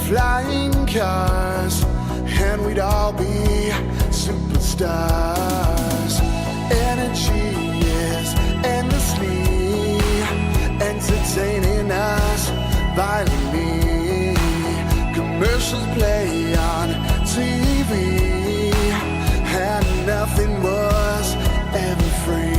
flying cars, and we'd all be superstars. Energy is endlessly entertaining us violently. Commercials play on TV, and nothing was ever free.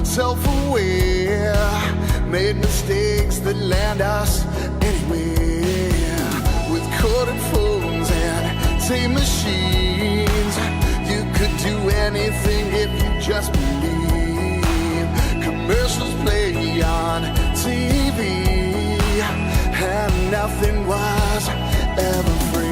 Self-aware, made mistakes that land us anywhere. With corded phones and tape machines, you could do anything if you just believe. Commercials play on TV, and nothing was ever free.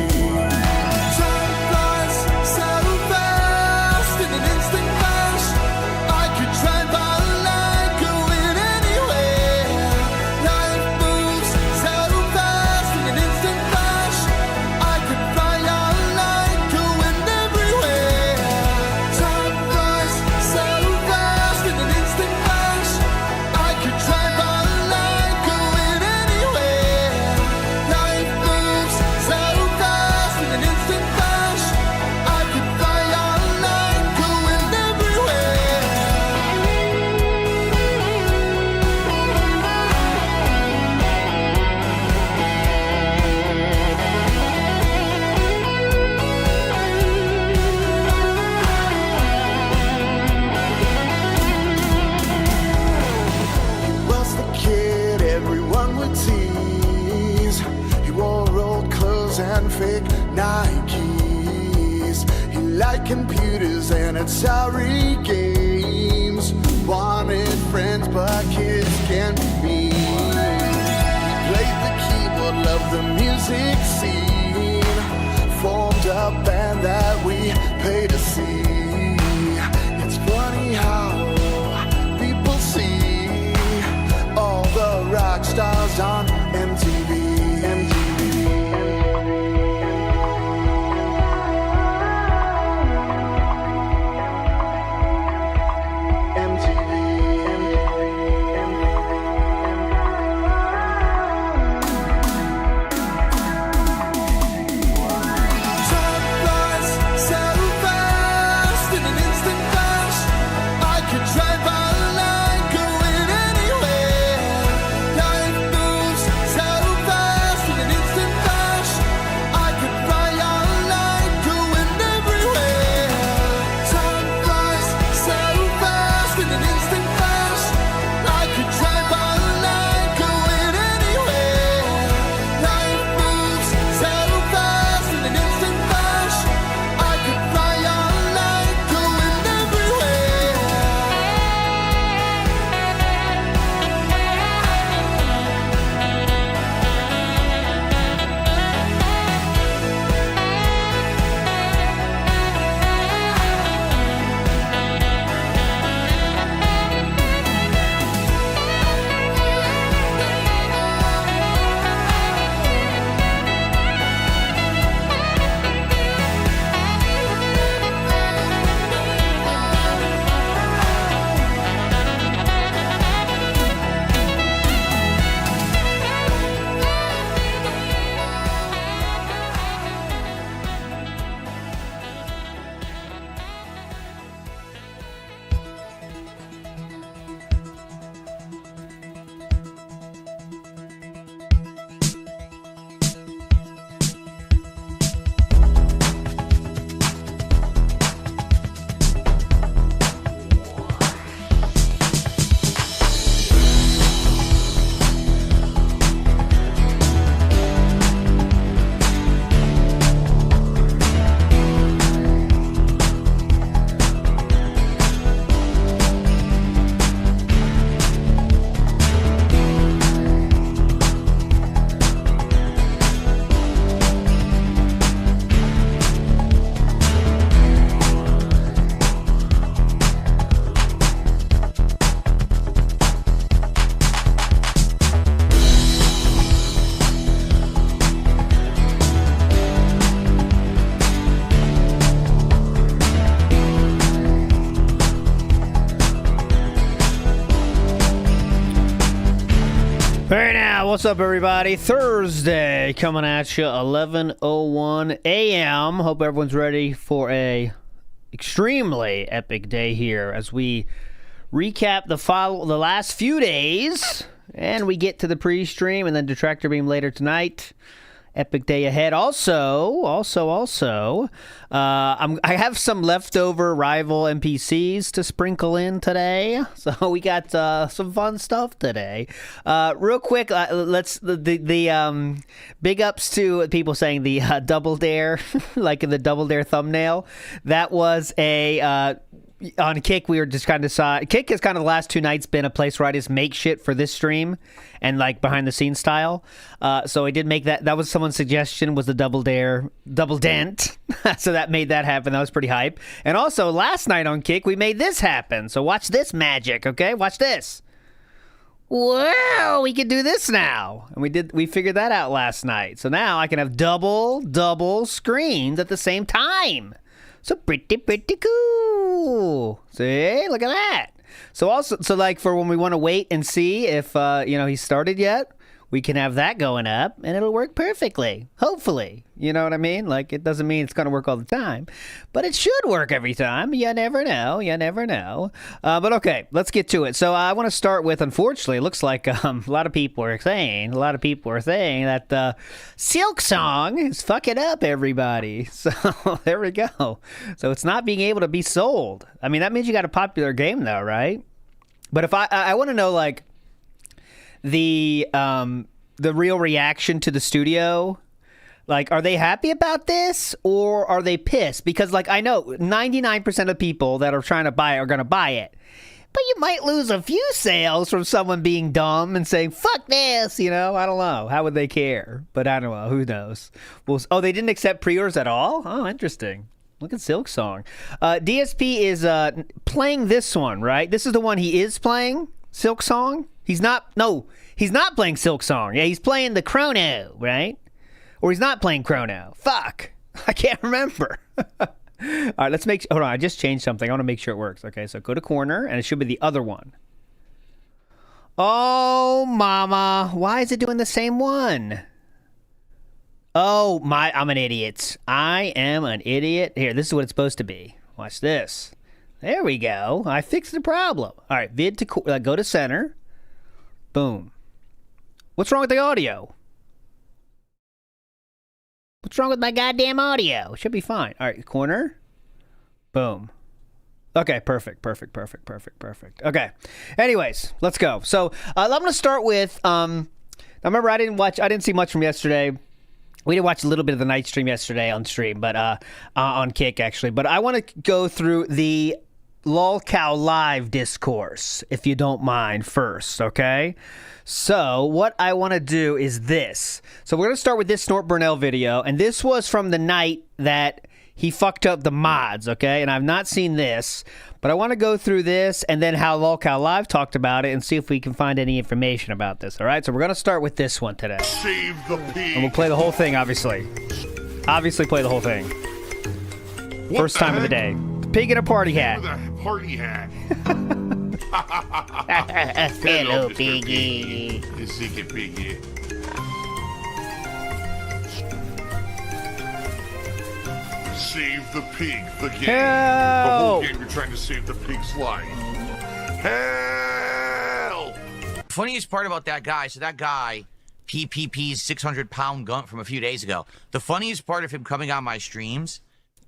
Fake Nikes. He liked computers and Atari games. Wanted friends, but kids can't be me. He played the keyboard, loved the music scene. Formed a band that we pay to see. It's funny how people see all the rock stars on MTV. Right now, what's up, everybody? Thursday coming at you, 11:01 a.m. Hope everyone's ready for a extremely epic day here as we recap the last few days, and we get to the pre-stream and then Detractor Beam later tonight. Epic day ahead. Also, I have some leftover rival NPCs to sprinkle in today, so we got some fun stuff today. Real quick, let's the big ups to people saying the double dare, like in the double dare thumbnail. That was a. On Kick, we were just kind of Kick has kind of the last 2 nights been a place where I just make shit for this stream and like behind the scenes style. So I did make that. That was someone's suggestion, was the double dent. So that made that happen. That was pretty hype. And also last night on Kick, we made this happen. So watch this magic, okay? Watch this. Well, we can do this now. And we figured that out last night. So now I can have double screens at the same time. So pretty cool. See, look at that. So like for when we want to wait and see if he started yet, we can have that going up and it'll work perfectly. Hopefully. You know what I mean? Like, it doesn't mean it's going to work all the time, but it should work every time. You never know. But okay, let's get to it. So I want to start with, unfortunately, it looks like a lot of people are saying that Silk Song is fucking up everybody. So there we go. So it's not being able to be sold. I mean, that means you got a popular game though, right? But if I want to know, like, the real reaction to the studio, like, are they happy about this or are they pissed? Because, like, I know 99% of people that are trying to buy it are going to buy it, but you might lose a few sales from someone being dumb and saying fuck this, I don't know, how would they care? But I don't know, who knows. They didn't accept pre-orders at all. Oh, interesting. Look at Silk Song. DSP is playing this one, right? This is the one he is playing, Silk Song. He's not playing Silk Song. Yeah, he's playing the Chrono, right? Or he's not playing Chrono. Fuck. I can't remember. All right, hold on, I just changed something. I want to make sure it works. Okay, so go to corner, and it should be the other one. Oh, mama. Why is it doing the same one? Oh, I'm an idiot. I am an idiot. Here, this is what it's supposed to be. Watch this. There we go. I fixed the problem. All right, vid to go to center. Boom. What's wrong with the audio? What's wrong with my goddamn audio? It should be fine. All right, corner. Boom. Okay, perfect. Okay. Anyways, let's go. So I'm going to start with, remember I didn't see much from yesterday. We did watch a little bit of the night stream yesterday on stream, but on Kick, actually. But I want to go through the LOLcow Live discourse, if you don't mind, first, okay? So what I want to do is this. So we're going to start with this Snort Burnell video, and this was from the night that he fucked up the mods, okay? And I've not seen this, but I want to go through this and then how LOLcow Live talked about it and see if we can find any information about this, all right? So we're going to start with this one today. Save the pig. And we'll play the whole thing, obviously. Obviously play the whole thing. First time of the day. Pig in a party hat. With a party hat. Hello, piggy. Secret piggy. Save the pig, the game. The whole game you're trying to save the pig's life. Help! Funniest part about that guy, so that guy, PPP's 600-pound gunt from a few days ago, the funniest part of him coming on my streams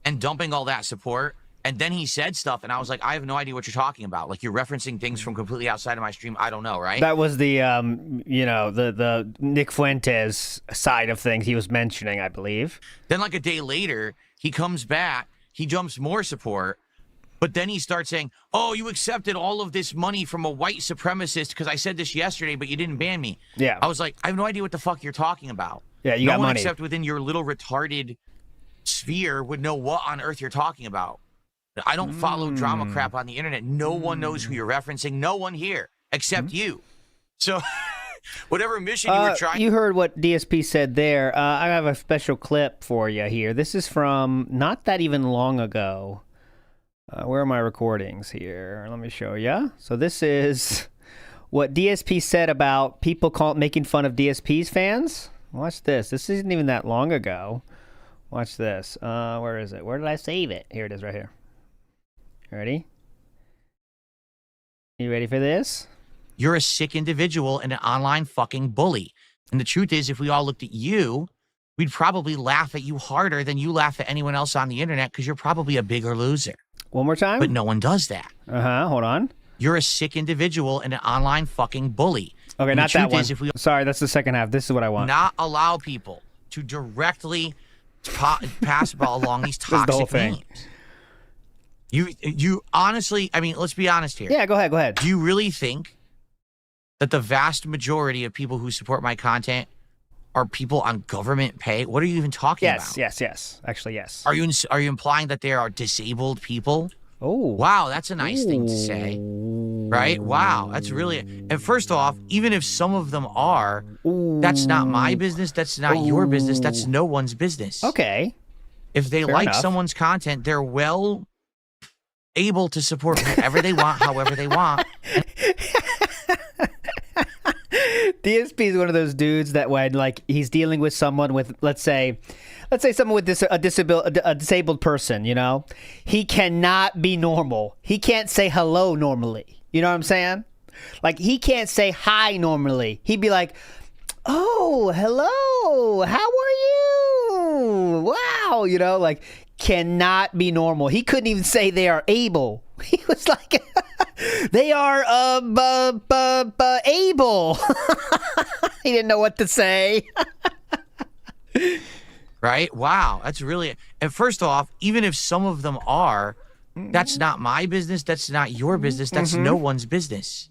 and dumping all that support, and then he said stuff, and I was like, I have no idea what you're talking about. Like, you're referencing things from completely outside of my stream. I don't know, right? That was the, the Nick Fuentes side of things he was mentioning, I believe. Then, like, a day later, he comes back, he jumps more support, but then he starts saying, oh, you accepted all of this money from a white supremacist because I said this yesterday, but you didn't ban me. Yeah. I was like, I have no idea what the fuck you're talking about. Yeah, you got money. No one except within your little retarded sphere would know what on earth you're talking about. I don't follow drama crap on the internet. No one knows who you're referencing. No one here except you. So whatever mission you were trying. You heard what DSP said there. I have a special clip for you here. This is from not that even long ago. Where are my recordings here? Let me show you. So this is what DSP said about people making fun of DSP's fans. Watch this. This isn't even that long ago. Watch this. Where is it? Where did I save it? Here it is right here. Ready? You ready for this? You're a sick individual and an online fucking bully. And the truth is, if we all looked at you, we'd probably laugh at you harder than you laugh at anyone else on the internet because you're probably a bigger loser. One more time? But no one does that. Hold on. You're a sick individual and an online fucking bully. Okay, and not that one. If we Sorry, that's the second half. This is what I want. not allow people to directly pass along these toxic memes. You honestly, I mean, let's be honest here. Yeah, go ahead. Do you really think that the vast majority of people who support my content are people on government pay? What are you even talking about? Yes. Actually, yes. Are you implying that they are disabled people? Oh. Wow, that's a nice thing to say. Right? Wow, that's really... And first off, even if some of them are, that's not my business, that's not your business, that's no one's business. Okay. If they Fair like enough. someone's content, they're well able to support whoever they want, however they want. DSP is one of those dudes that when like he's dealing with someone with let's say someone with a disabled person, you know, he cannot be normal. He can't say hello normally. You know what I'm saying? Like he can't say hi normally. He'd be like, "Oh, hello. How are you? Wow." You know, like cannot be normal. He couldn't even say they are able. He was like they are able. He didn't know what to say. Right? Wow. That's really... And first off, even if some of them are, that's not my business. That's not your business. That's no one's business.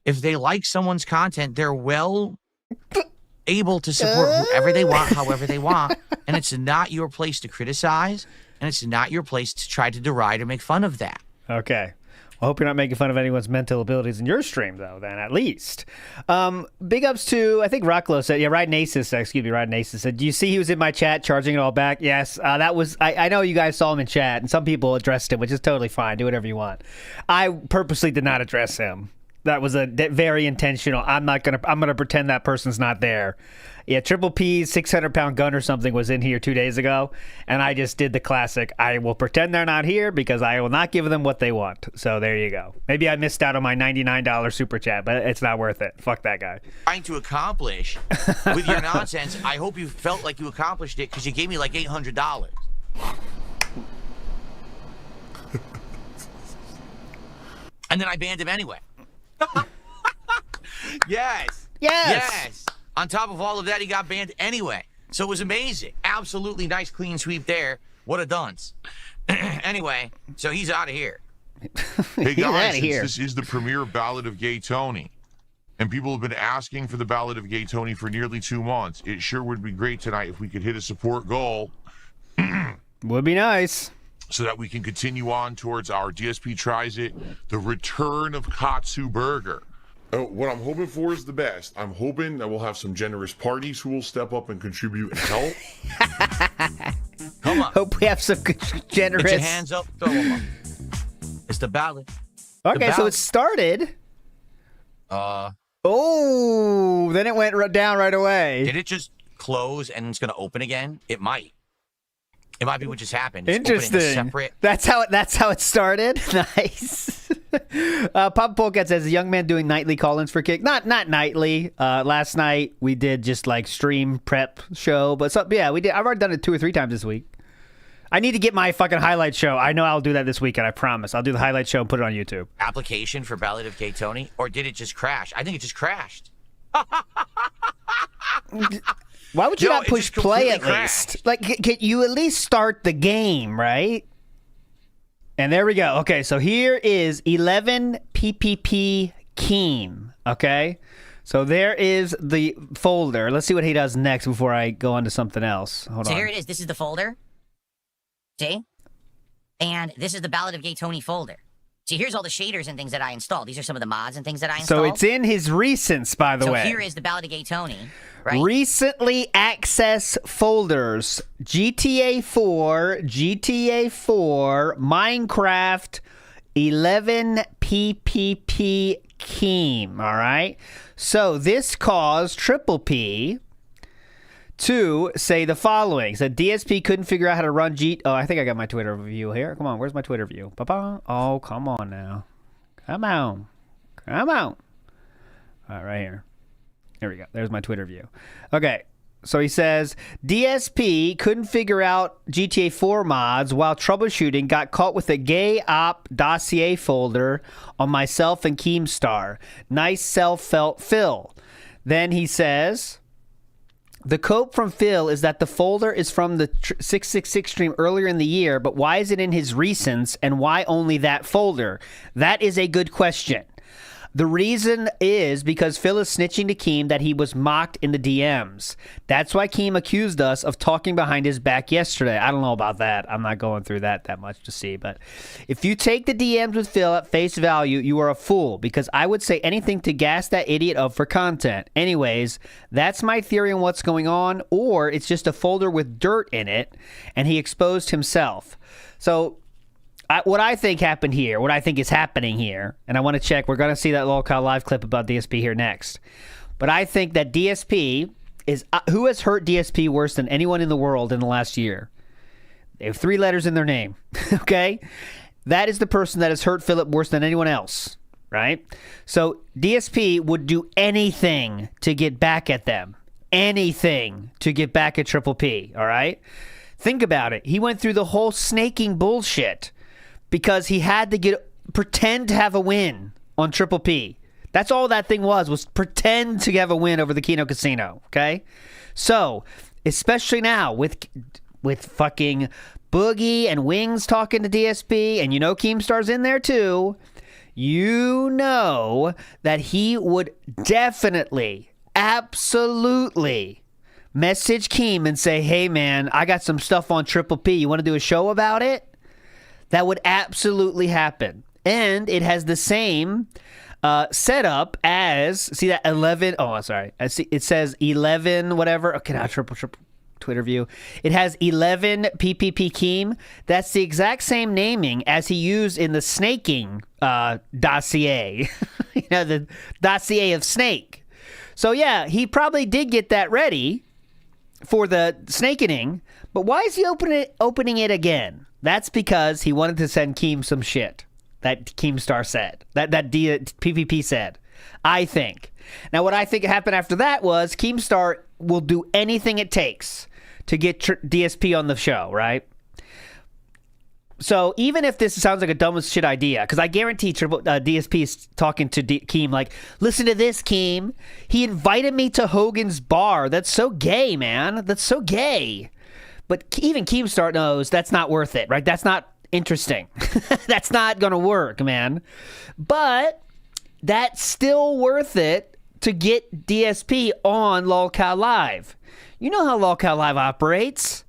If they like someone's content, they're well able to support whoever they want, however they want. And it's not your place to criticize. And it's not your place to try to deride or make fun of that. Okay. I hope you're not making fun of anyone's mental abilities in your stream, though, then, at least. Big ups to, I think Rocklo said, Ride Nasus said, do you see he was in my chat charging it all back? Yes, that was, I know you guys saw him in chat, and some people addressed him, which is totally fine. Do whatever you want. I purposely did not address him. That was very intentional. I'm gonna pretend that person's not there. Yeah, Triple P's 600-pound gun or something was in here 2 days ago, and I just did the classic. I will pretend they're not here because I will not give them what they want. So there you go. Maybe I missed out on my $99 super chat, but it's not worth it. Fuck that guy. Trying to accomplish with your nonsense. I hope you felt like you accomplished it because you gave me like $800. And then I banned him anyway. Yes. On top of all of that, he got banned anyway. So it was amazing. Absolutely nice, clean sweep there. What a dunce. Anyway, so he's out of here. Hey guys, here. This is the premiere Ballad of Gay Tony. And people have been asking for the Ballad of Gay Tony for nearly 2 months. It sure would be great tonight if we could hit a support goal. Would be nice. So that we can continue on towards our DSP Tries It, the return of Katsu Burger. What I'm hoping for is the best. I'm hoping that we'll have some generous parties who will step up and contribute and help. Come on. Hope we have some generous. Put your hands up, throw them up. It's the ballad. Okay, so it started. Oh, then it went down right away. Did it just close and it's going to open again? It might. It might be what just happened. It's interesting. Separate... That's how it started. Nice. Papa Polecat says a young man doing nightly call-ins for Kick. Not nightly. Last night we did just like stream prep show, but we did. I've already done it 2 or 3 times this week. I need to get my fucking highlight show. I know I'll do that this weekend. I promise. I'll do the highlight show and put it on YouTube. Application for Ballad of Gay Tony, or did it just crash? I think it just crashed. Why would you not push play at least? Like, can you at least start the game, right? And there we go. Okay, so here is 11 PPP Keem. Okay, so there is the folder. Let's see what he does next before I go on to something else. Hold on. So here it is. This is the folder. See? And this is the Ballad of Gay Tony folder. See, here's all the shaders and things that I installed. These are some of the mods and things that I installed. So it's in his recents, by the way. So here is the Ballad of Gay Tony, right? Recently access folders. GTA 4, Minecraft, 11 PPP Keem, all right? So this caused Triple P to say the following. Said DSP couldn't figure out how to run Oh, I think I got my Twitter view here. Come on, where's my Twitter view? Ba-ba. Oh, come on now. Come on. Come on. All right, right here. There we go. There's my Twitter view. Okay. So he says, DSP couldn't figure out GTA 4 mods while troubleshooting, got caught with a gay op dossier folder on myself and Keemstar. Nice self-felt Phil. Then he says, the cope from Phil is that the folder is from the 666 stream earlier in the year, but why is it in his recents and why only that folder? That is a good question. The reason is because Phil is snitching to Keem that he was mocked in the DMs. That's why Keem accused us of talking behind his back yesterday. I don't know about that. I'm not going through that much to see. But if you take the DMs with Phil at face value, you are a fool, because I would say anything to gas that idiot up for content. Anyways, that's my theory on what's going on, or it's just a folder with dirt in it, and he exposed himself. So what I think happened here, what I think is happening here, and I want to check, we're going to see that LOLCOW live clip about DSP here next. But I think that DSP is, who has hurt DSP worse than anyone in the world in the last year? They have 3 letters in their name, okay? That is the person that has hurt Philip worse than anyone else, right? So DSP would do anything to get back at them. Anything to get back at Triple P, all right? Think about it. He went through the whole snaking bullshit because he had to pretend to have a win on Triple P. That's all that thing was pretend to have a win over the Kino Casino, okay? So, especially now with fucking Boogie and Wings talking to DSP, and you know Keemstar's in there too, you know that he would definitely, absolutely message Keem and say, hey man, I got some stuff on Triple P. You want to do a show about it? That would absolutely happen. And it has the same setup as, see that 11, oh, sorry. I see, it says 11, whatever. Okay, now triple Twitter view. It has 11 PPP Keem. That's the exact same naming as he used in the snaking dossier. You know, the dossier of Snake. So yeah, he probably did get that ready for the snakening, but why is he opening it again? That's because he wanted to send Keem some shit that Keemstar said, that PPP said, I think. Now, what I think happened after that was Keemstar will do anything it takes to get DSP on the show, right? So even if this sounds like a dumb as shit idea, because I guarantee DSP is talking to Keem like, listen to this, Keem. He invited me to Hogan's bar. That's so gay, man. That's so gay. But even Keemstar knows that's not worth it, right? That's not interesting. That's not going to work, man. But that's still worth it to get DSP on LOLCOW Live. You know how LOLCOW Live operates.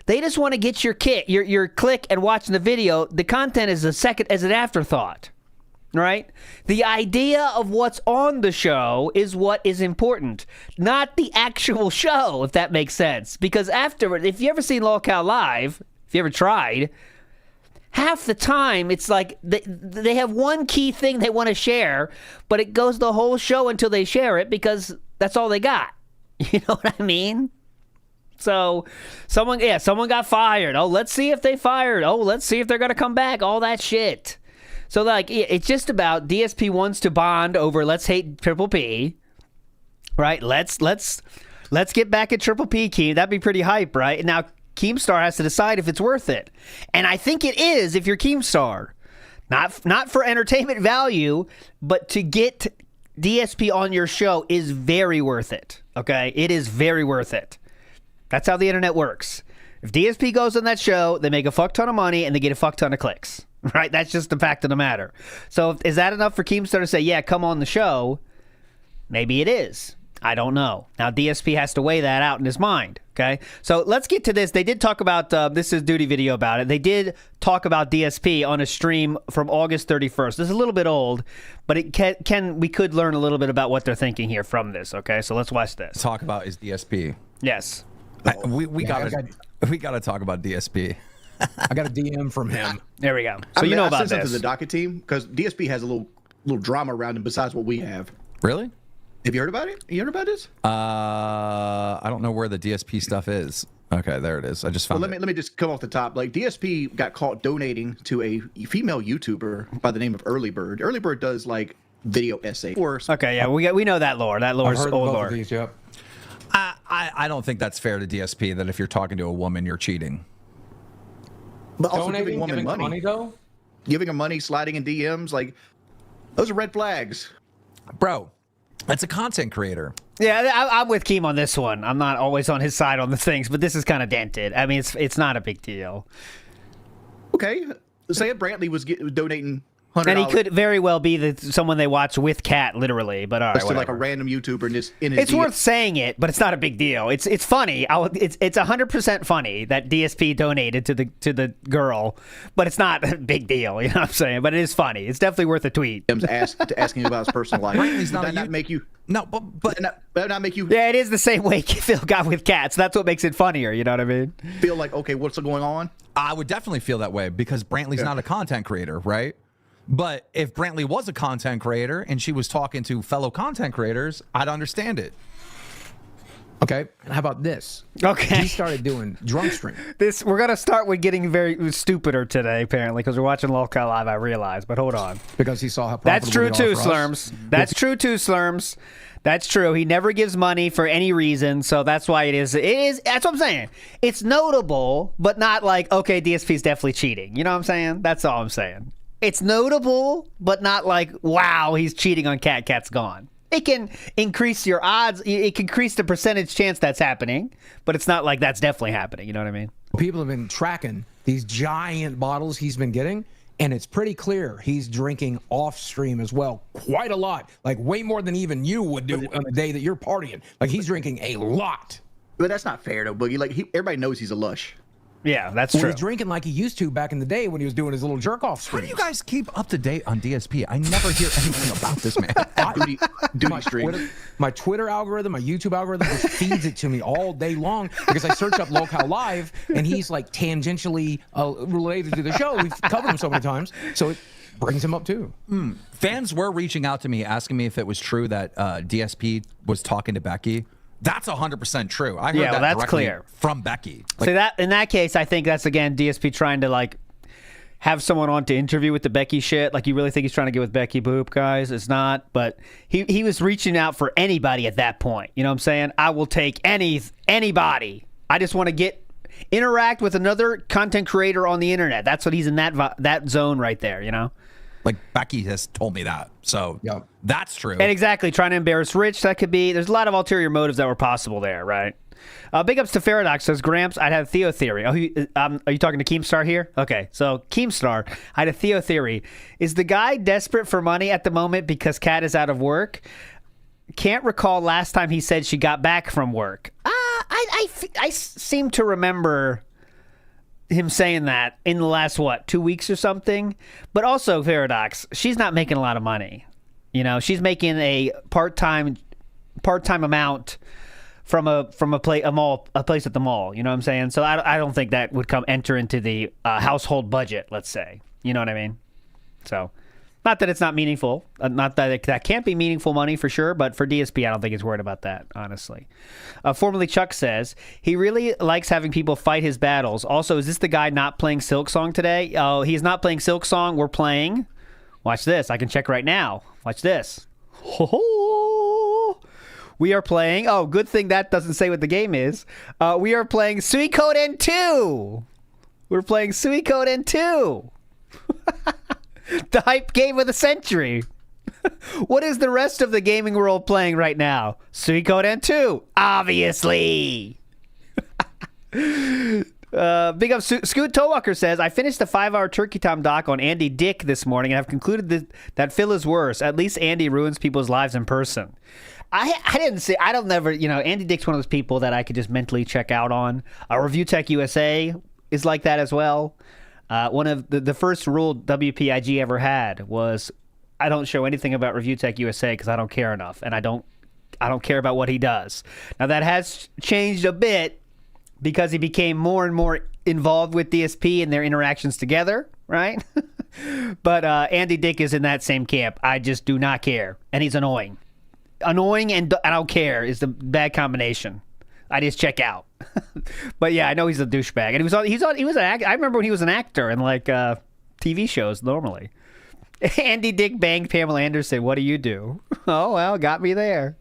They just want to get your click and watching the video. The content is an afterthought, right? The idea of what's on the show is what is important, not the actual show, if that makes sense. Because afterward, if you ever seen LOLCOW Live, if you ever tried, half the time it's like they have one key thing they want to share, but it goes the whole show until they share it because that's all they got. You know what I mean? So someone got fired. Oh, let's see if they fired. Oh, let's see if they're going to come back. All that shit. So like it's just about DSP wants to bond over let's hate Triple P. Right? Let's get back at Triple P, Keem. That'd be pretty hype, right? And now Keemstar has to decide if it's worth it. And I think it is if you're Keemstar. Not for entertainment value, but to get DSP on your show is very worth it. Okay? It is very worth it. That's how the internet works. If DSP goes on that show, they make a fuck ton of money and they get a fuck ton of clicks. Right? That's just the fact of the matter. So is that enough for Keemstar to say, yeah, come on the show? Maybe it is. I don't know. Now, DSP has to weigh that out in his mind. Okay? So let's get to this. They did talk about, this is Duty video about it. They did talk about DSP on a stream from August 31st. This is a little bit old, but it we could learn a little bit about what they're thinking here from this. Okay? So let's watch this. Talk about is DSP. Yes. We gotta talk about DSP. I got a DM from him. There we go. So you know about I sent this. to the docket team because DSP has a little little drama around him besides what we have. Really? Have you heard about it? You heard about this? I don't know where the DSP stuff is. Okay, there it is. I just found Well, it. let me just come off the top. Like, DSP got caught donating to a female YouTuber by the name of Early Bird. Early Bird does like video essay. Okay, yeah, we know that lore. That lore's I've heard old both lore. of these, yep. I don't think that's fair to DSP that if you're talking to a woman, you're cheating. But also Donating, giving women giving money. money though. Giving her money, sliding in DMs, like those are red flags. Bro, that's a content creator. Yeah, I'm with Keem on this one. I'm not always on his side on the things, but this is kind of dented. I mean, it's not a big deal. Okay, say it. Brantley was donating $100 And he could very well be someone they watch with Cat, literally. But all right, to like a whatever. random YouTuber in his It's DM. worth saying it, but it's not a big deal. It's funny. It's 100% funny that DSP donated to the girl, but it's not a big deal. You know what I'm saying? But it is funny. It's definitely worth a tweet. asking about his personal life. Brantley's not Would a that not make you? No, but That not make you Yeah, it is the same way Phil got with Cat. So that's what makes it funnier. You know what I mean? feel like, okay, what's going on? I would definitely feel that way because Brantley's not a content creator, right? But if Brantley was a content creator and she was talking to fellow content creators, I'd understand it. Okay, how about this? Okay. He started doing drunk stream. We're gonna start with getting very stupider today, apparently, because we're watching Lolcow Live. I realize, but hold on. Because he saw how That's true profitable too, they are for us. Slurms. That's true too, Slurms. That's true. He never gives money for any reason, so that's why it is. It is. That's what I'm saying. It's notable, but not like, okay, DSP's definitely cheating. You know what I'm saying? That's all I'm saying. It's notable, but not like, wow, he's cheating on Cat. Cat's gone. It can increase your odds. It can increase the percentage chance that's happening, but it's not like that's definitely happening. You know what I mean? People have been tracking these giant bottles he's been getting, and it's pretty clear he's drinking off stream as well, quite a lot, like way more than even you would do on the day that you're partying. Like he's drinking a lot. But that's not fair though, Boogie. Like everybody knows he's a lush. Yeah, that's Well, true. he's drinking like he used to back in the day when he was doing his little jerk off How streams. do you guys keep up to date on DSP? I never hear anything about this man. Duty stream. My Twitter algorithm, my YouTube algorithm just feeds it to me all day long because I search up Lolcow Live and he's like tangentially related to the show. We've covered him so many times, so it brings him up too. Fans were reaching out to me asking me if it was true that DSP was talking to Becky. That's 100% true. I heard Yeah, well, that that's directly clear. from Becky. So that in that case, I think that's again DSP trying to like have someone on to interview with the Becky shit. Like you really think he's trying to get with Becky Boop, guys? It's not. But he was reaching out for anybody at that point. You know what I'm saying? I will take anybody. I just want to interact with another content creator on the internet. That's what he's in that zone right there. You know. Like Becky has told me that, so Yeah. that's true. And exactly, trying to embarrass Rich, that could be. There's a lot of ulterior motives that were possible there, right? Big ups to Faradox, says Gramps, I'd have Theo theory. Oh, are you talking to Keemstar here? Okay, so Keemstar, I had a Theo theory. Is the guy desperate for money at the moment because Kat is out of work? Can't recall last time he said she got back from work. I seem to remember him saying that in the last 2 weeks or something. But also Paradox, she's not making a lot of money. You know, she's making a part-time amount from a place at the mall. You know what I'm saying? So I don't think that would enter into the household budget. Let's say, you know what I mean? So. Not that it's not meaningful. Not that that can't be meaningful money for sure, but for DSP, I don't think he's worried about that, honestly. Formerly Chuck says, he really likes having people fight his battles. Also, is this the guy not playing Silk Song today? Oh, he's not playing Silk Song. We're playing. Watch this. I can check right now. Watch this. We are playing. Oh, good thing that doesn't say what the game is. We are playing Suikoden 2. We're playing Suikoden 2. The hype game of the century. What is the rest of the gaming world playing right now? Suikoden 2, obviously. Big up Scoot Towalker says, I finished the 5-hour Turkey Time doc on Andy Dick this morning and have concluded that Phil is worse. At least Andy ruins people's lives in person. I don't never, Andy Dick's one of those people that I could just mentally check out on. Review Tech USA is like that as well. One of the first rule WPIG ever had was, I don't show anything about Review Tech USA because I don't care enough, and I don't care about what he does. Now that has changed a bit because he became more and more involved with DSP and their interactions together, right? But Andy Dick is in that same camp. I just do not care, and he's annoying. Annoying and I don't care is the bad combination. I just check out. But yeah, I know he's a douchebag, and he was an actor. I remember when he was an actor in like TV shows normally. Andy Dick banged Pamela Anderson. What do you do? Oh well, got me there.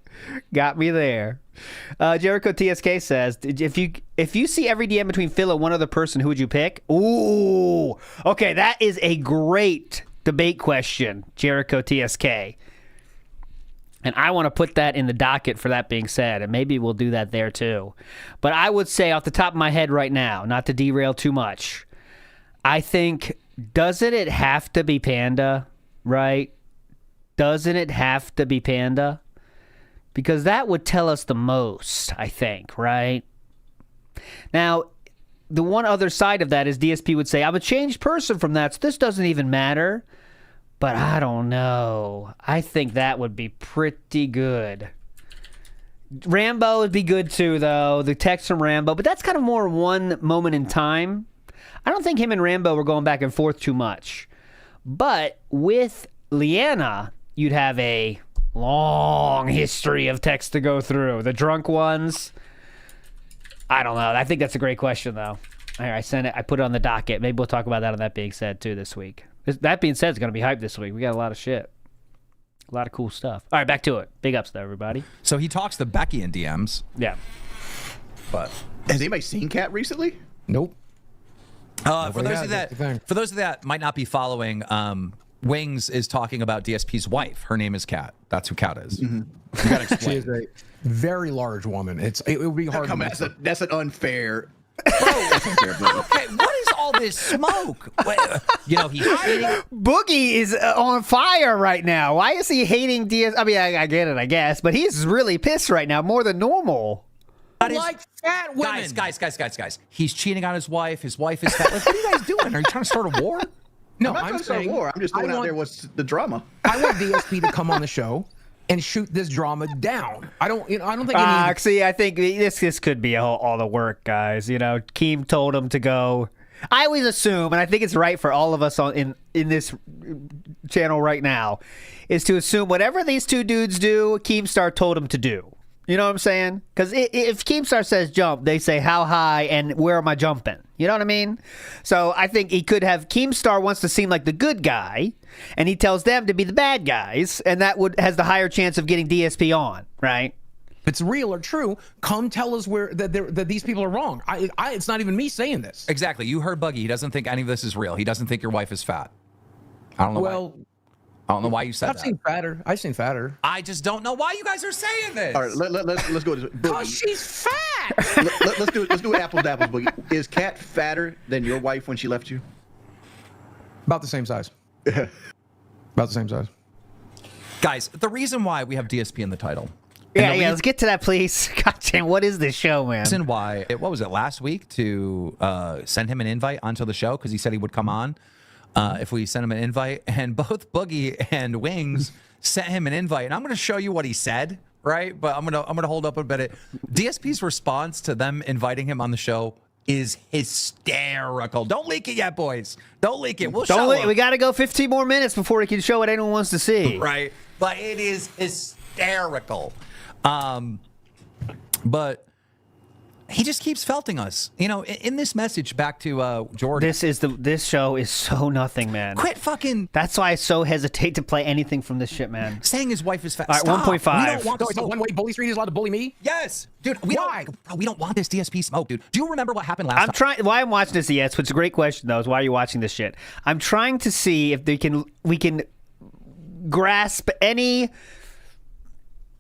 Jericho TSK says, if you see every DM between Phil and one other person, who would you pick? Ooh, okay, that is a great debate question, Jericho TSK. And I want to put that in the docket for that being said, and maybe we'll do that there too. But I would say off the top of my head right now, not to derail too much, I think, doesn't it have to be Panda, right? Doesn't it have to be Panda? Because that would tell us the most, I think, right? Now, the one other side of that is DSP would say, I'm a changed person from that, so this doesn't even matter. But I don't know. I think that would be pretty good. Rambo would be good too, though. The text from Rambo. But that's kind of more one moment in time. I don't think him and Rambo were going back and forth too much. But with Leanna, you'd have a long history of text to go through. The drunk ones. I don't know. I think that's a great question, though. All right, I sent it. I put it on the docket. Maybe we'll talk about that on That Being Said, too, this week. That being said, it's going to be hyped this week. We got a lot of shit. A lot of cool stuff. All right, back to it. Big ups to everybody. So he talks to Becky in DMs. Yeah. But has anybody seen Cat recently? Nope. For those of that might not be following, Wings is talking about DSP's wife. Her name is Kat. That's who Kat is. Mm-hmm. You got to explain. She is a very large woman. It would be hard. That's an unfair. Okay, what is all this smoke? You know, he's hating. Boogie is on fire right now. Why is he hating DS? I mean, I get it, I guess, but he's really pissed right now, more than normal. Like fat women. Guys. He's cheating on his wife. His wife is fat. Like, what are you guys doing? Are you trying to start a war? No, I'm not trying to start a war. I'm just throwing out there what's the drama. I want DSP to come on the show and shoot this drama down. I don't think. See, I think this could be all the work, guys. You know, Keem told him to go. I always assume, and I think it's right for all of us in this channel right now, is to assume whatever these two dudes do, Keemstar told him to do. You know what I'm saying? Because if Keemstar says jump, they say how high and where am I jumping? You know what I mean? So I think he could have Keemstar wants to seem like the good guy, and he tells them to be the bad guys, and that has the higher chance of getting DSP on, right? If it's real or true, come tell us that these people are wrong. It's not even me saying this. Exactly. You heard Buggy. He doesn't think any of this is real. He doesn't think your wife is fat. I don't know why. I don't know why you said that. I've seen fatter. I just don't know why you guys are saying this. All right, let's go to this. Because she's fat. Let's do apples to apples, Boogie. Is Kat fatter than your wife when she left you? About the same size. About the same size. Guys, the reason why we have DSP in the title. Yeah, let's get to that, please. God damn, what is this show, man? The reason why, what was it, last week to send him an invite onto the show because he said he would come on if we sent him an invite, and both Boogie and Wings sent him an invite, and I'm going to show you what he said, right? But I'm gonna hold up a bit. DSP's response to them inviting him on the show is hysterical. Don't leak it yet, boys. Don't leak it. We got to go 15 more minutes before we can show what anyone wants to see. Right. But it is hysterical. But he just keeps felting us. You know, in this message back to Jordan. This show is so nothing, man. Quit fucking. That's why I so hesitate to play anything from this shit, man. Saying his wife is fat. All right, 1.5. We don't want So one way bully street is allowed to bully me? Yes, dude. We don't want this DSP smoke, dude. Do you remember what happened last time? Why I'm watching this? Yes, which is a great question though. Is why are you watching this shit? I'm trying to see if we can grasp any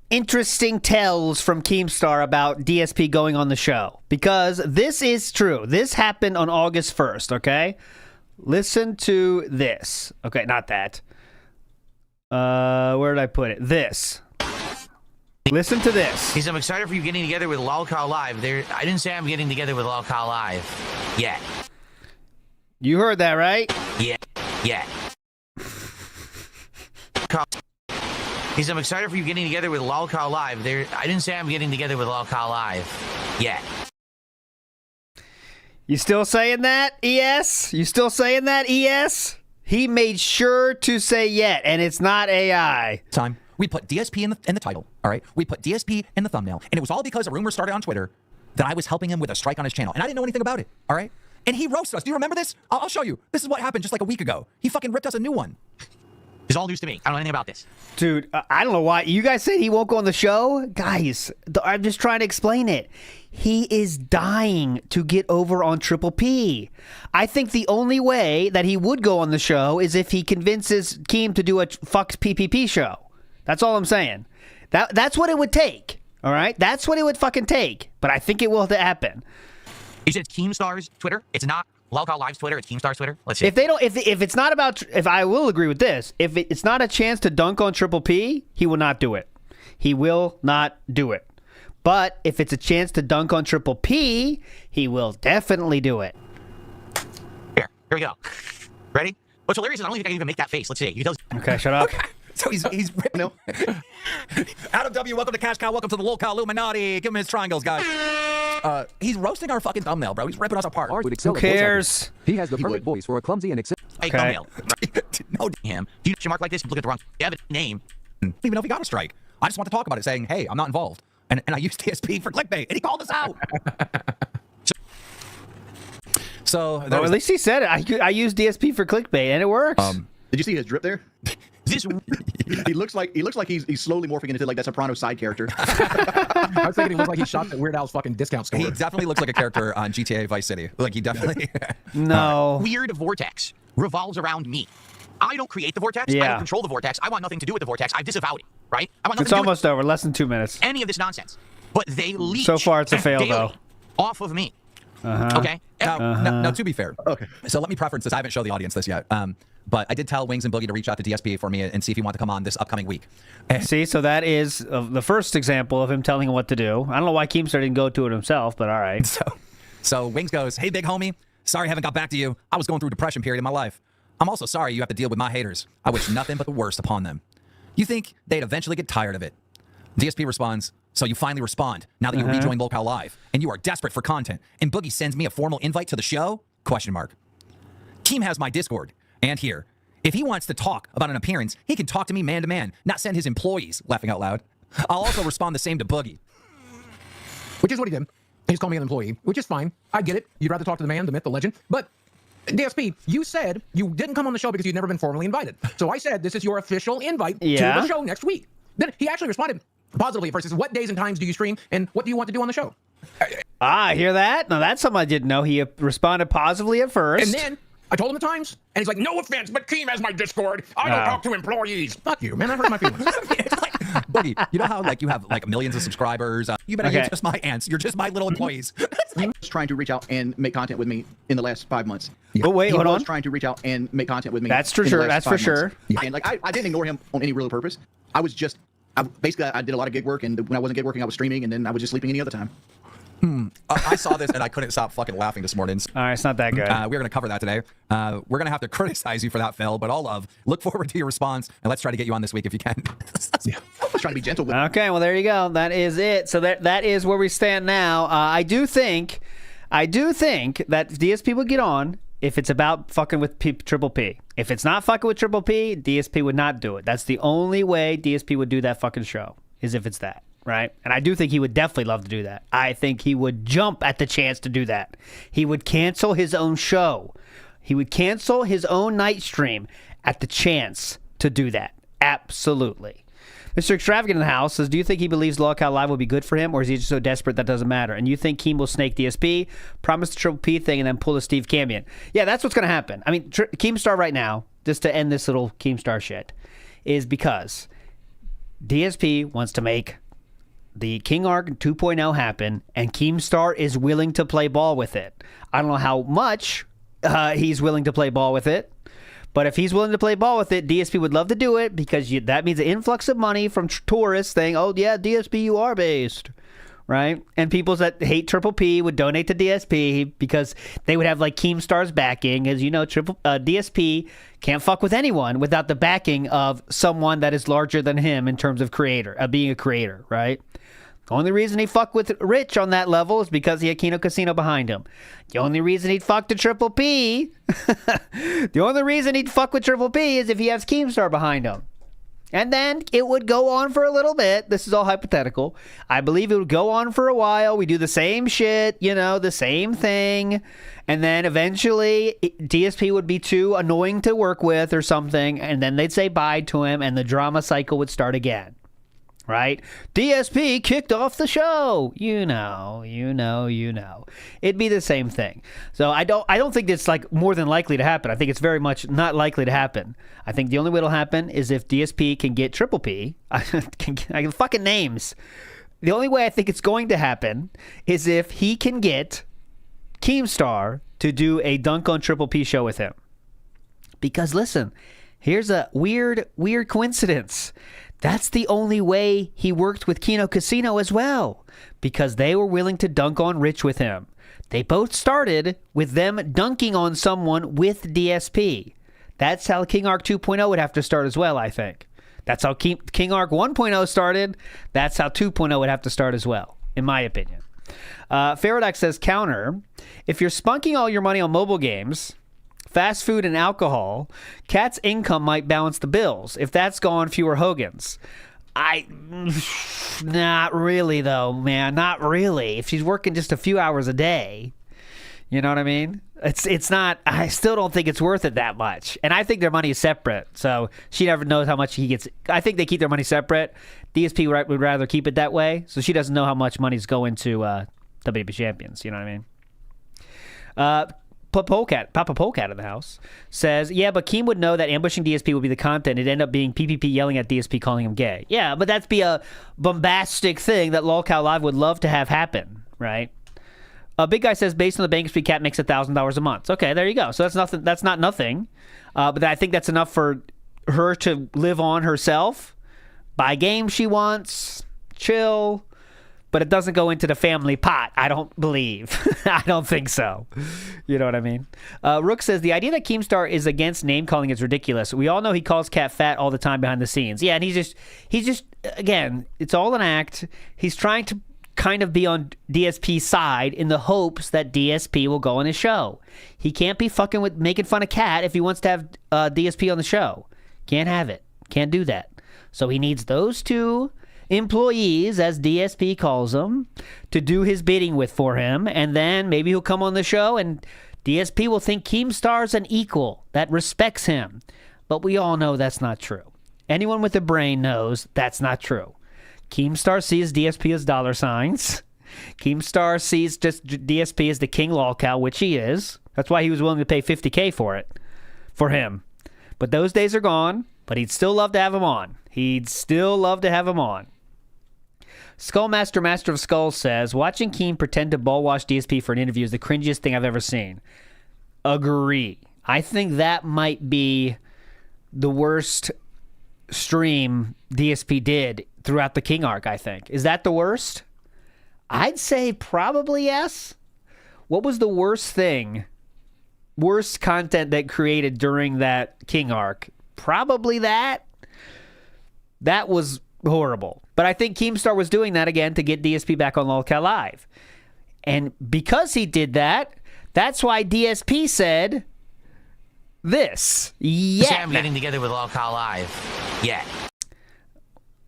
interesting tells from Keemstar about DSP going on the show, because this is true. This happened on August 1st, okay? Listen to this. Okay, not that. Where did I put it? This. Listen to this. I'm excited for you getting together with Lolcow Live. I didn't say I'm getting together with Lolcow Live yet. You heard that, right? Yeah. I'm excited for you getting together with Lolcow Live. I didn't say I'm getting together with Lolcow Live yet. You still saying that, ES? You still saying that, ES? He made sure to say yet, and it's not AI. Time. We put DSP in the title, all right? We put DSP in the thumbnail, and it was all because a rumor started on Twitter that I was helping him with a strike on his channel, and I didn't know anything about it, all right? And he roasted us. Do you remember this? I'll show you. This is what happened just like a week ago. He fucking ripped us a new one. It's all news to me. I don't know anything about this. Dude, I don't know why. You guys said he won't go on the show? Guys, I'm just trying to explain it. He is dying to get over on Triple P. I think the only way that he would go on the show is if he convinces Keem to do a fuck PPP show. That's all I'm saying. That's what it would take. All right? That's what it would fucking take. But I think it will happen. You said it's Keemstar's Twitter? It's not Lolcow Live's Twitter, it's Keemstar's Twitter? Let's see. If they don't, if it's not about, if I will agree with this, if it's not a chance to dunk on Triple P, he will not do it. He will not do it. But if it's a chance to dunk on Triple P, he will definitely do it. Here we go. Ready? What's hilarious is I don't think I can even make that face. Let's see. You tell. Okay, shut up. So he's ripping. Adam W, welcome to Cash Cow. Welcome to the Lolcow Illuminati. Give him his triangles, guys. He's roasting our fucking thumbnail, bro. He's ripping us apart. Who cares? He has the perfect voice for a clumsy and Hey, Okay. thumbnail. No, Him. Do you know mark like this? Look at the wrong. You have a name. I don't even know if he got a strike. I just want to talk about it, saying, hey, I'm not involved. And I used DSP for clickbait, and he called us out. So Well, at least he said it. I use DSP for clickbait, and it works. Did you see his drip there? This He looks like he's slowly morphing into like that Soprano side character. I was thinking he looks like he shot at Weird Al's fucking discount store. he definitely looks like a character on GTA Vice City. Like, he definitely... No. weird vortex revolves around me. I don't create the vortex. I Yeah. don't control the vortex. I want nothing to do with the vortex. I've disavowed it, right? I want nothing It's to do almost over. Less than 2 minutes. with any of this nonsense. But they leech So far, it's a fail, daily though. off of me. Okay? Now, to be fair, okay. So let me preference this. I haven't showed the audience this yet. But I did tell Wings and Boogie to reach out to DSP for me and see if he wanted to come on this upcoming week. See, so that is the first example of him telling him what to do. I don't know why Keemstar didn't go to it himself, but all right. So Wings goes, hey, big homie, sorry I haven't got back to you. I was going through a depression period in my life. I'm also sorry you have to deal with my haters. I wish nothing but the worst upon them. You think they'd eventually get tired of it? DSP responds, so you finally respond now that you rejoin Lolcow Live and you are desperate for content and Boogie sends me a formal invite to the show? Question mark. Keem has my Discord and here. If he wants to talk about an appearance, he can talk to me man to man, not send his employees, laughing out loud. I'll also respond the same to Boogie. Which is what he did. He's calling me an employee, which is fine. I get it. You'd rather talk to the man, the myth, the legend. But DSP, you said you didn't come on the show because you'd never been formally invited. So I said this is your official invite to the show next week. Then he actually responded positively at first. He says, what days and times do you stream, and what do you want to do on the show? I hear that. Now, that's something I didn't know. He responded positively at first. And then I told him the times, and he's like, no offense, but Keem has my Discord. I don't talk to employees. Fuck you, man. I hurt my feelings. Boogie, you know how like you have like millions of subscribers? You're just my ants. You're just my little employees. He was trying to reach out and make content with me in the last 5 months. Oh, wait, hold He on. was trying to reach out and make content with me. That's for in the sure. last That's 5 for months. sure. And like I didn't ignore him on any real purpose. I was just basically I did a lot of gig work, and when I wasn't gig working, I was streaming, and then I was just sleeping any other time. I saw this and I couldn't stop fucking laughing this morning. All right, it's not that good. We're going to cover that today. We're going to have to criticize you for that, Phil, but all love. Look forward to your response, and let's try to get you on this week if you can. I was trying to be gentle with Okay, well, there you go. That is it. So that is where we stand now. I do think that DSP would get on if it's about fucking with Triple P. If it's not fucking with Triple P, DSP would not do it. That's the only way DSP would do that fucking show, is if it's that. Right? And I do think he would definitely love to do that. I think he would jump at the chance to do that. He would cancel his own show. He would cancel his own night stream at the chance to do that. Absolutely. Mr. Extravagant in the house says, do you think he believes Lolcow Live will be good for him, or is he just so desperate that doesn't matter? And you think Keem will snake DSP, promise the Triple P thing, and then pull a Steve Camion? Yeah, that's what's going to happen. I mean, Keemstar right now, just to end this little Keemstar shit, is because DSP wants to make the King Arc 2.0 happen, and Keemstar is willing to play ball with it. I don't know how much he's willing to play ball with it, but if he's willing to play ball with it, DSP would love to do it, because that means an influx of money from tourists saying, oh yeah, DSP, you are based, right? And people that hate Triple P would donate to DSP because they would have like Keemstar's backing. As you know, DSP can't fuck with anyone without the backing of someone that is larger than him in terms of being a creator, right? Only reason he fucked with Rich on that level is because he had Kino Casino behind him. The only reason he'd fuck to Triple P, the only reason he'd fuck with Triple P is if he has Keemstar behind him. And then it would go on for a little bit. This is all hypothetical. I believe it would go on for a while. We do the same shit, the same thing. And then eventually DSP would be too annoying to work with or something. And then they'd say bye to him and the drama cycle would start again. Right? DSP kicked off the show. You know. It'd be the same thing. So I don't think it's like more than likely to happen. I think it's very much not likely to happen. I think the only way it'll happen is if DSP can get Triple P. I can fucking names. The only way I think it's going to happen is if he can get Keemstar to do a Dunk on Triple P show with him. Because listen, here's a weird coincidence. That's the only way he worked with Kino Casino as well, because they were willing to dunk on Rich with him. They both started with them dunking on someone with DSP. That's how King Arc 2.0 would have to start as well, I think. That's how King Arc 1.0 started. That's how 2.0 would have to start as well, in my opinion. Faradak says, counter, if you're spunking all your money on mobile games, fast food and alcohol, Kat's income might balance the bills. If that's gone, fewer Hogans. Not really, though, man. Not really. If she's working just a few hours a day, you know what I mean? It's not, I still don't think it's worth it that much. And I think their money is separate. So she never knows how much he gets. I think they keep their money separate. DSP would rather keep it that way. So she doesn't know how much money's going to WP Champions. You know what I mean? Papa Polecat in the house says, yeah, but Keem would know that ambushing DSP would be the content. It'd end up being PPP yelling at DSP calling him gay. Yeah, but that'd be a bombastic thing that LOLcow Live would love to have happen, right? Big Guy says, based on the bankruptcy, Cat makes $1,000 a month. Okay, there you go. So that's nothing. That's not nothing. But I think that's enough for her to live on herself, buy games she wants, chill. But it doesn't go into the family pot, I don't believe. I don't think so. You know what I mean? Rook says, the idea that Keemstar is against name-calling is ridiculous. We all know he calls Cat fat all the time behind the scenes. Yeah, and he's just, again, it's all an act. He's trying to kind of be on DSP's side in the hopes that DSP will go on his show. He can't be fucking with making fun of Cat if he wants to have DSP on the show. Can't have it. Can't do that. So he needs those two employees, as DSP calls them, to do his bidding with for him, and then maybe he'll come on the show and DSP will think Keemstar's an equal that respects him. But we all know that's not true. Anyone with a brain knows that's not true. Keemstar sees DSP as dollar signs. Keemstar sees just DSP as the king lolcow, which he is. That's why he was willing to pay $50K for him. But those days are gone, but he'd still love to have him on. Skullmaster, Master of Skulls says, watching Keem pretend to ball wash DSP for an interview is the cringiest thing I've ever seen. Agree. I think that might be the worst stream DSP did throughout the King arc, I think. Is that the worst? I'd say probably yes. What was the worst content that created during that King arc? Probably that. That was horrible. But I think Keemstar was doing that again to get DSP back on LOLcow Live. And because he did that, that's why DSP said this. Yeah. Sam getting together with LOLcow Live. Yeah.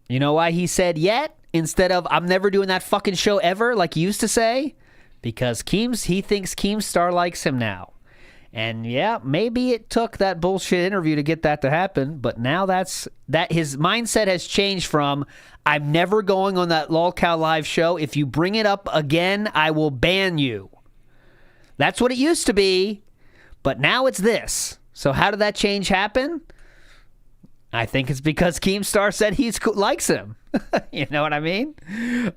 You know why he said yet instead of I'm never doing that fucking show ever like he used to say? Because he thinks Keemstar likes him now. And yeah, maybe it took that bullshit interview to get that to happen, but now that his mindset has changed from I'm never going on that LOLcow Live show. If you bring it up again, I will ban you. That's what it used to be, but now it's this. So how did that change happen? I think it's because Keemstar said he likes him. You know what I mean?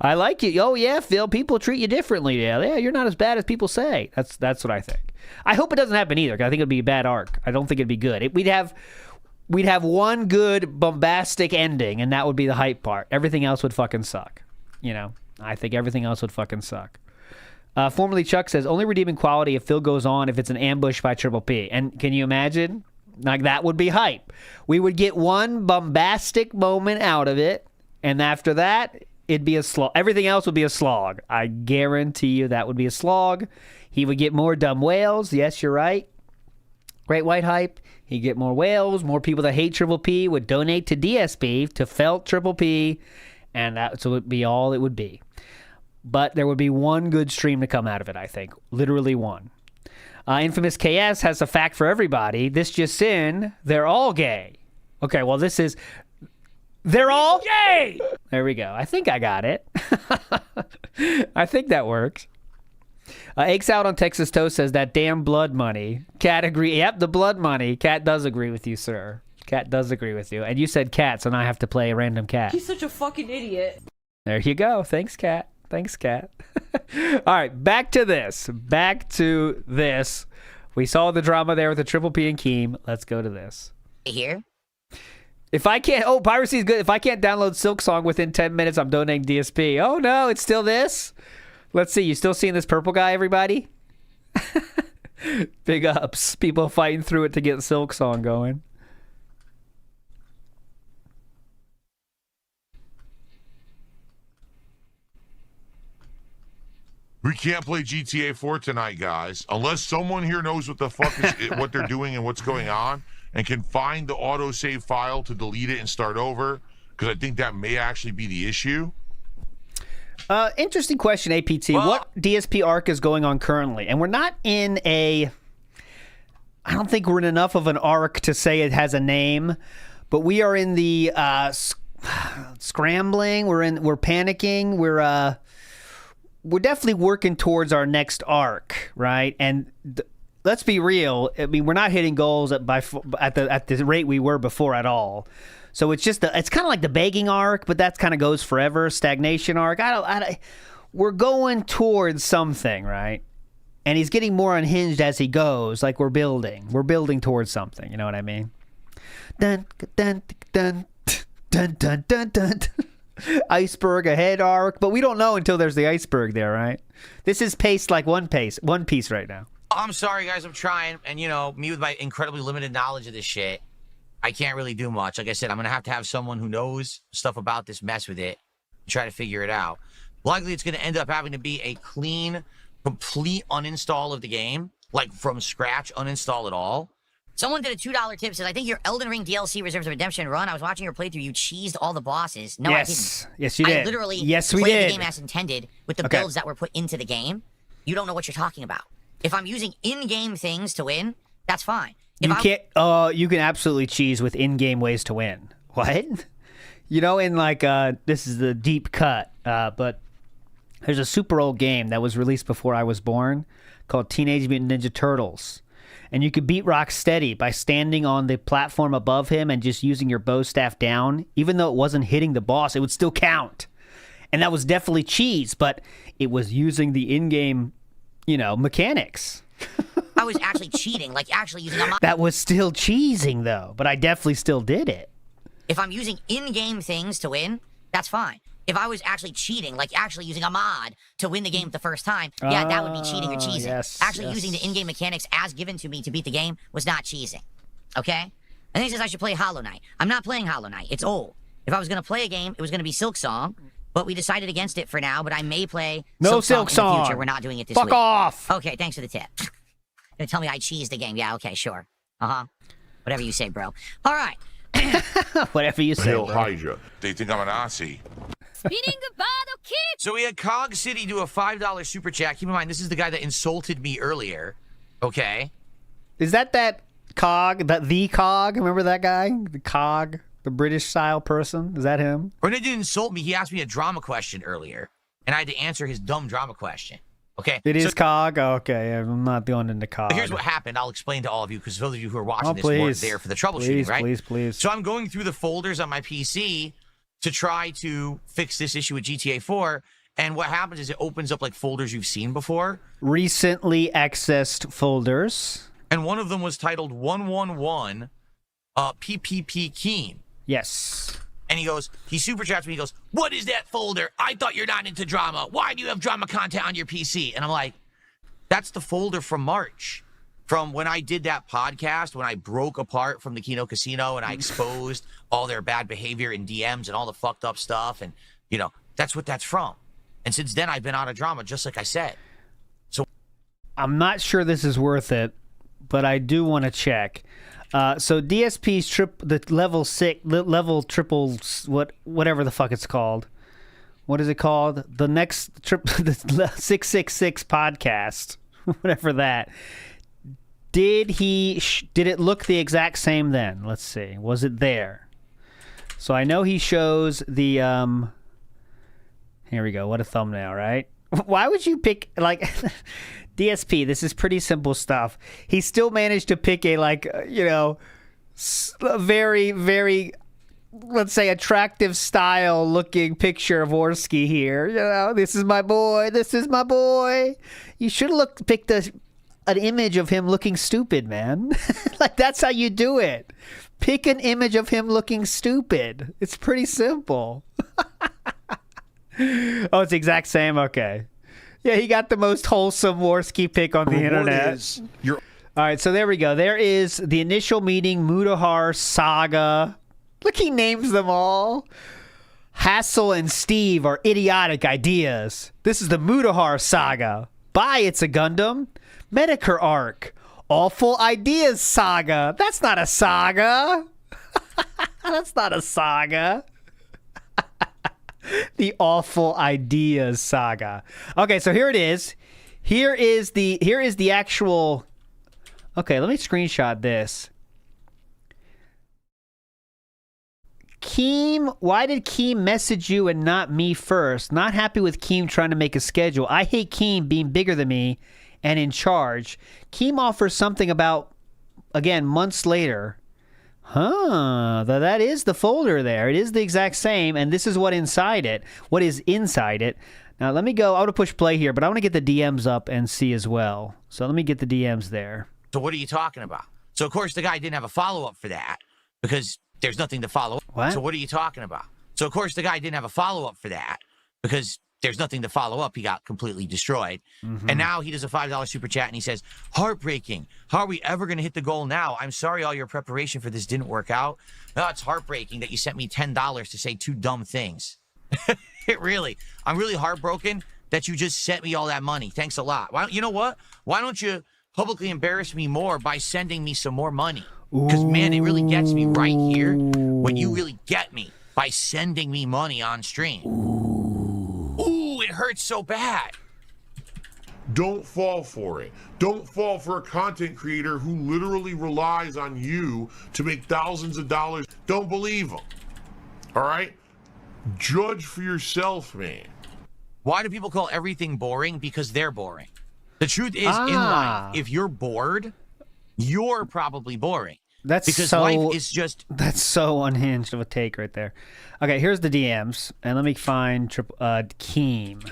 I like you. Oh yeah, Phil. People treat you differently. Yeah, you're not as bad as people say. That's what I think. I hope it doesn't happen either, because I think it'd be a bad arc. I don't think it'd be good. We'd have one good bombastic ending, and that would be the hype part. Everything else would fucking suck. You know, I think everything else would fucking suck. Formerly Chuck says, only redeeming quality if Phil goes on if it's an ambush by Triple P. And can you imagine? Like, that would be hype. We would get one bombastic moment out of it, and after that, it'd be a slog. Everything else would be a slog. I guarantee you that would be a slog. He would get more dumb whales. Yes, you're right. Great White Hype. He'd get more whales. More people that hate Triple P would donate to DSP, to Felt Triple P, and that would be all it would be. But there would be one good stream to come out of it, I think. Literally one. Infamous KS has a fact for everybody. This just in, they're all gay. Okay, well, this is... They're all gay! There we go. I think I got it. I think that works. Aches Out on Texas Toast says that damn blood money. Cat agree. Yep, the blood money. Cat does agree with you, sir. Cat does agree with you. And you said cat, so now I have to play a random cat. He's such a fucking idiot. There you go. Thanks, Cat. Thanks, Cat. All right, back to this. We saw the drama there with the Triple P and Keem. Let's go to this. Here. If I can't... Oh, piracy is good. If I can't download Silk Song within 10 minutes, I'm donating DSP. Oh, no, it's still this? Let's see. You still seeing this purple guy, everybody? Big ups. People fighting through it to get Silk Song going. We can't play GTA 4 tonight, guys, unless someone here knows what the fuck is what they're doing and what's going on, and can find the autosave file to delete it and start over, because I think that may actually be the issue. Interesting question, APT. Well, what DSP arc is going on currently? And we're not in a... I don't think we're in enough of an arc to say it has a name, but we are in the scrambling. We're panicking. We're definitely working towards our next arc, right? And let's be real. I mean, we're not hitting goals at the rate we were before at all. So it's just it's kind of like the begging arc, but that kind of goes forever. Stagnation arc. We're going towards something, right? And he's getting more unhinged as he goes. Like we're building towards something. You know what I mean? Dun dun dun dun dun dun dun. Iceberg ahead arc, but we don't know until there's the iceberg there, right? This is paced like One Piece right now. I'm sorry, guys. I'm trying, and me with my incredibly limited knowledge of this shit, I can't really do much. Like I said, I'm gonna have to have someone who knows stuff about this mess with it, and try to figure it out. Likely, it's gonna end up having to be a clean, complete uninstall of the game, like from scratch, uninstall it all. Someone did a $2 tip, says, I think your Elden Ring DLC Reserves of Redemption run, I was watching your playthrough, you cheesed all the bosses. No, yes. I didn't. Yes, you did. I literally we played did. the game as intended with the builds that were put into the game. You don't know what you're talking about. If I'm using in-game things to win, that's fine. You can absolutely cheese with in-game ways to win. What? In like, this is the deep cut, but there's a super old game that was released before I was born called Teenage Mutant Ninja Turtles. And you could beat Rocksteady by standing on the platform above him and just using your bow staff down. Even though it wasn't hitting the boss, it would still count. And that was definitely cheese, but it was using the in-game, mechanics. I was actually cheating, like actually using a mod. That was still cheesing, though, but I definitely still did it. If I'm using in-game things to win, that's fine. If I was actually cheating, like actually using a mod to win the game the first time, yeah, that would be cheating or cheesing. Yes, actually using the in-game mechanics as given to me to beat the game was not cheesing. Okay? And then he says I should play Hollow Knight. I'm not playing Hollow Knight. It's old. If I was going to play a game, it was going to be Silk Song, but we decided against it for now, but I may play Silk Song in the future. We're not doing it this week. Fuck off! Okay, thanks for the tip. Gonna tell me I cheesed the game. Yeah, okay, sure. Uh-huh. Whatever you say, bro. All right. Whatever you say, Hail bro. Hydra. They think I'm a Nazi. So we had Cog City do a $5 super chat. Keep in mind, this is the guy that insulted me earlier. Okay. Is that Cog? The Cog? Remember that guy? The Cog? The British style person? Is that him? Or he didn't insult me. He asked me a drama question earlier, and I had to answer his dumb drama question. Okay. It is Cog? Okay, I'm not going into Cog. Here's what happened. I'll explain to all of you, because those of you who are watching this weren't there for the troubleshooting, right? Please. So I'm going through the folders on my PC to try to fix this issue with GTA 4, and what happens is it opens up like folders you've seen before. Recently accessed folders. And one of them was titled 111 PPP Keem. Yes. And he super chats me, he goes, what is that folder? I thought you're not into drama. Why do you have drama content on your PC? And I'm like, that's the folder from March. From when I did that podcast, when I broke apart from the Kino Casino and I exposed all their bad behavior in DMs and all the fucked up stuff and, That's what that's from. And since then, I've been out of drama, just like I said. So I'm not sure this is worth it, but I do want to check. So DSP's the level triple, whatever the fuck it's called. What is it called? The next the 666 podcast, whatever that. Did it look the exact same then? Let's see. Was it there? So I know he shows the here we go. What a thumbnail, right? Why would you pick like DSP? This is pretty simple stuff. He still managed to pick a a very, very, let's say, attractive style looking picture of Orsky here. This is my boy. This is my boy. You should have picked an image of him looking stupid, man. Like, that's how you do it. Pick an image of him looking stupid. It's pretty simple. Oh, it's the exact same? Okay. Yeah, he got the most wholesome Worski pick on the internet. All right, so there we go. There is the initial meeting, Mudahar Saga. Look, he names them all. Hassel and Steve are idiotic ideas. This is the Mudahar Saga. Bye, It's a Gundam. Medicare Arc. Awful Ideas Saga. That's not a saga. That's not a saga. The Awful Ideas Saga. Okay, so here it is. Here is the actual. Okay, let me screenshot this. Keem, why did Keem message you and not me first? Not happy with Keem trying to make a schedule. I hate Keem being bigger than me and in charge. Keem offers something about, again, months later. That is the folder there. It is the exact same, and this is what is inside it. Now, let me go. I want to push play here, but I want to get the DMs up and see as well. So let me get the DMs there. So what are you talking about? So, of course, the guy didn't have a follow-up for that because there's nothing to follow up. What? So what are you talking about? So, of course, the guy didn't have a follow-up for that because there's nothing to follow up. He got completely destroyed. Mm-hmm. And now he does a $5 super chat and he says, heartbreaking. How are we ever going to hit the goal now? I'm sorry all your preparation for this didn't work out. Oh, it's heartbreaking that you sent me $10 to say two dumb things. I'm really heartbroken that you just sent me all that money. Thanks a lot. You know what? Why don't you publicly embarrass me more by sending me some more money? Because, man, it really gets me right here when you really get me by sending me money on stream. Ooh, it hurts so bad. Don't fall for it. Don't fall for a content creator who literally relies on you to make thousands of dollars. Don't believe them. All right? Judge for yourself, man. Why do people call everything boring? Because they're boring. The truth is, in life, if you're bored, you're probably boring. Because life is just... That's so unhinged of a take right there. Okay, here's the DMs, and let me find Keem.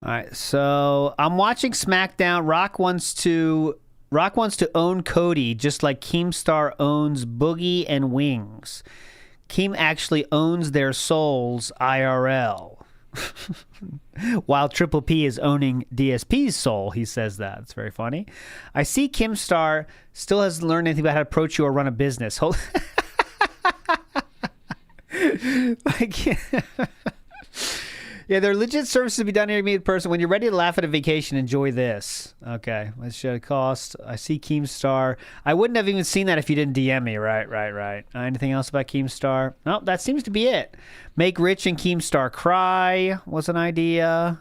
All right, so I'm watching SmackDown. Rock wants to own Cody, just like Keemstar owns Boogie and Wings. Keem actually owns their souls IRL. While Triple P is owning DSP's soul, he says that. It's very funny. I see Keemstar still hasn't learned anything about how to approach you or run a business. Yeah, there are legit services to be done here to meet in person. When you're ready to laugh at a vacation, enjoy this. Okay, let's show the cost. I see Keemstar. I wouldn't have even seen that if you didn't DM me. Right. Anything else about Keemstar? Nope, that seems to be it. Make Rich and Keemstar cry was an idea.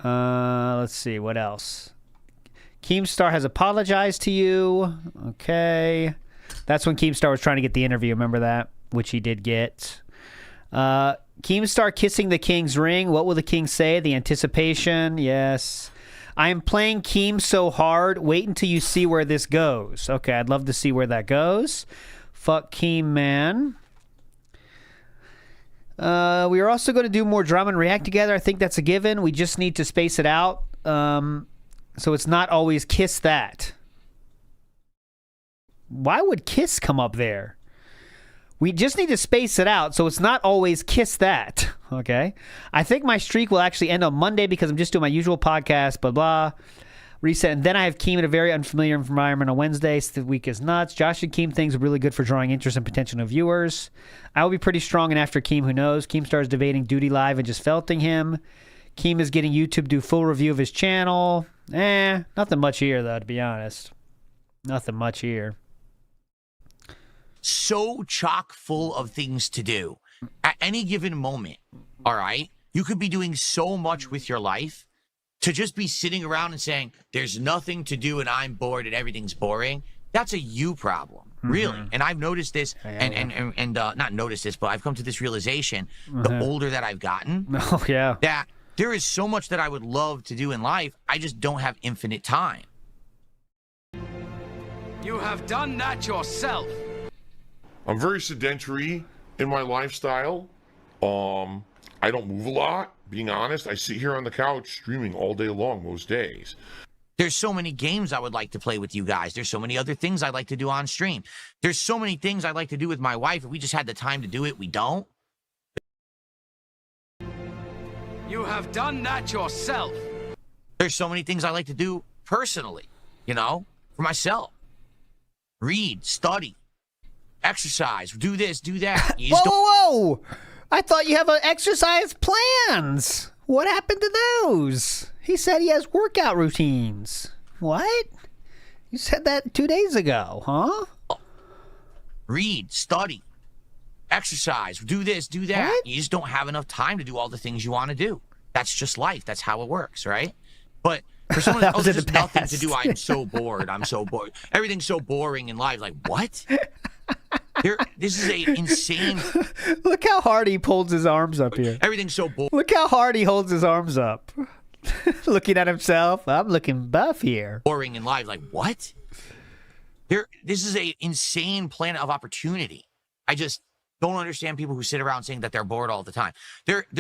Let's see, what else? Keemstar has apologized to you. Okay. That's when Keemstar was trying to get the interview. Remember that? Which he did get. Keemstar kissing the king's ring. What will the king say? The anticipation. Yes. I am playing Keem so hard. Wait until you see where this goes. Okay, I'd love to see where that goes. Fuck Keem, man. We are also going to do more drama and react together. I think that's a given. We just need to space it out. So it's not always kiss that. Why would kiss come up there? We just need to space it out, so it's not always kiss that, okay? I think my streak will actually end on Monday because I'm just doing my usual podcast, blah, blah. Reset. And then I have Keem in a very unfamiliar environment on Wednesdays. The week is nuts. Josh and Keem things are really good for drawing interest and potential viewers. I will be pretty strong and after Keem, who knows? Keem starts debating Duty Live and just felting him. Keem is getting YouTube to do full review of his channel. Nothing much here, though, to be honest. Nothing much here. So chock full of things to do at any given moment, all right? You could be doing so much with your life. To just be sitting around and saying, there's nothing to do and I'm bored and everything's boring, that's a you problem, really. And I've noticed this, and not noticed this, but I've come to this realization the older that I've gotten, that there is so much that I would love to do in life, I just don't have infinite time. You have done that yourself. I'm very sedentary in my lifestyle. I don't move a lot, being honest. I sit here on the couch streaming all day long most days. There's so many games I would like to play with you guys. There's so many other things I'd like to do on stream. There's so many things I'd like to do with my wife. If we just had the time to do it, we don't. You have done that yourself. There's so many things I like to do personally, you know, for myself. Read, study, exercise, do this, do that. You just Whoa! I thought you have exercise plans. What happened to those? He said he has workout routines. What? You said that 2 days ago, huh? Read, study, exercise, do this, do that. What? You just don't have enough time to do all the things you want to do. That's just life. That's how it works, right? But for someone That oh, was there's in the just nothing to past. do. I'm so bored. I'm so bored. Everything's so boring in life. Like, what? This is a insane. Look how hard he holds his arms up here. Everything's so boring. Look how hard he holds his arms up. Looking at himself. I'm looking buff here. Boring in life. Like, what? This is a insane planet of opportunity. I just don't understand people who sit around saying that they're bored all the time.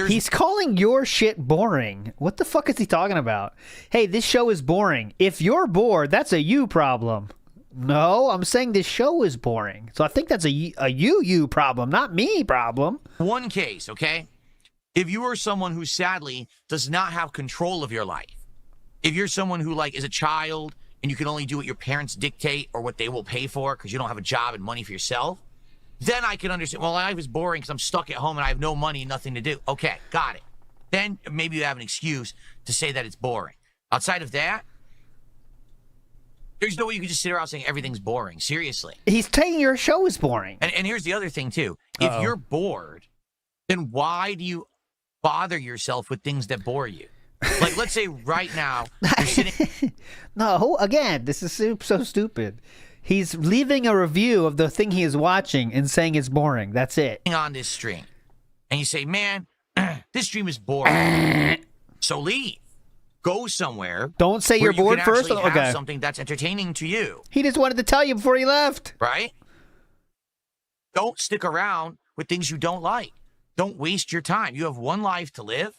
He's calling your shit boring. What the fuck is he talking about? Hey, this show is boring. If you're bored, that's a you problem. No, I'm saying this show is boring. So I think that's a you problem, not me problem. One case, okay? If you are someone who sadly does not have control of your life, if you're someone who like is a child and you can only do what your parents dictate or what they will pay for because you don't have a job and money for yourself, then I can understand, well, life is boring because I'm stuck at home and I have no money and nothing to do. Okay, got it. Then maybe you have an excuse to say that it's boring. Outside of that, there's no way you can just sit around saying everything's boring. Seriously. He's saying your show is boring. And here's the other thing, too. If you're bored, then why do you bother yourself with things that bore you? Like, let's say right now, you're sitting... No, again, this is so stupid. He's leaving a review of the thing he is watching and saying it's boring. That's it. On this stream. And you say, man, this stream is boring. So leave. Go somewhere. Don't say you're bored first. Have Okay. something that's entertaining to you. He just wanted to tell you before he left. Right? Don't stick around with things you don't like. Don't waste your time. You have one life to live.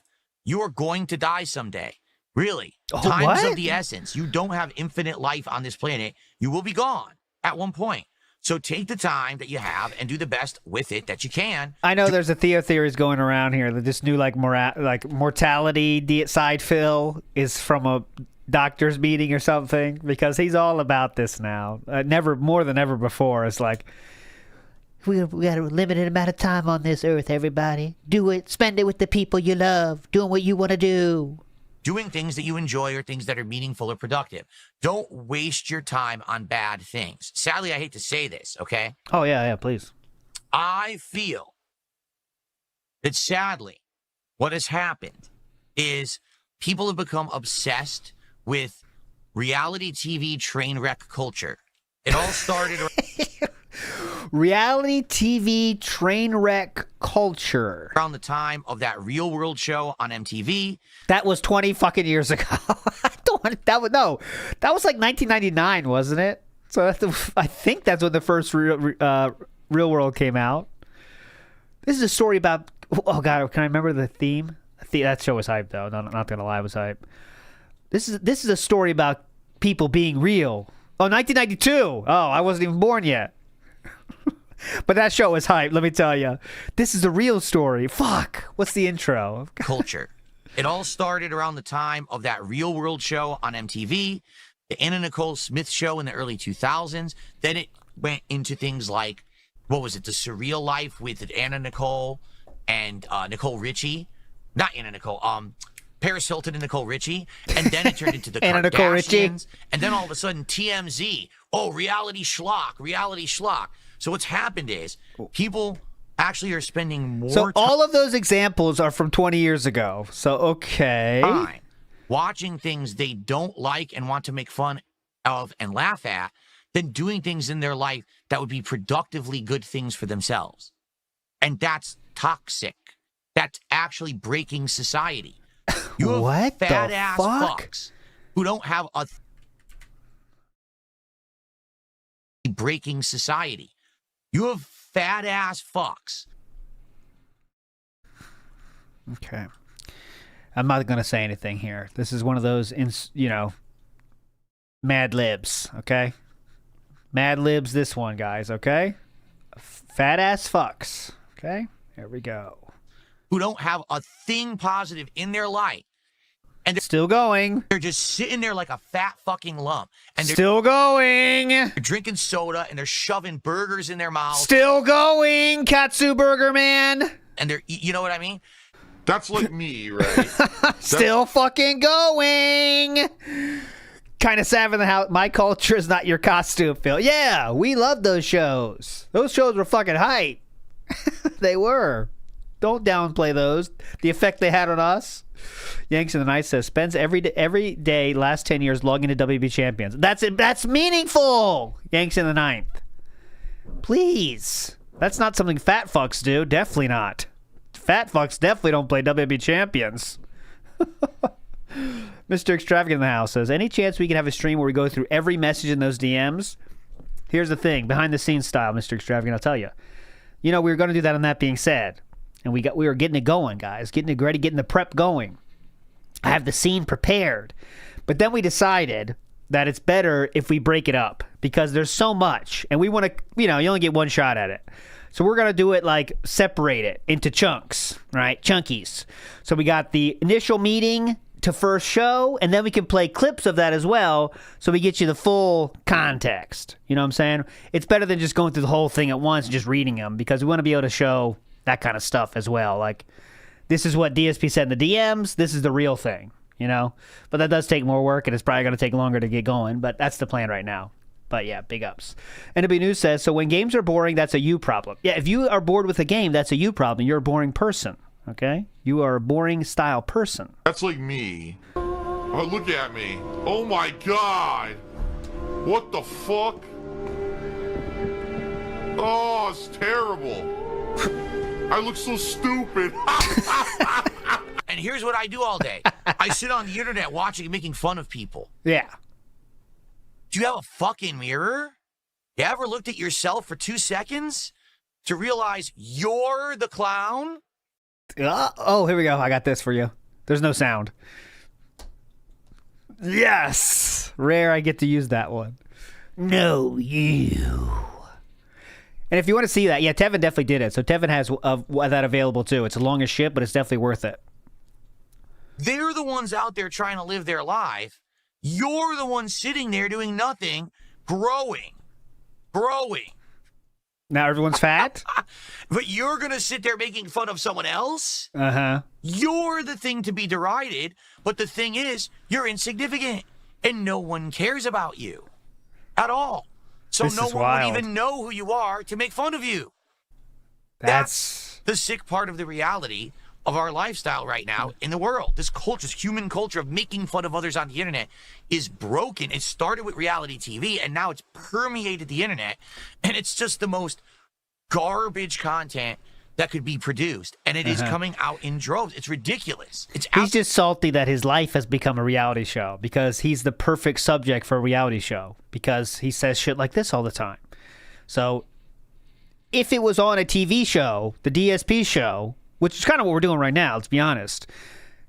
You are going to die someday. Really. Time is of the essence. You don't have infinite life on this planet. You will be gone at one point. So take the time that you have and do the best with it that you can. I know there's a theories going around here that this new mortality side fill is from a doctor's meeting or something, because he's all about this now. Never more than ever before. It's like, we got a limited amount of time on this earth, everybody. Do it. Spend it with the people you love. Doing what you want to do. Doing things that you enjoy or things that are meaningful or productive. Don't waste your time on bad things. Sadly, I hate to say this, okay? Oh, yeah, please. I feel that sadly, what has happened is people have become obsessed with reality TV train wreck culture. It all started... Reality TV train wreck culture. Around the time of that Real World show on MTV. That was 20 fucking years ago. That was like 1999, wasn't it? So I think that's when the first Real World came out. This is a story about... Oh, God, can I remember the theme? That show was hype, though. Not going to lie, it was hype. This is a story about people being real. Oh, 1992. Oh, I wasn't even born yet. But that show was hype, let me tell you. This is a real story. Fuck. What's the intro? Culture. It all started around the time of that Real World show on MTV, the Anna Nicole Smith show in the early 2000s. Then it went into things like, what was it, The Surreal Life with Anna Nicole and Nicole Richie. Not Anna Nicole, Paris Hilton and Nicole Richie. And then it turned into the Anna Nicole Richie. Kardashians. And then all of a sudden, TMZ. Oh, reality schlock. So what's happened is people actually are spending more So all of those examples are from 20 years ago. So, okay. time watching things they don't like and want to make fun of and laugh at than doing things in their life that would be productively good things for themselves. And that's toxic. That's actually breaking society. You have What the fat-ass fuck? fucks who don't have a breaking society. You have fat-ass fucks. Okay. I'm not going to say anything here. This is one of those, Mad Libs, okay? Mad Libs this one, guys, okay? Fat-ass fucks, okay? Here we go. Who don't have a thing positive in their life. And they're Still going. They're just sitting there like a fat fucking lump. And they're Still going. drinking soda and they're shoving burgers in their mouths. Still going, Katsu Burger Man. And they're, you know what I mean? That's like me, right? Still fucking going. Kind of sad in the house. My culture is not your costume, Phil. Yeah, we love those shows. Those shows were fucking hype. They were. Don't downplay those. The effect they had on us. Yanks in the Night says, spends every day last 10 years logging to WB Champions. That's it. That's meaningful. Yanks in the Ninth. Please. That's not something fat fucks do. Definitely not. Fat fucks definitely don't play WB Champions. Mr. Extravagant in the house says, any chance we can have a stream where we go through every message in those DMs? Here's the thing. Behind the scenes style, Mr. Extravagant, I'll tell you. We were going to do that on That Being Said. And we were getting it going, guys. Getting it ready, getting the prep going. I have the scene prepared. But then we decided that it's better if we break it up because there's so much. And we want to, you only get one shot at it. So we're going to do it separate it into chunks, right? Chunkies. So we got the initial meeting to first show, and then we can play clips of that as well so we get you the full context. You know what I'm saying? It's better than just going through the whole thing at once and just reading them because we want to be able to show that kind of stuff as well. Like, this is what DSP said in the DMs. This is the real thing, But that does take more work, and it's probably going to take longer to get going. But that's the plan right now. But yeah, big ups. NW News says, so when games are boring, that's a you problem. Yeah, if you are bored with a game, that's a you problem. You're a boring person, okay? You are a boring style person. That's like me. Oh, look at me. Oh my god. What the fuck? Oh, it's terrible. I look so stupid. And here's what I do all day. I sit on the internet watching and making fun of people. Yeah. Do you have a fucking mirror? You ever looked at yourself for 2 seconds to realize you're the clown? Oh, here we go. I got this for you. There's no sound. Yes. Rare I get to use that one. No, you. And if you want to see that, yeah, Tevin definitely did it. So Tevin has that available too. It's long as shit, but it's definitely worth it. They're the ones out there trying to live their life. You're the one sitting there doing nothing, growing. Now everyone's fat? But you're going to sit there making fun of someone else? Uh-huh. You're the thing to be derided, but the thing is, you're insignificant, and no one cares about you at all. So This no is one wild. would even know who you are to make fun of you. That's the sick part of the reality of our lifestyle right now in the world. This culture, this human culture of making fun of others on the internet is broken. It started with reality TV, and now it's permeated the internet, and it's just the most garbage content that could be produced, and it is coming out in droves. It's ridiculous. He's just salty that his life has become a reality show because he's the perfect subject for a reality show because he says shit like this all the time. So if it was on a TV show, the DSP show, which is kind of what we're doing right now, let's be honest,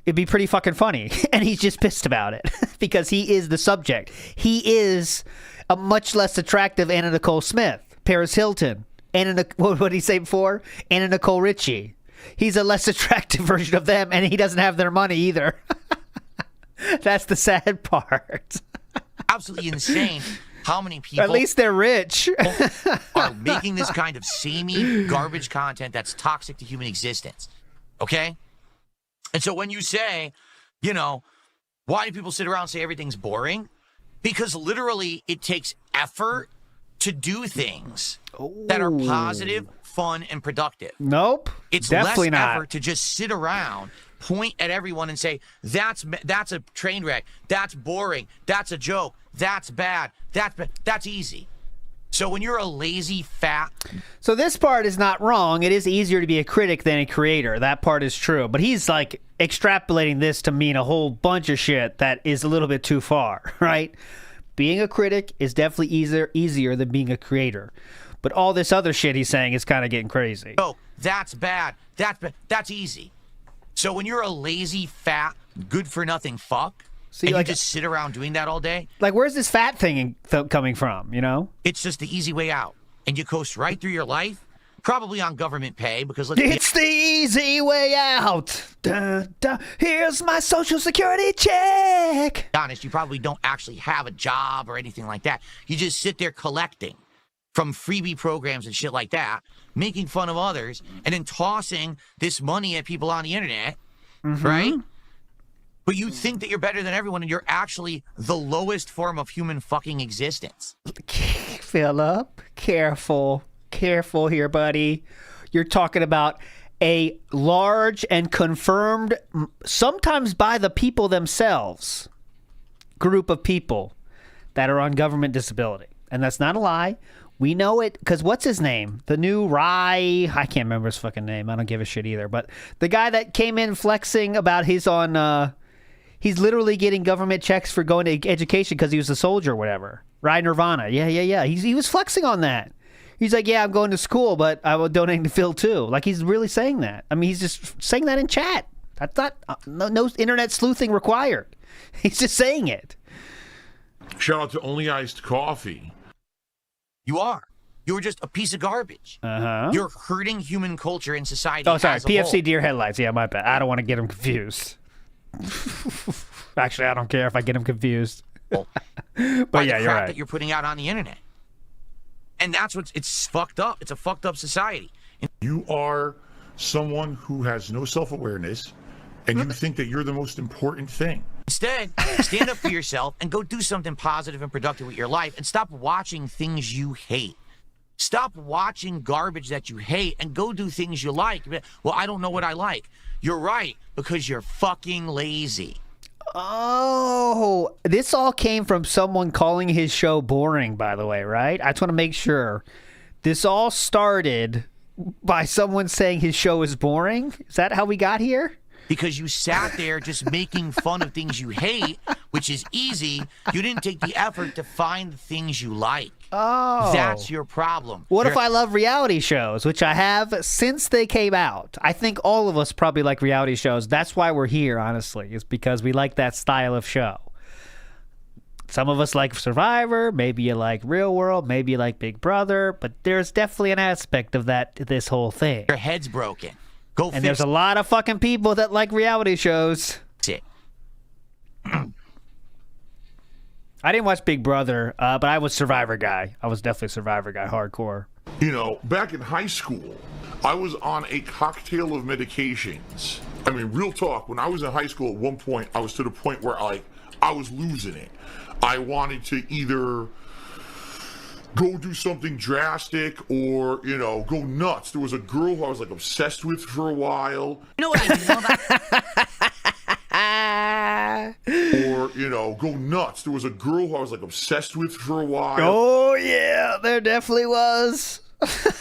it'd be pretty fucking funny. And he's just pissed about it because he is the subject. He is a much less attractive Anna Nicole Smith, Paris Hilton, what did he say before? Anna Nicole Richie. He's a less attractive version of them, and he doesn't have their money either. That's the sad part. Absolutely insane how many people At least they're rich. are making this kind of samey garbage content that's toxic to human existence. Okay? And so when you say, you know, why do people sit around and say everything's boring? Because literally it takes effort to do things that are positive, fun, and productive. Nope. It's definitely less not. effort to just sit around, point at everyone and say, that's a train wreck, that's boring, that's a joke, that's bad, that's easy. So when you're a lazy, fat... So this part is not wrong. It is easier to be a critic than a creator. That part is true. But he's like extrapolating this to mean a whole bunch of shit that is a little bit too far, right? Being a critic is definitely easier than being a creator. But all this other shit he's saying is kind of getting crazy. Oh, that's bad, that's easy. So when you're a lazy, fat, good-for-nothing fuck, and you just sit around doing that all day... Like, where's this fat thing coming from, you know? It's just the easy way out. And you coast right through your life, probably on government pay, because... It's the easy way out. Dun, dun. Here's my social security check. Honest, you probably don't actually have a job or anything like that. You just sit there collecting from freebie programs and shit like that, making fun of others, and then tossing this money at people on the internet, right? But you think that you're better than everyone, and you're actually the lowest form of human fucking existence. Philip, careful here, buddy. You're talking about a large and confirmed, sometimes by the people themselves, group of people that are on government disability. And that's not a lie. We know it because what's his name? The new Rye. I can't remember his fucking name. I don't give a shit either. But the guy that came in flexing about he's he's literally getting government checks for going to education because he was a soldier or whatever. Rye Nirvana. Yeah. He was flexing on that. He's like, yeah, I'm going to school, but I will donate to Phil too. Like, he's really saying that. I mean, he's just saying that in chat. That's not no internet sleuthing required. He's just saying it. Shout out to Only Iced Coffee. You are. You're just a piece of garbage. You're hurting human culture and society. Oh, sorry. as a PFC whole. deer headlights. Yeah, my bad. I don't want to get him confused. Actually, I don't care if I get him confused. But yeah, you're right. That you're putting out on the internet. And that's it's fucked up. It's a fucked up society. You are someone who has no self-awareness, and you think that you're the most important thing. Instead, stand up for yourself and go do something positive and productive with your life, and stop watching things you hate. Stop watching garbage that you hate and go do things you like. Well, I don't know what I like. You're right, because you're fucking lazy. Oh, this all came from someone calling his show boring, by the way, right? I just want to make sure. This all started by someone saying his show is boring? Is that how we got here? Because you sat there just making fun of things you hate, which is easy. You didn't take the effort to find the things you like. Oh. That's your problem. What if I love reality shows, which I have since they came out? I think all of us probably like reality shows. That's why we're here, honestly, is because we like that style of show. Some of us like Survivor, maybe you like Real World, maybe you like Big Brother, but there's definitely an aspect of that to this whole thing. Your head's broken. Go and fix there's a lot of fucking people that like reality shows. it. I didn't watch Big Brother, but I was Survivor guy. I was definitely Survivor guy, hardcore. You know, back in high school, I was on a cocktail of medications. I mean, real talk, when I was in high school at one point, I was to the point where I was losing it. I wanted to either go do something drastic or, you know, go nuts. There was a girl who I was like obsessed with for a while. You know what I do know about? Or, you know, go nuts. There was a girl who I was like obsessed with for a while. Oh, yeah, there definitely was.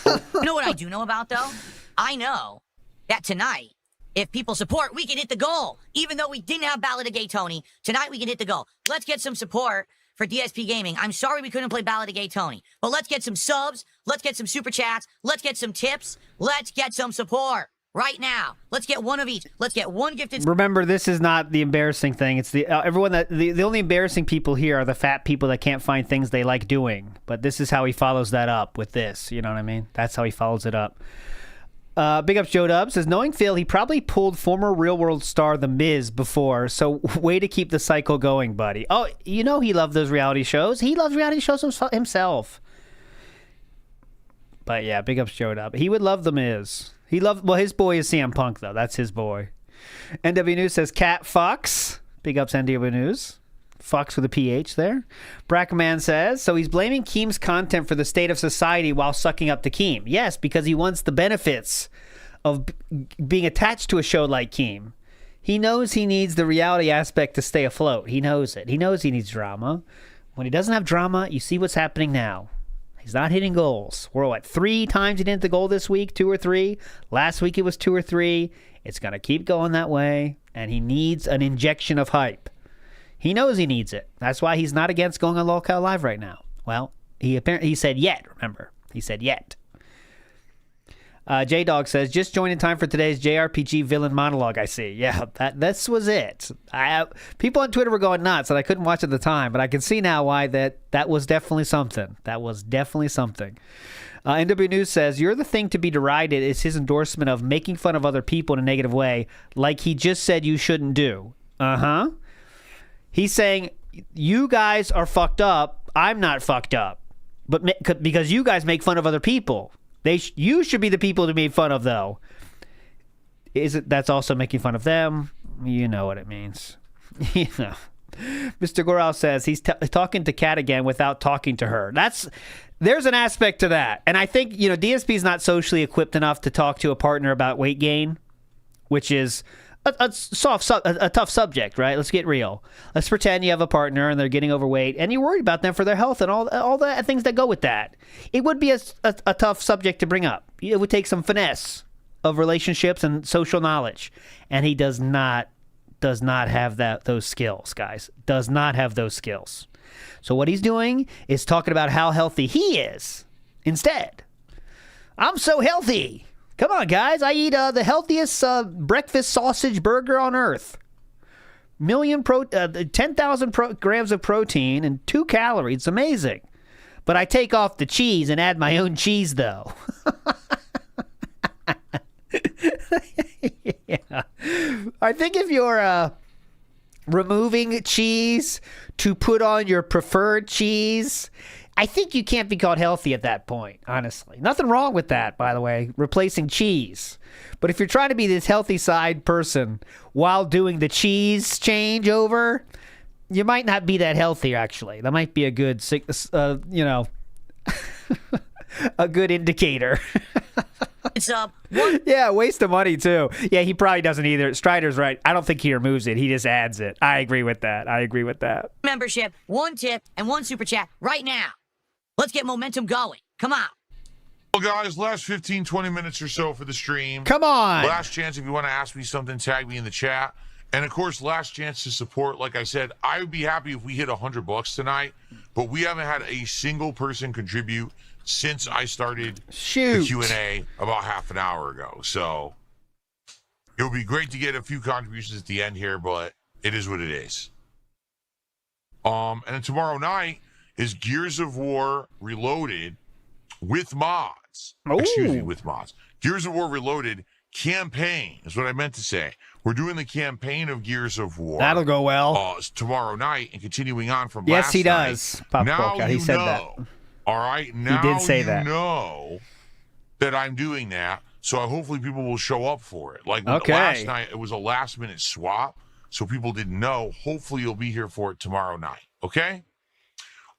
You know what I do know about, though? I know that tonight, if people support, we can hit the goal. Even though we didn't have Ballad of Gay Tony, tonight we can hit the goal. Let's get some support for DSP Gaming. I'm sorry we couldn't play Ballad of Gay Tony, but let's get some subs, let's get some super chats, let's get some tips, let's get some support right now. Let's get one of each. Let's get one gifted. Remember, this is not the embarrassing thing. It's the everyone that the only embarrassing people here are the fat people that can't find things they like doing. But this is how he follows that up with this. You know what I mean? That's how he follows it up. Big up Joe Dub says, knowing Phil, he probably pulled former Real World star The Miz before, so way to keep the cycle going, buddy. Oh, you know he loved those reality shows. He loves reality shows himself. But yeah, big ups Joe Dub. He would love The Miz. His boy is CM Punk, though. That's his boy. NW News says, Cat Fox. Big ups NW News. Fox with a PH there. Brackman says, so he's blaming Keem's content for the state of society while sucking up to Keem. Yes, because he wants the benefits of being attached to a show like Keem. He knows he needs the reality aspect to stay afloat. He knows it. He knows he needs drama. When he doesn't have drama, you see what's happening now. He's not hitting goals. We're what, 3 times he didn't hit the goal this week? 2 or 3? Last week it was 2 or 3. It's going to keep going that way, and he needs an injection of hype. He knows he needs it. That's why he's not against going on Lolcow Live right now. Well, he said yet, remember. He said yet. J-Dog says, just joined in time for today's JRPG villain monologue, I see. Yeah, this was it. People on Twitter were going nuts, and I couldn't watch at the time, but I can see now why that was definitely something. That was definitely something. NW News says, you're the thing to be derided is his endorsement of making fun of other people in a negative way, like he just said you shouldn't do. Uh-huh. He's saying, you guys are fucked up. I'm not fucked up. But because you guys make fun of other people. You should be the people to be made fun of, though. That's also making fun of them? You know what it means. You know. Mr. Goral says he's talking to Kat again without talking to her. There's an aspect to that. And I think, DSP is not socially equipped enough to talk to a partner about weight gain, which is a tough subject, right? Let's get real. Let's pretend you have a partner and they're getting overweight and you're worried about them for their health and all the things that go with that. It would be a tough subject to bring up. It would take some finesse of relationships and social knowledge. And he does not have those skills, guys. Does not have those skills. So what he's doing is talking about how healthy he is instead. I'm so healthy. Come on, guys. I eat the healthiest breakfast sausage burger on earth. 10,000 grams of protein and 2 calories. It's amazing. But I take off the cheese and add my own cheese, though. Yeah. I think if you're removing cheese to put on your preferred cheese, I think you can't be called healthy at that point, honestly. Nothing wrong with that, by the way, replacing cheese. But if you're trying to be this healthy side person while doing the cheese changeover, you might not be that healthy, actually. That might be a good, a good indicator. It's yeah, waste of money, too. Yeah, he probably doesn't either. Strider's right. I don't think he removes it. He just adds it. I agree with that. membership, 1 tip, and 1 super chat right now. Let's get momentum going. Come on. Well, guys, last 15, 20 minutes or so for the stream. Come on. Last chance if you want to ask me something, tag me in the chat. And, of course, last chance to support. Like I said, I would be happy if we hit $100 tonight. But we haven't had a single person contribute since I started the Q&A about half an hour ago. So it would be great to get a few contributions at the end here, but it is what it is. And then tomorrow night is Gears of War Reloaded with mods. Ooh. Excuse me, with mods. Gears of War Reloaded campaign is what I meant to say. We're doing the campaign of Gears of War. That'll go well. Tomorrow night and continuing on from yes, last he does. night. Now he said that. All right, now he did say that. Know that I'm doing that, so hopefully people will show up for it. Like last night, it was a last-minute swap, so people didn't know. Hopefully you'll be here for it tomorrow night, okay?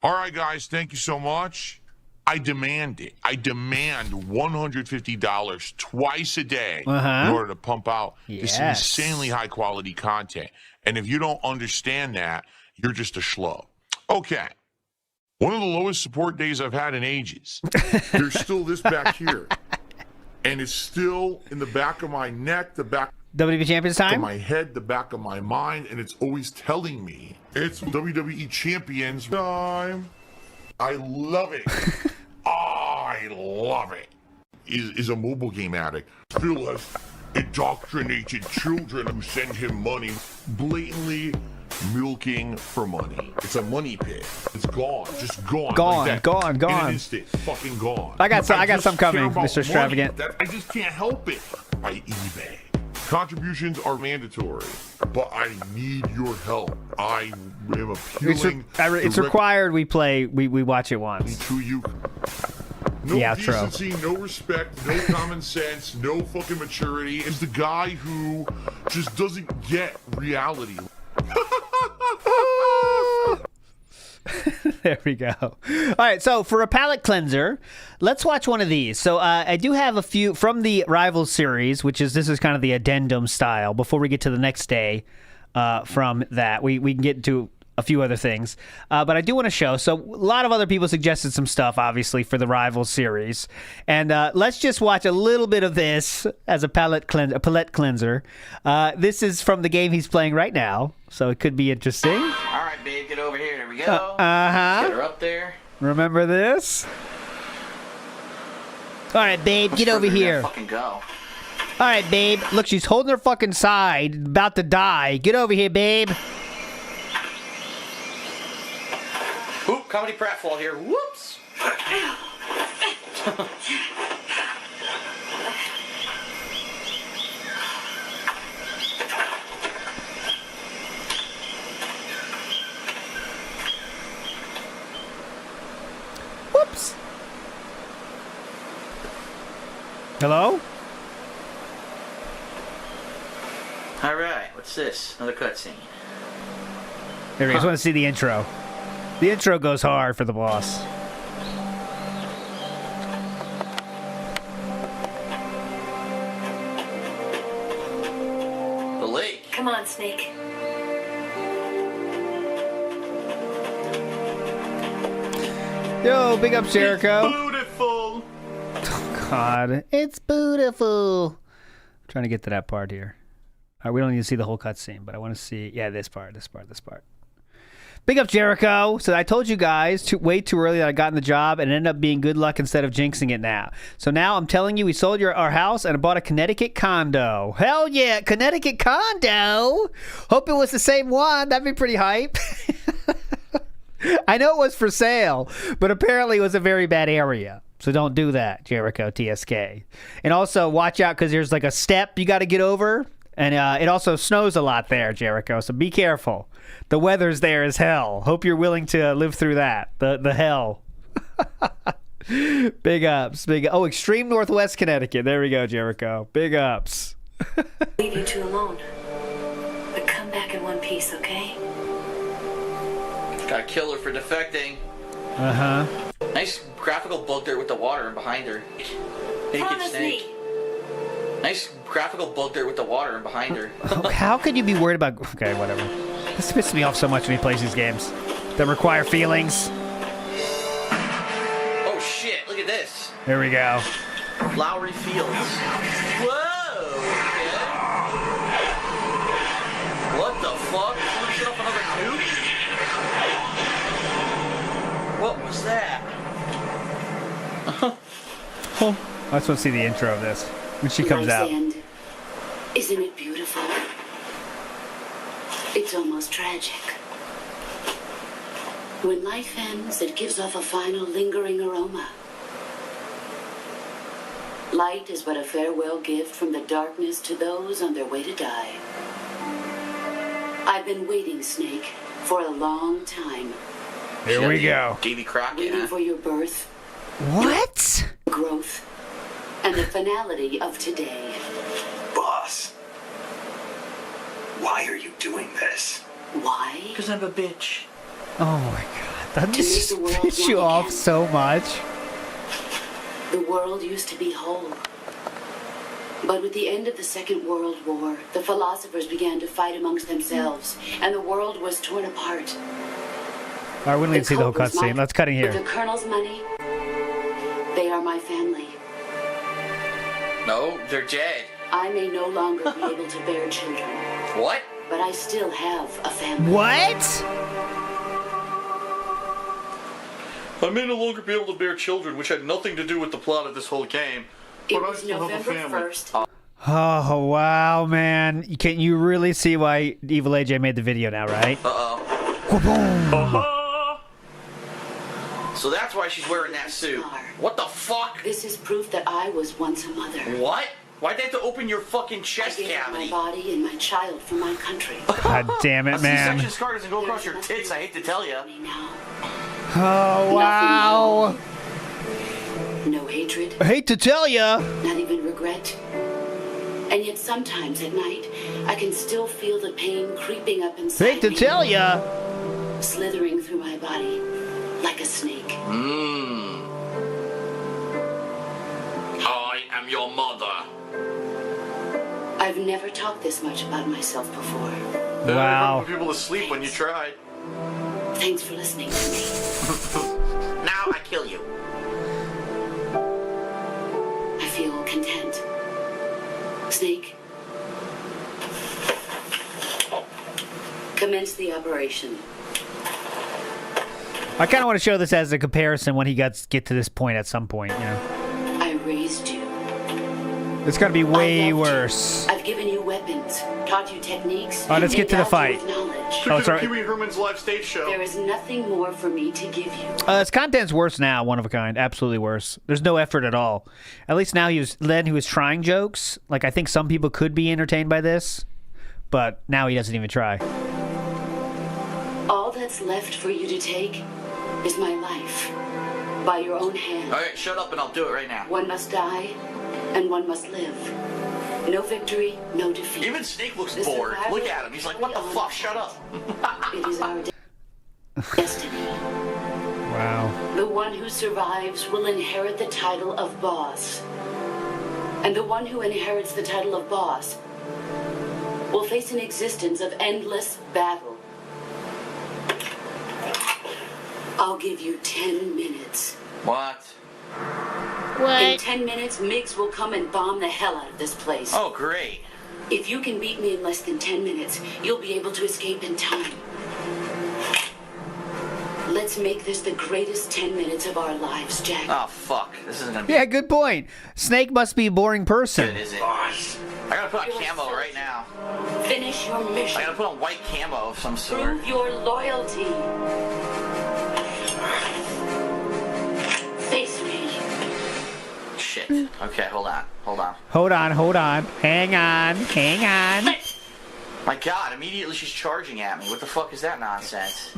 All right, guys, thank you so much. I demand it. I demand $150 twice a day in order to pump out this insanely high-quality content. And if you don't understand that, you're just a schlub. Okay. One of the lowest support days I've had in ages. There's still this back here. And it's still in the back of my neck, the back WWE Champions time? of my head, the back of my mind, and it's always telling me it's WWE Champions time. I love it. I love it. Is a mobile game addict. Phil has indoctrinated children who send him money, blatantly milking for money. It's a money pit. It's gone, just gone. Gone, like that. gone, In gone. an instant, fucking gone. I got just some coming, care about Mr. Extravagant. money. I just can't help it. I eBay. Contributions are mandatory, but I need your help. I am appealing. It's required we watch it once. To you. No The outro. decency, no respect, no common sense, no fucking maturity. Is the guy who just doesn't get reality. There we go. All right, so for a palate cleanser, let's watch one of these. So I do have a few from the Rivals series, this is kind of the addendum style. Before we get to the next day from that, we can get to a few other things. But I do want to show. So a lot of other people suggested some stuff, obviously, for the Rivals series. And let's just watch a little bit of this as a palate cleanser. This is from the game he's playing right now, so it could be interesting. All right, babe, get over here. There we go. Uh-huh. Get her up there. Remember this? All right, babe, get over here. Fucking go. All right, babe. Look, she's holding her fucking side, about to die. Get over here, babe. Oop, comedy pratfall here. Whoops. Whoops. Hello? All right, what's this? Another cutscene. There we go. I just want to see the intro. The intro goes hard for the boss. The lake. Come on, Snake. Yo, big up, Jericho. Beautiful. Oh, God. It's beautiful. I'm trying to get to that part here. All right, we don't need to see the whole cutscene, but I want to see, this part. Big up, Jericho. So I told you guys way too early that I got in the job and it ended up being good luck instead of jinxing it now. So now I'm telling you, we sold our house and I bought a Connecticut condo. Hell yeah, Connecticut condo. Hope it was the same one. That'd be pretty hype. I know it was for sale, but apparently it was a very bad area. So don't do that, Jericho TSK. And also watch out because there's like a step you got to get over. And it also snows a lot there, Jericho, so be careful. The weather's there as hell. Hope you're willing to live through that, the hell. Big ups. Oh, extreme northwest Connecticut. There we go, Jericho. Big ups. Leave you two alone. But come back in one piece, okay? Gotta kill her for defecting. Uh-huh. Nice graphical book there with the water behind her. Naked Promise snake. me. Nice graphical book there with the water behind her. How could you be worried about... Okay, whatever. This pisses me off so much when he plays these games that require feelings. Oh shit, look at this. There we go. Flowery fields. Whoa! Okay. What the fuck? Someone shut off another nuke? What was that? Oh, I just want to see the intro of this when she comes Life's out. end. Isn't it beautiful? It's almost tragic. When life ends, it gives off a final lingering aroma. Light is but a farewell gift from the darkness to those on their way to die. I've been waiting, Snake, for a long time. Here we go. Davy Crockett, Waiting huh? for your birth, What? growth, and the finality of today. Boss, why are you doing this? Why? Because I'm a bitch. Oh my god. That To just make the world pisses you one off again. so much. The world used to be whole. But with the end of the Second World War, the philosophers began to fight amongst themselves, and the world was torn apart. All right, we don't need to see the whole culprits cutscene. might- Let's cut in With here. the Colonel's money, they are my family. No, they're dead. I may no longer be able to bear children, What? but I still have a family. What? I may no longer be able to bear children, which had nothing to do with the plot of this whole game. It was November 1st. Oh, wow, man. Can you really see why Evil AJ made the video now, right? So that's why she's wearing that suit. What the fuck? This is proof that I was once a mother. What? Why'd they have to open your fucking chest I gave up cavity? my body and my child for my country. God damn it, A man. C-section scar doesn't go across your tits, I hate to tell you. Oh, wow. No hatred. I hate to tell ya. Not even regret. And yet sometimes at night, I can still feel the pain creeping up inside Hate to me, tell ya. slithering through my body like a snake. I am your mother. I've never talked this much about myself before. Wow. Put people to sleep when you tried. Thanks for listening to me. Now I kill you. I feel content. Snake, commence the operation. I kind of want to show this as a comparison when he get to this point at some point, you know. I raised you. It's got to be way worse. I've given you weapons, taught you techniques. All right, let's get to the endowed you fight. with knowledge. Oh, sorry. Pee-wee Herman's live stage show. There is nothing more for me to give you. His content's worse now, one of a kind. Absolutely worse. There's no effort at all. At least now he was trying jokes. Like, I think some people could be entertained by this, but now he doesn't even try. All that's left for you to take is my life, by your own hand. Alright, shut up and I'll do it right now. One must die, and one must live. No victory, no defeat. Even Snake looks The bored. survivor Look at him. He's like, what the fuck? Shut up. It is our destiny. Wow. The one who survives will inherit the title of boss. And the one who inherits the title of boss will face an existence of endless battle. I'll give you 10 minutes. What? In 10 minutes, Miggs will come and bomb the hell out of this place. Oh, great. If you can beat me in less than 10 minutes, you'll be able to escape in time. Let's make this the greatest 10 minutes of our lives, Jack. Oh, fuck. This isn't gonna be Yeah, good point. Snake must be a boring person. good, is it? I gotta put on camo right now. Finish your mission. I gotta put on white camo of some sort. Prove your loyalty. Face me. Shit. Okay, hold on. Hold on. Hang on. My god, immediately she's charging at me. What the fuck is that nonsense?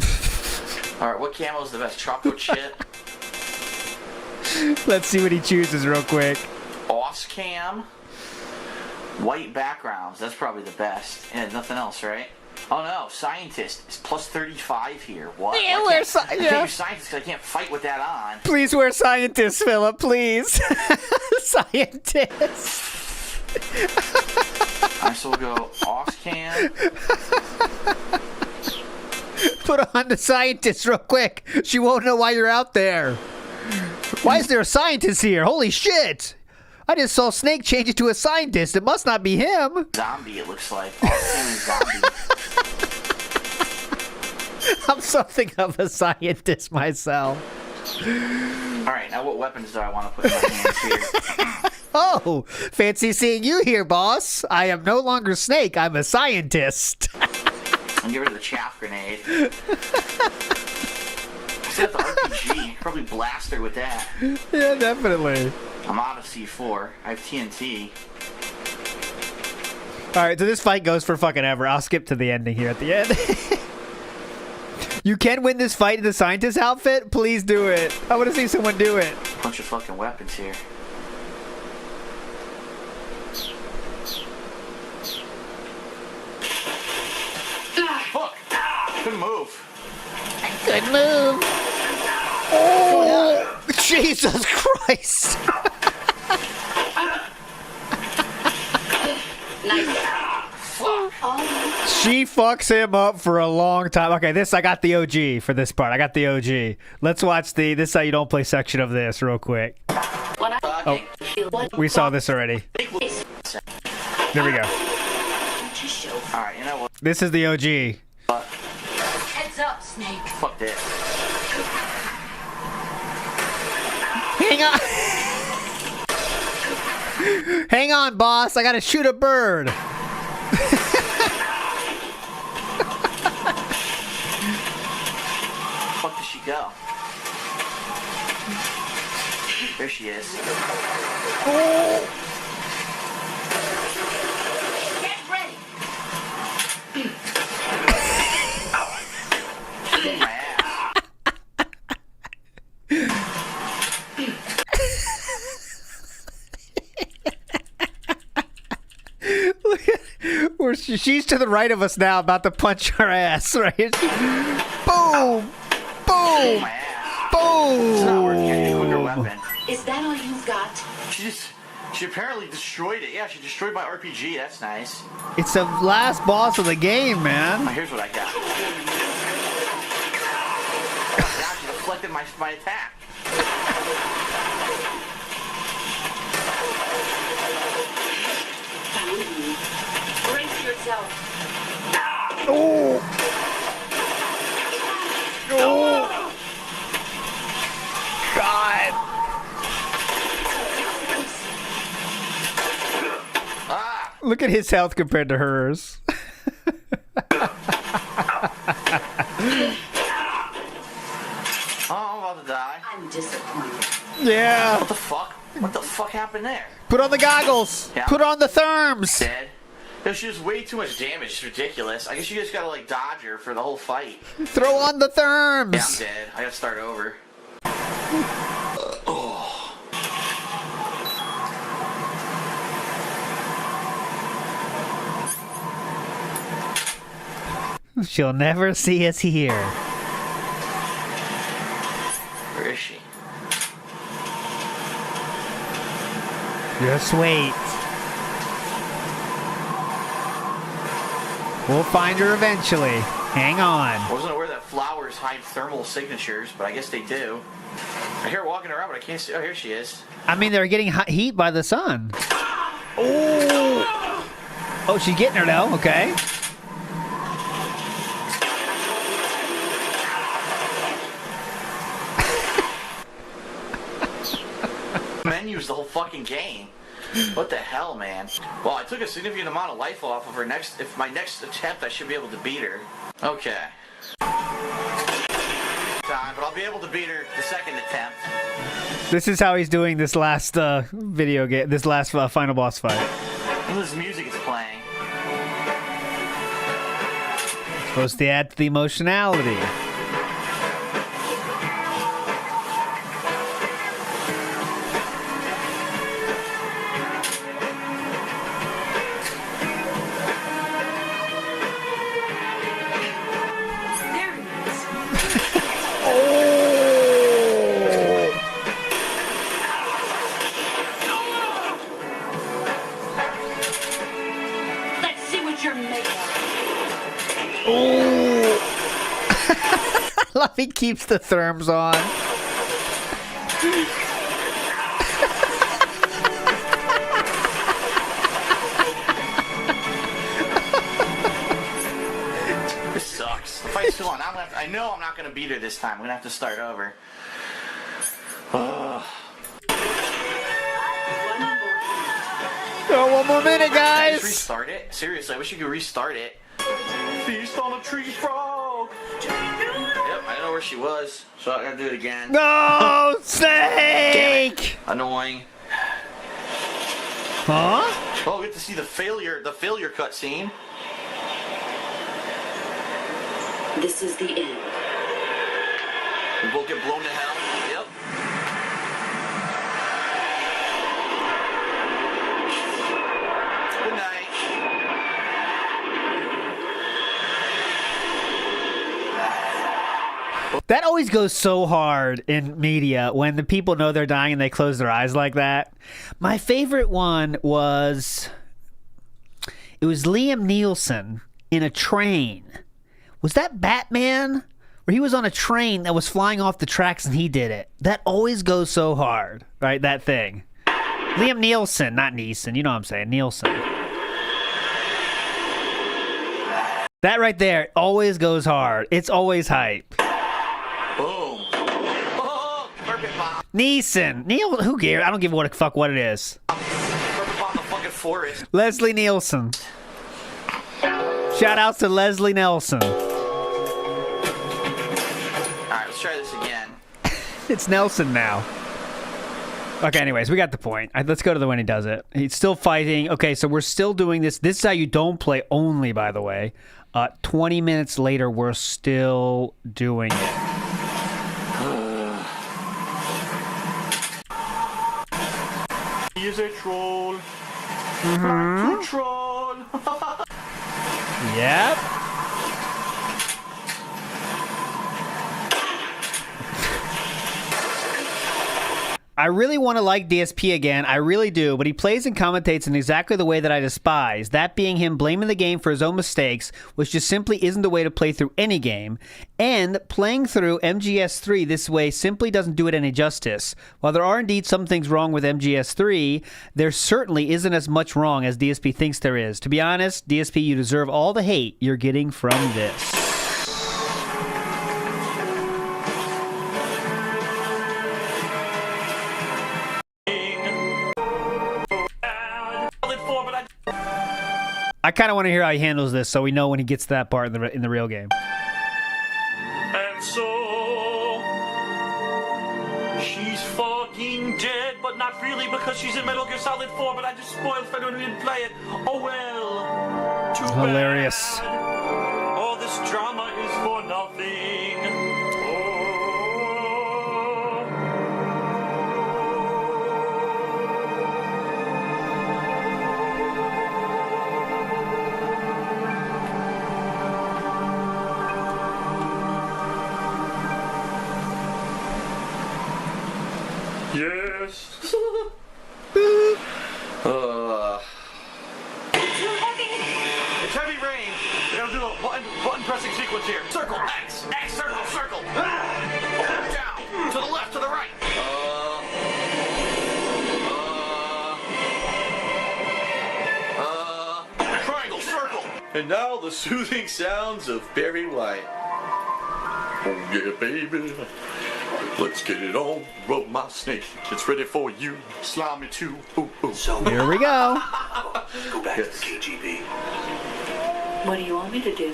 Alright, what camo is the best? Chocolate shit? Let's see what he chooses real quick. Boss cam? White backgrounds. That's probably the best. And nothing else, right? Oh no, scientist. It's plus 35 here. What? Yeah, I we're can't yeah. do scientist because I can't fight with that on. Please wear scientist, Philip, please. Scientist. Alright, so we'll go off cam. Put on the scientist real quick. She won't know why you're out there. Why is there a scientist here? Holy shit. I just saw Snake change it to a scientist. It must not be him. Zombie, it looks like. Off cam is zombie. I'm something of a scientist myself. Alright, now what weapons do I want to put in my hands here? Oh, fancy seeing you here, boss. I am no longer Snake. I'm a scientist. I'll give her the chaff grenade. I still have the RPG. Probably blast her with that. Yeah, definitely. I'm out of C4. I have TNT. All right, so this fight goes for fucking ever. I'll skip to the ending here at the end. You can win this fight in the scientist outfit? Please do it. I want to see someone do it. Bunch of fucking weapons here. Fuck! Couldn't move. Good move. Oh, Jesus Christ. She fucks him up for a long time. Okay, I got the OG for this part. I got the OG. Let's watch this is how you don't play section of this real quick. Oh, we saw this already. There we go. Alright, you know what? This is the OG. Heads up, Snake. Fuck this. Hang on. Hang on, boss. I gotta shoot a bird. Fuck does she go? There she is. Oh. Get ready. She's in my ass. She's to the right of us now, about to punch our ass, right? Boom! Boom! My ass. Boom! It's not worth getting a quicker weapon. Is that all you've got? She apparently destroyed it. Yeah, she destroyed my RPG. That's nice. It's the last boss of the game, man. Oh, here's what I got. Now she deflected my attack. Found you. Brace yourself. Oh! Oh! God! Look at his health compared to hers. Oh, I'm about to die. I'm disappointed. Yeah. What the fuck? What the fuck happened there? Put on the goggles. Yeah. Put on the therms. Dead. No, she was way too much damage. It's ridiculous. I guess you just gotta like dodge her for the whole fight. Throw on the therms. Yeah, I'm dead. I gotta start over. Oh. She'll never see us here. Where is she? Just wait. We'll find her eventually. Hang on. I wasn't aware that flowers hide thermal signatures, but I guess they do. I hear her walking around, but I can't see. Oh, here she is. I mean, they're getting hot heat by the sun. Oh! Oh, she's getting her though. Okay. Menus the whole fucking game. What the hell, man? Well, I took a significant amount of life off of her next. If my next attempt, I should be able to beat her. Okay. Time, but I'll be able to beat her the second attempt. This is how he's doing this last video game. This last final boss fight. And this music is playing. Supposed to add to the emotionality. He keeps the therms on. This sucks. The fight's too long. I know I'm not gonna beat her this time. I'm gonna have to start over. Oh, one more minute, guys. Just restart it. Seriously, I wish you could restart it. Feast on a tree frog. Yep, I know where she was, so I gotta do it again. No, Snake! Annoying. Huh? Oh, we get to see the failure cutscene. This is the end. We both get blown to hell. Yep. Good night. That always goes so hard in media when the people know they're dying and they close their eyes like that. My favorite one was... It was Liam Neeson in a train. Was that Batman? Where he was on a train that was flying off the tracks and he did it. That always goes so hard, right? That thing. Liam Neeson, not Neeson. You know what I'm saying. Neeson. That right there always goes hard. It's always hype. Boom. Oh, perfect bomb. Neeson. Neil, who cares? I don't give a fuck what it is. Perfect forest. Leslie Nielsen. Shout outs to Leslie Nelson. All right, let's try this again. It's Nelson now. Okay, anyways, we got the point. Let's go to the when he does it. He's still fighting. Okay, so we're still doing this. This is how you don't play only, by the way. 20 minutes later, we're still doing it. He's a troll. Mm-hmm. Troll. Yep. I really want to like DSP again, I really do, but he plays and commentates in exactly the way that I despise, that being him blaming the game for his own mistakes, which just simply isn't the way to play through any game, and playing through MGS3 this way simply doesn't do it any justice. While there are indeed some things wrong with MGS3, there certainly isn't as much wrong as DSP thinks there is. To be honest, DSP, you deserve all the hate you're getting from this. I kind of want to hear how he handles this, so we know when he gets to that part in the real game. And so she's fucking dead, but not really because she's in Metal Gear Solid 4. But I just spoiled for anyone who didn't play it. Oh well. Too Hilarious. bad. All this drama is for nothing. Yes. It's heavy rain. We're gonna do a button pressing sequence here. Circle, X, circle, circle. Down, to the left, to the right. Triangle, circle. And now the soothing sounds of Barry White. Oh yeah, baby. Let's get it on. Rub my snake. It's ready for you. Slimy too. Ooh, ooh. So here we go. Go back to the KGB. What do you want me to do?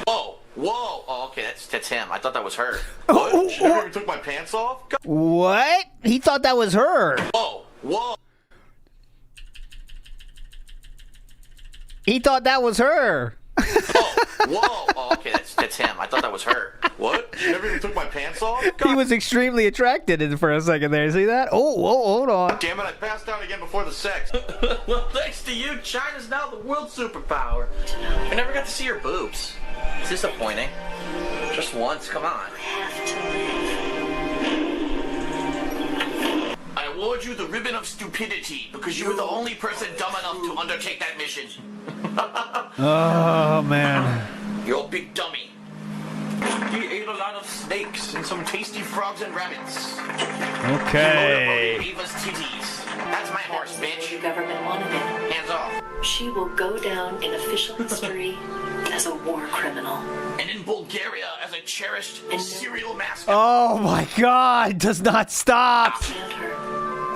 Whoa, whoa. Oh, okay, that's him. I thought that was her. What? She never even took my pants off? What? He thought that was her. Whoa, whoa. He thought that was her. Whoa. Oh, okay, that's him. I thought that was her. What? She never even took my pants off? He was extremely attracted for a second there. See that? Oh, whoa, hold on. Damn it, I passed out again before the sex. Well, thanks to you, China's now the world superpower. I never got to see her boobs. It's disappointing. Just once, come on. I award you the ribbon of stupidity because you were the only person dumb enough to undertake that mission. Oh, man. You're a big dummy. He ate a lot of snakes and some tasty frogs and rabbits. Okay. Eva's titties. That's my horse, bitch. The government wanted it. Hands off. She will go down in official history as a war criminal. And in Bulgaria as a cherished serial mascot. Oh my God! Does not stop.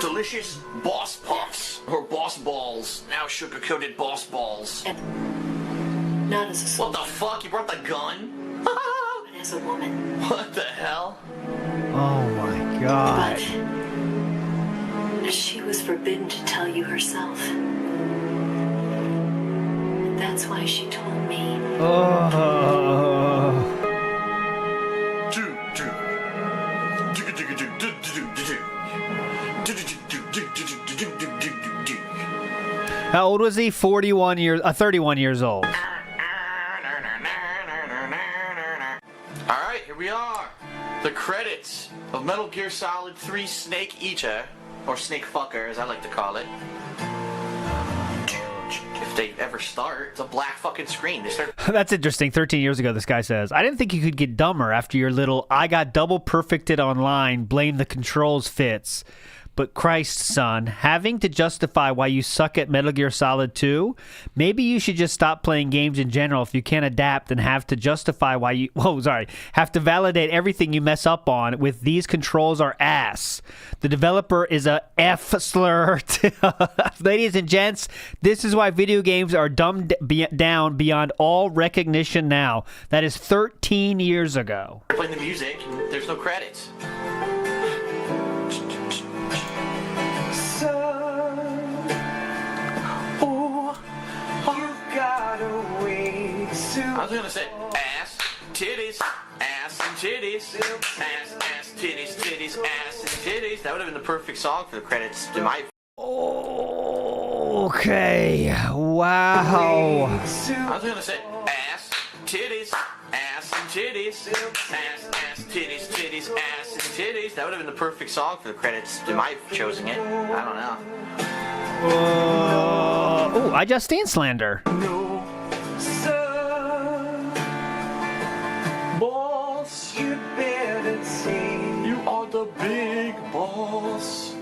Delicious boss puffs or boss balls. Now sugar-coated boss balls. And not as a soldier. What the fuck? You brought the gun? But as a woman. What the hell? Oh my God. But she was forbidden to tell you herself. And that's why she told me. Oh. How old was he? 31 years, 31 years old. All right, here we are. The credits of Metal Gear Solid 3 Snake Eater, or Snake Fucker, as I like to call it. If they ever start, it's a black fucking screen. They start. That's interesting. 13 years ago, this guy says, I didn't think you could get dumber after your little I got double perfected online, blame the controls fits. But Christ, son, having to justify why you suck at Metal Gear Solid 2, maybe you should just stop playing games in general if you can't adapt and have to justify why you, have to validate everything you mess up on with these controls are ass. The developer is a F slur. Ladies and gents, this is why video games are dumbed down beyond all recognition now. That is 13 years ago. Playing the music, there's no credits. I was gonna say ass, titties, ass and titties, ass, titties, titties, ass and titties. That would have been the perfect song for the credits. To my. Okay. Wow. I was gonna say ass, titties, ass and titties, ass, titties, titties, ass and titties. That would have been the perfect song for the credits. To my choosing it. I don't know. Oh, I just stand slander. No, sir. Boss, you better say you are the big boss.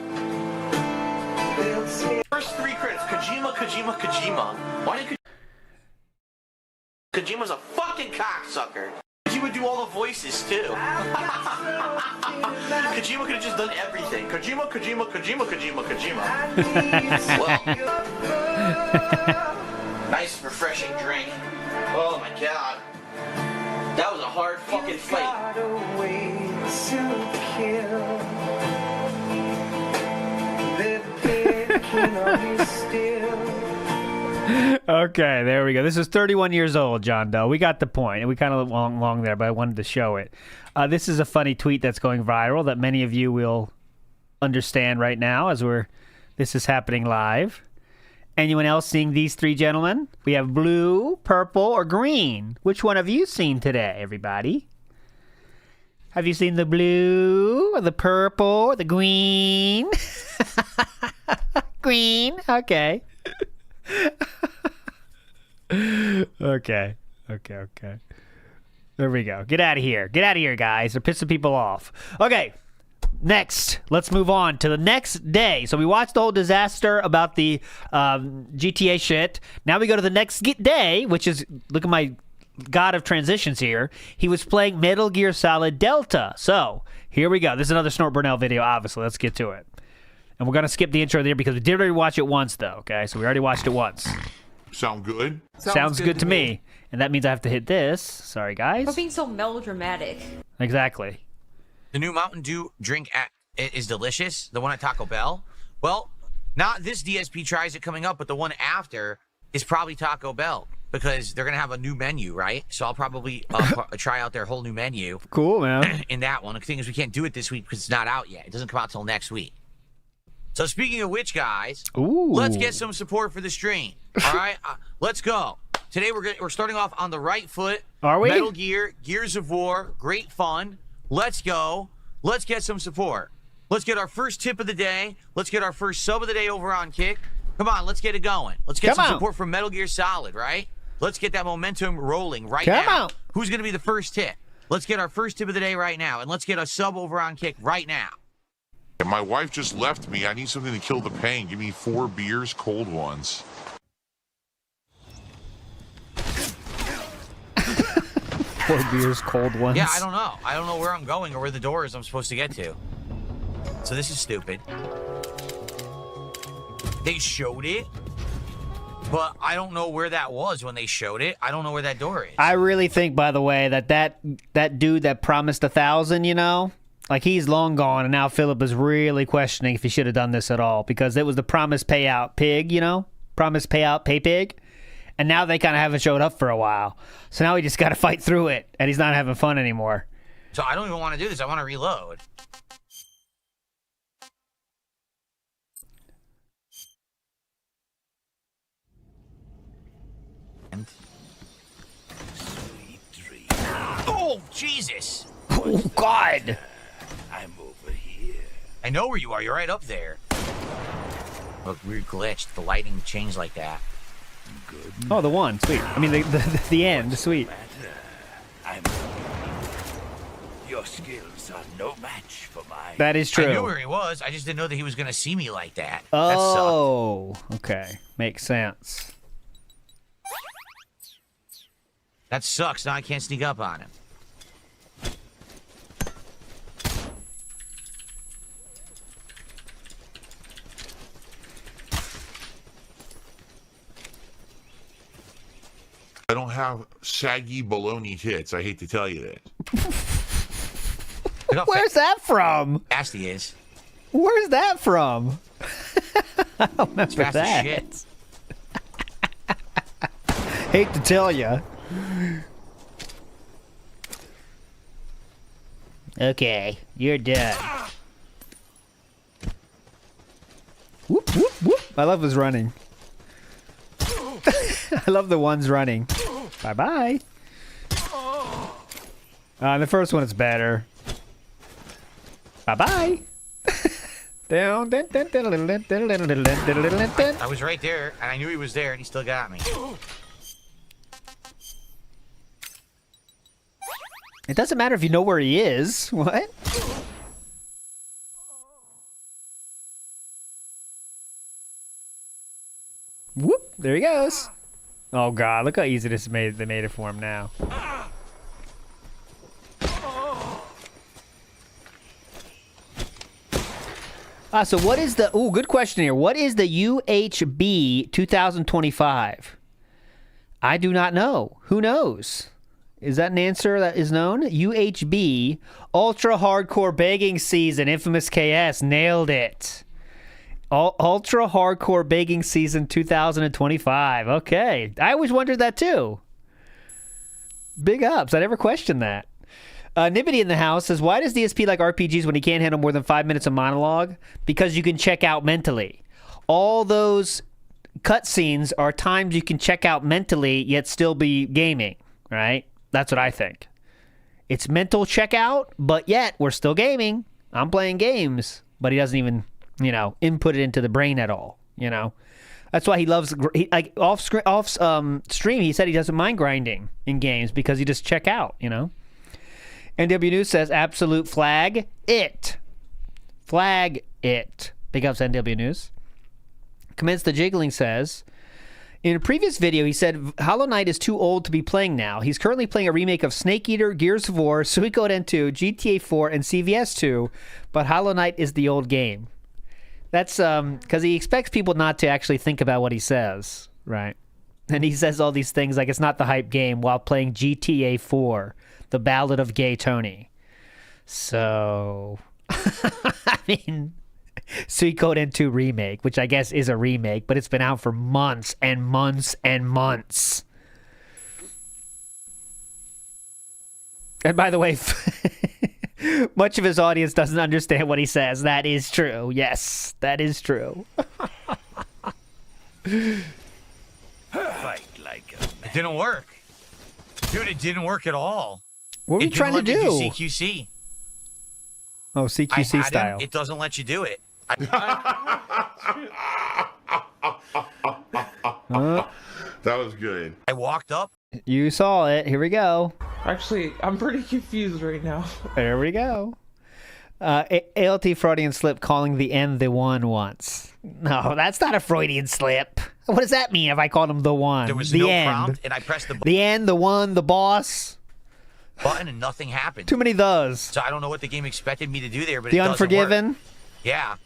First 3 credits, Kojima. Why did Kojima's a fucking cocksucker. He would do all the voices too. Kojima could have just done everything. Kojima. Well, nice refreshing drink. Oh my god. That was a hard fucking fight. Okay, there we go. This is 31 years old, John Doe. We got the point. We kind of went long there, but I wanted to show it. This is a funny tweet that's going viral that many of you will understand right now as this is happening live. Anyone else seeing these 3 gentlemen? We have blue, purple, or green. Which one have you seen today, everybody? Have you seen the blue, or the purple, or the green? Green. Okay. Okay. There we go. Get out of here. Get out of here, guys. They're pissing people off. Okay. Next, let's move on to the next day. So we watched the whole disaster about the GTA shit. Now we go to the next day, which is, look at my god of transitions here. He was playing Metal Gear Solid Delta. So here we go. This is another Snort Burnell video, obviously. Let's get to it. And we're going to skip the intro there because we did already watch it once, though, okay? So we already watched it once. Sound good? Sounds good to me. And that means I have to hit this. Sorry, guys. For being so melodramatic. Exactly. The new Mountain Dew drink is delicious. The one at Taco Bell. Well, not this DSP tries it coming up, but the one after is probably Taco Bell because they're going to have a new menu, right? So I'll probably try out their whole new menu. Cool, man. In that one. The thing is we can't do it this week because it's not out yet. It doesn't come out till next week. So speaking of which, guys, let's get some support for the stream. All right, let's go. Today we're starting off on the right foot. Are we? Metal Gear, Gears of War, great fun. Let's go. Let's get some support. Let's get our first tip of the day. Let's get our first sub of the day over on Kick. Come on, let's get it going. Let's get some support from Metal Gear Solid, right? Let's get that momentum rolling right now. Who's going to be the first tip? Let's get our first tip of the day right now, and let's get a sub over on Kick right now. My wife just left me. I need something to kill the pain. Give me 4 beers, cold ones. 4 beers, cold ones. Yeah, I don't know. I don't know where I'm going or where the door is I'm supposed to get to. So this is stupid. They showed it, but I don't know where that was when they showed it. I don't know where that door is. I really think, by the way, that dude that promised 1,000, you know, like he's long gone, and now Philip is really questioning if he should have done this at all because it was the promise payout pig, you know, promise payout pay pig. And now they kind of haven't showed up for a while. So now he just got to fight through it, and he's not having fun anymore. So I don't even want to do this. I want to reload. Oh, Jesus. Oh, God. I'm over here. I know where you are. You're right up there. Look, weird glitch. The lighting changed like that. Good. Oh, the one. Sweet. I mean, the end. Sweet. I'm Your skills are no match for mine. That is true. I knew where he was. I just didn't know that he was going to see me like that. Oh, okay. Makes sense. That sucks. Now I can't sneak up on him. I don't have saggy baloney tits. I hate to tell you that. Where's that from? Fast he is. Where's that from? I don't remember Fast as that. shit. Hate to tell you. Okay, you're done. Whoop, whoop, whoop. I love his running. I love the ones running. Bye-bye. The first one is better. Bye-bye. Down. I was right there, and I knew he was there, and he still got me. It doesn't matter if you know where he is. What? Whoop! There he goes. Oh god, look how easy they made it for him now. So what is the... Ooh, good question here. What is the UHB 2025? I do not know. Who knows? Is that an answer that is known? UHB, Ultra Hardcore Begging Season, Infamous KS, nailed it. Ultra Hardcore Begging Season 2025. Okay. I always wondered that too. Big ups. I never questioned that. Nibbity in the house says, why does DSP like RPGs when he can't handle more than 5 minutes of monologue? Because you can check out mentally. All those cutscenes are times you can check out mentally, yet still be gaming, right? That's what I think. It's mental checkout, but yet we're still gaming. I'm playing games, but he doesn't even, input it into the brain at all, That's why he loves, off stream, he said he doesn't mind grinding in games because he just check out, NW News says, absolute flag it. Flag it. Big ups, NW News. Commence the Jiggling says, in a previous video, he said Hollow Knight is too old to be playing now. He's currently playing a remake of Snake Eater, Gears of War, Suikoden 2, GTA 4, and CVS 2, but Hollow Knight is the old game. That's because he expects people not to actually think about what he says, right? And he says all these things like it's not the hype game while playing GTA 4, The Ballad of Gay Tony. So, I mean, Suikoden 2 remake, which I guess is a remake, but it's been out for months and months and months. And by the way, much of his audience doesn't understand what he says. That is true. Yes, that is true. Fight like a man. It didn't work. Dude, it didn't work at all. What were you trying to do? CQC. Oh, CQC style. It doesn't let you do it. That was good. I walked up. You saw it. Here we go. Actually, I'm pretty confused right now. There we go. ALT Freudian slip calling the N the one once. No, that's not a Freudian slip. What does that mean if I called him the one? There was the no end. prompt, and I pressed the The end, the one, the boss. button, and nothing happened. Too many thes. So I don't know what the game expected me to do there, but The it doesn't Unforgiven. work. Yeah.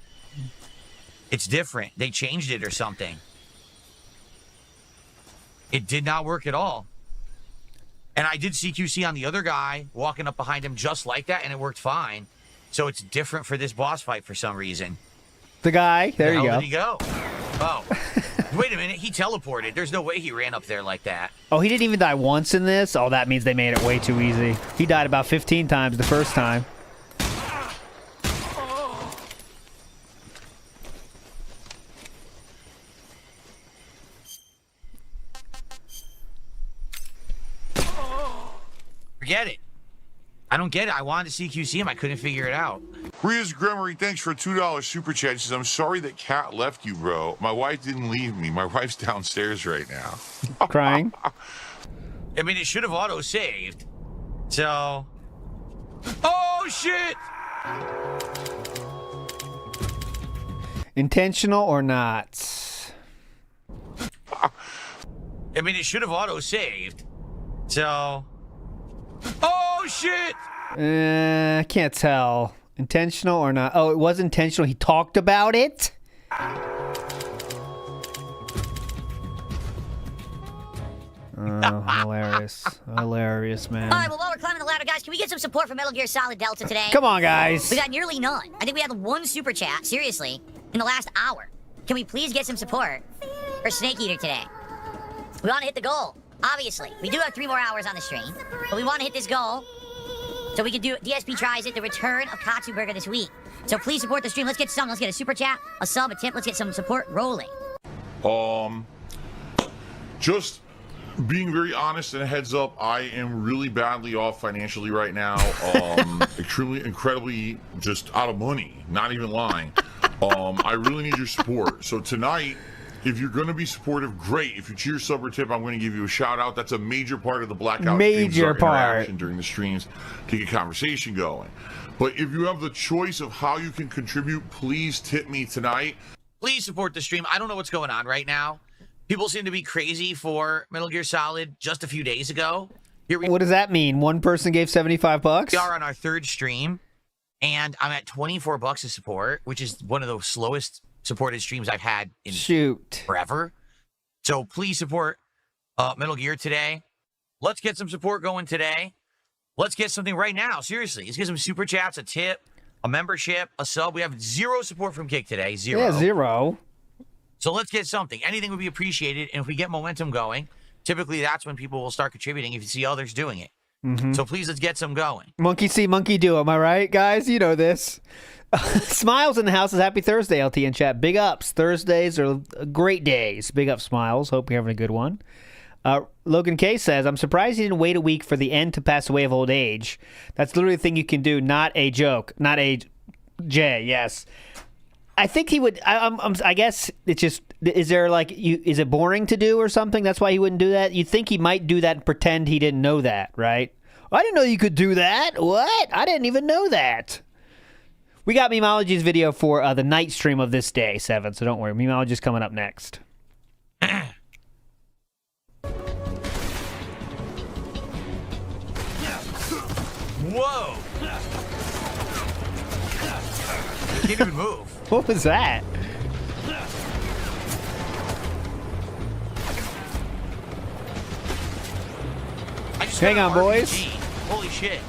It's different. They changed it or something. It did not work at all. And I did CQC on the other guy, walking up behind him just like that, and it worked fine. So it's different for this boss fight for some reason. The guy. There you go. Where did he go? Oh. Wait a minute. He teleported. There's no way he ran up there like that. Oh, he didn't even die once in this? Oh, that means they made it way too easy. He died about 15 times the first time. Forget it. I don't get it. I wanted to CQC him. I couldn't figure it out. Ria's Gremory, thanks for a $2 super chat. She says, I'm sorry that Cat left you, bro. My wife didn't leave me. My wife's downstairs right now. Crying. I mean, it should have auto-saved. So... Oh! Oh, shit! Intentional or not? I mean, it should have auto-saved. So... Oh, shit! I can't tell. Intentional or not? Oh, it was intentional. He talked about it? Oh, hilarious. Hilarious, man. All right, well, while we're climbing the ladder, guys, can we get some support for Metal Gear Solid Delta today? Come on, guys. We got nearly none. I think we had one super chat, seriously, in the last hour. Can we please get some support for Snake Eater today? We want to hit the goal, obviously. We do have 3 more hours on the stream, but we want to hit this goal so we can do DSP Tries It, the return of Katsu Burger this week. So please support the stream. Let's get some. Let's get a super chat, a sub, a tip. Let's get some support rolling. Just being very honest and a heads up, I am really badly off financially right now. Incredibly just out of money, not even lying. I really need your support. So tonight, if you're going to be supportive, great. If you cheer, sub, or tip, I'm going to give you a shout out. That's a major part of the Blackout major part during the streams to get conversation going. But if you have the choice of how you can contribute, please tip me tonight. Please support the stream. I don't know what's going on right now. People seem to be crazy for Metal Gear Solid just a few days ago. What does that mean? One person gave $75? We are on our 3rd stream, and I'm at $24 of support, which is one of the slowest supported streams I've had in forever. So please support Metal Gear today. Let's get some support going today. Let's get something right now. Seriously, let's get some super chats, a tip, a membership, a sub. We have 0 support from Kick today. 0. Yeah, 0. So let's get something. Anything would be appreciated. And if we get momentum going, typically that's when people will start contributing if you see others doing it. So please, let's get some going. Monkey see, monkey do. Am I right, guys? You know this. Smiles in the house is happy Thursday, LT in chat. Big ups. Thursdays are great days. Big up, Smiles. Hope you're having a good one. Logan K says, I'm surprised he didn't wait a week for the end to pass away of old age. That's literally the thing you can do, not a joke. Not a J, yes. I think he would. I guess it's just. Is there like Is it boring to do or something? That's why he wouldn't do that. You think he might do that and pretend he didn't know that, right? I didn't know you could do that. What? I didn't even know that. We got Memology's video for the night stream of this day, 7. So don't worry, Memology's coming up next. Whoa! Can't even move. What was that? Hang on, boys. Holy shit.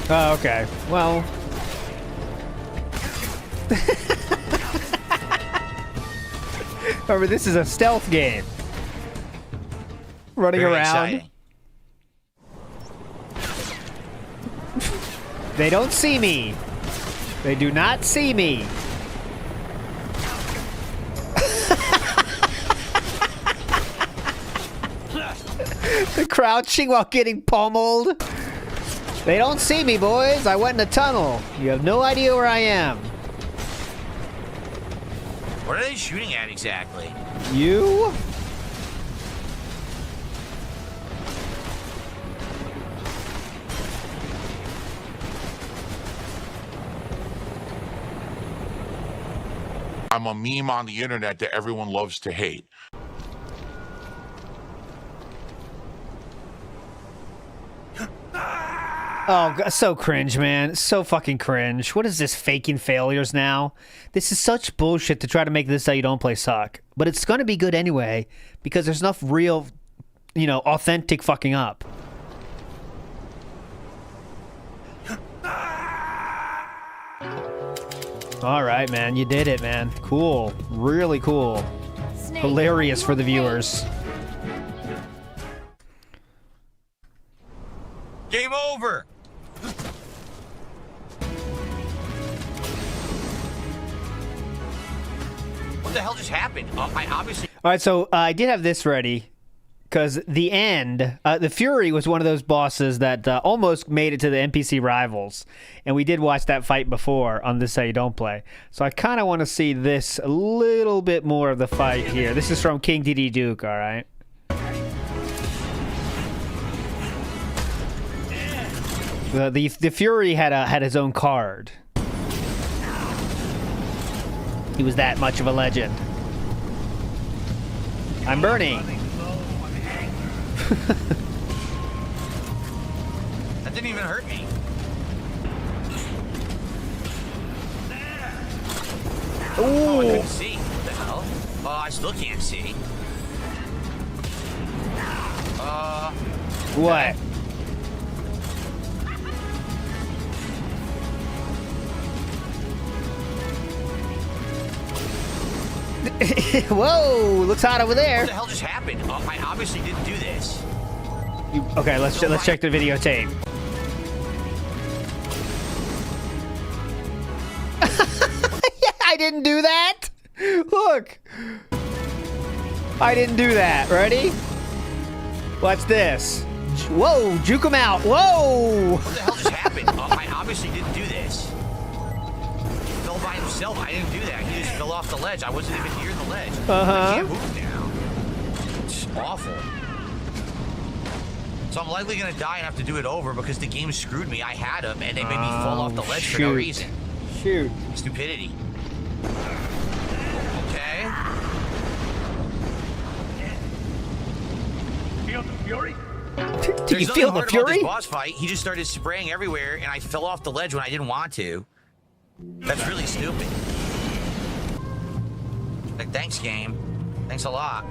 Oh, okay. Well. Remember, this is a stealth game. Running Very around. exciting. They don't see me. They do not see me. The crouching while getting pummeled. They don't see me, boys. I went in a tunnel. You have no idea where I am. What are they shooting at exactly? You? I'm a meme on the internet that everyone loves to hate. Oh, so cringe, man. So fucking cringe. What is this, faking failures now? This is such bullshit to try to make this how you don't play suck. But it's going to be good anyway, because there's enough real, authentic fucking up. All right, man. You did it, man. Cool. Really cool. Hilarious for the viewers. Game over. What the hell just happened? I obviously. All right, so I did have this ready because the end, the Fury was one of those bosses that almost made it to the NPC rivals, and we did watch that fight before on This How You Don't Play. So I kind of want to see this a little bit more of the fight here. This is from King DD Duke, all right? The Fury had his own card. He was that much of a legend. I'm burning. That didn't even hurt me. Ooh. Oh, I couldn't see. What the hell? Oh, I still can't see. What? Whoa! Looks hot over there. What the hell just happened? I obviously didn't do this. Okay, let's check the videotape. I didn't do that. Look, I didn't do that. Ready? Watch this. Whoa! Juke him out. Whoa! What the hell just happened? I obviously didn't do this. He fell by himself. I didn't do that. He just fell off the ledge. I wasn't even near the ledge. I can't move now. It's awful. So I'm likely gonna die and have to do it over because the game screwed me. I had him and they made me fall off the ledge for no reason. Shoot. Stupidity. Okay. Feel the fury? Do you feel the fury? This boss fight, he just started spraying everywhere, and I fell off the ledge when I didn't want to. That's really stupid. Like, thanks, game. Thanks a lot.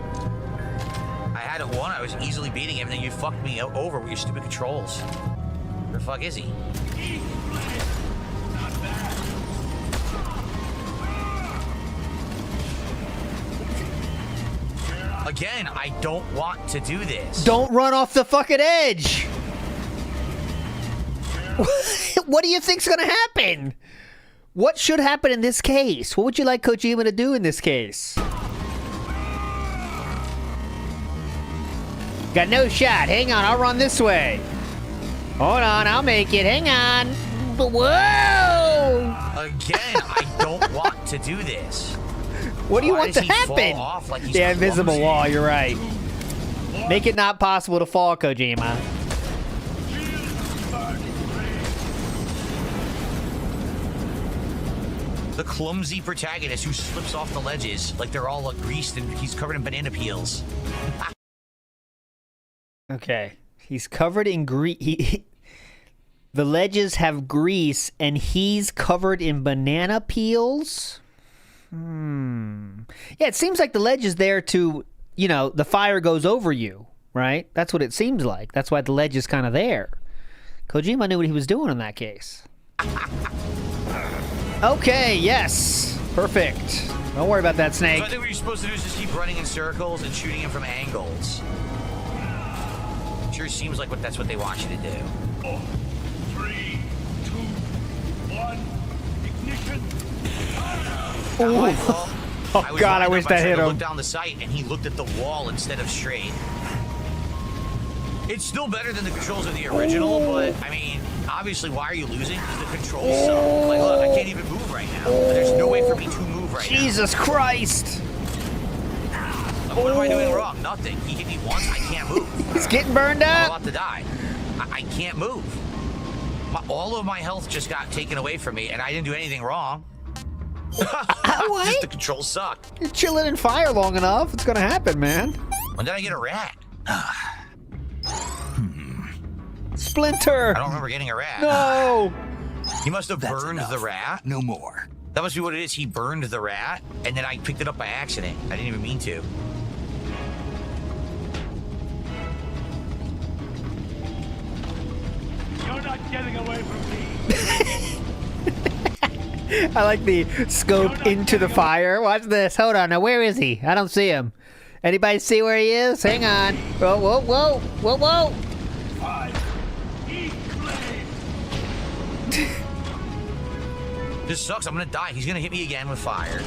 I had it won. I was easily beating him, and then you fucked me over with your stupid controls. Where the fuck is he? Again, I don't want to do this. Don't run off the fucking edge. What do you think's gonna happen? What should happen in this case? What would you like Kojima to do in this case? Got no shot. Hang on, I'll run this way. Hold on, I'll make it. Hang on. Whoa! Again, I don't want to do this. What do you Why want to does he happen? fall off like he's The invisible clumsy? wall, you're right. Make it not possible to fall, Kojima. The clumsy protagonist who slips off the ledges like they're all greased and he's covered in banana peels. Okay. He's covered in grease. The ledges have grease and he's covered in banana peels? Yeah, it seems like the ledge is there to, you know, the fire goes over you, right? That's what it seems like. That's why the ledge is kind of there. Kojima knew what he was doing in that case. Okay, yes. Perfect. Don't worry about that, Snake. So I think what you're supposed to do is just keep running in circles and shooting him from angles. Sure seems like that's what they want you to do. 4, 3, 2, 1, ignition. Oh God, I wish that hit him. Looked down the sight and he looked at the wall instead of straight. It's still better than the controls of the original, but I mean, obviously, why are you losing? Because the controls suck. Like, look, I can't even move right now. There's no way for me to move right now. Jesus Christ! Like, what am I doing wrong? Nothing. He hit me once. I can't move. He's getting burned I'm up. about to die. I can't move. All of my health just got taken away from me, and I didn't do anything wrong. What? Just the controls suck. You're chilling in fire long enough. It's gonna happen, man. When did I get a rat? Splinter. I don't remember getting a rat. No. He must have burned the rat. No more. That must be what it is. He burned the rat, and then I picked it up by accident. I didn't even mean to. You're not getting away from me. I like the scope into the fire. Watch this. Hold on. Now, where is he? I don't see him. Anybody see where he is? Hang on. Whoa, whoa, whoa, whoa, whoa. This sucks. I'm gonna die. He's gonna hit me again with fire.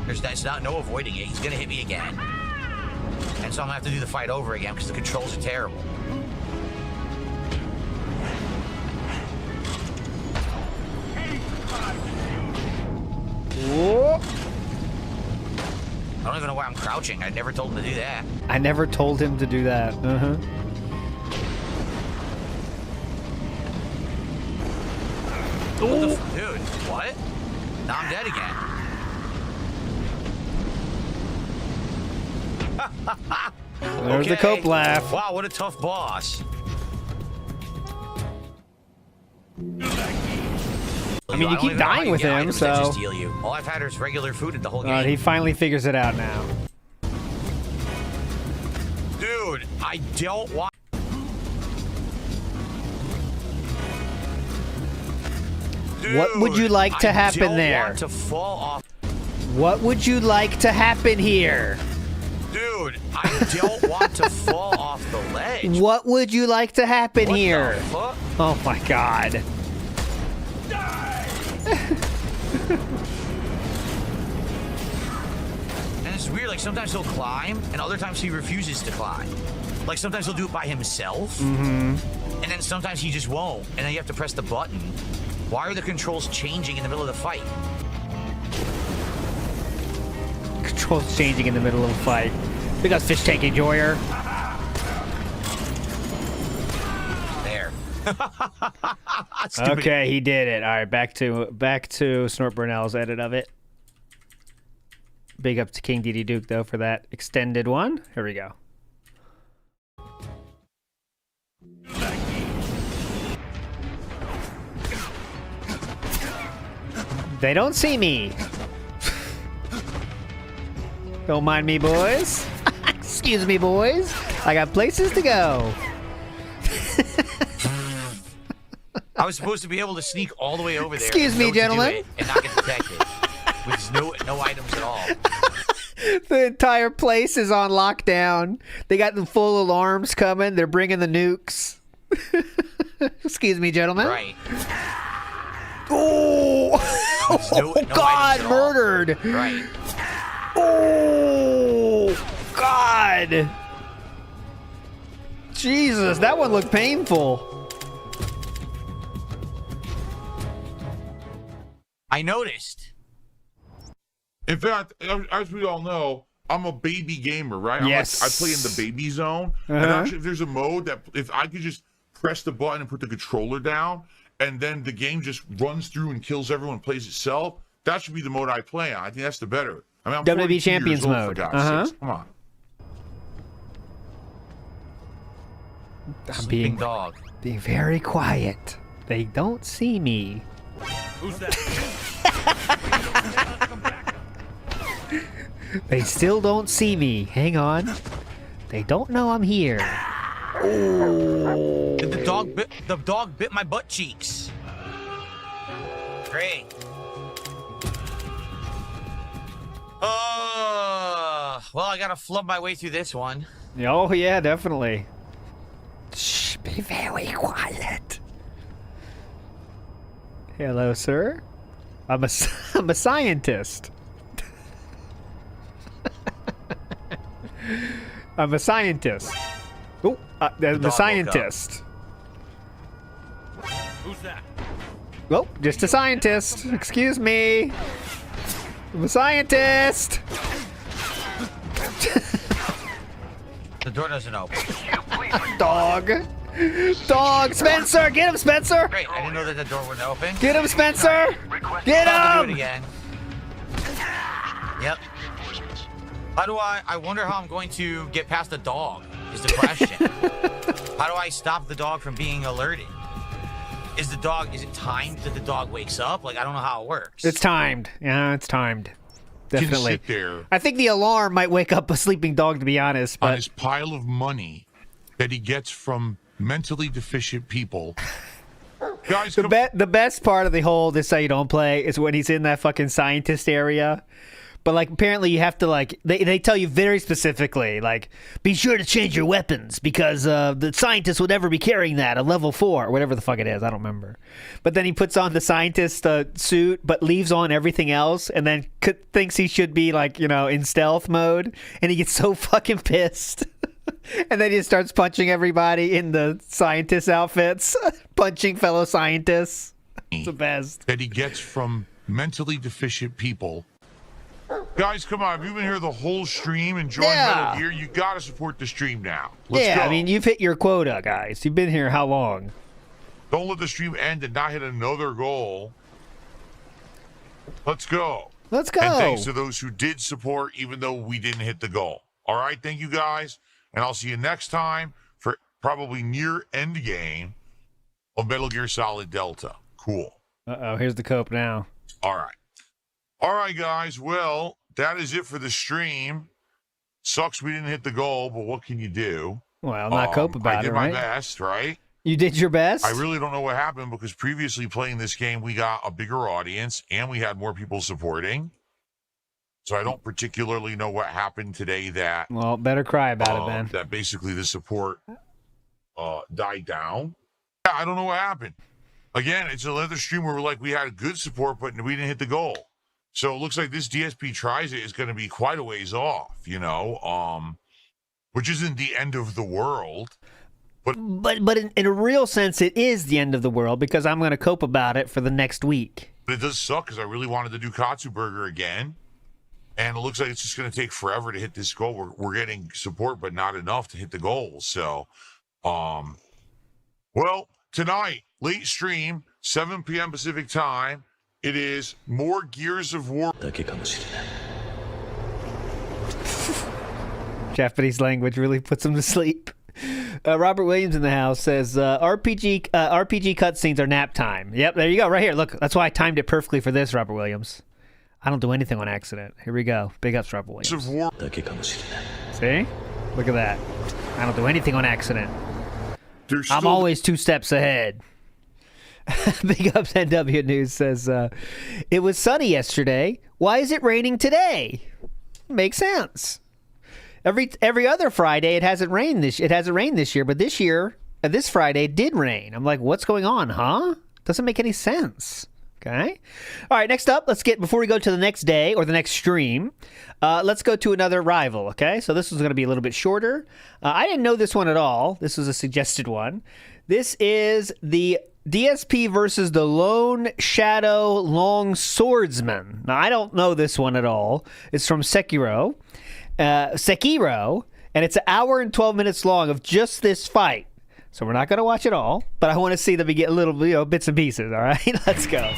There's no avoiding it. He's gonna hit me again. And so I'm gonna have to do the fight over again because the controls are terrible. Whoa. I don't even know why I'm crouching. I never told him to do that. I never told him to do that. Dude, what? Now I'm dead again. There's the Cope laugh. Wow, what a tough boss. I mean, you keep dying with him, so. Just heal you. All I've had is regular food the whole game. He finally figures it out now. Dude, I don't want. Dude, What would you like to happen there? Want to fall off. What would you like to happen here? Dude, I don't want to fall off the ledge. What would you like to happen What here? the fuck? Oh my god. And it's weird, like sometimes he'll climb, and other times he refuses to climb. Like sometimes he'll do it by himself, and then sometimes he just won't, and then you have to press the button. Why are the controls changing in the middle of the fight? Controls changing in the middle of a fight. Because fish tank enjoyer. There. Okay, he did it. All right, back to Snort Burnell's edit of it. Big up to King DD Duke though for that extended one. Here we go. They don't see me. Don't mind me, boys. Excuse me, boys. I got places to go. I was supposed to be able to sneak all the way over there. Excuse me, gentlemen. And not get detected. With no items at all. The entire place is on lockdown. They got the full alarms coming. They're bringing the nukes. Excuse me, gentlemen. Right. Oh, No God, items at all. murdered. Right. Oh, God. Jesus, that one looked painful. I noticed. In fact, as we all know, I'm a baby gamer, right? Yes. I play in the baby zone. And actually, if there's a mode that if I could just press the button and put the controller down, and then the game just runs through and kills everyone, plays itself, that should be the mode I play on. I think that's the better. I mean, I'm WWE 42 Champions years old, mode. for God's sakes. Come on. I'm being dog. Being very quiet. They don't see me. Who's that? They still don't see me. Hang on. They don't know I'm here. Oh. The dog bit my butt cheeks. Great. Well, I gotta flub my way through this one. Oh, yeah, definitely. Shh, be very quiet. Hello, sir. I'm a scientist. I'm a scientist. Oh, I'm a scientist. Who's that? Oh, just a scientist. Excuse me. I'm a scientist. The door doesn't open. Dog. Dog. Spencer, get him, Spencer. Great, I didn't know that the door wouldn't open. Get him, Spencer. Get I'll do it him. again. Yep. How do I wonder how I'm going to get past the dog is the question. How do I stop the dog from being alerted? Is it timed that the dog wakes up? Like, I don't know how it works. It's timed. Yeah, it's timed. Definitely. You can sit there I think the alarm might wake up a sleeping dog, to be honest. on But his pile of money that he gets from mentally deficient people. Guys, the best part of the whole "this how you don't play" is when he's in that fucking scientist area. But like, apparently you have to like they tell you very specifically like, be sure to change your weapons because the scientist would never be carrying that at level 4 or whatever the fuck it is. I don't remember. But then he puts on the scientist suit, but leaves on everything else, and then thinks he should be like, you know, in stealth mode, and he gets so fucking pissed. And then he starts punching everybody in the scientist outfits, punching fellow scientists. It's the best. That he gets from mentally deficient people. Guys, come on. If you've been here the whole stream enjoying Metal Gear, you got to support the stream now. Let's go. I mean, you've hit your quota, guys. You've been here how long? Don't let the stream end and not hit another goal. Let's go. Let's go. And thanks to those who did support, even though we didn't hit the goal. All right, thank you guys. And I'll see you next time for probably near end game of Metal Gear Solid Delta. Cool. Uh-oh, here's the cope now. All right. All right, guys. Well, that is it for the stream. Sucks we didn't hit the goal, but what can you do? Well, not cope about it, right? I did my best, right? You did your best? I really don't know what happened because previously playing this game, we got a bigger audience and we had more people supporting. So I don't particularly know what happened today that... Well, better cry about it, then. That basically the support died down. Yeah, I don't know what happened. Again, it's another stream where we had good support, but we didn't hit the goal. So it looks like this DSP Tries It is going to be quite a ways off, you know, which isn't the end of the world. But in a real sense, it is the end of the world because I'm going to cope about it for the next week. But it does suck because I really wanted to do Katsu Burger again. And it looks like it's just going to take forever to hit this goal. We're getting support, but not enough to hit the goal. So, well, tonight, late stream, 7 p.m. Pacific time, it is more Gears of War. Japanese language really puts him to sleep. Robert Williams in the house says, RPG cutscenes are nap time. Yep, there you go, right here. Look, that's why I timed it perfectly for this, Robert Williams. I don't do anything on accident. Here we go. Big ups, Robert Williams. Of War. See? Look at that. I don't do anything on accident. There's I'm always 2 steps ahead. Big ups NW News says, it was sunny yesterday. Why is it raining today? Makes sense. Every other Friday it hasn't rained this year, but this year, this Friday it did rain. I'm like, what's going on, huh? Doesn't make any sense. Okay. All right, next up, before we go to the next day or the next stream, let's go to another rival, okay? So this is going to be a little bit shorter. I didn't know this one at all. This was a suggested one. This is the DSP versus the Lone Shadow Long Swordsman. Now, I don't know this one at all. It's from Sekiro, and it's an hour and 12 minutes long of just this fight. So we're not going to watch it all, but I want to see them get little bits and pieces, all right? Let's go.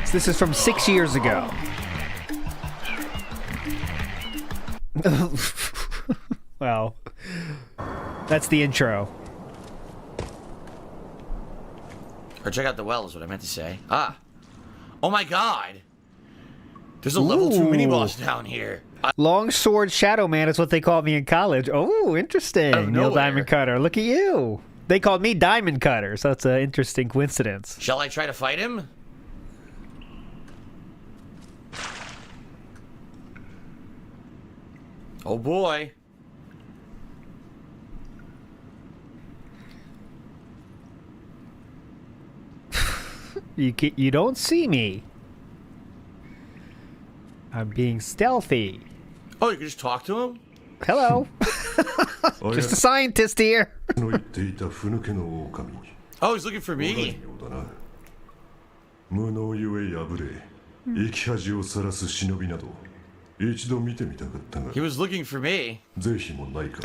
So this is from 6 years ago. Well, that's the intro. Or check out the well is what I meant to say. Ah. Oh my god. There's a level 2 mini-boss down here. Longsword Shadowman is what they called me in college. Oh, interesting. Neil Diamond Cutter. Look at you. They called me Diamond Cutter, so that's an interesting coincidence. Shall I try to fight him? Oh boy. You don't see me. I'm being stealthy. Oh, you can just talk to him? Hello. Just a scientist here. Oh, he's looking for me. He was looking for me.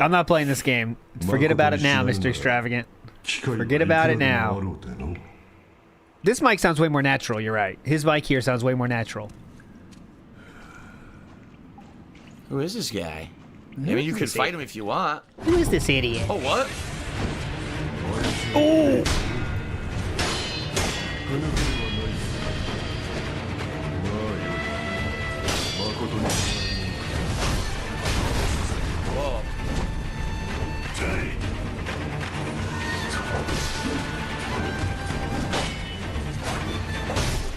I'm not playing this game. Forget about it now, Mr. Extravagant. Forget about it now. This mic sounds way more natural, you're right. His mic here sounds way more natural. Who is this guy? I mean, you could fight him if you want. Who is this idiot? Oh, what? Oh! Whoa.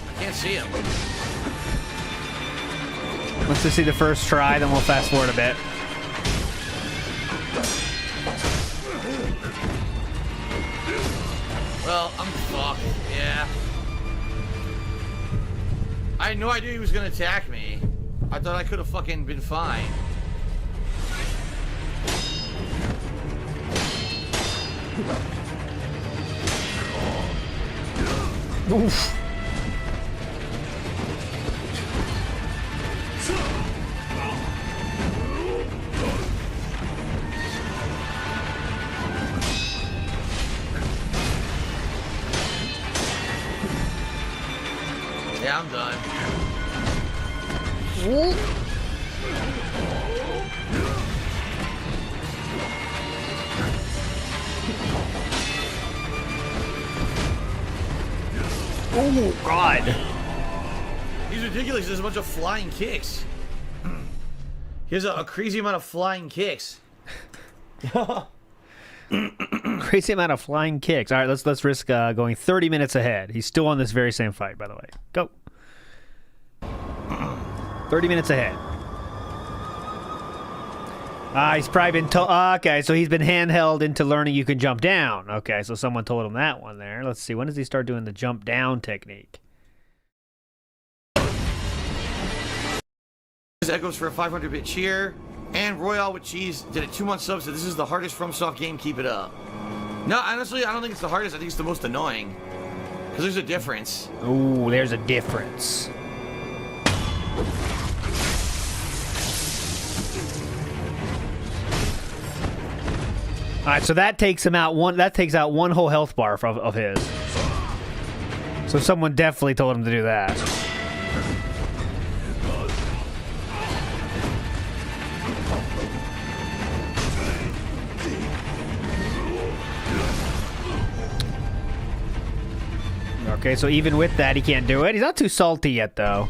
I can't see him. Let's just see the first try, then we'll fast forward a bit. Well, I'm fucked. Yeah. I had no idea he was gonna attack me. I thought I could have fucking been fine. Oof. Oh, God. He's ridiculous. There's a bunch of flying kicks. He has a crazy amount of flying kicks. Crazy amount of flying kicks. All right, let's risk going 30 minutes ahead. He's still on this very same fight, by the way. Go. 30 minutes ahead. He's probably been told. Okay, so he's been handheld into learning you can jump down. Okay, so someone told him that one there. Let's see. When does he start doing the jump down technique? Echoes for a 500-bit cheer. And Royale with Cheese did a 2-month sub, so this is the hardest FromSoft game. Keep it up. No, honestly, I don't think it's the hardest. I think it's the most annoying. Because there's a difference. Ooh, there's a difference. All right, so that takes him out one. That takes out one whole health bar of his. So someone definitely told him to do that. Okay, so even with that, he can't do it. He's not too salty yet, though.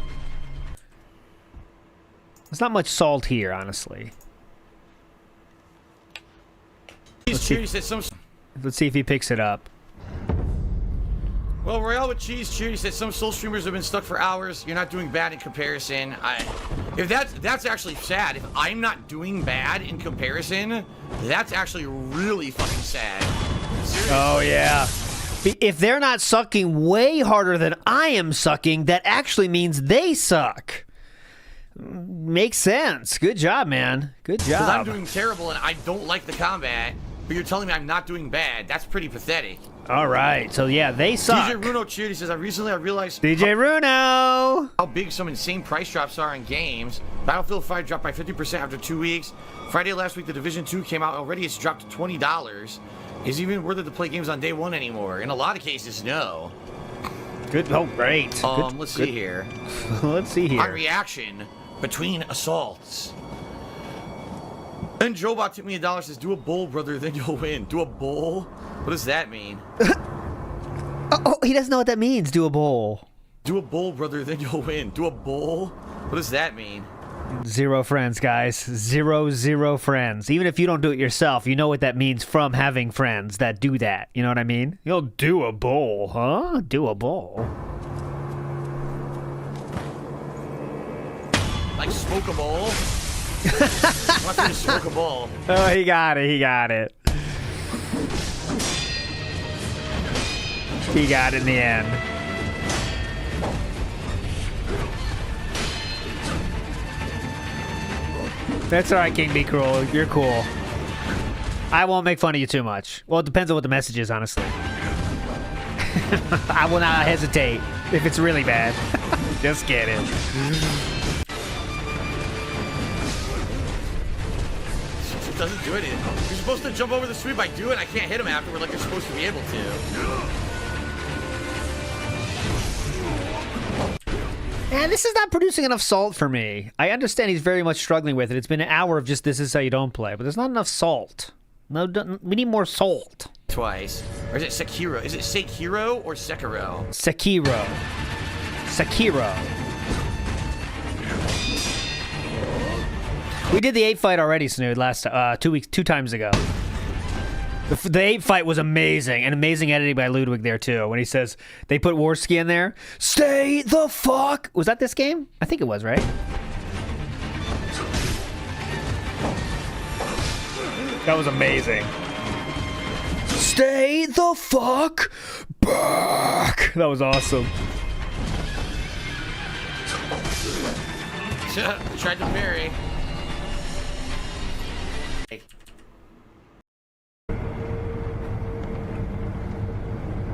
There's not much salt here, honestly. Let's see if he picks it up. Well, Royale with Cheese cheered. He said some Soul streamers have been stuck for hours. You're not doing bad in comparison. If that's actually sad. If I'm not doing bad in comparison, that's actually really fucking sad. Seriously. Oh yeah. If they're not sucking way harder than I am sucking, that actually means they suck. Makes sense. Good job, man. Good job. Because I'm doing terrible and I don't like the combat, but you're telling me I'm not doing bad. That's pretty pathetic. All right. So, yeah, they suck. DJ Runo cheered. He says, I realized DJ Runo! How big some insane price drops are in games. Battlefield 5 dropped by 50% after 2 weeks. Friday last week, the Division 2 came out. Already it's dropped to $20. Is it even worth it to play games on day one anymore? In a lot of cases, no. Good. Oh, great. Let's see here. Let's see here. On reaction between assaults. And Jobot took me $1, says, do a bowl, brother, then you'll win. Do a bowl? What does that mean? Oh, he doesn't know what that means, do a bowl. Do a bowl, brother, then you'll win. Do a bowl? What does that mean? 0 friends, guys. 0 friends. Even if you don't do it yourself, you know what that means from having friends that do that. You know what I mean? You'll do a bowl, huh? Do a bowl. Like smoke a bowl? I want you to smoke a bowl. Oh, he got it. He got it. He got it in the end. That's all right, King Be Cruel. You're cool. I won't make fun of you too much. Well, it depends on what the message is, honestly. I will not hesitate if it's really bad. Just kidding. It doesn't do anything. You're supposed to jump over the sweep. I do it. I can't hit him afterward like you're supposed to be able to. And this is not producing enough salt for me. I understand he's very much struggling with it. It's been an hour of just this is how you don't play, but there's not enough salt. No, we need more salt. Twice. Or is it Sekiro? Is it Sekiro or Sekiro? Sekiro. Sekiro. We did the 8 fight already, Snood, last 2 times ago. The 8 fight was amazing, and amazing editing by Ludwig there too. When he says they put Warski in there, stay the fuck. Was that this game? I think it was, right? That was amazing. Stay the fuck back. That was awesome. Tried to parry.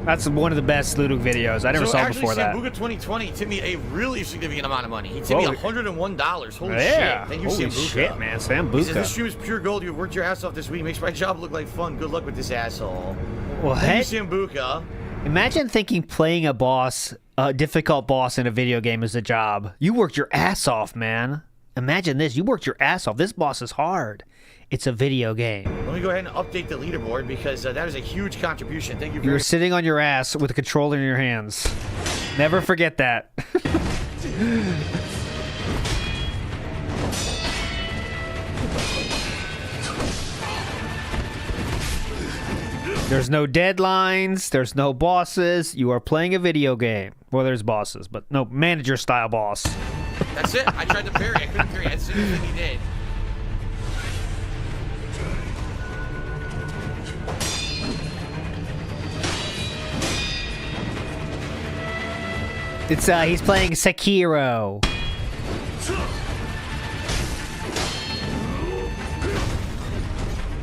That's one of the best Ludwig videos. I never saw before that. Sambuca 2020 tipped me a really significant amount of money. He tipped me $101. Holy shit. Thank you, Holy Sambuca. shit, man. Sambuca. He says, this stream is pure gold. You've worked your ass off this week. Makes my job look like fun. Good luck with this asshole. Well, Thank you, Sambuca. Imagine thinking playing a boss difficult boss in a video game is a job. You worked your ass off, man. Imagine this. You worked your ass off. This boss is hard. It's a video game. Let me go ahead and update the leaderboard because that is a huge contribution. Thank you You very were sitting on your ass with a controller in your hands. Never forget that. There's no deadlines. There's no bosses. You are playing a video game. Well, there's bosses, but no manager style boss. That's it. I tried to parry. I couldn't parry. That's the only thing he did. It's he's playing Sekiro.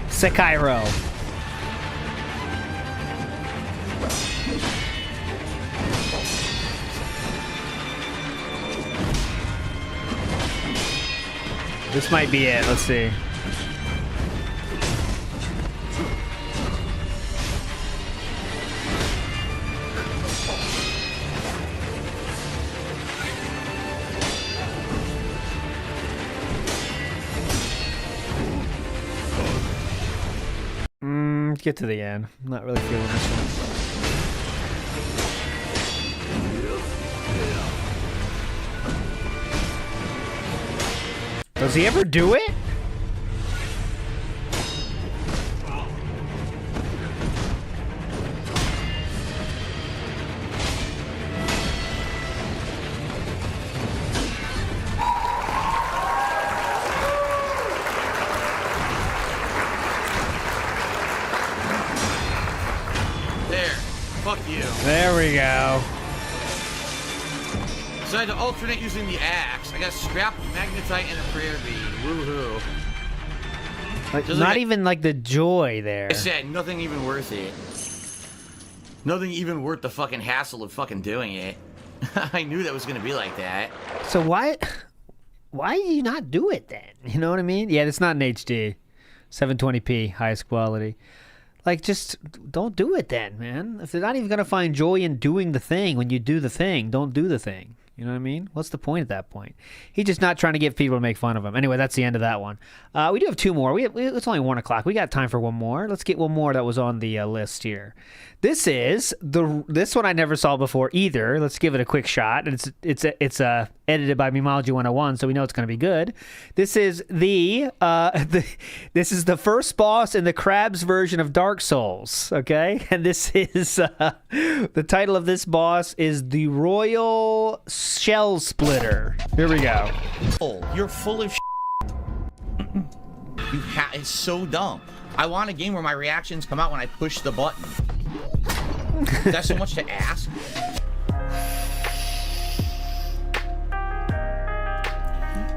Sekiro. This might be it. Let's see. Get to the end. I'm not really feeling this one. Does he ever do it? There we go. So I had to alternate using the axe. I got scrap, magnetite, and a prayer bead. Woohoo. Like, not even like the joy there. I said nothing even worth it. Nothing even worth the fucking hassle of fucking doing it. I knew that was gonna be like that. So why do you not do it then? You know what I mean? Yeah, it's not in HD. 720p, highest quality. Like, just don't do it then, man. If they're not even going to find joy in doing the thing when you do the thing, don't do the thing. You know what I mean? What's the point at that point? He's just not trying to get people to make fun of him. Anyway, that's the end of that one. We do have two more. It's only 1 o'clock. We got time for one more. Let's get one more that was on the list here. This is this one I never saw before either. Let's give it a quick shot. It's edited by Mimology 101, so we know it's going to be good. This is this is the first boss in the Crabs version of Dark Souls. Okay, and this is the title of this boss is the Royal Shellsplitter. Here we go. Oh, you're full of it's so dumb. I want a game where my reactions come out when I push the button. That's so much to ask.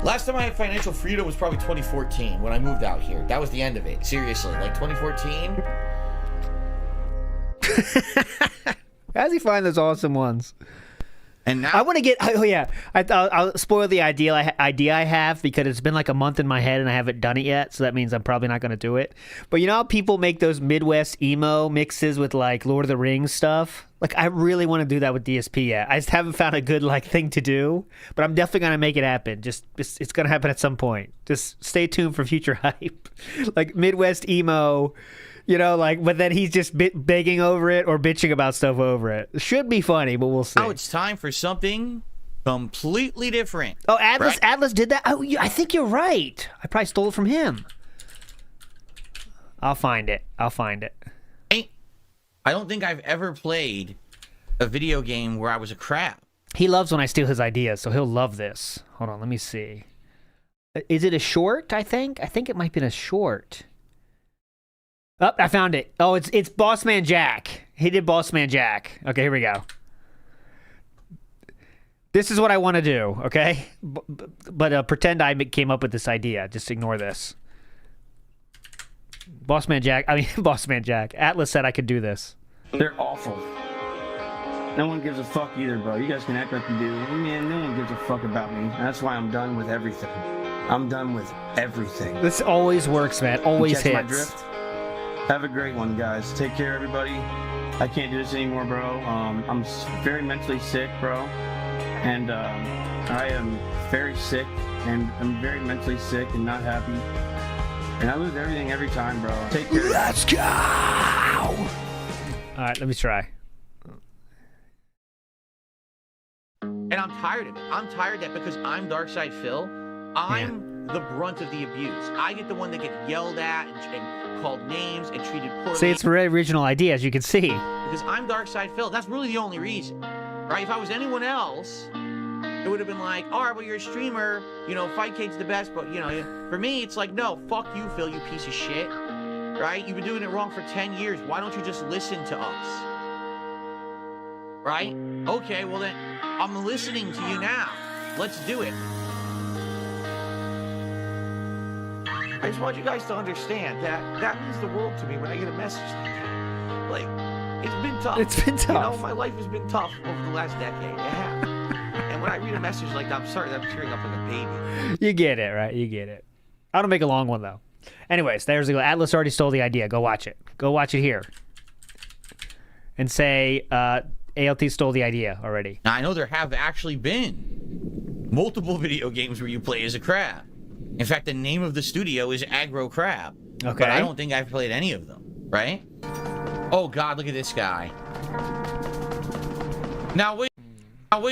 Last time I had financial freedom was probably 2014 when I moved out here. That was the end of it. Seriously, like 2014. How does he find those awesome ones? And now I want to get. Oh yeah, I'll spoil the idea I have because it's been like a month in my head and I haven't done it yet. So that means I'm probably not going to do it. But you know how people make those Midwest emo mixes with like Lord of the Rings stuff? Like I really want to do that with DSP yet. I just haven't found a good like thing to do. But I'm definitely going to make it happen. Just it's going to happen at some point. Just stay tuned for future hype. Like Midwest emo. You know, like, but then he's just begging over it or bitching about stuff over it. Should be funny, but we'll see. Now it's time for something completely different. Oh, Atlas, right? Atlas did that? Oh, I think you're right. I probably stole it from him. I'll find it. I don't think I've ever played a video game where I was a crab. He loves when I steal his ideas, so he'll love this. Hold on, let me see. Is it a short, I think? I think it might be a short. Oh, I found it. Oh, it's Bossman Jack. He did Bossman Jack. Okay, here we go. This is what I want to do, okay? But pretend I came up with this idea. Just ignore this. Bossman Jack. Atlas said I could do this. They're awful. No one gives a fuck either, bro. You guys can act like you do. Man, no one gives a fuck about me. That's why I'm done with everything. I'm done with everything. This always works, man. Always hits. My drift? Have a great one, guys. Take care, everybody. I can't do this anymore, bro. I'm very mentally sick, bro. And I am very sick, and I'm very mentally sick and not happy. And I lose everything every time, bro. Take care. Let's go! All right, let me try. And I'm tired of it. I'm tired that because I'm Darkside Phil, I'm the brunt of the abuse. I get the one that gets yelled at and called names and treated poorly. See, it's a very original idea, as you can see. Because I'm Darkside Phil. That's really the only reason. Right? If I was anyone else, it would have been like, all right, well, you're a streamer, you know, Fight Cake's the best, but, you know, for me, it's like, no, fuck you, Phil, you piece of shit. Right? You've been doing it wrong for 10 years. Why don't you just listen to us? Right? Okay, well then, I'm listening to you now. Let's do it. I just want you guys to understand that means the world to me when I get a message like that. Like, it's been tough. It's been tough. You know, my life has been tough over the last decade. It has. And when I read a message like that, I'm sorry that I'm tearing up like a baby. You get it, right? You get it. I don't make a long one, though. Anyways, there's the go. Atlas already stole the idea. Go watch it. Go watch it here. And say, ALT stole the idea already. Now, I know there have actually been multiple video games where you play as a crab. In fact, the name of the studio is Aggro Crab. Okay. But I don't think I've played any of them, right? Oh, God, look at this guy. Now, wait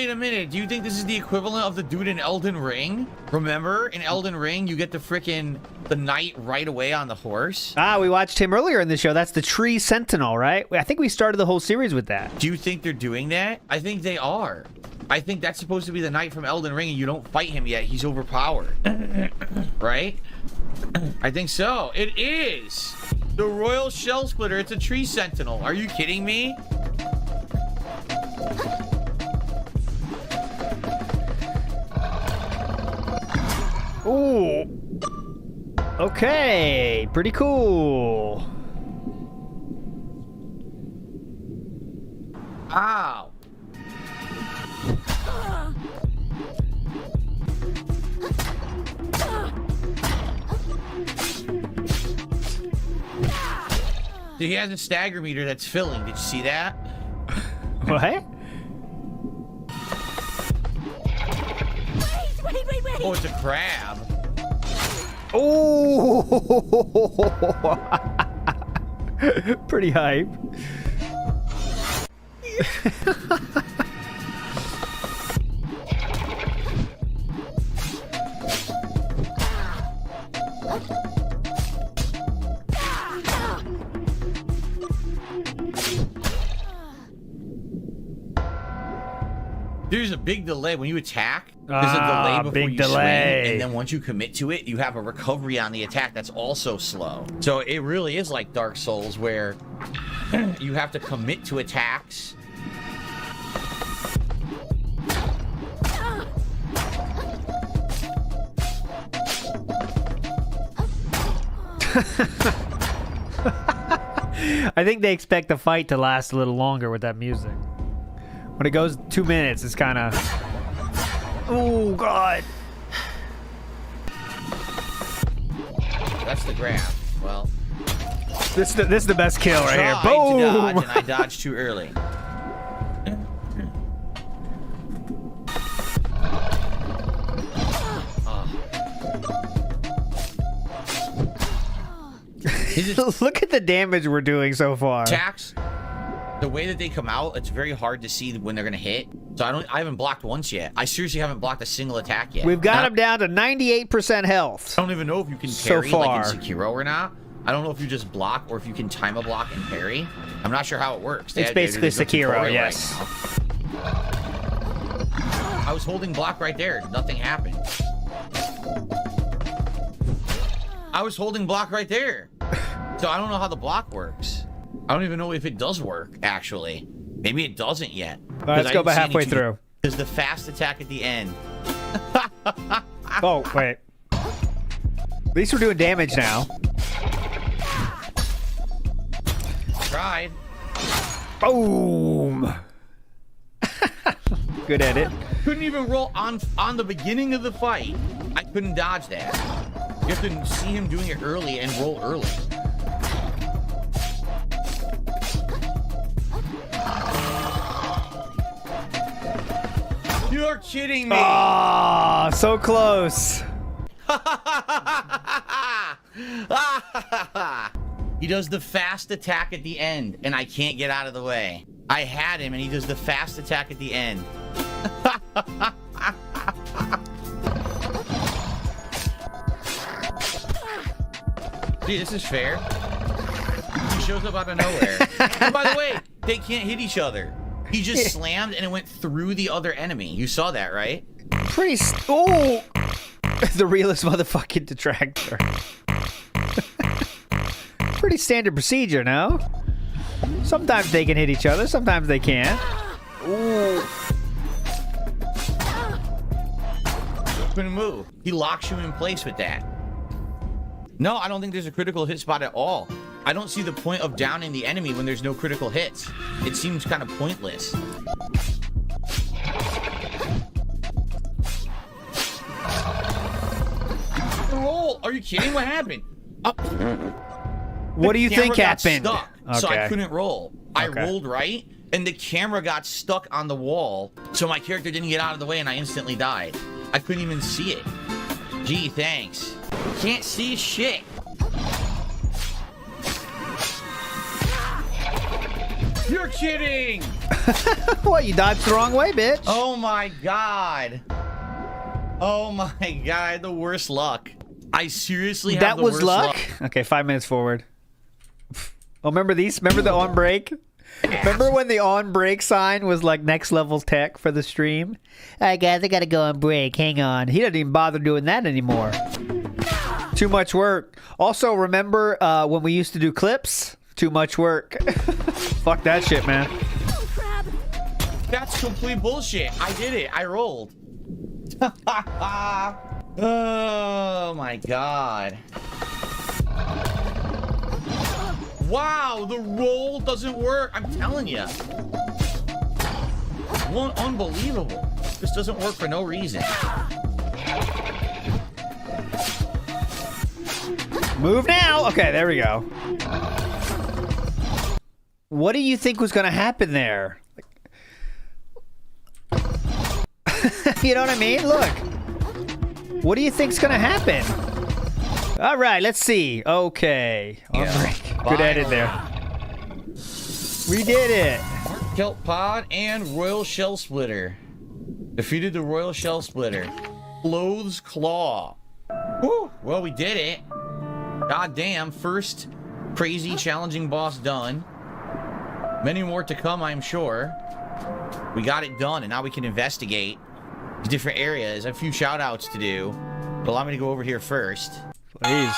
a minute. Do you think this is the equivalent of the dude in Elden Ring? Remember, in Elden Ring, you get the knight right away on the horse? Ah, we watched him earlier in the show. That's the Tree Sentinel, right? I think we started the whole series with that. Do you think they're doing that? I think they are. I think that's supposed to be the knight from Elden Ring, and you don't fight him yet. He's overpowered. Right? I think so. It is. The Royal Shellsplitter. It's a Tree Sentinel. Are you kidding me? Ooh. Okay. Pretty cool. Ow. He has a stagger meter that's filling. Did you see that? What? Wait. Oh, it's a crab. Oh. Pretty hype. There's a big delay when you attack. There's a delay before big you delay. swing, and then once you commit to it, you have a recovery on the attack that's also slow. So it really is like Dark Souls, where you have to commit to attacks. I think they expect the fight to last a little longer with that music. When it goes 2 minutes, it's kind of... Oh, God. That's the grab. Well, This is the best kill right here. tried to dodge, Boom! and I dodged too early. Look at the damage we're doing so far. Attacks, the way that they come out, it's very hard to see when they're gonna hit. So I haven't blocked once yet. I seriously haven't blocked a single attack yet. We've got him down to 98% health. I don't even know if you can So parry far. like in Sekiro or not. I don't know if you just block or if you can time a block and parry. I'm not sure how it works. It's basically Sekiro, yes. I was holding block right there. Nothing happened. I was holding block right there. So I don't know how the block works. I don't even know if it does work, actually. Maybe it doesn't yet. All right, let's go about halfway through. There's the fast attack at the end. Oh, wait. At least we're doing damage now. Tried. Boom! Good edit. Couldn't even roll on the beginning of the fight. I couldn't dodge that. You have to see him doing it early and roll early. You're kidding me. Ah, so close. He does the fast attack at the end, and I can't get out of the way. I had him, and he does the fast attack at the end. Dude, this is fair. He shows up out of nowhere. And by the way, they can't hit each other. He just slammed, and it went through the other enemy. You saw that, right? Oh! The realest motherfucking detractor. Pretty standard procedure, no? Sometimes they can hit each other, sometimes they can't. Ooh. Couldn't move. He locks you in place with that. No, I don't think there's a critical hit spot at all. I don't see the point of downing the enemy when there's no critical hits. It seems kind of pointless. Roll! Are you kidding? What happened? What do you think happened? Stuck, so I Okay. couldn't roll. I Okay. rolled right, and the camera got stuck on the wall, so my character didn't get out of the way, and I instantly died. I couldn't even see it. Gee, thanks. Can't see shit. You're kidding! What, you dodged the wrong way, bitch? Oh my god. Oh my god, I had the worst luck. I seriously have That the was worst luck? Okay, 5 minutes forward. Oh, remember these? Remember the on break? Remember when the on break sign was like next level tech for the stream? All right, guys, I gotta go on break. Hang on. He doesn't even bother doing that anymore. Too much work. Also, remember when we used to do clips? Too much work. Fuck that shit, man. That's complete bullshit. I did it. I rolled. Oh my god. Wow, the roll doesn't work. I'm telling you. One unbelievable. This doesn't work for no reason. Move now. Okay, there we go. What do you think was going to happen there? You know what I mean? Look. What do you think's going to happen? All right, let's see. Okay. On break. Good edit there. We did it. Kelp Pod and Royal Shellsplitter. Defeated the Royal Shellsplitter. Loathes Claw. Whew. Well, we did it. God damn. First crazy challenging boss done. Many more to come, I'm sure. We got it done, and now we can investigate the different areas. I have a few shout outs to do. But allow me to go over here first. Please.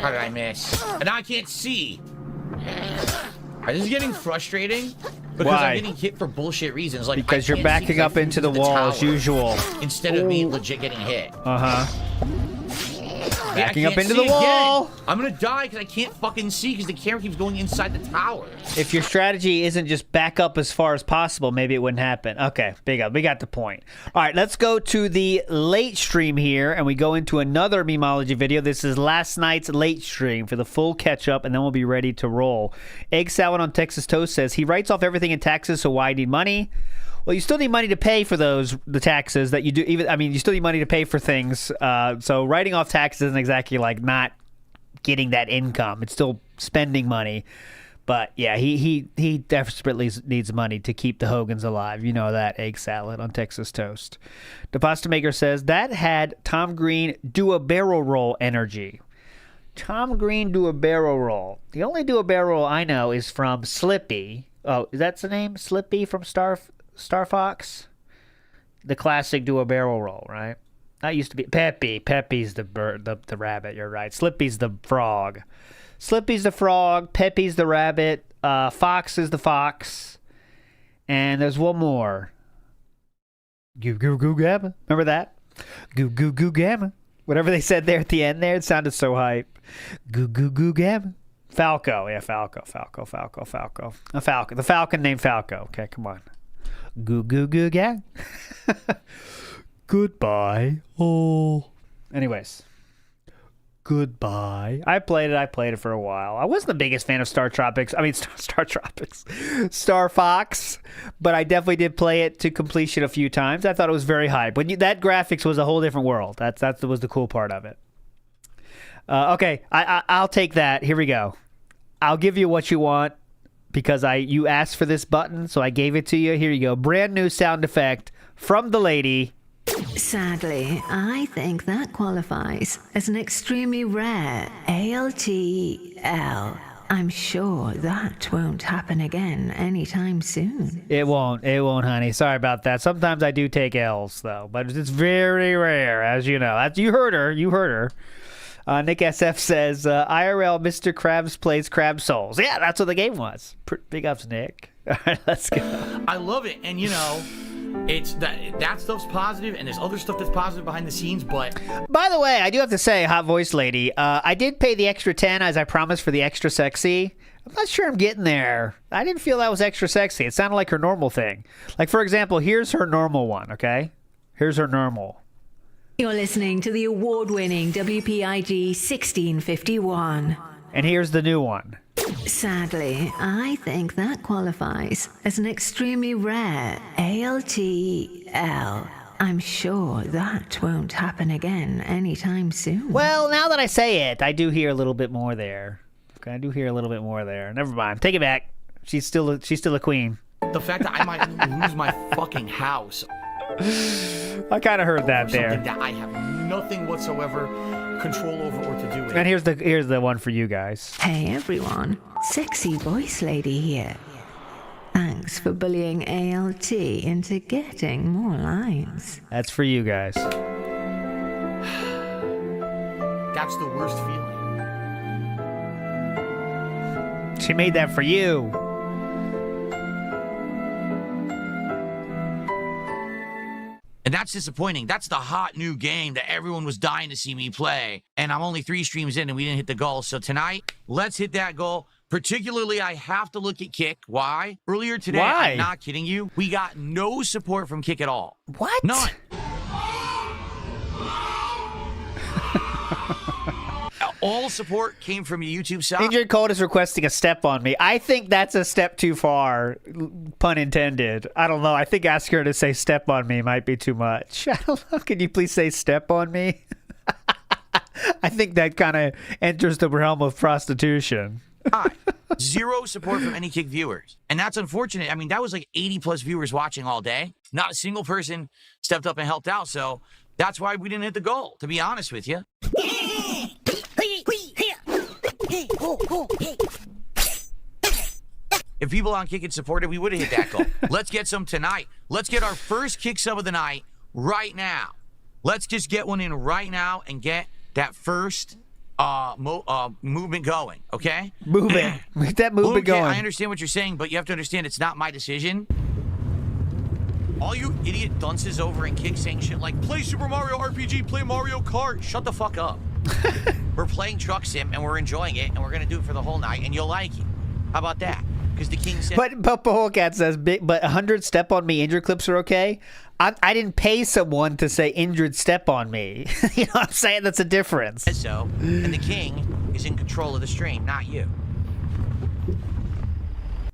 How did I miss? And now I can't see. This is getting frustrating because Why? I'm getting hit for bullshit reasons. Like Because I you're can't see backing 'cause I up flew into the through wall as tower usual. instead of me legit getting hit. Uh-huh. Yeah, Backing I up can't into see the wall. again. I'm gonna die because I can't fucking see because the camera keeps going inside the tower. If your strategy isn't just back up as far as possible, maybe it wouldn't happen. Okay, big up. We got the point. All right, let's go to the late stream here, and we go into another memology video. This is last night's late stream for the full catch-up, and then we'll be ready to roll. Egg Salad on Texas Toast says, he writes off everything in taxes, so why need money? Well, you still need money to pay for the taxes that you do. You still need money to pay for things. So writing off taxes isn't exactly like not getting that income. It's still spending money. But yeah, he desperately needs money to keep the Hogans alive. You know that, Egg Salad on Texas Toast. The Pasta Maker says, that had Tom Green do a barrel roll energy. Tom Green do a barrel roll. The only do a barrel roll I know is from Slippy. Oh, that's the name? Slippy from Star Fox? The classic do a barrel roll, right? That used to be Peppy. Peppy's the bird, the rabbit. You're right. Slippy's the frog. Slippy's the frog. Peppy's the rabbit. Fox is the fox. And there's one more. Goo goo goo gamma. Remember that? Goo goo goo gamma. Whatever they said there at the end there, it sounded so hype. Goo goo goo gamma. Falco. Yeah, Falco. A falcon. The falcon named Falco. Okay, come on. Goo goo goo gang. Goodbye. Oh. Anyways. Goodbye. I played it for a while. I wasn't the biggest fan of Star Tropics. I mean, Star Tropics. Star Fox. But I definitely did play it to completion a few times. I thought it was very hype. That graphics was a whole different world. That was the cool part of it. Okay, I'll take that. Here we go. I'll give you what you want because you asked for this button, so I gave it to you. Here you go. Brand new sound effect from the lady. Sadly, I think that qualifies as an extremely rare ALTL. I'm sure that won't happen again anytime soon. It won't, honey. Sorry about that. Sometimes I do take L's, though, but it's very rare, as you know. You heard her. Nick SF says, IRL Mr. Krabs plays Crab Souls. Yeah, that's what the game was. Big ups, Nick. All right, let's go. I love it. And, it's that stuff's positive, and there's other stuff that's positive behind the scenes, but... By the way, I do have to say, Hot Voice Lady, I did pay the extra 10 as I promised for the extra sexy. I'm not sure I'm getting there. I didn't feel that was extra sexy. It sounded like her normal thing. Like, for example, here's her normal one, okay? Here's her normal. You're listening to the award-winning WPIG 1651. And here's the new one. Sadly, I think that qualifies as an extremely rare ALTL. I'm sure that won't happen again anytime soon. Well, now that I say it, I do hear a little bit more there. Okay, I do hear a little bit more there. Never mind. Take it back. She's still a queen. The fact that I might lose my fucking house. I kind of heard that there. That I have nothing whatsoever control over or to do with. And here's the one for you guys. Hey everyone, sexy voice lady here. Thanks for bullying ALT into getting more lines. That's for you guys. That's the worst feeling. She made that for you. And that's disappointing. That's the hot new game that everyone was dying to see me play. And I'm only 3 streams in and we didn't hit the goal. So tonight, let's hit that goal. Particularly, I have to look at Kick. Why? Earlier today, Why? I'm not kidding you, we got no support from Kick at all. What? None. All support came from your YouTube side. Injured Cold is requesting a step on me. I think that's a step too far, pun intended. I don't know. I think asking her to say step on me might be too much. I don't know. Can you please say step on me? I think that kind of enters the realm of prostitution. Zero support from any Kick viewers. And that's unfortunate. I mean, that was like 80 plus viewers watching all day. Not a single person stepped up and helped out. So that's why we didn't hit the goal, to be honest with you. If people on Kick had supported, we would have hit that goal. Let's get some tonight. Let's get our first Kick sub of the night right now. Let's just get one in right now and get that first movement going, okay? Movement. Get that movement going. I understand what you're saying, but you have to understand it's not my decision. All you idiot dunces over in Kick saying shit like, play Super Mario RPG, play Mario Kart. Shut the fuck up. We're playing Truck Sim, and we're enjoying it, and we're going to do it for the whole night, and you'll like it. How about that? Because the king said... But Polecat says, but 100 step on me injured clips are okay? I didn't pay someone to say injured step on me. You know what I'm saying? That's a difference. So, and the king is in control of the stream, not you.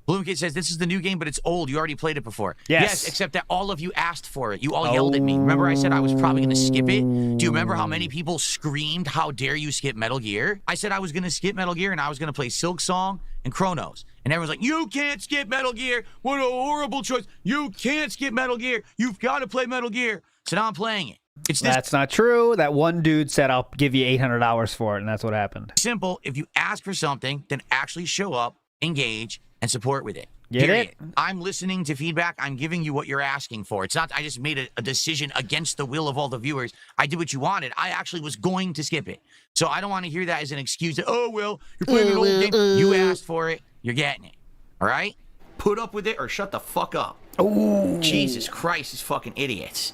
Bloomkid says, this is the new game, but it's old. You already played it before. Yes, except that all of you asked for it. You all yelled at me. Remember I said I was probably going to skip it? Do you remember how many people screamed, how dare you skip Metal Gear? I said I was going to skip Metal Gear, and I was going to play Silk Song and Chronos. And everyone's like, you can't skip Metal Gear. What a horrible choice. You can't skip Metal Gear. You've got to play Metal Gear. So now I'm playing it. It's this That's not true. That one dude said, I'll give you $800 for it, and that's what happened. simple. If you ask for something, then actually show up, engage, and support with it. Get Period. it? I'm listening to feedback. I'm giving you what you're asking for. It's not I just made a decision against the will of all the viewers. I did what you wanted. I actually was going to skip it. So I don't want to hear that as an excuse that, oh, well, you're playing an old game. You asked for it. You're getting it. All right? Put up with it or shut the fuck up. Ooh. Jesus Christ, these fucking idiots.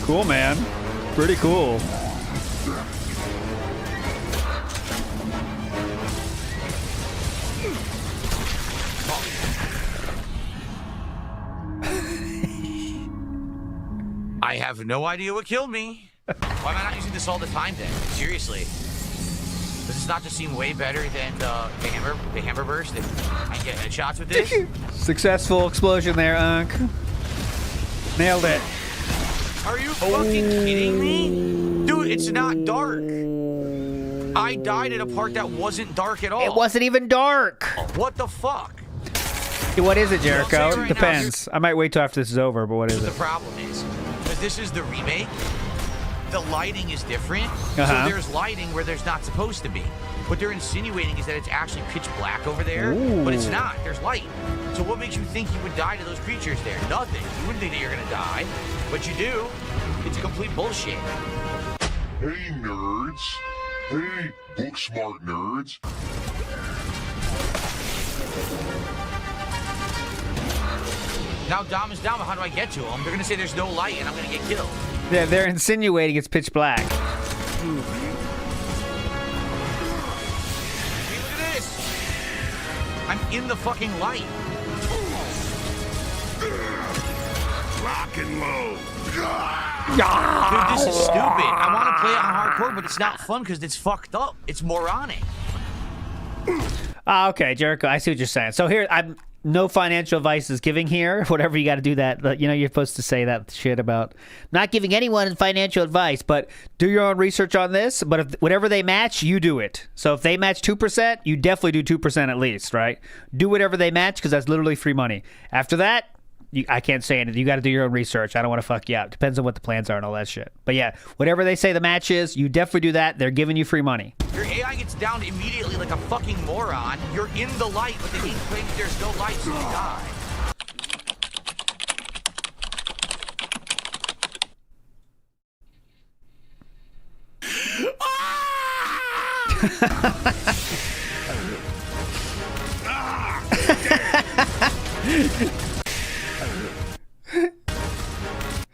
Cool, man. Pretty cool. I have no idea what killed me. Why am I not using this all the time then? Seriously. Does this not just seem way better than the hammer burst? If I get headshots with this? Successful explosion there, Unc. Nailed it. Are you fucking kidding me? Dude, it's not dark. I died at a part that wasn't dark at all. It wasn't even dark. What the fuck? What is it, Jericho? I'll say right Depends. I might wait till after this is over, but what is The it? problem is, because this is the remake, the lighting is different. Uh-huh. So there's lighting where there's not supposed to be. What they're insinuating is that it's actually pitch black over there, but it's not. There's light. So what makes you think you would die to those creatures there? Nothing. You wouldn't think that you're gonna die, but you do. It's complete bullshit. Hey, nerds. Hey, book smart nerds. Now Dom is down, but how do I get to him? They're gonna say there's no light and I'm gonna get killed. Yeah, they're insinuating it's pitch black. Hey, look at this. I'm in the fucking light. Rock and roll. Dude, this is stupid. I want to play it on hardcore, but it's not fun because it's fucked up. It's moronic. Okay, Jericho, I see what you're saying. So here, I'm no financial advice is giving here. Whatever, you got to do that. But, you know, you're supposed to say that shit about not giving anyone financial advice, but do your own research on this. But if whatever they match, you do it. So if they match 2%, you definitely do 2% at least, right? Do whatever they match because that's literally free money. After that, I can't say anything. You got to do your own research. I don't want to fuck you up. Depends on what the plans are and all that shit. But yeah, whatever they say the match is, you definitely do that. They're giving you free money. Your AI gets down immediately like a fucking moron. You're in the light, but the game claims there's no light, so you die.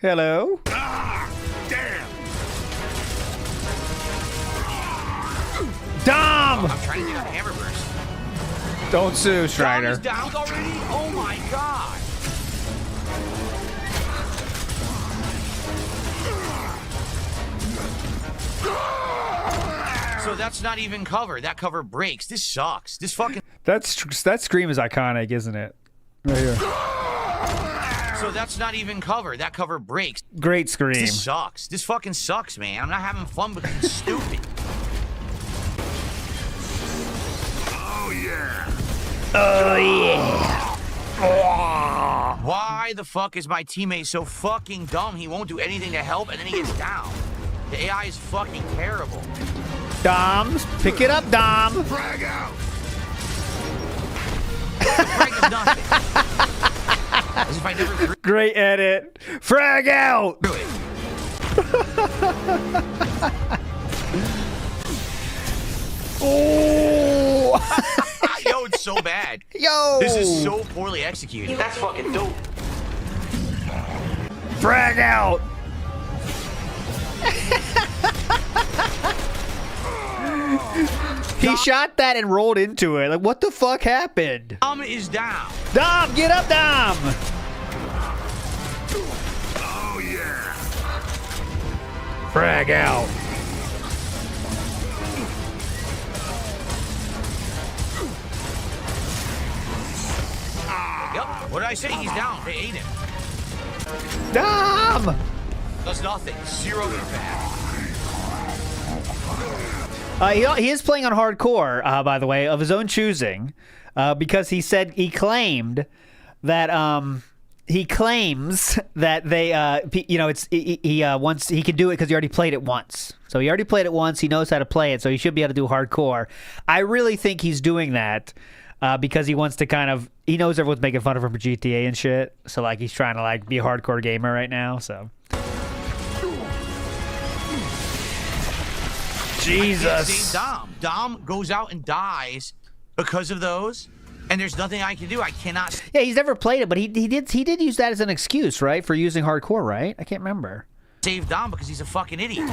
Hello? Dom! I'm trying to get a hammer burst. Don't sue, Strider. Dom is down already? Oh my god. So that's not even cover. That cover breaks. This sucks. This fucking... That scream is iconic, isn't it? Right here. So that's not even cover. That cover breaks. Great scream. This sucks. This fucking sucks, man. I'm not having fun because it's stupid. Oh yeah. Oh yeah. Why the fuck is my teammate so fucking dumb? He won't do anything to help and then he gets down. The AI is fucking terrible. Dom, pick it up, Dom. Frag out. The frag is nothing. As if I never... Great edit. Frag out. Oh. Yo, it's so bad. Yo. This is so poorly executed. That's fucking dope. Frag out. He shot that and rolled into it. Like, what the fuck happened? Dom is down. Dom, get up, Dom. Oh yeah. Frag out. Yep. What did I say? He's down. They ate him. Dom. Does nothing. Zero impact. He is playing on hardcore, by the way, of his own choosing, because he claimed that they, he once he can do it because he already played it once. So he already played it once. He knows how to play it, so he should be able to do hardcore. I really think he's doing that because he wants to he knows everyone's making fun of him for GTA and shit. So like he's trying to be a hardcore gamer right now. So. Jesus. Save Dom. Dom goes out and dies because of those, and there's nothing I can do. I cannot. Yeah, he's never played it, but he did use that as an excuse, right, for using hardcore, right? I can't remember. Save Dom because he's a fucking idiot.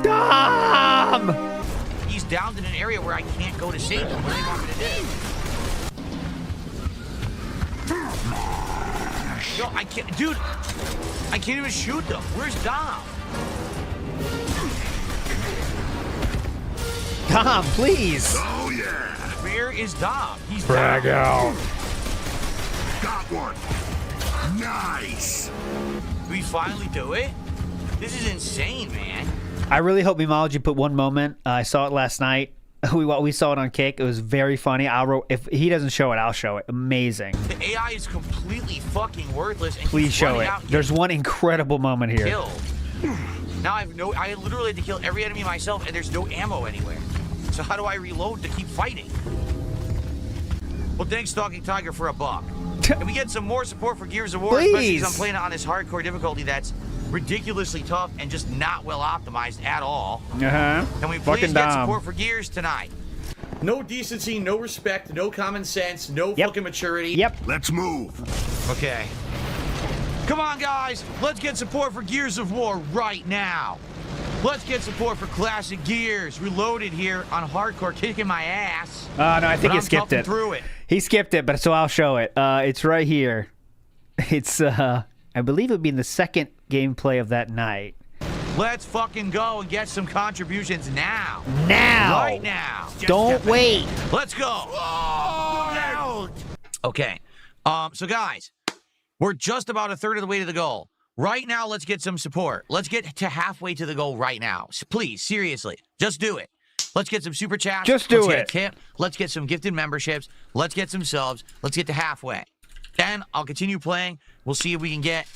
Dom! He's down in an area where I can't go to save him. What do they want me to do? Yo, I can't, dude. I can't even shoot them. Where's Dom? Dom, please. Oh yeah. Where is Dom? He's Brag down. out. Got one. Nice. Did we finally do it? This is insane, man. I really hope Memology put one moment. I saw it last night. We saw it on Kick. It was very funny. If he doesn't show it, I'll show it. Amazing. The AI is completely fucking worthless. And Please keeps show running it. out and There's one incredible moment here. killed. Now I literally had to kill every enemy myself, and there's no ammo anywhere. So how do I reload to keep fighting? Well, thanks, Stalking Tiger, for $1. Can we get some more support for Gears of War? Please. Especially because I'm playing it on this hardcore difficulty that's ridiculously tough and just not well optimized at all. Uh-huh. Can we Fucking please get Dom. support for Gears tonight? No decency, no respect, no common sense, no fucking maturity. Yep. Let's move. Okay. Come on, guys. Let's get support for Gears of War right now. Let's get support for Classic Gears. Reloaded here on hardcore, kicking my ass. No, I think But he I'm skipped toughing it. through it. He skipped it, but so I'll show it. It's right here. It's I believe it would be in the second gameplay of that night. Let's fucking go and get some contributions now. Now. Right now. Don't wait. Let's go. Okay. So guys, we're just about a third of the way to the goal. Right now, let's get some support. Let's get to halfway to the goal right now. So please, seriously, just do it. Let's get some super chats. Just do Let's get it. a tip. Let's get some gifted memberships. Let's get some subs. Let's get to halfway. Then I'll continue playing. We'll see if we can get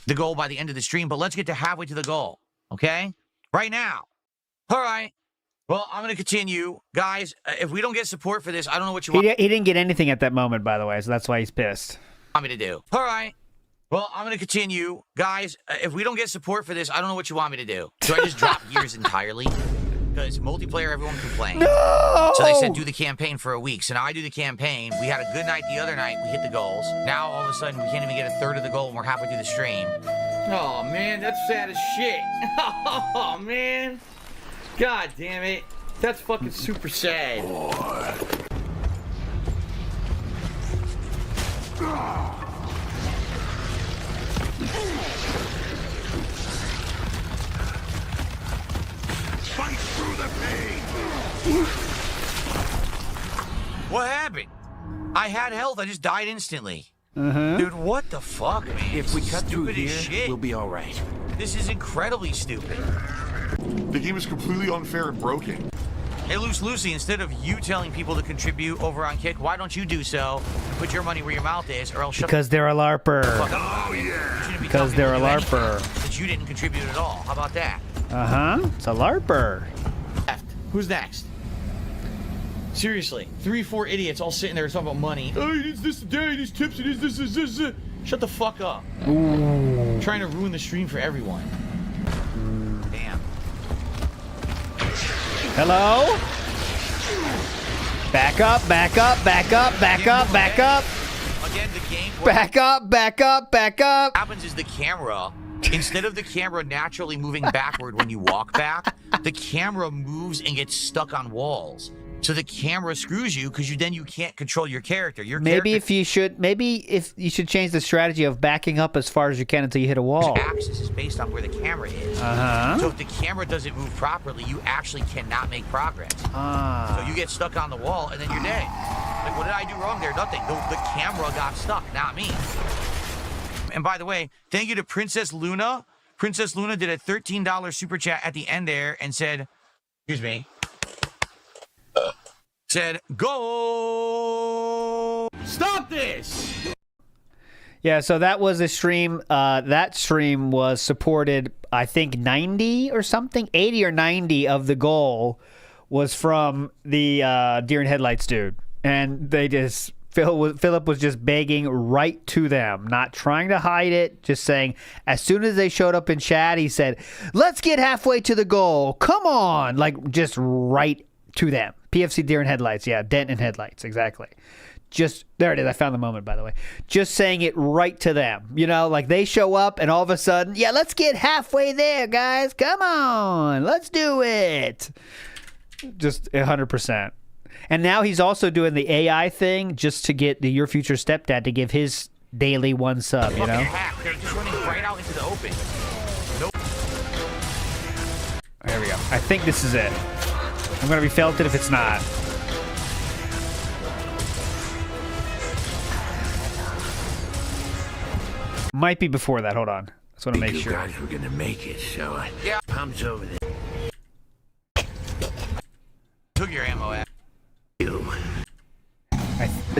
the goal by the end of the stream, but let's get to halfway to the goal, okay? Right now. All right. Well, I'm going to continue. Guys, if we don't get support for this, I don't know what you want He didn't get anything at that moment, by the way, so that's why he's pissed. me to do. All right. Well, I'm going to continue. Guys, if we don't get support for this, I don't know what you want me to do. Do I just drop Gears entirely? Because multiplayer, everyone complained. No! So they said do the campaign for a week. So now I do the campaign. We had a good night the other night. We hit the goals. Now, all of a sudden, we can't even get a third of the goal and we're halfway through the stream. Oh, man, that's sad as shit. Oh, man. God damn it. That's fucking super sad. Fight through the pain. What happened? I had health. I just died instantly. Uh-huh. Dude, what the fuck, man? If we cut through Stupid here, as shit. we'll be all right. This is incredibly stupid. The game is completely unfair and broken. Hey, Loose Lucy, instead of you telling people to contribute over on Kick, why don't you do so and put your money where your mouth is, or else shut Because they're a LARPer. the fuck up. Oh yeah. Because they're a LARPer. Since you didn't contribute at all. How about that? Uh-huh. It's a LARPer. Left. Who's next? Seriously, 3-4 idiots all sitting there talking about money. Oh, it is this today, these tips, it is this. Shut the fuck up. Ooh. Trying to ruin the stream for everyone. Damn. Hello? Back up, back up, back up, back up, back up. Again, the game. Back up, back up, back up. What happens is the camera, instead of the camera naturally moving backward when you walk back, the camera moves and gets stuck on walls. So the camera screws you because you can't control your character. Maybe if you should change the strategy of backing up as far as you can until you hit a wall. Axis is based on where the camera is. Uh-huh. So if the camera doesn't move properly, you actually cannot make progress. Ah. So you get stuck on the wall and then you're dead. Like, what did I do wrong there? Nothing. The camera got stuck, not me. And by the way, thank you to Princess Luna. Princess Luna did a $13 super chat at the end there and said, excuse me, said, go! Stop this! Yeah, so that was a stream. That stream was supported, I think, 90 or something. 80 or 90 of the goal was from the Deer in Headlights dude. And they just... Philip was just begging right to them, not trying to hide it, just saying, as soon as they showed up in chat, he said, let's get halfway to the goal. Come on. Like, just right to them. PFC Deer in Headlights. Yeah, Dent in Headlights. Exactly. Just, there it is. I found the moment, by the way. Just saying it right to them. You know, like they show up and all of a sudden, yeah, let's get halfway there, guys. Come on. Let's do it. Just 100%. And now he's also doing the AI thing just to get the Your Future Stepdad to give his daily 1 sub, you Fucking know? hack. They're just running right out into the open. Nope. There we go. I think this is it. I'm gonna be felted if it's not. Might be before that. Hold on. Just want to make sure. You guys were gonna make it, so pump's over there. Took your ammo out.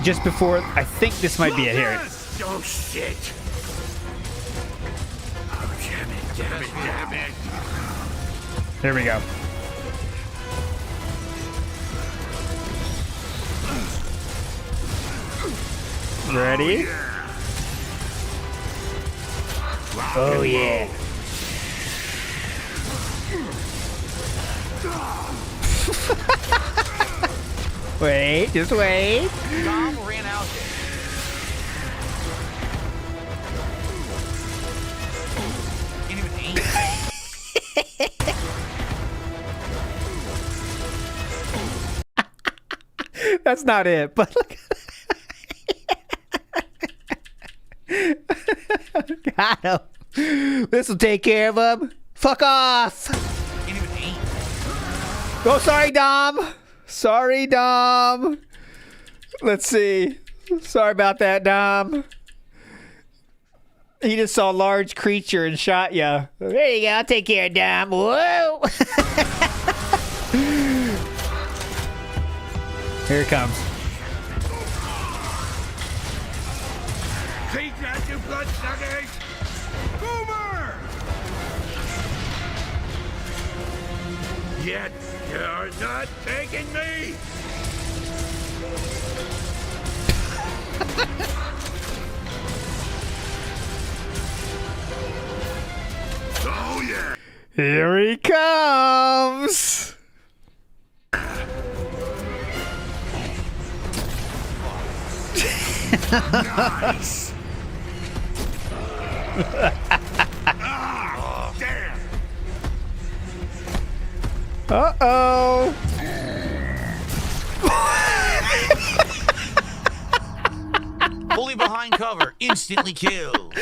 Just before. I think this might be it here. Oh shit! Oh damn it! Damn it! Damn it! Here we go. Ready? Oh yeah. Wait, just wait. Dom ran out there. Can't even aim. That's not it, but look. Got him. This will take care of him. Fuck off. Can't even aim. Oh, sorry, Dom. Sorry, Dom. Let's see. Sorry about that, Dom. He just saw a large creature and shot ya. There you go. I'll take care of Dom. Whoa. Here it comes. Take that, you bloodsuckers! Boomer! Yet you're not taking me! Oh yeah! Here he comes. Nice! Ah, damn! Uh-oh. Fully behind cover, instantly killed.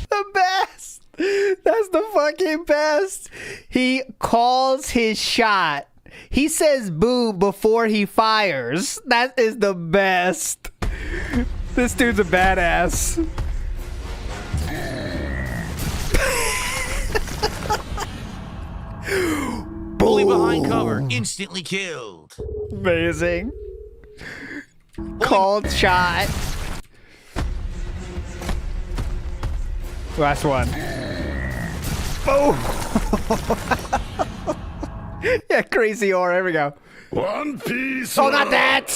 The best. That's the fucking best. He calls his shot. He says boom before he fires. That is the best. This dude's a badass. Fully behind cover, instantly killed. Amazing. Called shot. Last one. Oh. Yeah, crazy aura. Here we go. One Piece. Oh, not that.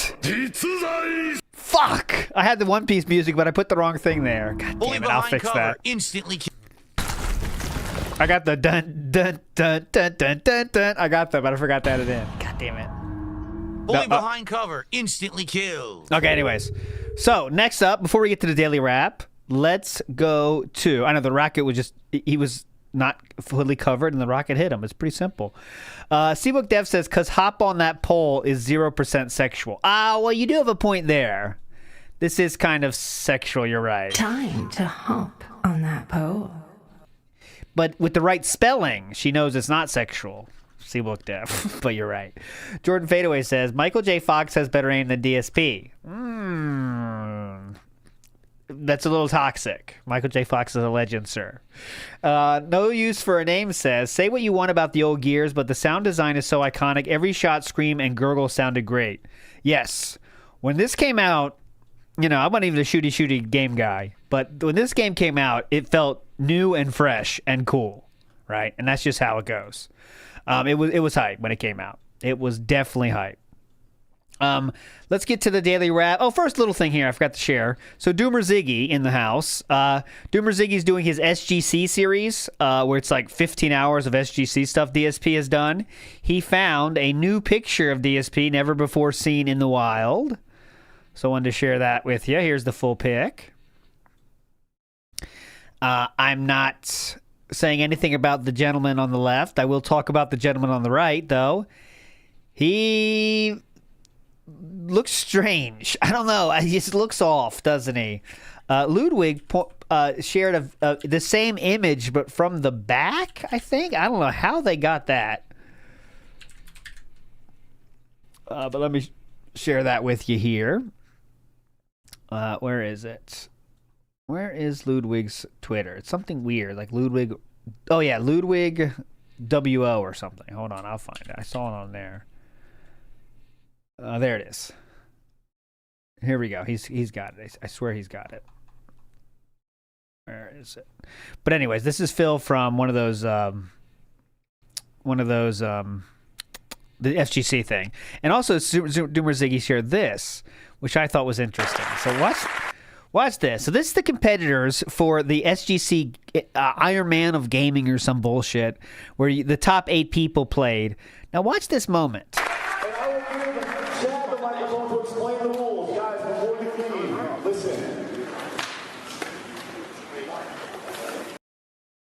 Fuck. I had the One Piece music, but I put the wrong thing there. God Fully damn it. I'll behind fix cover, that. instantly killed. I got the dun dun dun dun dun dun dun. I got that, but I forgot to add it in. God damn it. Fully behind cover, instantly killed. Okay, anyways. So, next up, before we get to the daily wrap, let's go to... I know the rocket was just... He was not fully covered and the rocket hit him. It's pretty simple. Seabook Dev says, because hop on that pole is 0% sexual. Well, you do have a point there. This is kind of sexual, you're right. Time to hop on that pole. But with the right spelling, she knows it's not sexual. Seabook Dev, but you're right. Jordan Fadeaway says, Michael J. Fox has better aim than DSP. That's a little toxic. Michael J. Fox is a legend, sir. No use for a name says, say what you want about the old Gears, but the sound design is so iconic. Every shot, scream, and gurgle sounded great. Yes. When this came out, you know, I'm not even a shooty game guy, but when this game came out, it felt new and fresh and cool, right? And that's just how it goes. It was hype when it came out. It was definitely hype. Let's get to the daily wrap. Oh, first little thing here I forgot to share. So Doomer Ziggy in the house. Doomer Ziggy's doing his SGC series, where it's like 15 hours of SGC stuff DSP has done. He found a new picture of DSP never before seen in the wild. So I wanted to share that with you. Here's the full pic. I'm not saying anything about the gentleman on the left. I will talk about the gentleman on the right, though. He looks strange. I don't know. He just looks off, doesn't he? Ludwig shared the same image, but from the back, I think. I don't know how they got that. But let me share that with you here. Where is it? Where is Ludwig's Twitter? It's something weird, like Ludwig. Oh yeah, Ludwig WO or something. Hold on, I'll find it. I saw it on there. There it is. Here we go. He's got it. I swear he's got it. Where is it? But anyways, this is Phil from one of those the FGC thing, and also Doomer Ziggy shared this, which I thought was interesting. So watch this. So this is the competitors for the SGC Iron Man of Gaming or some bullshit, where the top 8 people played. Now watch this moment. And I will give Chad the microphone to explain the rules, guys. Before you leave, listen.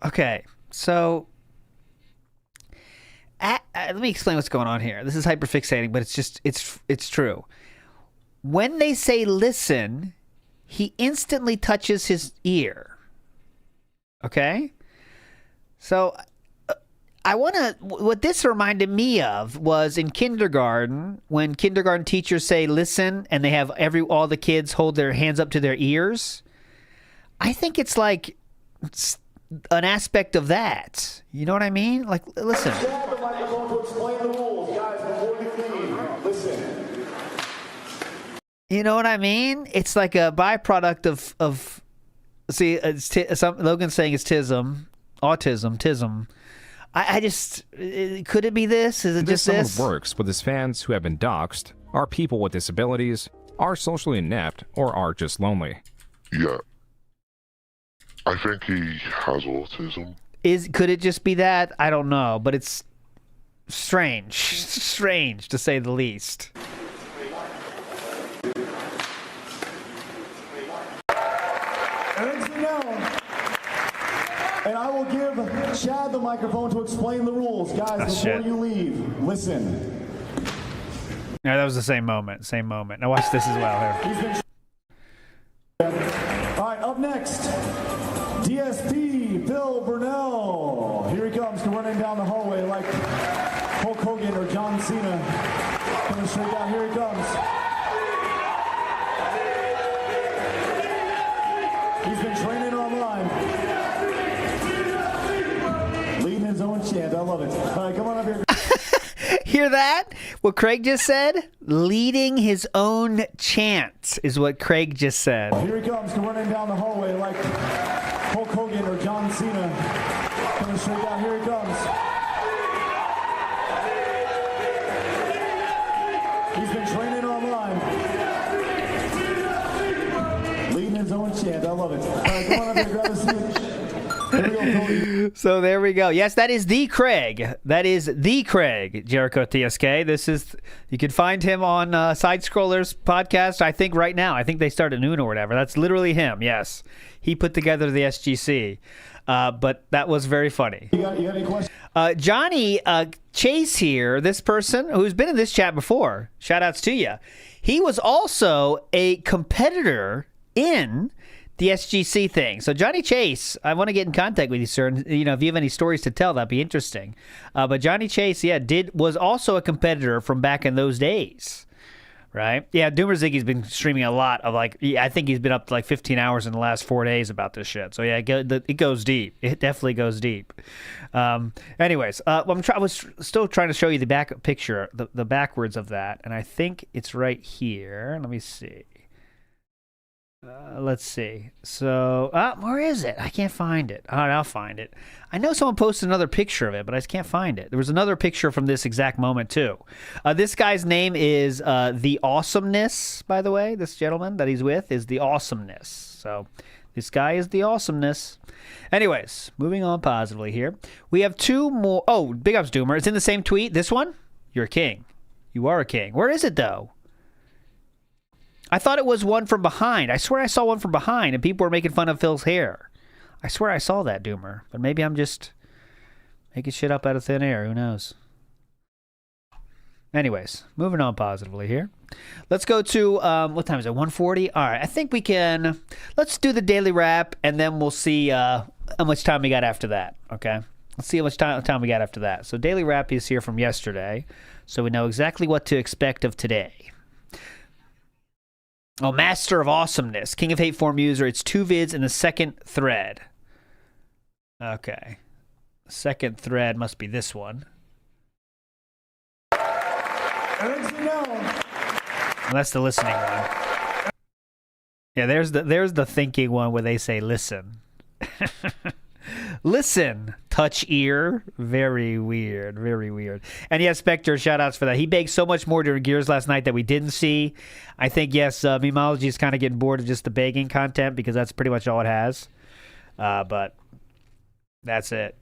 Okay, so let me explain what's going on here. This is hyperfixating, but it's true. When they say listen, he instantly touches his ear. Okay? So what this reminded me of was in kindergarten, when kindergarten teachers say listen and they have all the kids hold their hands up to their ears. I think it's like an aspect of that. You know what I mean? Like, listen. Chad the microphone to explain the rules, guys. Before you leave, listen. You know what I mean? It's like a byproduct of see, Logan's saying it's autism. I just, could it be this? Is it just this? This works with his fans who have been doxxed, are people with disabilities, are socially inept, or are just lonely. Yeah. I think he has autism. Could it just be that? I don't know, but it's strange to say the least. And I will give Chad the microphone to explain the rules. Guys, before you leave, listen. Yeah, that was the same moment. Now watch this as well here. All right, up next, DSP Bill Burnell. Here he comes, running down the hallway like Hulk Hogan or John Cena. Coming straight down, here he comes. He's been training online. Leading his own chant. I love it. All right, come on up here. Hear that? What Craig just said? Leading his own chant is what Craig just said. Here he comes, running down the hallway like Hulk Hogan or John Cena. Coming straight down. Here he comes. He's been training online. Leading his own chant. I love it. All right, come on up here, grab a seat. So there we go. Yes, that is the Craig. Jericho TSK. You can find him on Side Scrollers podcast, I think, right now. I think they start at noon or whatever. That's literally him, yes. He put together the SGC. But that was very funny. You got any questions? Johnny Chase here, this person who's been in this chat before, shout outs to you. He was also a competitor in the SGC thing. So Johnny Chase, I want to get in contact with you, sir. And, if you have any stories to tell, that'd be interesting. But Johnny Chase, was also a competitor from back in those days, right? Yeah, Doomer Ziggy's been streaming a lot of I think he's been up to 15 hours in the last 4 days about this shit. So yeah, it goes deep. It definitely goes deep. Anyways, I was still trying to show you the back picture, the backwards of that, and I think it's right here. Let me see. Let's see. So, where is it? I can't find it. All right, I'll find it. I know someone posted another picture of it, but I just can't find it. There was another picture from this exact moment, too. This guy's name is The Awesomeness, by the way. This gentleman that he's with is The Awesomeness. So, this guy is The Awesomeness. Anyways, moving on positively here. We have 2 more. Oh, big ups, Doomer. It's in the same tweet. This one? You're a king. You are a king. Where is it, though? I thought it was one from behind. I swear I saw one from behind, and people were making fun of Phil's hair. I swear I saw that, Doomer. But maybe I'm just making shit up out of thin air. Who knows? Anyways, moving on positively here. Let's go to, what time is it, 1:40? All right, I think we can, let's do the daily wrap, and then we'll see how much time we got after that, okay? Let's see how much time we got after that. So daily wrap is here from yesterday, so we know exactly what to expect of today. Oh, Master of Awesomeness, King of Hate Form user. It's 2 vids in the second thread. Okay. Second thread must be this one. Well, that's the listening one. Yeah, there's the thinking one where they say listen. Listen, touch ear. Very weird, very weird. And yes, Spectre, shout outs for that. He baked so much more during Gears last night that we didn't see. I think, yes, Memology is kind of getting bored of just the baking content because that's pretty much all it has. But that's it.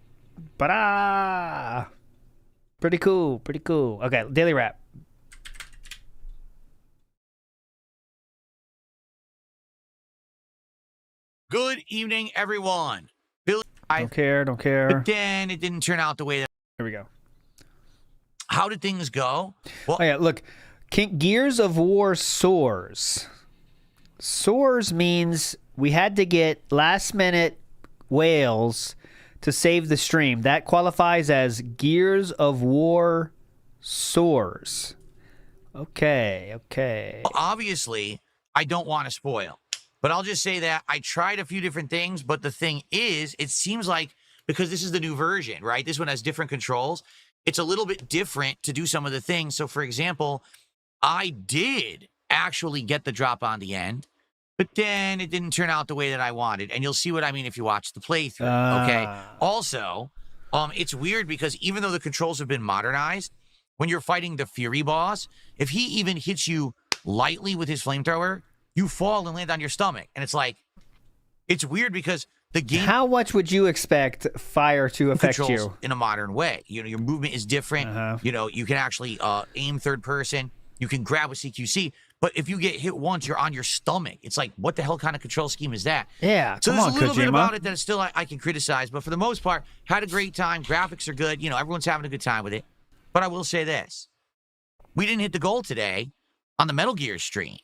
But pretty cool, pretty cool. Okay, daily wrap. Good evening, everyone. Don't care. But then it didn't turn out the way that. Here we go. How did things go? Well, oh, yeah, look. Gears of War soars. Soars means we had to get last-minute whales to save the stream. That qualifies as Gears of War soars. Okay. Obviously, I don't want to spoil. But I'll just say that I tried a few different things, but the thing is, it seems like, because this is the new version, right? This one has different controls. It's a little bit different to do some of the things. So, for example, I did actually get the drop on the end, but then it didn't turn out the way that I wanted. And you'll see what I mean if you watch the playthrough, okay? Also, it's weird because even though the controls have been modernized, when you're fighting the Fury boss, if he even hits you lightly with his flamethrower, you fall and land on your stomach. And it's like, it's weird because the game... How much would you expect fire to affect you? In a modern way. You know, your movement is different. You know, you can actually aim third person. You can grab with CQC. But if you get hit once, you're on your stomach. It's like, what the hell kind of control scheme is that? Yeah, so come on, there's a little bit Kojima. about it that still I can criticize. But for the most part, had a great time. Graphics are good. You know, everyone's having a good time with it. But I will say this. We didn't hit the goal today on the Metal Gear stream.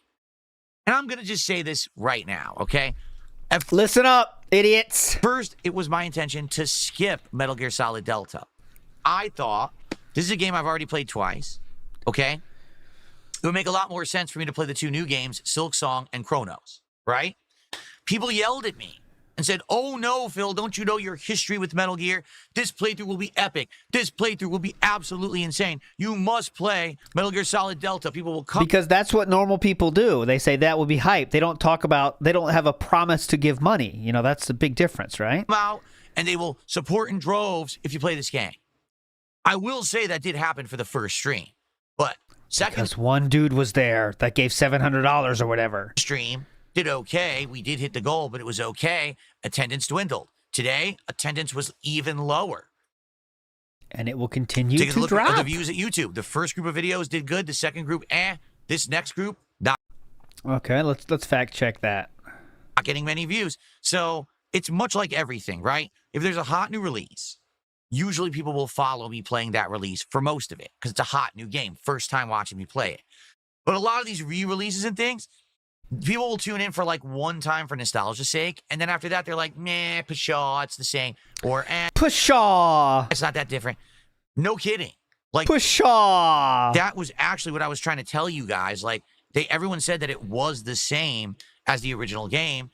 And I'm going to just say this right now, okay? Listen up, idiots. First, it was my intention to skip Metal Gear Solid Delta. I thought, this is a game I've already played twice, okay? It would make a lot more sense for me to play the 2 new games, Silk Song and Chronos, right? People yelled at me and said, oh no, Phil, don't you know your history with Metal Gear? This playthrough will be epic. This playthrough will be absolutely insane. You must play Metal Gear Solid Delta. People will come. Because that's what normal people do. They say that will be hype. They don't talk about, they don't have a promise to give money. You know, that's the big difference, right? Out and they will support in droves if you play this game. I will say that did happen for the first stream. But second. Because one dude was there that gave $700 or whatever. Stream. Did okay. We did hit the goal, but it was okay. Attendance dwindled. Today, attendance was even lower. And it will continue Take a look drop. at the views at YouTube. The first group of videos did good. The second group, This next group, not. Okay, let's fact check that. Not getting many views. So it's much like everything, right? If there's a hot new release, usually people will follow me playing that release for most of it because it's a hot new game. First time watching me play it. But a lot of these re-releases and things, people will tune in for like one time for nostalgia's sake, and then after that they're like, meh, pshaw, it's the same, or pshaw, it's not that different. No kidding. Like pshaw. That was actually what I was trying to tell you guys. Like everyone said that it was the same as the original game,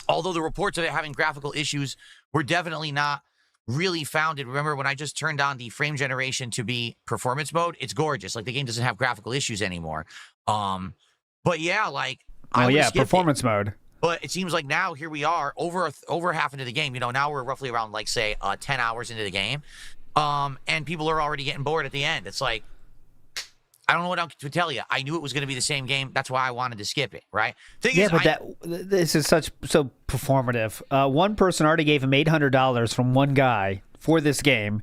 although the reports of it having graphical issues were definitely not really founded. Remember when I just turned on the frame generation to be performance mode? It's gorgeous. Like the game doesn't have graphical issues anymore. But yeah, like performance mode. But it seems like now here we are over half into the game. You know, now we're roughly around like say 10 hours into the game, and people are already getting bored at the end. It's like I don't know what else to tell you. I knew it was going to be the same game. That's why I wanted to skip it. Right? This is so performative. One person already gave him $800 from one guy for this game,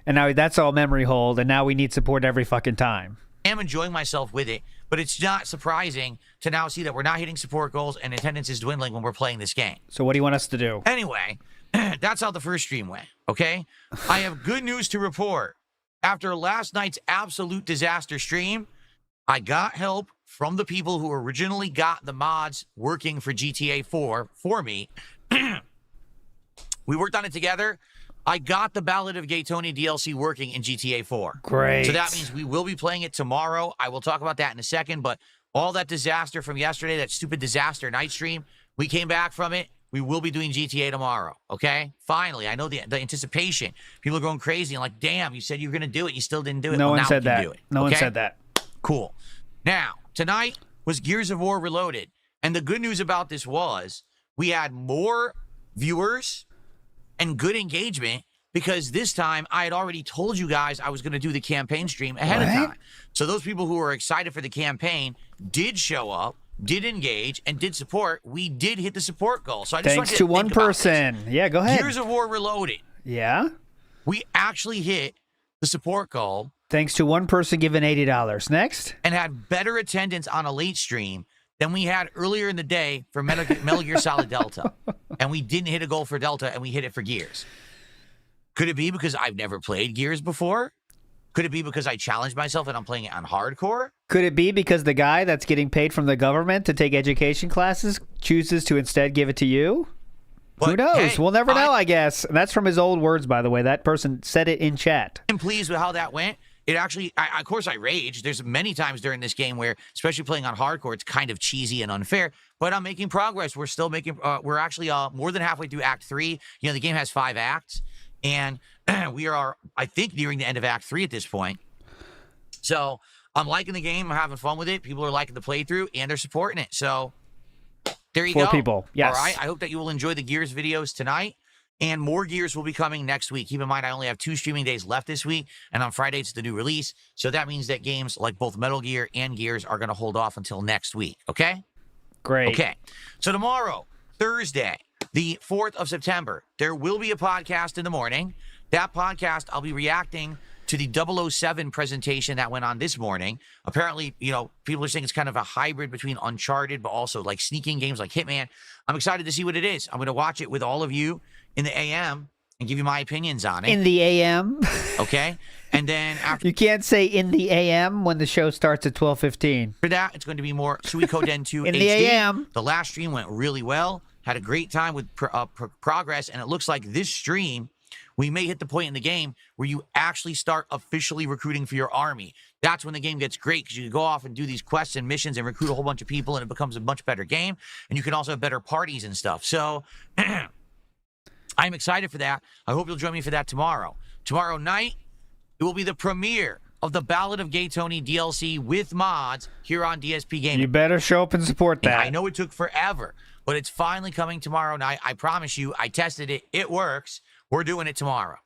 and now that's all memory hold. And now we need support every fucking time. I am enjoying myself with it. But it's not surprising to now see that we're not hitting support goals and attendance is dwindling when we're playing this game. So what do you want us to do? Anyway, that's how the first stream went, okay? I have good news to report. after last night's absolute disaster stream, I got help from the people who originally got the mods working for GTA 4 for me. We worked on it together. I got the Ballad of Gay Tony DLC working in GTA 4. Great. So that means we will be playing it tomorrow. I will talk about that in a second, but all that disaster from yesterday, that stupid disaster night stream, we came back from it. We will be doing GTA tomorrow, okay? Finally, I know the anticipation. People are going crazy and like, damn, you said you were going to do it. You still didn't do it. No Well, one now said we can that. do it, No one okay? said that. Cool. Now, tonight was Gears of War Reloaded. And the good news about this was we had more viewers and good engagement because this time I had already told you guys I was going to do the campaign stream ahead of time. So those people who were excited for the campaign did show up, did engage, and did support. We did hit the support goal. So I just Thanks want to you to one think about person. this. Yeah, go ahead. Gears of War Reloaded. Yeah? We actually hit the support goal. Thanks to one person giving $80. Next. And had better attendance on a late stream than we had earlier in the day for Metal Gear Solid Delta. And we didn't hit a goal for Delta, and we hit it for Gears. Could it be because I've never played Gears before? Could it be because I challenged myself and I'm playing it on hardcore? Could it be because the guy that's getting paid from the government to take education classes chooses to instead give it to you? But, who knows? hey, we'll never know, I guess. And that's from his old words, by the way. That person said it in chat. I'm pleased with how that went. It actually, of course, I raged. There's many times during this game where, especially playing on hardcore, it's kind of cheesy and unfair. But I'm making progress. We're still making. We're actually more than halfway through Act 3. You know, the game has 5 acts, and we are, I think, nearing the end of Act 3 at this point. So I'm liking the game. I'm having fun with it. People are liking the playthrough, and they're supporting it. So there you go. 4 people. Yes. All right. I hope that you will enjoy the Gears videos tonight. And more Gears will be coming next week. Keep in mind, I only have 2 streaming days left this week, and on Friday, it's the new release. So that means that games like both Metal Gear and Gears are going to hold off until next week, okay? Great. Okay. So tomorrow, Thursday, the 4th of September, there will be a podcast in the morning. That podcast, I'll be reacting to the 007 presentation that went on this morning. Apparently, you know, people are saying it's kind of a hybrid between Uncharted, but also like sneaking games like Hitman. I'm excited to see what it is. I'm going to watch it with all of you in the AM and give you my opinions on it. In the AM? Okay? And then after... You can't say in the AM when the show starts at 12:15. For that, it's going to be more Suikoden 2 In HD. the AM. The last stream went really well. Had a great time with progress, and it looks like this stream, we may hit the point in the game where you actually start officially recruiting for your army. That's when the game gets great, because you can go off and do these quests and missions and recruit a whole bunch of people, and it becomes a much better game. And you can also have better parties and stuff. So... I'm excited for that. I hope you'll join me for that tomorrow. Tomorrow night, it will be the premiere of the Ballad of Gay Tony DLC with mods here on DSP Gaming. You better show up and support that. And I know it took forever, but it's finally coming tomorrow night. I promise you, I tested it. It works. We're doing it tomorrow.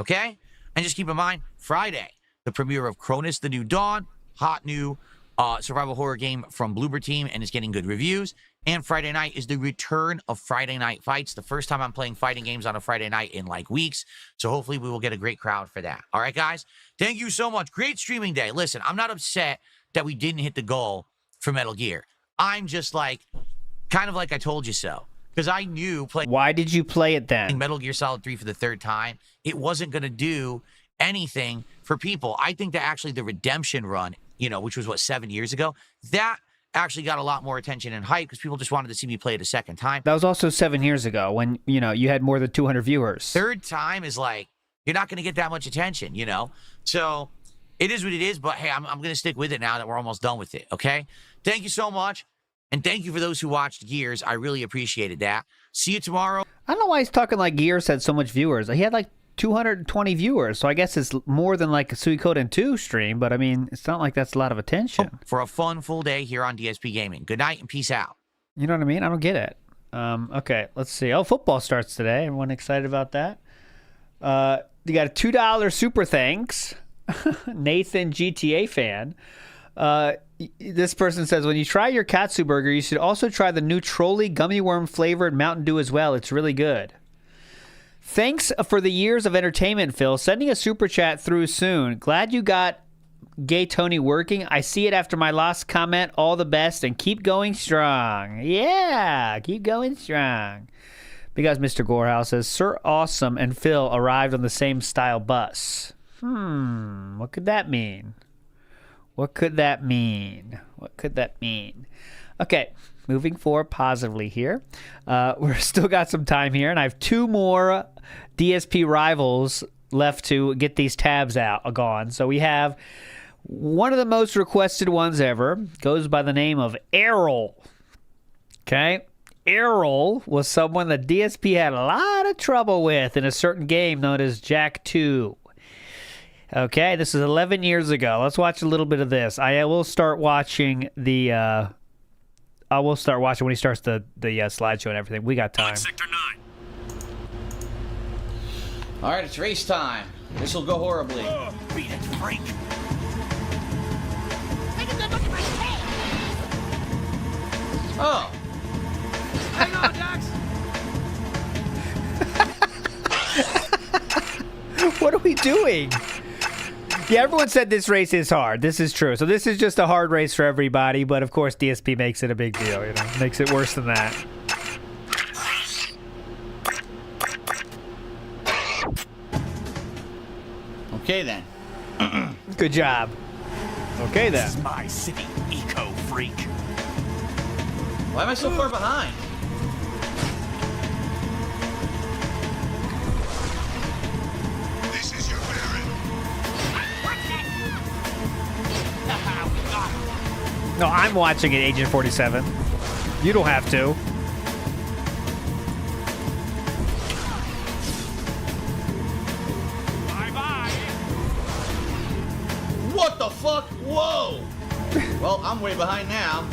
Okay? And just keep in mind, Friday, the premiere of Cronus The New Dawn, hot new survival horror game from Bloober Team, and it's getting good reviews. And Friday night is the return of Friday Night Fights, the first time I'm playing fighting games on a Friday night in like weeks. So hopefully we will get a great crowd for that. All right, guys? Thank you so much. Great streaming day. Listen, I'm not upset that we didn't hit the goal for Metal Gear. I'm just like, kind of like I told you so. Because I knew playing... Why did you play it then? Metal Gear Solid 3 for the 3rd time, it wasn't going to do anything for people. I think that actually the Redemption run, you know, which was, what, 7 years ago, that actually got a lot more attention and hype because people just wanted to see me play it a second time. That was also 7 years ago when, you know, you had more than 200 viewers. 3rd time is like, you're not going to get that much attention, you know? So it is what it is, but hey, I'm going to stick with it now that we're almost done with it, okay? Thank you so much. And thank you for those who watched Gears. I really appreciated that. See you tomorrow. I don't know why he's talking like Gears had so much viewers. He had like 220 viewers, so I guess it's more than like a Suikoden 2 stream, but I mean, it's not like that's a lot of attention. For a fun full day here on DSP Gaming. Good night and peace out. You know what I mean? I don't get it. Okay, let's see. Oh, football starts today. Everyone excited about that? You got a $2 super thanks. Nathan, GTA fan. This person says, when you try your katsu burger, you should also try the new Trolley gummy worm flavored Mountain Dew as well. It's really good. Thanks for the years of entertainment, Phil. Sending a super chat through soon. Glad you got Gay Tony working. I see it after my last comment. All the best and keep going strong. Yeah, keep going strong. Because Mr. Gorehouse says, Sir Awesome and Phil arrived on the same style bus. What could that mean? What could that mean? What could that mean? Okay, moving forward positively here. We're still got some time here, and I have 2 more DSP rivals left to get these tabs out gone. So we have one of the most requested ones ever. Goes by the name of Errol. Okay? Errol was someone that DSP had a lot of trouble with in a certain game known as Jack 2. Okay, this is 11 years ago. Let's watch a little bit of this. I will start watching the I will start watching when he starts the slideshow and everything. We got time. Sector 9. All right, it's race time. This will go horribly. Beat it, freak. Oh. Hang on, Dax. What are we doing? Yeah, everyone said this race is hard. This is true. So this is just a hard race for everybody, but of course DSP makes it a big deal, you know. Makes it worse than that. Okay then. Good job. Okay then. This is my city, eco freak. Why am I so far behind? This is your parent. No, I'm watching it, Agent 47. You don't have to. Bye-bye. What the fuck? Whoa! Well, I'm way behind now.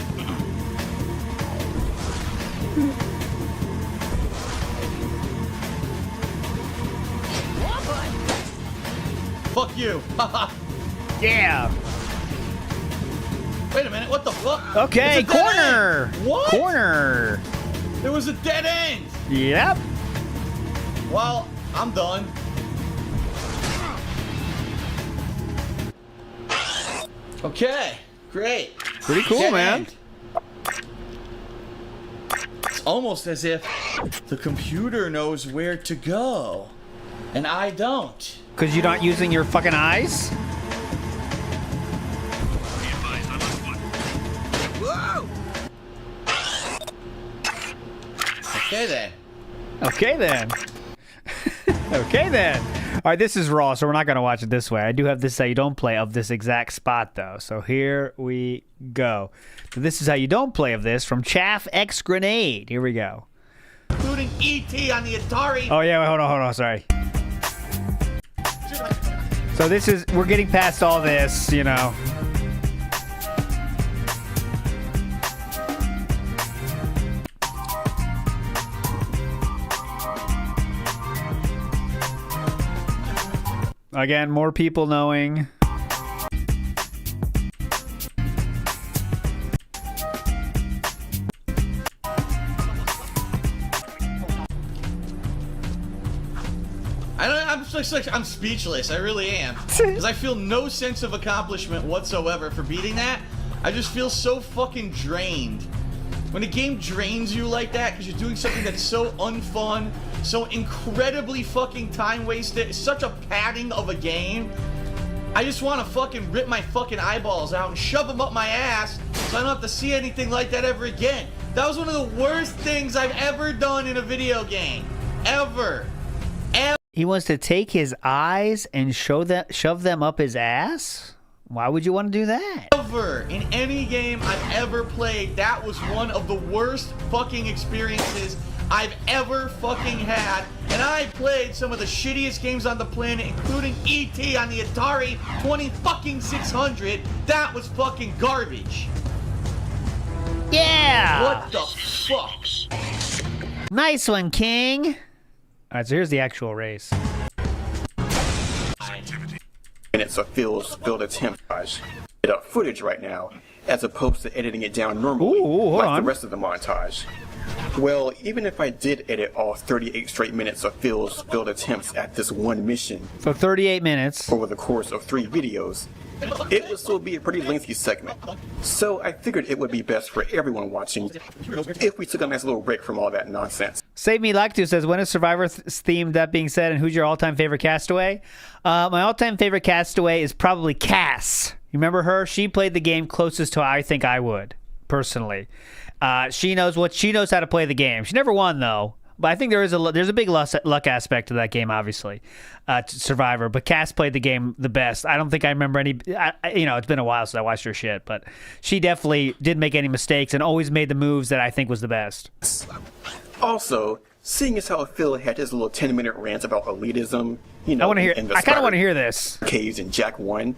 Fuck you. Yeah. Wait a minute, what the fuck? Okay, It's a dead corner. end. What? Corner. There was a dead end. Yep. Well, I'm done. Okay, great. Pretty cool, Dead man. end. It's almost as if the computer knows where to go, and I don't. Because you're not using your fucking eyes? Whoa! Okay then. Okay then. Okay then. All right, this is raw, so we're not going to watch it this way. I do have this how you don't play of this exact spot, though. So here we go. So this is how you don't play of this from Chaff X Grenade. Here we go. Including E.T. on the Atari. Oh, yeah, hold on, sorry. So this is, we're getting past all this, you know. Again, more people knowing. I'm speechless. I really am. Because I feel no sense of accomplishment whatsoever for beating that. I just feel so fucking drained. When a game drains you like that because you're doing something that's so unfun, so incredibly fucking time wasted, it's such a padding of a game. I just want to fucking rip my fucking eyeballs out and shove them up my ass so I don't have to see anything like that ever again. That was one of the worst things I've ever done in a video game. Ever. He wants to take his eyes and shove them up his ass? Why would you want to do that? Ever in any game I've ever played, that was one of the worst fucking experiences I've ever fucking had. And I played some of the shittiest games on the planet, including E.T. on the Atari 2600. That was fucking garbage. Yeah! What the fuck? Nice one, King! Alright, so here's the actual race. And it's a filled its hemp footage right now, as opposed to editing it down normally, like the rest of the montage. Well, even if I did edit all 38 straight minutes of Phil's failed attempts at this one mission, So 38 minutes. over the course of 3 videos, it would still be a pretty lengthy segment. So I figured it would be best for everyone watching if we took a nice little break from all that nonsense. Save Me Lactu says, when is Survivor themed? That being said, and who's your all-time favorite castaway? My all-time favorite castaway is probably Cass. You remember her? She played the game closest to how I think I would, personally. She knows how to play the game. She never won, though. But I think there's a big luck aspect to that game, obviously, to Survivor. But Cass played the game the best. I don't think I remember any. It's been a while since I watched her shit, but she definitely didn't make any mistakes and always made the moves that I think was the best. Also, seeing as how Phil had his little 10-minute rant about elitism, I want to hear. I kind of want to hear this. Caves in Jack 1,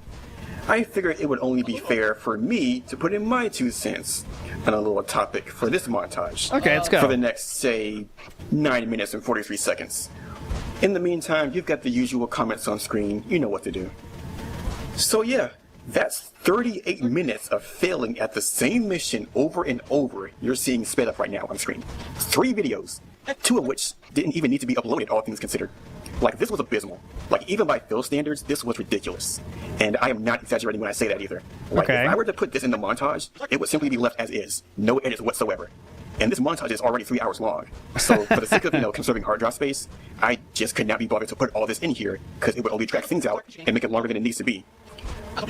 I figured it would only be fair for me to put in my 2 cents on a little topic for this montage. Okay, let's go. For the next, say, 9 minutes and 43 seconds. In the meantime, you've got the usual comments on screen. You know what to do. So yeah, that's 38 minutes of failing at the same mission over and over you're seeing sped up right now on screen. 3 videos, 2 of which didn't even need to be uploaded, all things considered. Like, this was abysmal. Like, even by Phil standards, this was ridiculous. And I am not exaggerating when I say that either. Like, if I were to put this in the montage, it would simply be left as is. No edits whatsoever. And this montage is already 3 hours long. So, for the sake of, conserving hard drive space, I just could not be bothered to put all this in here, because it would only drag things out and make it longer than it needs to be.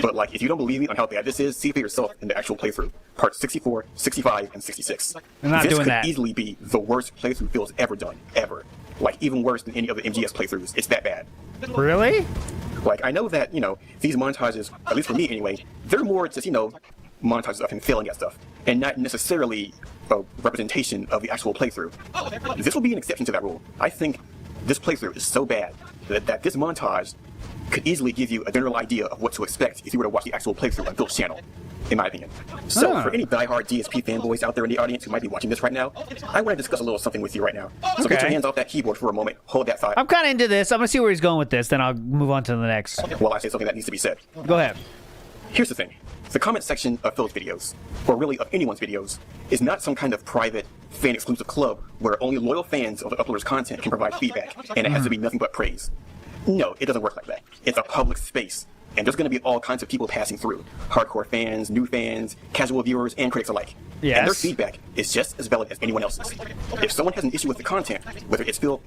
But, like, if you don't believe me on how bad this is, see for yourself in the actual playthrough. Parts 64, 65, and 66. I'm not this doing could that. easily be the worst playthrough Phil's ever done. Ever. Like, even worse than any other MGS playthroughs. It's that bad. Really? Like, I know that, these montages, at least for me anyway, they're more just, montages of him failing at stuff, and not necessarily a representation of the actual playthrough. This will be an exception to that rule. I think this playthrough is so bad that this montage could easily give you a general idea of what to expect if you were to watch the actual playthrough on Phil's channel, in my opinion. So, for any diehard DSP fanboys out there in the audience who might be watching this right now, I want to discuss a little something with you right now. So get your hands off that keyboard for a moment, hold that thought. I'm kind of into this. I'm going to see where he's going with this, then I'll move on to the next. While I say something that needs to be said. Go ahead. Here's the thing. The comment section of Phil's videos, or really of anyone's videos, is not some kind of private, fan-exclusive club where only loyal fans of the uploader's content can provide feedback, and it has to be nothing but praise. No, it doesn't work like that. It's a public space, and there's going to be all kinds of people passing through. Hardcore fans, new fans, casual viewers, and critics alike. Yes. And their feedback is just as valid as anyone else's. If someone has an issue with the content, whether it's Phil,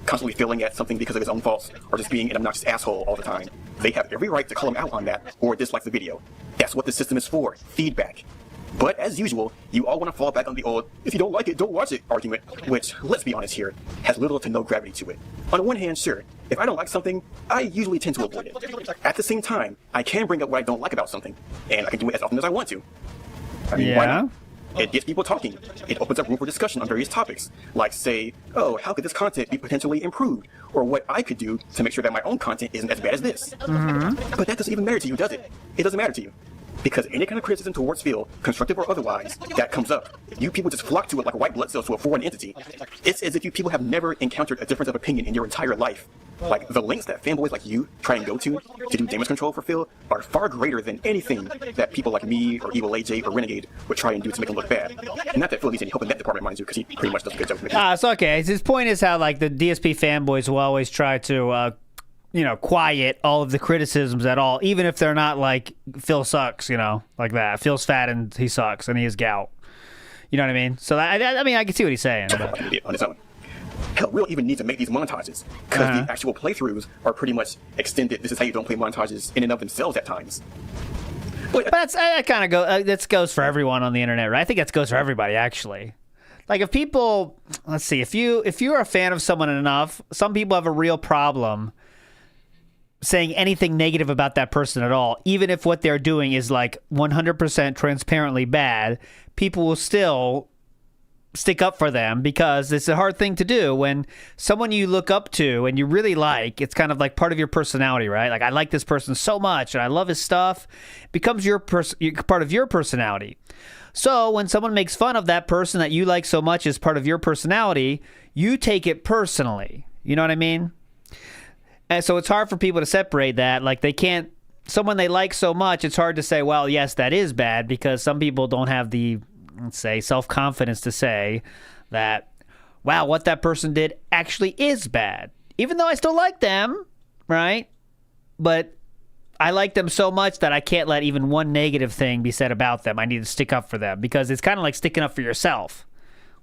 constantly failing at something because of his own faults, or just being an obnoxious asshole all the time, they have every right to call him out on that, or dislike the video. That's what the system is for, feedback. But as usual, you all want to fall back on the old, if you don't like it, don't watch it argument, which, let's be honest here, has little to no gravity to it. On the one hand, sure, if I don't like something, I usually tend to avoid it. At the same time, I can bring up what I don't like about something, and I can do it as often as I want to. I mean, why not? It gets people talking. It opens up room for discussion on various topics, like, say, oh, how could this content be potentially improved? Or what I could do to make sure that my own content isn't as bad as this. But that doesn't even matter to you, does it? It doesn't matter to you. Because any kind of criticism towards Phil, constructive or otherwise, that comes up, you people just flock to it like white blood cells to a foreign entity. It's as if you people have never encountered a difference of opinion in your entire life. Like, the lengths that fanboys like you try and go to do damage control for Phil are far greater than anything that people like me or Evil AJ or Renegade would try and do to make him look bad. And not that Phil needs any help in that department, mind you, because he pretty much does a good job with it. It's okay. His point is how, like, the DSP fanboys will always try to, quiet all of the criticisms at all, even if they're not like, Phil sucks, like that. Phil's fat and he sucks and he has gout. You know what I mean? So, I can see what he's saying. But. On his own. Hell, we don't even need to make these montages, because the actual playthroughs are pretty much extended. This is how you don't play montages in and of themselves at times. But that kind of goes. That goes for everyone on the internet, right? I think that goes for everybody, actually. Like, if people, let's see, if you're a fan of someone enough, some people have a real problem saying anything negative about that person at all, even if what they're doing is like 100% transparently bad. People will still stick up for them because it's a hard thing to do when someone you look up to and you really like, it's kind of like part of your personality, right? Like, I like this person so much and I love his stuff. It becomes part of your personality. So when someone makes fun of that person that you like so much as part of your personality, you take it personally. You know what I mean? And so it's hard for people to separate that. Like, they can't, someone they like so much, it's hard to say, well, yes, that is bad, because some people don't have the, let's say, self-confidence to say that, wow, what that person did actually is bad. Even though I still like them, right? But I like them so much that I can't let even one negative thing be said about them. I need to stick up for them because it's kind of like sticking up for yourself,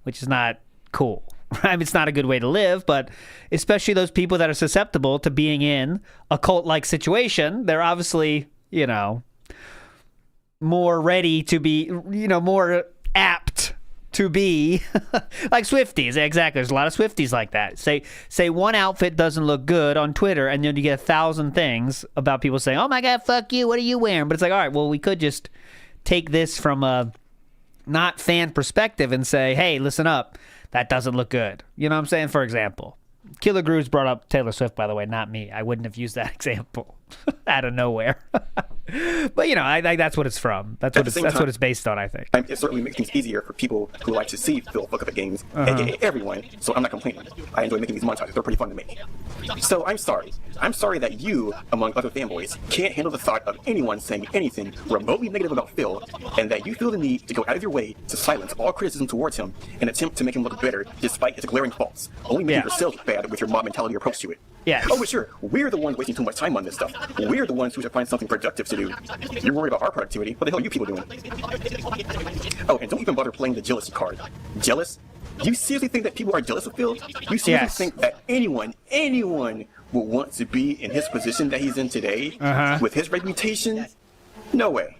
which is not cool. Right? It's not a good way to live, but especially those people that are susceptible to being in a cult-like situation, they're obviously, you know, more ready to be, you know, more apt to be like Swifties. Exactly. There's a lot of Swifties like that. Say one outfit doesn't look good on Twitter, and then you get 1,000 things about people saying, oh my God, fuck you, what are you wearing? But it's like, all right, well, we could just take this from a not fan perspective and say, hey, listen up, that doesn't look good. You know what I'm saying? For example, Killer Grooves brought up Taylor Swift, by the way, not me. I wouldn't have used that example out of nowhere. But, you know, that's what it's from. That's what it's based on, I think. It certainly makes things easier for people who like to see Phil fuck up at games, aka everyone, so I'm not complaining. I enjoy making these montages. They're pretty fun to make. So I'm sorry. I'm sorry that you, among other fanboys, can't handle the thought of anyone saying anything remotely negative about Phil, and that you feel the need to go out of your way to silence all criticism towards him and attempt to make him look better despite his glaring faults, only making yourself look bad with your mob mentality approach to it. Yeah. Oh, but sure, we're the ones wasting too much time on this stuff. We're the ones who should find something productive to do. You're worried about our productivity. What the hell are you people doing? Oh, and don't even bother playing the jealousy card. Jealous? You seriously think that people are jealous of Phil? You seriously think that anyone would want to be in his position that he's in today with his reputation? No way.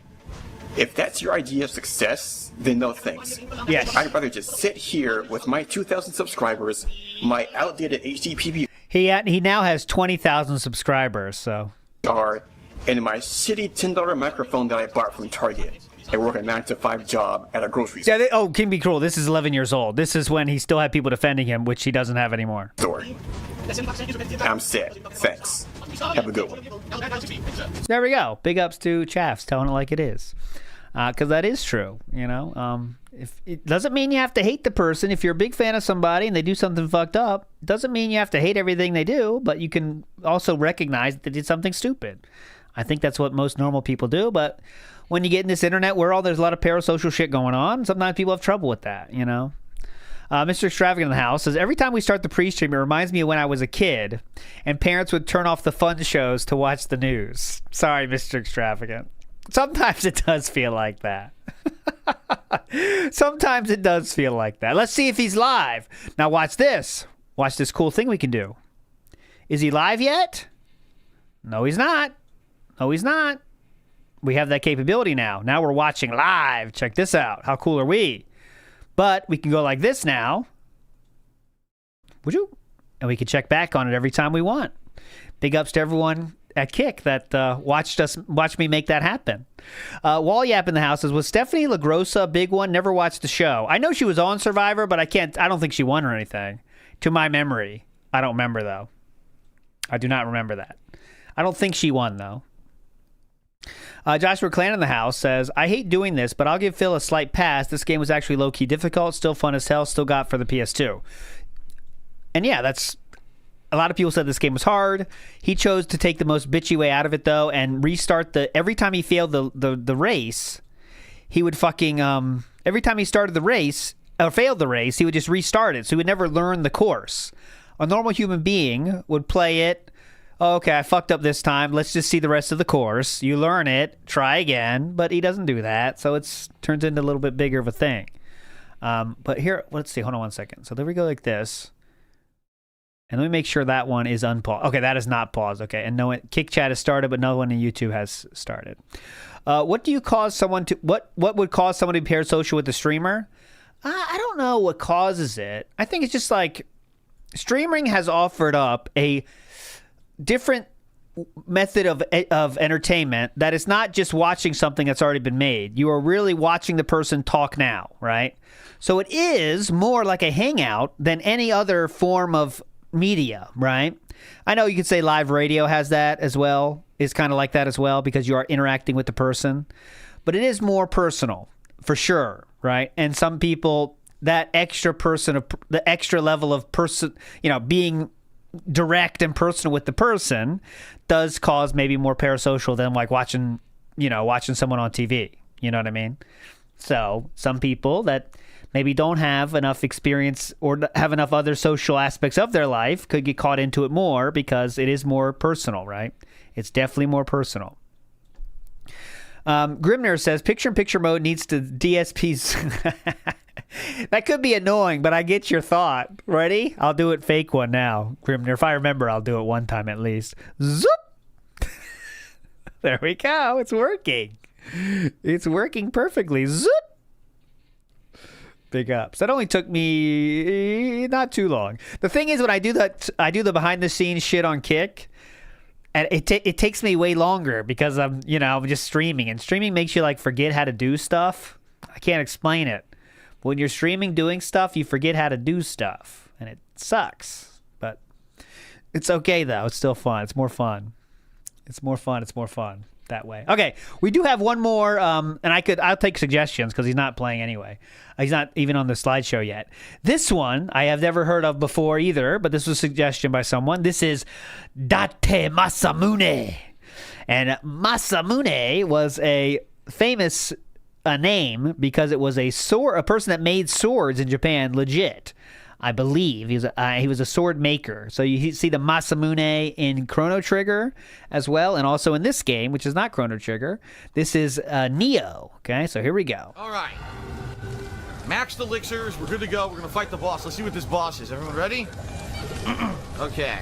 If that's your idea of success, then no thanks. Yes. I'd rather just sit here with my 2,000 subscribers, my outdated HDPP He now has 20,000 subscribers, so. And my shitty $10 microphone that I bought from Target and work a 9-to-5 job at a grocery store. Yeah, King Be Cruel, this is 11 years old. This is when he still had people defending him, which he doesn't have anymore. I'm set. Thanks. Have a good one. There we go. Big ups to Chaffs telling it like it is. Because that is true, you know. If it doesn't mean you have to hate the person. If you're a big fan of somebody and they do something fucked up, it doesn't mean you have to hate everything they do, but you can also recognize that they did something stupid. I think that's what most normal people do, but when you get in this internet world, there's a lot of parasocial shit going on. Sometimes people have trouble with that, you know. Mr. Extravagant in the house says, every time we start the pre-stream, it reminds me of when I was a kid and parents would turn off the fun shows to watch the news. Sorry, Mr. Extravagant. Sometimes it does feel like that. Sometimes it does feel like that. Let's see if he's live. Now watch this. Watch this cool thing we can do. Is he live yet? No, he's not. No, he's not. We have that capability now. Now we're watching live. Check this out. How cool are we? But we can go like this now. Would you? And we can check back on it every time we want. Big ups to everyone at Kick that watched me make that happen. Wall Yap in the house says, was Stephanie LaGrossa a big one? Never watched the show. I know she was on Survivor, but I don't think she won or anything. To my memory. I don't remember, though. I do not remember that. I don't think she won, though. Joshua Clan in the house says, I hate doing this, but I'll give Phil a slight pass. This game was actually low-key difficult, still fun as hell, still got for the PS2. And yeah, that's... A lot of people said this game was hard. He chose to take the most bitchy way out of it, though, and restart every time he failed the race, he would fucking... every time he started the race, or failed the race, he would just restart it, so he would never learn the course. A normal human being would play it, okay, I fucked up this time. Let's just see the rest of the course. You learn it, try again, but he doesn't do that, so it turns into a little bit bigger of a thing. But here, let's see. Hold on one second. So there we go like this. And let me make sure that one is unpaused. Okay, that is not paused. Okay, and no one, Kick Chat has started, but no one in YouTube has started. What would cause someone to be parasocial with the streamer? I don't know what causes it. I think it's just like streaming has offered up a different method of entertainment that is not just watching something that's already been made. You are really watching the person talk now, right? So it is more like a hangout than any other form of media, right? I know you could say live radio has that as well, is kind of like that as well, because you are interacting with the person, but it is more personal for sure, right? And some people, that extra the extra level of person, being direct and personal with the person does cause maybe more parasocial than like watching someone on TV. You know what I mean? So some people that maybe don't have enough experience or have enough other social aspects of their life could get caught into it more because it is more personal, right? It's definitely more personal. Grimner says, picture-in-picture mode needs to DSPs. That could be annoying, but I get your thought. Ready? I'll do it fake one now. Grimner, if I remember, I'll do it one time at least. Zoop! There we go. It's working. It's working perfectly. Zoop! Big ups. That only took me not too long. The thing is, when I do the behind-the-scenes shit on Kick, and it takes me way longer because I'm just streaming, and streaming makes you like forget how to do stuff. I can't explain it. When you're streaming doing stuff, you forget how to do stuff, and it sucks. But it's okay though. It's still fun. It's more fun. It's more fun that way. Okay, we do have one more, and I'll take suggestions because he's not playing anyway. He's not even on the slideshow yet. This one I have never heard of before either, but this was a suggestion by someone. This is Date Masamune, and Masamune was a famous name because it was a person that made swords in Japan, legit. I believe he was a sword maker. So you see the Masamune in Chrono Trigger as well, and also in this game, which is not Chrono Trigger. This is Neo. Okay, so here we go. All right. Maxed elixirs. We're good to go. We're going to fight the boss. Let's see what this boss is. Everyone ready? Okay.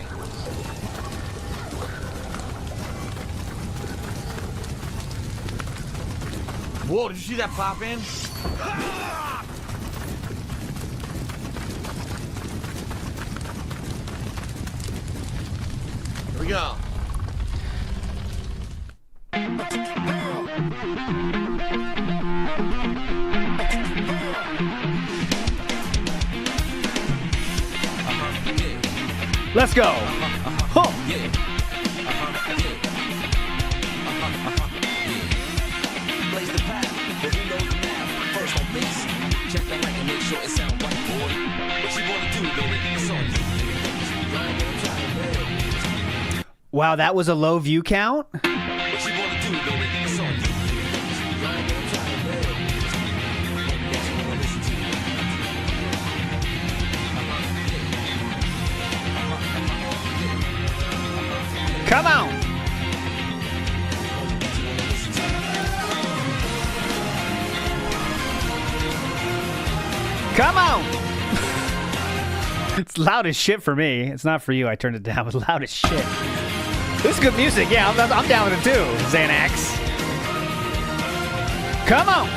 Whoa, did you see that pop in? Here we go. Let's go. Huh. Blaze the path, but we know the math. First on base, check the mic and make sure it sound right, boy. What you wanna do, baby? It's on you. Wow, that was a low view count? What you wanna do, baby? It's on you. Come on. Come on. It's loud as shit for me. It's not for you. I turned it down. It's loud as shit. This is good music. Yeah, I'm down with it too. Xanax. Come on.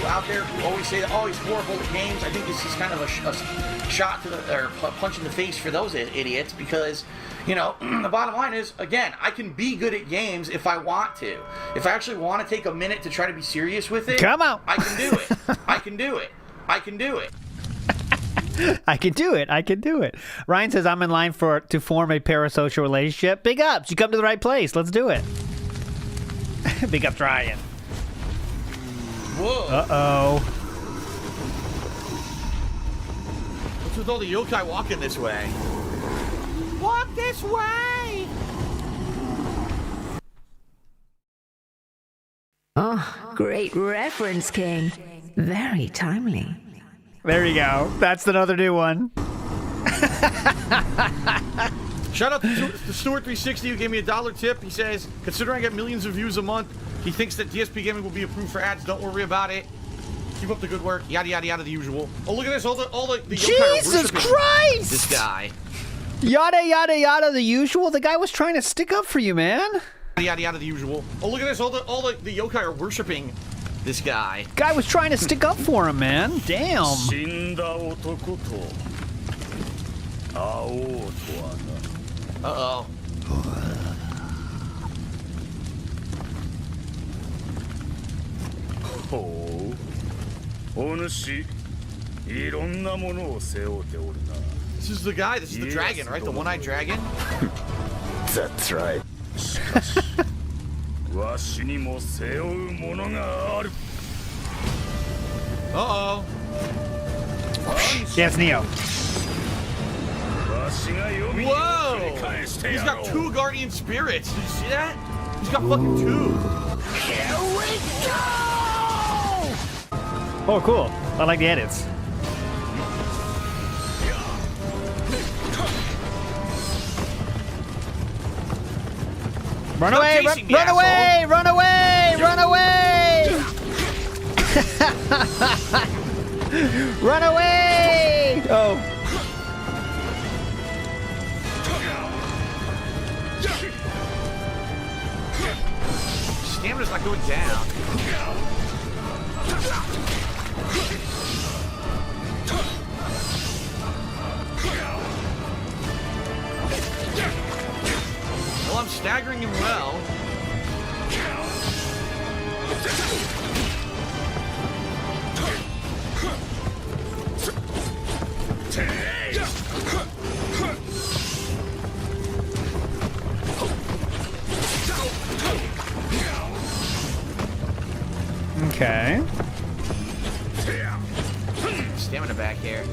Out there who always say that, oh, he's horrible at games. I think this is kind of a shot to the, or a punch in the face for those idiots because, the bottom line is, again, I can be good at games if I want to. If I actually want to take a minute to try to be serious with it, come on. I can do it. I can do it. I can do it. I can do it. I can do it. Ryan says, I'm in line to form a parasocial relationship. Big ups. You come to the right place. Let's do it. Big ups, Ryan. Whoa. Uh-oh. What's with all the yokai walking this way? Walk this way! Oh, great reference, King. Very timely. There you go. That's another new one. Shout out to Stuart360 who gave me $1 tip. He says, considering I get millions of views a month, he thinks that DSP Gaming will be approved for ads. Don't worry about it. Keep up the good work. Yada yada yada, the usual. Oh, look at this! All the Jesus Christ! This guy. Yada yada yada, the usual. The guy was trying to stick up for you, man. Yada yada, the usual. Oh, look at this! All the yokai are worshiping this guy. Guy was trying to stick up for him, man. Damn. Uh-oh. This is the guy, this is the dragon, right? The one-eyed dragon? That's right. Uh-oh. Yes, Neo. Whoa! He's got 2 guardian spirits. Did you see that? He's got fucking 2. Here we go! Oh, cool. I like the edits. Run away! Run away! Run away! Run away! Run away! Oh. Stamina's not going down. Well, I'm staggering him well. Okay. Stamina back here.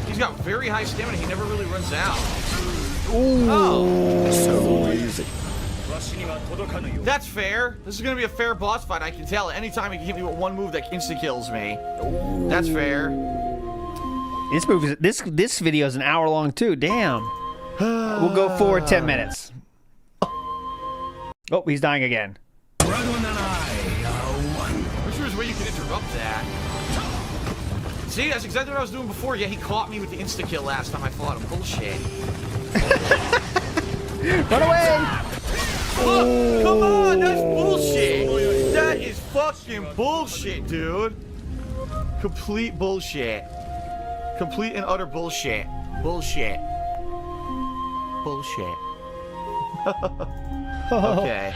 He's got very high stamina. He never really runs out. Ooh. Oh. So easy. That's fair. This is going to be a fair boss fight. I can tell. Anytime he can hit me with one move that insta-kills me. That's fair. This video is an hour long too. Damn. We'll go forward 10 minutes. Oh, he's dying again. I'm sure there's a way you can interrupt that. See, that's exactly what I was doing before. Yeah, he caught me with the insta-kill last time I fought him. Bullshit. Run away! Oh, come on, that's bullshit. That is fucking bullshit, dude. Complete bullshit. Complete and utter bullshit. Bullshit. Bullshit. Okay.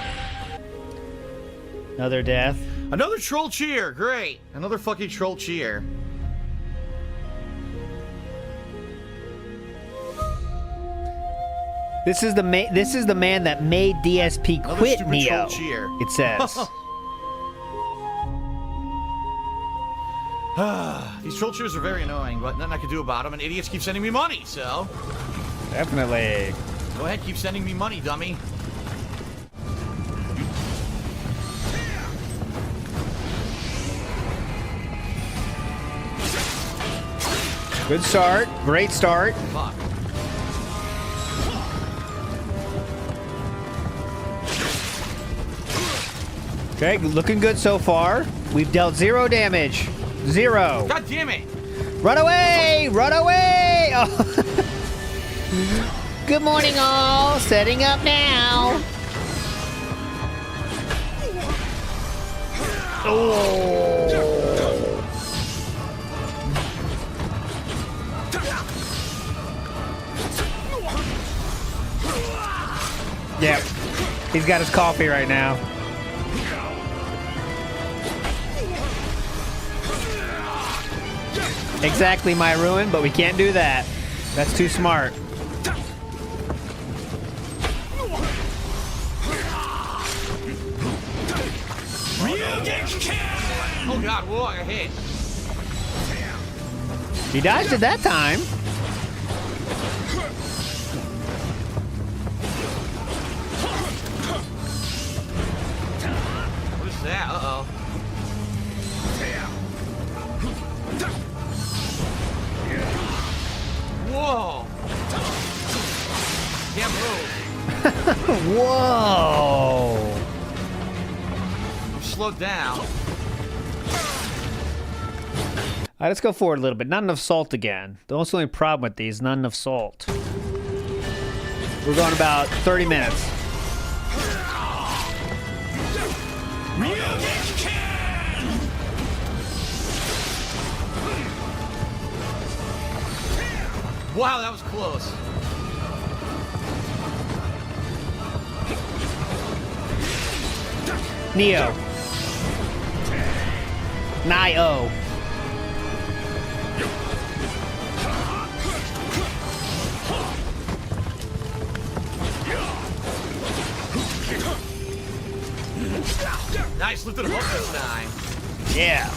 Another death. Another troll cheer. Great. Another fucking troll cheer. This is the man that made DSP quit Neo. Cheer. It says. These troll cheers are very annoying, but nothing I can do about them, and idiots keep sending me money, so... Definitely. Go ahead, keep sending me money, dummy. Good start. Great start. Fuck. Okay, looking good so far. We've dealt 0 damage. 0. God damn it! Run away! Run away! Oh. Good morning, all. Setting up now. Oh. Yep. He's got his coffee right now. Exactly my ruin, but we can't do that. That's too smart. Oh god, whoa, I got hit. He dodged it that time. What is that? Uh-oh. Whoa! Can't move. Whoa! I'm slowed down. All right, let's go forward a little bit. Not enough salt again. The only problem with these, not enough salt. We're going about 30 minutes. Wow, that was close. Neo. Nio. Nice, lifted him up this time. Yeah.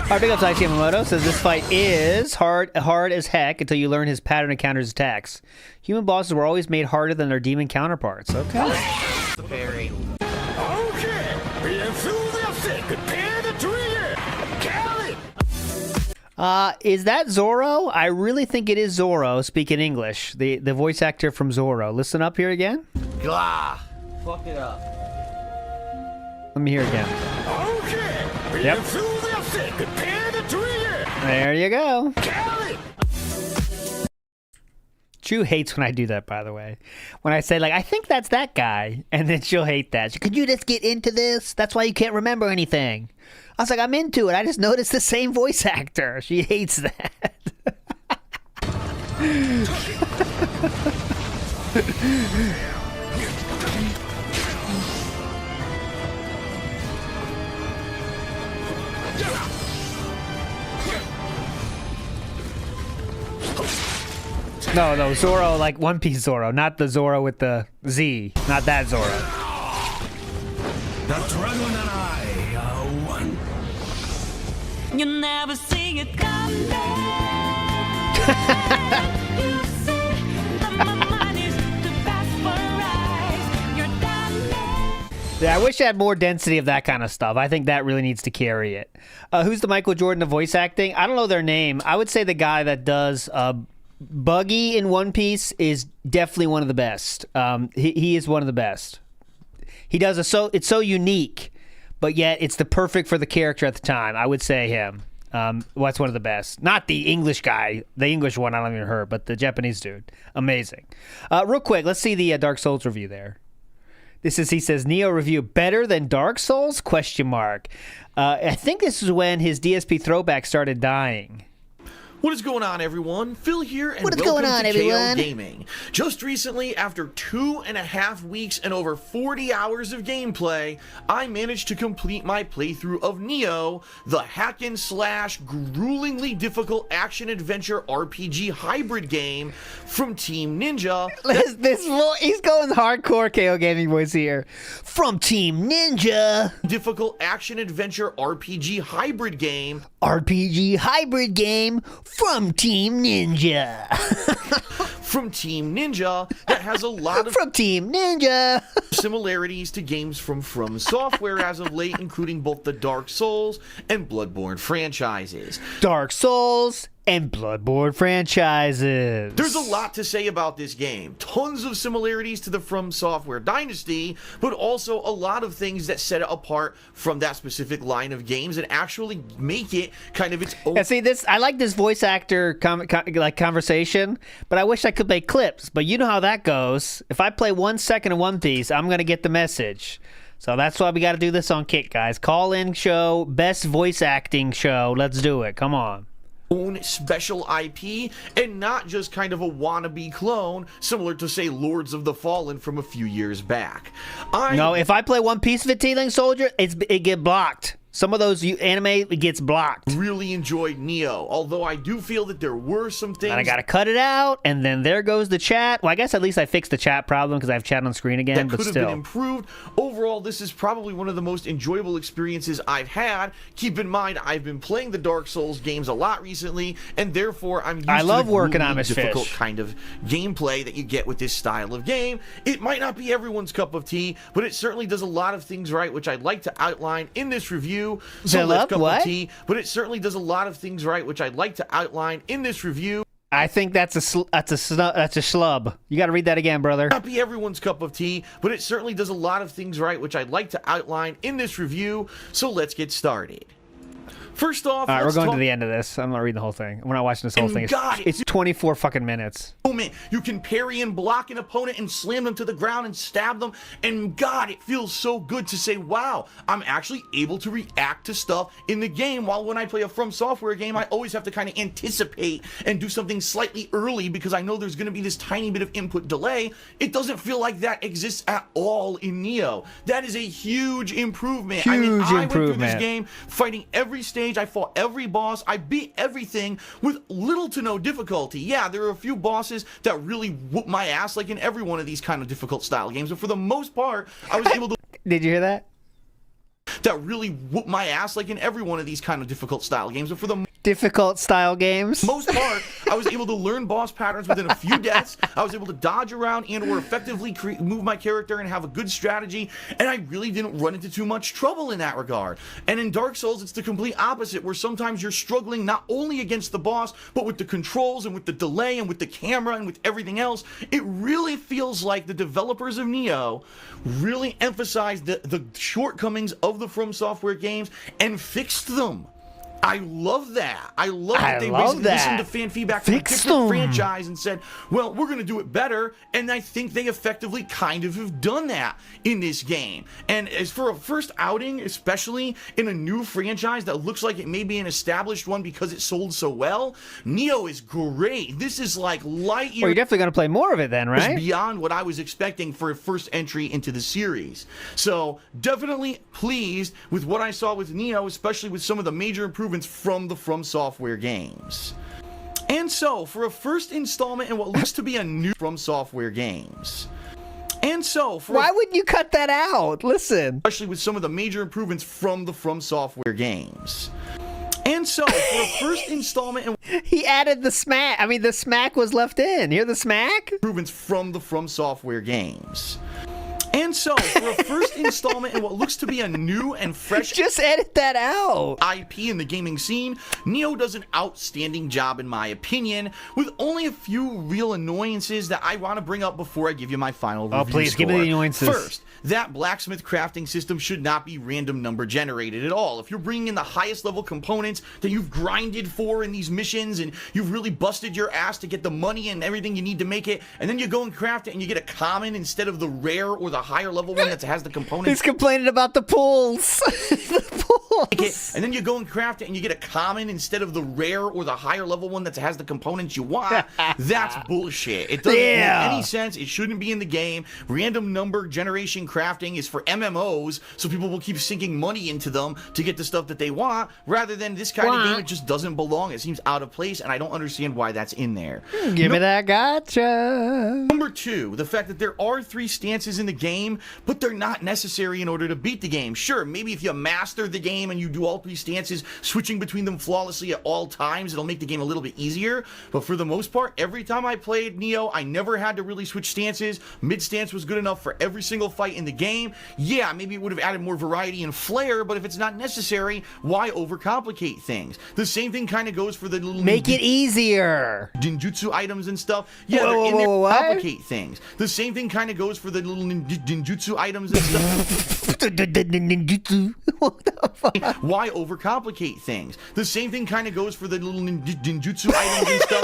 Our big up Saichi Yamamoto says this fight is hard as heck until you learn his pattern and counters attacks. Human bosses were always made harder than their demon counterparts. Okay. Very. Okay, be enthusiastic, prepare to dream. Kelly! Is that Zoro? I really think it is Zoro speaking English. The voice actor from Zoro. Listen up here again. Gah. Fuck it up. Let me hear again. Okay, be Yep. enthusiastic, prepare to dream. There you go. Kelly! Chu hates when I do that, by the way. When I say, like, I think that's that guy, and then she'll hate that. Could you just get into this? That's why you can't remember anything. I was like, I'm into it. I just noticed the same voice actor. She hates that. No, Zoro, like One Piece Zoro, not the Zoro with the Z, not that Zoro. The dragon and I are one. You never see it coming. You see that my mind is too fast for eyes. You're done. Yeah, I wish I had more density of that kind of stuff. I think that really needs to carry it. Who's the Michael Jordan of voice acting? I don't know their name. I would say the guy that does Buggy in One Piece is definitely one of the best. He is one of the best. He does it's so unique, but yet it's the perfect for the character at the time. I would say him. That's one of the best. Not the English guy. The English one I don't even heard, but the Japanese dude. Amazing. Real quick, let's see the Dark Souls review there. He says, Neo review better than Dark Souls? ? I think this is when his DSP throwback started dying. What is going on, everyone? Phil here, and what is welcome going on, to everyone? KOGaming. Just recently, after 2.5 weeks and over 40 hours of gameplay, I managed to complete my playthrough of Neo, the hack-and-slash, gruelingly difficult action-adventure RPG hybrid game from Team Ninja. He's going hardcore KOGaming voice here. From Team Ninja. Difficult action-adventure RPG hybrid game. RPG hybrid game from Team Ninja. From Team Ninja that has a lot of from Team Ninja similarities to games from Software as of late, including both the Dark Souls and Bloodborne franchises. Dark Souls and Bloodborne franchises. There's a lot to say about this game. Tons of similarities to the From Software dynasty, but also a lot of things that set it apart from that specific line of games and actually make it kind of its own. Yeah, see, I like this voice actor conversation, but I wish I could make clips. But you know how that goes. If I play 1 second of One Piece, I'm going to get the message. So that's why we got to do this on Kick, guys. Call-in show, best voice acting show. Let's do it. Come on. Own special IP and not just kind of a wannabe clone similar to, say, Lords of the Fallen from a few years back. No, if I play One Piece Fatiguing Soldier, it get blocked. Some of those anime, it gets blocked. Really enjoyed Neo, although I do feel that there were some things. And I gotta cut it out, and then there goes the chat. Well, I guess at least I fixed the chat problem because I have chat on screen again, that but could have still. been improved. Overall, this is probably one of the most enjoyable experiences I've had. Keep in mind, I've been playing the Dark Souls games a lot recently, and therefore I'm used I to love the working grueling, on this difficult fish. kind of gameplay that you get with this style of game. It might not be everyone's cup of tea, but it certainly does a lot of things right, which I'd like to outline in this review. So let's cup of tea, but it certainly does a lot of things right, which I'd like to outline in this review. I think that's a schlub. You got to read that again, brother. Not be everyone's cup of tea, but it certainly does a lot of things right, which I'd like to outline in this review. So let's get started. First off, all right, we're going to the end of this. I'm not reading the whole thing. We're not watching this whole thing. It's 24 fucking minutes. You can parry and block an opponent and slam them to the ground and stab them. And God, it feels so good to say, wow, I'm actually able to react to stuff in the game. While when I play a From Software game, I always have to kind of anticipate and do something slightly early because I know there's going to be this tiny bit of input delay. It doesn't feel like that exists at all in Neo. That is a huge improvement. I went through this game fighting every stage. I fought every boss. I beat everything with little to no difficulty. Yeah, there are a few bosses that really whoop my ass, like in every one of these kind of difficult style games, but for the most part, I was able to... Did you hear that? that really whoop my ass like in every one of these kind of difficult style games. But for the difficult style games, most part, I was able to learn boss patterns within a few deaths. I was able to dodge around and or effectively move my character and have a good strategy, and I really didn't run into too much trouble in that regard. And in Dark Souls, it's the complete opposite, where sometimes you're struggling not only against the boss, but with the controls and with the delay and with the camera and with everything else. It really feels like the developers of Nioh really emphasized the shortcomings of the From Software games and fixed them. I love that. I love that they listened to fan feedback from a different franchise and said, well, we're going to do it better. And I think they effectively kind of have done that in this game. And as for a first outing, especially in a new franchise that looks like it may be an established one because it sold so well, Nioh is great. This is like light years. Well, you're definitely going to play more of it then, right? Beyond what I was expecting for a first entry into the series. So definitely pleased with what I saw with Nioh, especially with some of the major improvements from the From Software games. And so, for a first installment in what looks to be a new From Software games. And so, why wouldn't you cut that out? Listen. Especially with some of the major improvements from the From Software games. And so, for a first installment in he added the smack. I mean, the smack was left in. Hear the smack? Improvements from the From Software games. And so, for a first installment in what looks to be a new and fresh... Just edit that out. ...IP in the gaming scene, Nioh does an outstanding job, in my opinion, with only a few real annoyances that I want to bring up before I give you my final review score. Oh, please, give me the annoyances. First, that blacksmith crafting system should not be random number generated at all. If you're bringing in the highest level components that you've grinded for in these missions and you've really busted your ass to get the money and everything you need to make it, and then you go and craft it and you get a common instead of the rare or the higher level one that has the components. He's complaining about the pools. The pools. And then you go and craft it and you get a common instead of the rare or the higher level one that has the components you want. That's bullshit. It doesn't make any sense. It shouldn't be in the game. Random number generation crafting is for MMOs, so people will keep sinking money into them to get the stuff that they want, rather than this kind of game. It just doesn't belong. It seems out of place, and I don't understand why that's in there. Give me that gotcha. Number 2, the fact that there are 3 stances in the game, but they're not necessary in order to beat the game. Sure, maybe if you master the game and you do all 3 stances, switching between them flawlessly at all times, it'll make the game a little bit easier. But for the most part, every time I played Nioh, I never had to really switch stances. Mid stance was good enough for every single fight in the game. Yeah, maybe it would have added more variety and flair, but if it's not necessary, why overcomplicate things? The same thing kind of goes for the little... Make it easier. Ninjutsu items and stuff. Yeah, they're in there to complicate things. The same thing kind of goes for the little ninjutsu items and stuff. Ninjutsu. What the fuck? Why overcomplicate things? The same thing kind of goes for the little ninjutsu items and stuff.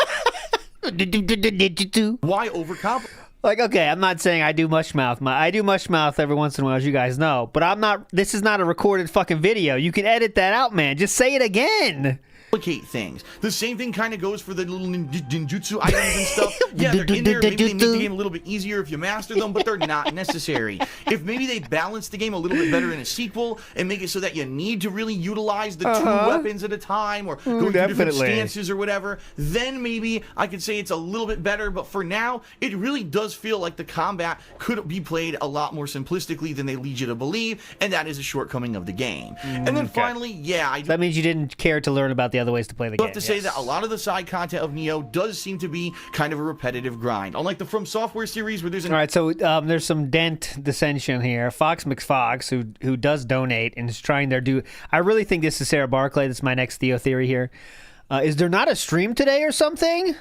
Why overcomplicate? Like, okay, I'm not saying I do mush mouth. I do mush mouth every once in a while, as you guys know. But I'm not. This is not a recorded fucking video. You can edit that out, man. Just say it again. Things. The same thing kind of goes for the little ninjutsu items and stuff. Yeah, they're in there. Maybe they make the game a little bit easier if you master them, but they're not necessary. If maybe they balance the game a little bit better in a sequel and make it so that you need to really utilize the 2 weapons at a time or go through different stances or whatever, then maybe I could say it's a little bit better. But for now, it really does feel like the combat could be played a lot more simplistically than they lead you to believe, and that is a shortcoming of the game. And then finally, yeah, that means you didn't care to learn about the other ways to play the game. I have to say that a lot of the side content of Nioh does seem to be kind of a repetitive grind. Unlike the From Software series where there's... All right, so there's some dissension here. Fox McFox, who does donate and is trying their due... I really think this is Sarah Barclay. That's my next Theo theory here. Is there not a stream today or something?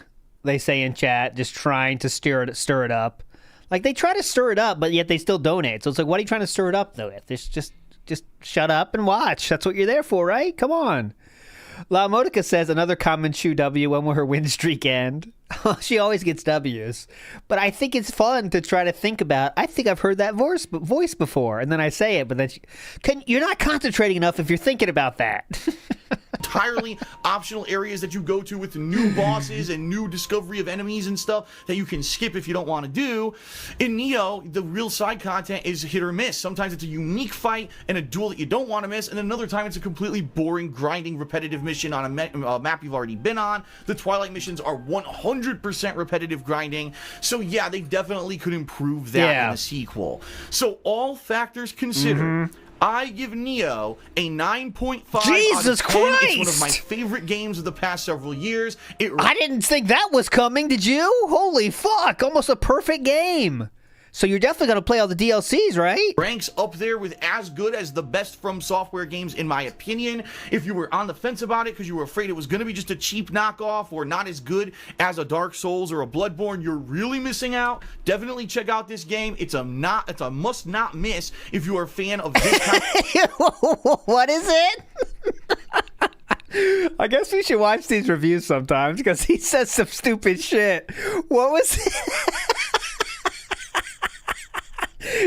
They say in chat, just trying to stir it up. Like, they try to stir it up, but yet they still donate. So it's like, what are you trying to stir it up, though? Just shut up and watch. That's what you're there for, right? Come on. La Modica says another common shoe W. When will her win streak end? She always gets W's. But I think it's fun to try to think about. I think I've heard that voice before, and then I say it. But then you're not concentrating enough if you're thinking about that. Entirely optional areas that you go to with new bosses and new discovery of enemies and stuff that you can skip if you don't want to do. In Nioh, the real side content is hit or miss. Sometimes it's a unique fight and a duel that you don't want to miss, and another time it's a completely boring, grinding, repetitive mission on a map you've already been on. The Twilight missions are 100% repetitive grinding, so yeah, they definitely could improve that in the sequel. So all factors considered, I give Neo a 9.5 Jesus out of 10. Christ! It's one of my favorite games of the past several years. I didn't think that was coming, did you? Holy fuck, almost a perfect game. So you're definitely going to play all the DLCs, right? Ranks up there with as good as the best From Software games, in my opinion. If you were on the fence about it because you were afraid it was going to be just a cheap knockoff or not as good as a Dark Souls or a Bloodborne, you're really missing out. Definitely check out this game. It's a must not miss if you are a fan of this kind What is it? I guess we should watch these reviews sometimes because he says some stupid shit. What was it?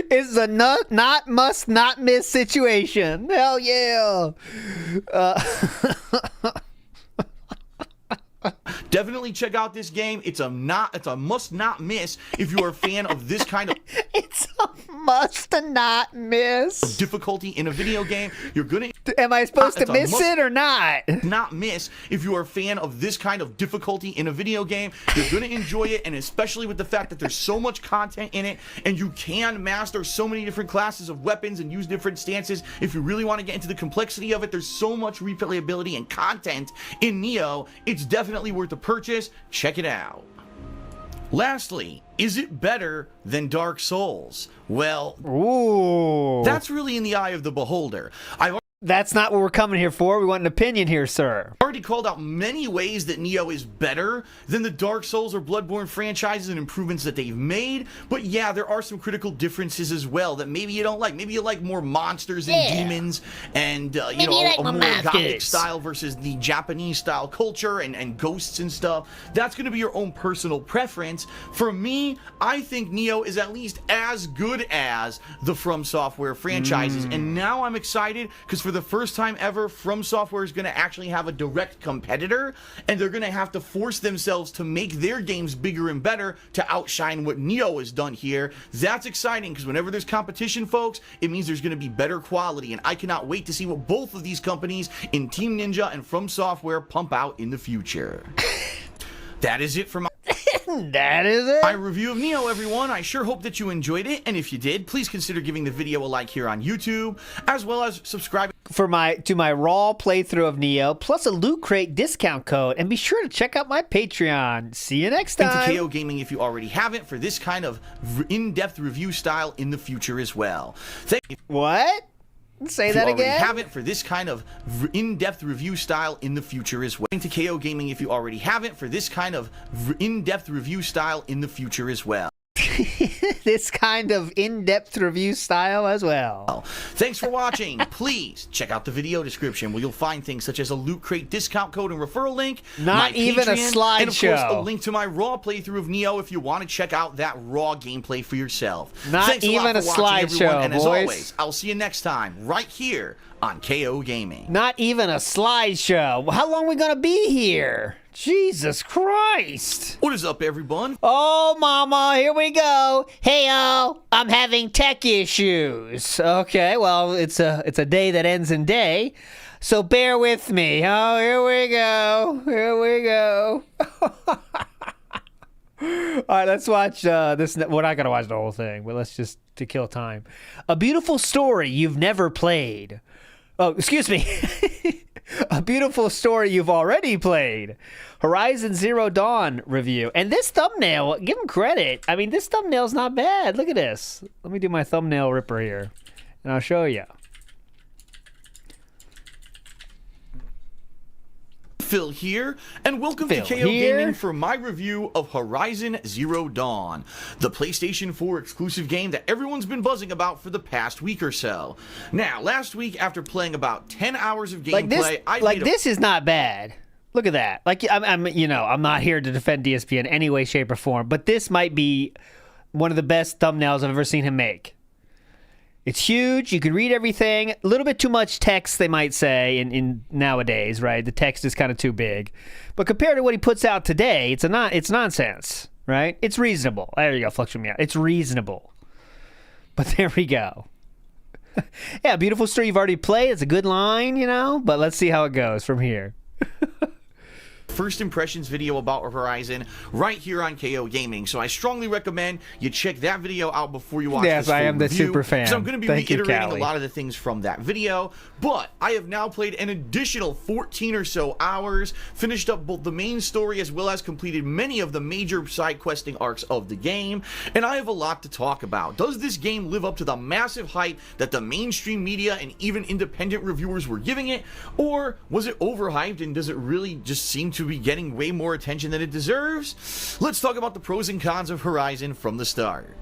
It's a must not miss situation. Hell yeah. Definitely check out this game. It's a must not miss if you are a fan of this kind of It's a must not miss difficulty in a video game. You're gonna Am I supposed to miss it or not? Not miss if you are a fan of this kind of difficulty in a video game. You're gonna enjoy it, and especially with the fact that there's so much content in it, and you can master so many different classes of weapons and use different stances. If you really want to get into the complexity of it, there's so much replayability and content in Neo. It's definitely worth the purchase. Check it out. Lastly, is it better than Dark Souls? Well, that's really in the eye of the beholder. That's not what we're coming here for. We want an opinion here, sir. Already called out many ways that Neo is better than the Dark Souls or Bloodborne franchises and improvements that they've made. But yeah, there are some critical differences as well that maybe you don't like. Maybe you like more monsters and demons and, you know, a more gothic style versus the Japanese style culture and ghosts and stuff. That's going to be your own personal preference. For me, I think Neo is at least as good as the From Software franchises. And now I'm excited because for the first time ever, From Software is going to actually have a direct competitor, and they're going to have to force themselves to make their games bigger and better to outshine what Neo has done here. That's exciting because whenever there's competition, folks, it means there's going to be better quality, and I cannot wait to see what both of these companies in Team Ninja and From Software pump out in the future. That is it for my my review of Neo, everyone. I sure hope that you enjoyed it, and if you did, please consider giving the video a like here on YouTube, as well as subscribing to my raw playthrough of Neo, plus a Loot Crate discount code, and be sure to check out my Patreon. See you next time. To KOGaming if you already haven't for this kind of in-depth review style in the future as well. What? Say that again? Haven't for this kind of in-depth review style in the future as well. To KOGaming if you already haven't for this kind of in-depth review style in the future as well. This kind of in-depth review style as well. Thanks for watching. Please check out the video description where you'll find things such as a Loot Crate discount code and referral link, not even a slideshow, and of course a link to my raw playthrough of Neo if you want to check out that raw gameplay for yourself. Not even a slideshow, and as always, I'll see you next time right here on KOGaming. Not even a slideshow. How long are we gonna be here? Jesus Christ. What is up, everyone? Oh, mama, here we go. Hey-o, I'm having tech issues. Okay, well, it's a day that ends in day, so bear with me. Oh, here we go. Here we go. All right, let's watch this. We're not going to watch the whole thing, but let's just to kill time. A beautiful story you've never played. Oh, excuse me. A beautiful story you've already played. Horizon Zero Dawn review. And this thumbnail, give him credit. I mean, this thumbnail's not bad. Look at this. Let me do my thumbnail ripper here, and I'll show you. Phil here, and welcome to KOGaming for my review of Horizon Zero Dawn, the PlayStation 4 exclusive game that everyone's been buzzing about for the past week or so. Now, last week, after playing about 10 hours of gameplay, this is not bad. Look at that. Like, I'm not here to defend DSP in any way, shape, or form, but this might be one of the best thumbnails I've ever seen him make. It's huge. You can read everything. A little bit too much text, they might say, in nowadays, right? The text is kind of too big. But compared to what he puts out today, it's nonsense, right? It's reasonable. There you go, fluctuate me out. It's reasonable. But there we go. Yeah, beautiful story you've already played. It's a good line, but let's see how it goes from here. first impressions video about Horizon right here on KOGaming. So I strongly recommend you check that video out before you watch this full I am the review, super fan. because I'm going to be Thank you, reiterating Callie. a lot of the things from that video. But I have now played an additional 14 or so hours, finished up both the main story as well as completed many of the major side questing arcs of the game, and I have a lot to talk about. Does this game live up to the massive hype that the mainstream media and even independent reviewers were giving it, or was it overhyped and does it really just seem to be getting way more attention than it deserves? Let's talk about the pros and cons of Horizon from the start.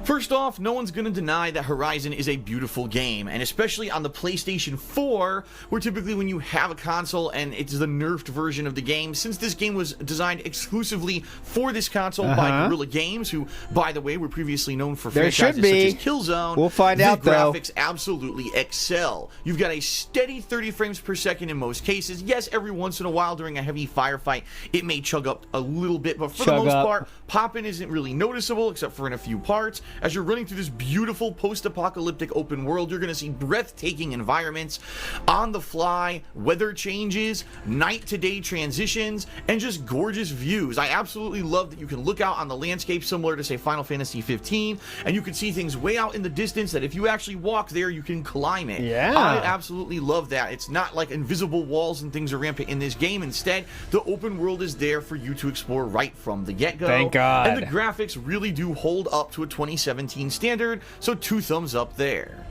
First off, no one's going to deny that Horizon is a beautiful game, and especially on the PlayStation 4, where typically when you have a console and it's the nerfed version of the game, since this game was designed exclusively for this console by Guerrilla Games, who, by the way, were previously known for franchises such as Killzone, We'll find out, the though. graphics absolutely excel. You've got a steady 30 frames per second in most cases. Yes, every once in a while during a heavy firefight, it may chug up a little bit, but for the most part, popping isn't really noticeable except for in a few parts. As you're running through this beautiful post-apocalyptic open world, you're going to see breathtaking environments, on-the-fly weather changes, night-to-day transitions, and just gorgeous views. I absolutely love that you can look out on the landscape similar to, say, Final Fantasy 15, and you can see things way out in the distance that if you actually walk there, you can climb it. Yeah. I absolutely love that. It's not like invisible walls and things are rampant in this game. Instead, the open world is there for you to explore right from the get-go. Thank God. And the graphics really do hold up to a 2017 standard, so 2 thumbs up there.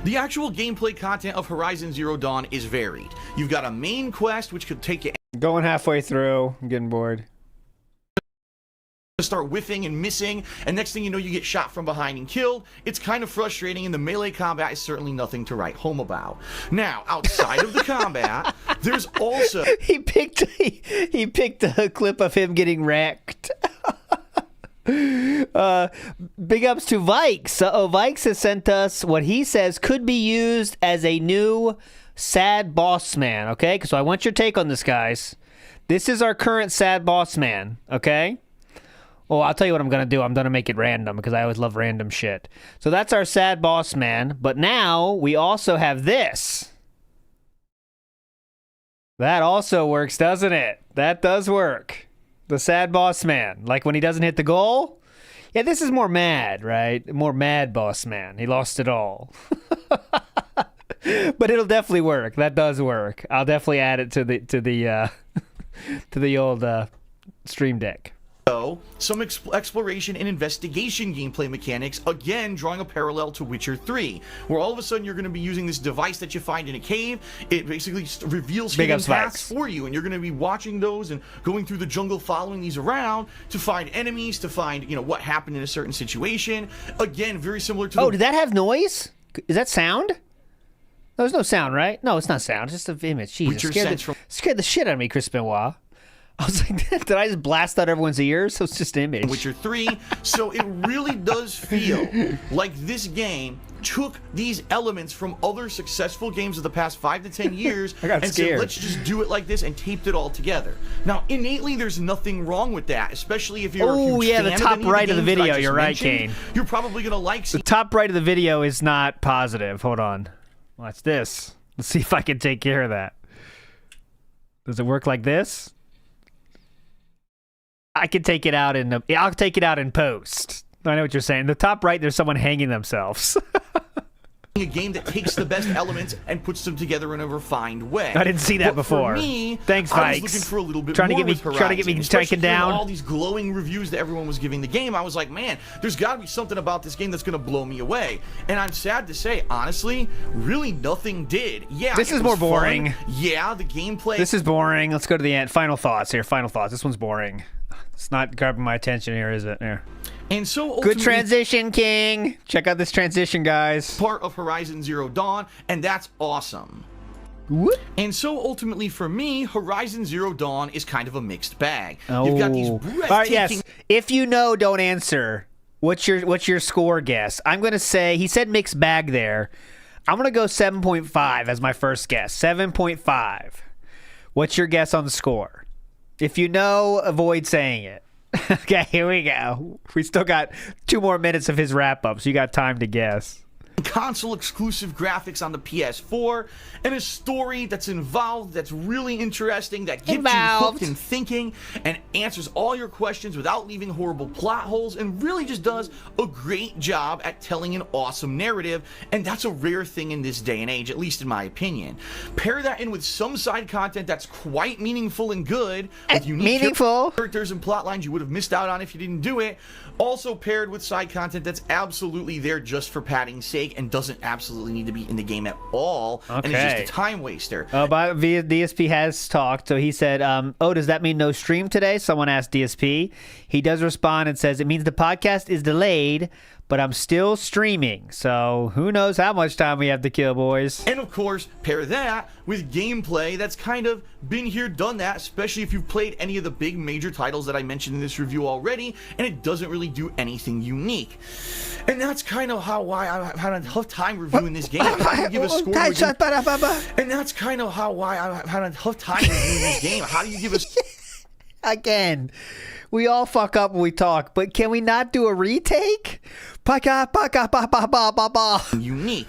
The actual gameplay content of Horizon Zero Dawn is varied. You've got a main quest, which could take you Going halfway through. I'm getting bored. start whiffing and missing, and next thing you know, you get shot from behind and killed. It's kind of frustrating, and the melee combat is certainly nothing to write home about. Now, outside of the combat, there's also... He picked a clip of him getting wrecked. Big ups to Vikes. Vikes has sent us what he says could be used as a new sad boss man, okay? So I want your take on this, guys. This is our current sad boss man, okay? Well, I'll tell you what I'm going to do. I'm going to make it random because I always love random shit. So that's our sad boss man. But now we also have this. That also works, doesn't it? That does work. The sad boss man. Like when he doesn't hit the goal? Yeah, this is more mad, right? More mad boss man. He lost it all. But it'll definitely work. That does work. I'll definitely add it to the old stream deck. Some exploration and investigation gameplay mechanics, again drawing a parallel to Witcher 3, where all of a sudden you're going to be using this device that you find in a cave. It basically reveals hidden paths for you, and you're going to be watching those and going through the jungle, following these around to find enemies, to find, you know, what happened in a certain situation. Again, very similar to... Oh, did that have noise? Is that sound? There's no sound, right? No, it's not sound. It's just an image. Jesus, scared the shit out of me, Chris Benoit. I was like, did I just blast out everyone's ears? So it's just an image. Witcher 3. So it really does feel like this game took these elements from other successful games of the past 5 to 10 years and said, let's just do it like this, and taped it all together. Now, innately, there's nothing wrong with that, especially if you're a huge fan the top right of the video. You're right, Kane. You're probably going to like... The top right of the video is not positive. Hold on. Watch this. Let's see if I can take care of that. Does it work like this? I can take it out I'll take it out in post. I know what you're saying. The top right, there's someone hanging themselves. A game that takes the best elements and puts them together in a refined way. I didn't see that before. For me, thanks, I was Vikes. looking for a little bit trying more to get me taken down. All these glowing reviews that everyone was giving the game, I was like, man, there's got to be something about this game that's going to blow me away. And I'm sad to say, honestly, really nothing did. Yeah, this is more boring. Fun. Yeah, the gameplay. This is boring. Let's go to the end. Final thoughts here. Final thoughts. This one's boring. It's not grabbing my attention here, is it? Here. And so good transition, King. Check out this transition, guys. Part of Horizon Zero Dawn, and that's awesome. What? And so ultimately for me, Horizon Zero Dawn is kind of a mixed bag. Oh. You've got these breathtaking... All right, yes. If you know, don't answer. What's your score guess? I'm going to say, he said mixed bag there. I'm going to go 7.5 as my first guess. 7.5. What's your guess on the score? If you know, avoid saying it. Okay, here we go. We still got 2 more minutes of his wrap-up, so you got time to guess. console exclusive graphics on the PS4, and a story that's involved, that's really interesting, that gets you hooked and thinking, and answers all your questions without leaving horrible plot holes, and really just does a great job at telling an awesome narrative, and that's a rare thing in this day and age, at least in my opinion. Pair that in with some side content that's quite meaningful and good, with unique characters and plot lines you would have missed out on if you didn't do it, also paired with side content that's absolutely there just for padding's sake and doesn't absolutely need to be in the game at all, and is just a time waster. But DSP has talked, so he said, oh, does that mean no stream today? Someone asked DSP. He does respond and says, it means the podcast is delayed, but I'm still streaming, so who knows how much time we have to kill, boys. And of course, pair that with gameplay that's kind of been here, done that, especially if you've played any of the big major titles that I mentioned in this review already, and it doesn't really do anything unique. And that's kind of why I've had a tough time reviewing this game. How do you give a score to a game? And that's kind of why I've had a tough time reviewing this game. How do you give a... Again, we all fuck up when we talk, but can we not do a retake? Unique.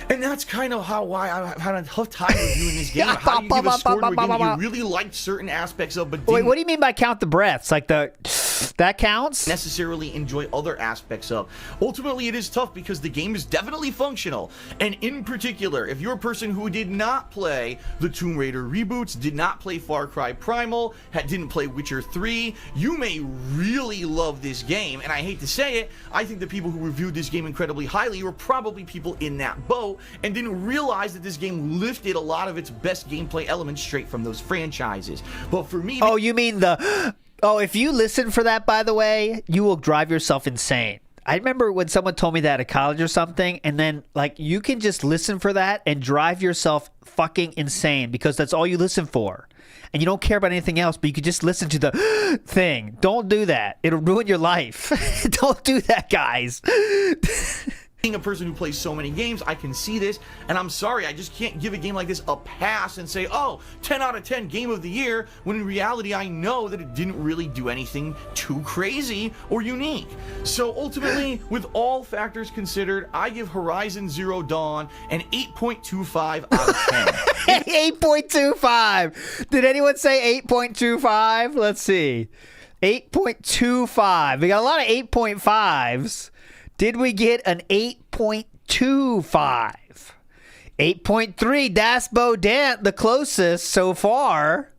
And that's kind of why I've had a tough time reviewing this game. How do you give a score to a game that you really liked certain aspects of, but didn't... Wait, what do you mean by count the breaths? Like that counts? Necessarily enjoy other aspects of. Ultimately, it is tough because the game is definitely functional. And in particular, if you're a person who did not play the Tomb Raider reboots, did not play Far Cry Primal, didn't play Witcher 3, you may really love this game. And I hate to say it, I think the people who reviewed this game incredibly highly were probably people in that boat and didn't realize that this game lifted a lot of its best gameplay elements straight from those franchises. But for me... Oh, you mean the... Oh, if you listen for that, by the way, you will drive yourself insane. I remember when someone told me that at college or something, and then, like, you can just listen for that and drive yourself fucking insane because that's all you listen for. And you don't care about anything else, but you could just listen to the thing. Don't do that. It'll ruin your life. Don't do that, guys. Being a person who plays so many games, I can see this, and I'm sorry, I just can't give a game like this a pass and say, oh, 10 out of 10 game of the year, when in reality I know that it didn't really do anything too crazy or unique. So ultimately, with all factors considered, I give Horizon Zero Dawn an 8.25 out of 10. 8.25! Did anyone say 8.25? Let's see. 8.25. We got a lot of 8.5s. Did we get an 8.25? 8.3, Dasbo Dent, the closest so far.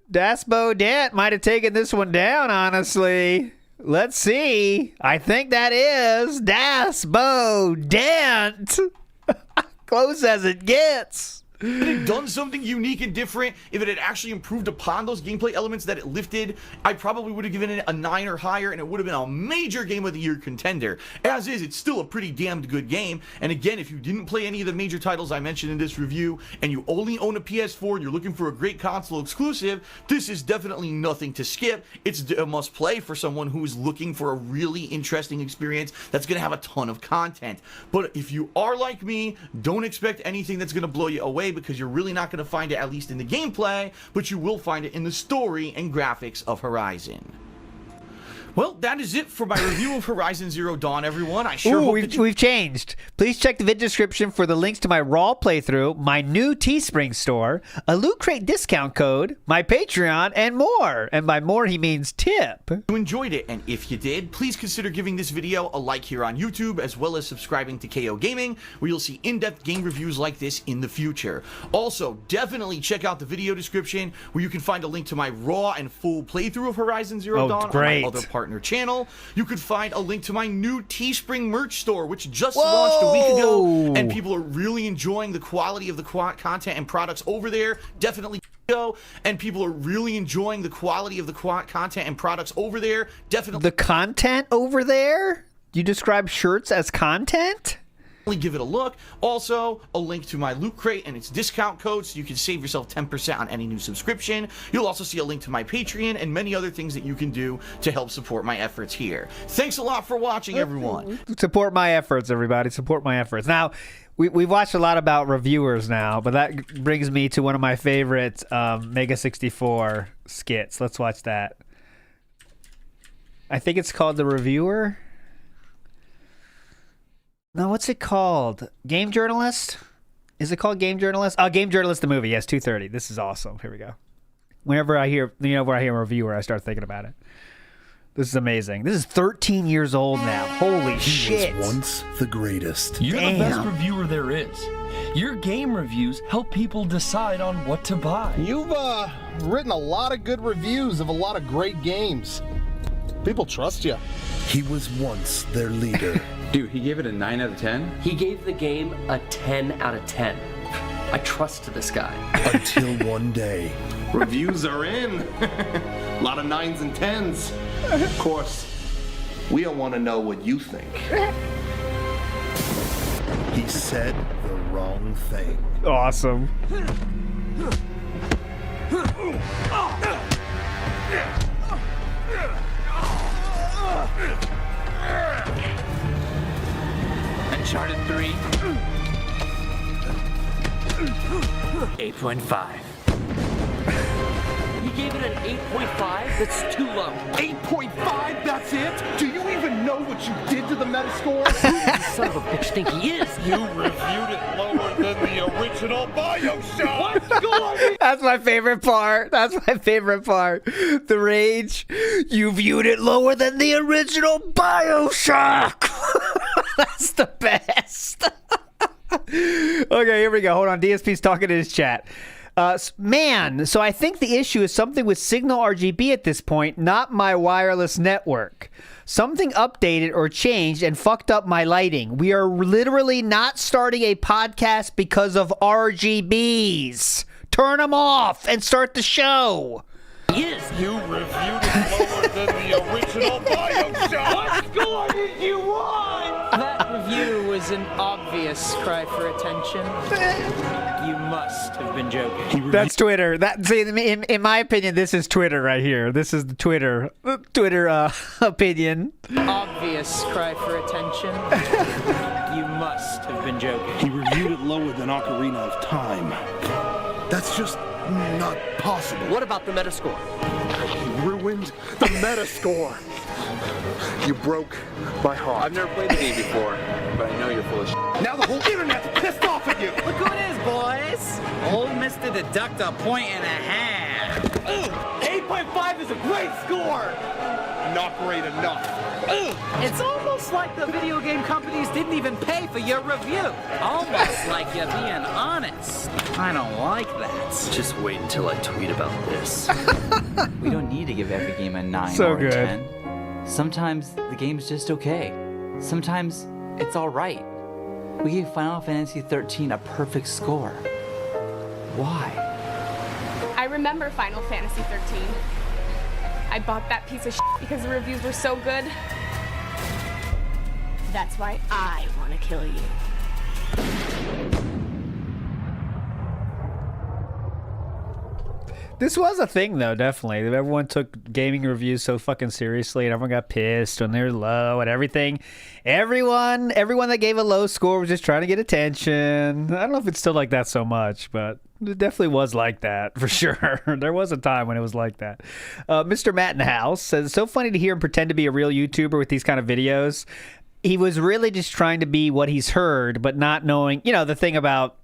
Dasbo Dent might have taken this one down, honestly. Let's see. I think that is Dasbo Dent. Close as it gets. If it had done something unique and different, if it had actually improved upon those gameplay elements that it lifted, I probably would have given it a 9 or higher, and it would have been a major Game of the Year contender. As is, it's still a pretty damned good game. And again, if you didn't play any of the major titles I mentioned in this review, and you only own a PS4 and you're looking for a great console exclusive, this is definitely nothing to skip. It's a must play for someone who is looking for a really interesting experience that's going to have a ton of content. But if you are like me, don't expect anything that's going to blow you away, because you're really not going to find it, at least in the gameplay, but you will find it in the story and graphics of Horizon. Well, that is it for my review of Horizon Zero Dawn, everyone. I sure hope we've changed. Please check the vid description for the links to my Raw playthrough, my new Teespring store, a Loot Crate discount code, my Patreon, and more. And by more, he means tip. You enjoyed it, and if you did, please consider giving this video a like here on YouTube, as well as subscribing to KOGaming, where you'll see in-depth game reviews like this in the future. Also, definitely check out the video description, where you can find a link to my Raw and full playthrough of Horizon Zero Dawn on my other partner channel. You could find a link to my new Teespring merch store, which just launched a week ago, and people are really enjoying the quality of the content and products over there. Definitely go. And people are really enjoying the quality of the content and products over there. Definitely. The content over there? You describe shirts as content? Give it a look. Also, a link to my Loot Crate and its discount code, so you can save yourself 10% on any new subscription. You'll also see a link to my Patreon and many other things that you can do to help support my efforts here. Thanks a lot for watching, everyone. Support my efforts, everybody. Support my efforts. Now, we've watched a lot about reviewers now, but that brings me to one of my favorite Mega 64 skits. Let's watch that. I think it's called The Reviewer. No, what's it called? Game Journalist? Is it called Game Journalist? Oh, Game Journalist the movie. Yes, 2:30. This is awesome. Here we go. Whenever I hear a reviewer, I start thinking about it. This is amazing. This is 13 years old now. Holy shit. He was once the greatest. You're the best reviewer there is. Your game reviews help people decide on what to buy. You've written a lot of good reviews of a lot of great games. People trust you. He was once their leader. Dude, he gave it a 9 out of 10? He gave the game a 10 out of 10. I trust this guy. Until one day. Reviews are in. A lot of 9s and 10s. Of course, we don't want to know what you think. He said the wrong thing. Awesome. Uncharted 3. 8.5. You gave it an 8.5? That's too low. 8.5? That's it? Do you even know what you did to the Metascore? Son of a bitch think he is. You reviewed it lower than the original BioShock. That's my favorite part. That's my favorite part. The rage. You viewed it lower than the original BioShock. That's the best. Okay, here we go. Hold on. DSP's talking in his chat. Man, so I think the issue is something with signal RGB at this point, not my wireless network. Something updated or changed and fucked up my lighting. We are literally not starting a podcast because of RGBs. Turn them off and start the show. Yes. You reviewed it lower than the original BioShock. What score did you want? That review was an obvious cry for attention. You must have been joking. That's Twitter. In my opinion, this is Twitter right here. This is the Twitter opinion. Obvious cry for attention. You must have been joking. He reviewed it lower than Ocarina of Time. That's just not possible. What about the Metascore? You ruined the Metascore. You broke my heart. I've never played the game before, but I know you're full of shit. Now the whole internet's pissed off at you. Look who it is, boys. Old Mr. Deduct a point and a half. 8.5 is a great score. Not great enough. It's almost like the video game companies didn't even pay for your review. Almost like you're being honest. I don't like that. Just wait until I tweet about this. We don't need to give every game a 9 So or a good. 10. Sometimes the game's just okay. Sometimes it's alright. We gave Final Fantasy 13 a perfect score. Why? I remember Final Fantasy 13. I bought that piece of shit because the reviews were so good. That's why I want to kill you. This was a thing, though, definitely. Everyone took gaming reviews so fucking seriously, and everyone got pissed when they're low and everything. Everyone that gave a low score was just trying to get attention. I don't know if it's still like that so much, but it definitely was like that, for sure. There was a time when it was like that. Mr. Matt in the house says, it's so funny to hear him pretend to be a real YouTuber with these kind of videos. He was really just trying to be what he's heard, but not knowing, the thing about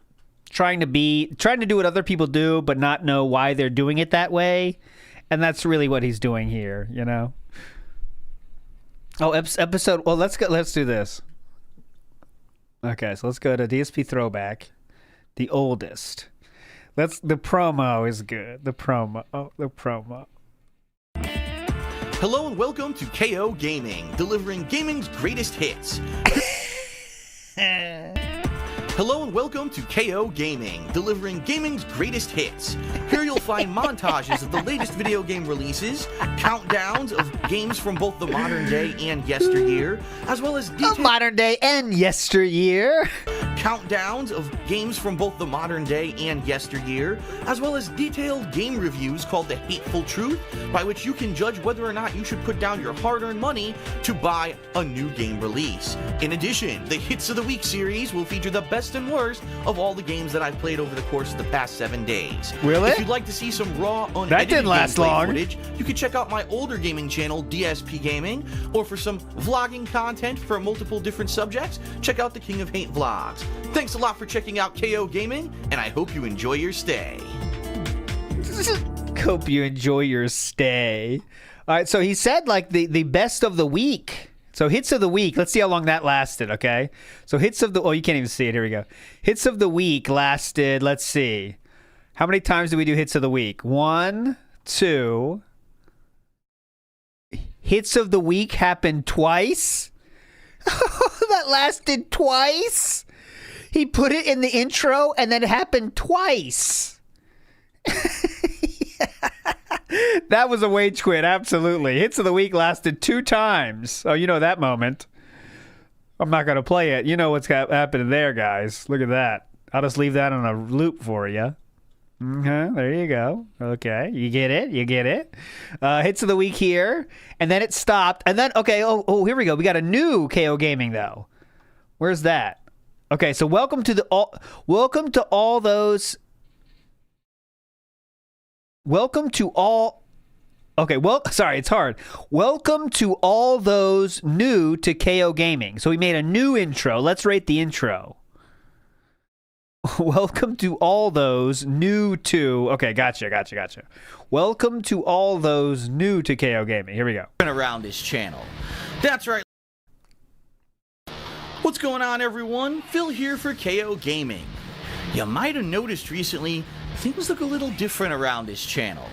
trying to do what other people do, but not know why they're doing it that way. And that's really what he's doing here, Oh, episode. Well, let's do this. Okay, so let's go to DSP Throwback, the oldest. The promo is good. The promo. Hello and welcome to KOGaming, delivering gaming's greatest hits. Hello and welcome to KOGaming, delivering gaming's greatest hits. Here you'll find montages of the latest video game releases, countdowns of games from both the modern day and yesteryear, as well as detailed modern day and yesteryear. countdowns of games from both the modern day and yesteryear, as well as detailed game reviews called The Hateful Truth, by which you can judge whether or not you should put down your hard-earned money to buy a new game release. In addition, the Hits of the Week series will feature the best and worst of all the games that I've played over the course of the past 7 days. Really? If you'd like to see some raw, unedited That didn't last gameplay long. footage, you can check out my older gaming channel, DSP Gaming, or for some vlogging content for multiple different subjects, check out the King of Hate vlogs. Thanks a lot for checking out KOGaming, and I hope you enjoy your stay. Hope you enjoy your stay. All right, so he said like the best of the week. So hits of the week. Let's see how long that lasted, okay? So hits of the... Oh, you can't even see it. Here we go. Hits of the week lasted, let's see. How many times do we do hits of the week? 1, 2... Hits of the week happened twice. That lasted twice. He put it in the intro and then it happened twice. That was a wage quit, absolutely. Hits of the week lasted 2 times. Oh, you know that moment. I'm not going to play it. You know what's happening there, guys. Look at that. I'll just leave that on a loop for you. There you go. Okay, you get it. You get it. Hits of the week here, and then it stopped, and then okay. Oh, here we go. We got a new KOGaming though. Where's that? Okay, so welcome to all those. Welcome to all. Okay, well, sorry, it's hard. Welcome to all those new to KOGaming. So we made a new intro. Let's rate the intro. Welcome to all those new to... Okay, gotcha. Welcome to all those new to KOGaming. Here we go. Around this channel. That's right. What's going on, everyone? Phil here for KOGaming. You might have noticed recently, things look a little different around this channel.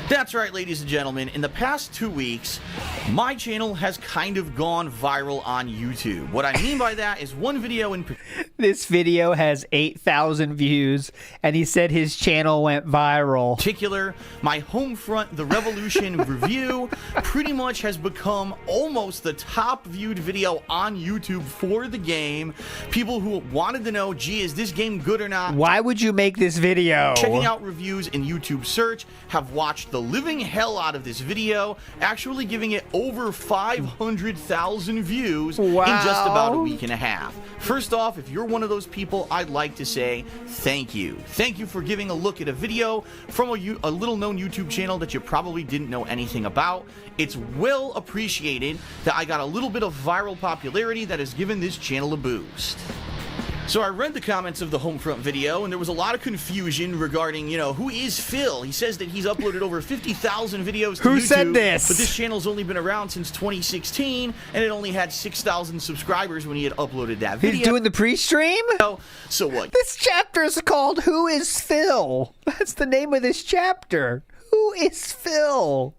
That's right, ladies and gentlemen. In the past 2 weeks, my channel has kind of gone viral on YouTube. What I mean by that is one video in... This video has 8,000 views, and he said his channel went viral. Particular, my Homefront The Revolution review pretty much has become almost the top viewed video on YouTube for the game. People who wanted to know, gee, is this game good or not? Why would you make this video? Checking out reviews in YouTube search have watched the living hell out of this video, actually giving it over 500,000 views in just about a week and a half. First off, if you're one of those people, I'd like to say thank you. Thank you for giving a look at a video from a little-known YouTube channel that you probably didn't know anything about. It's well appreciated that I got a little bit of viral popularity that has given this channel a boost. So I read the comments of the Homefront video, and there was a lot of confusion regarding, who is Phil? He says that he's uploaded over 50,000 videos to YouTube. Who said this? But this channel's only been around since 2016, and it only had 6,000 subscribers when he had uploaded that video. He's doing the pre-stream? So what? This chapter is called Who is Phil? That's the name of this chapter. Who is Phil?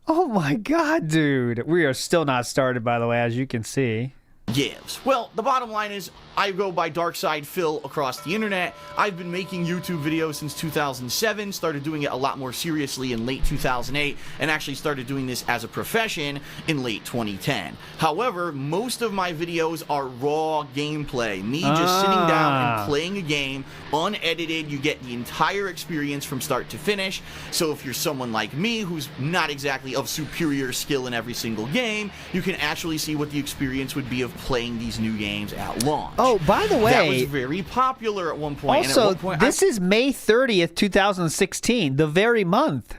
Oh my god, dude. We are still not started, by the way, as you can see. Gives. Well, the bottom line is I go by Darkside Phil across the internet. I've been making YouTube videos since 2007, started doing it a lot more seriously in late 2008, and actually started doing this as a profession in late 2010. However, most of my videos are raw gameplay. Me just sitting down and playing a game, unedited. You get the entire experience from start to finish. So if you're someone like me who's not exactly of superior skill in every single game, you can actually see what the experience would be of playing these new games at launch. Oh, by the way, that was very popular at one point. Also, and at one point, this is May 30th, 2016, the very month.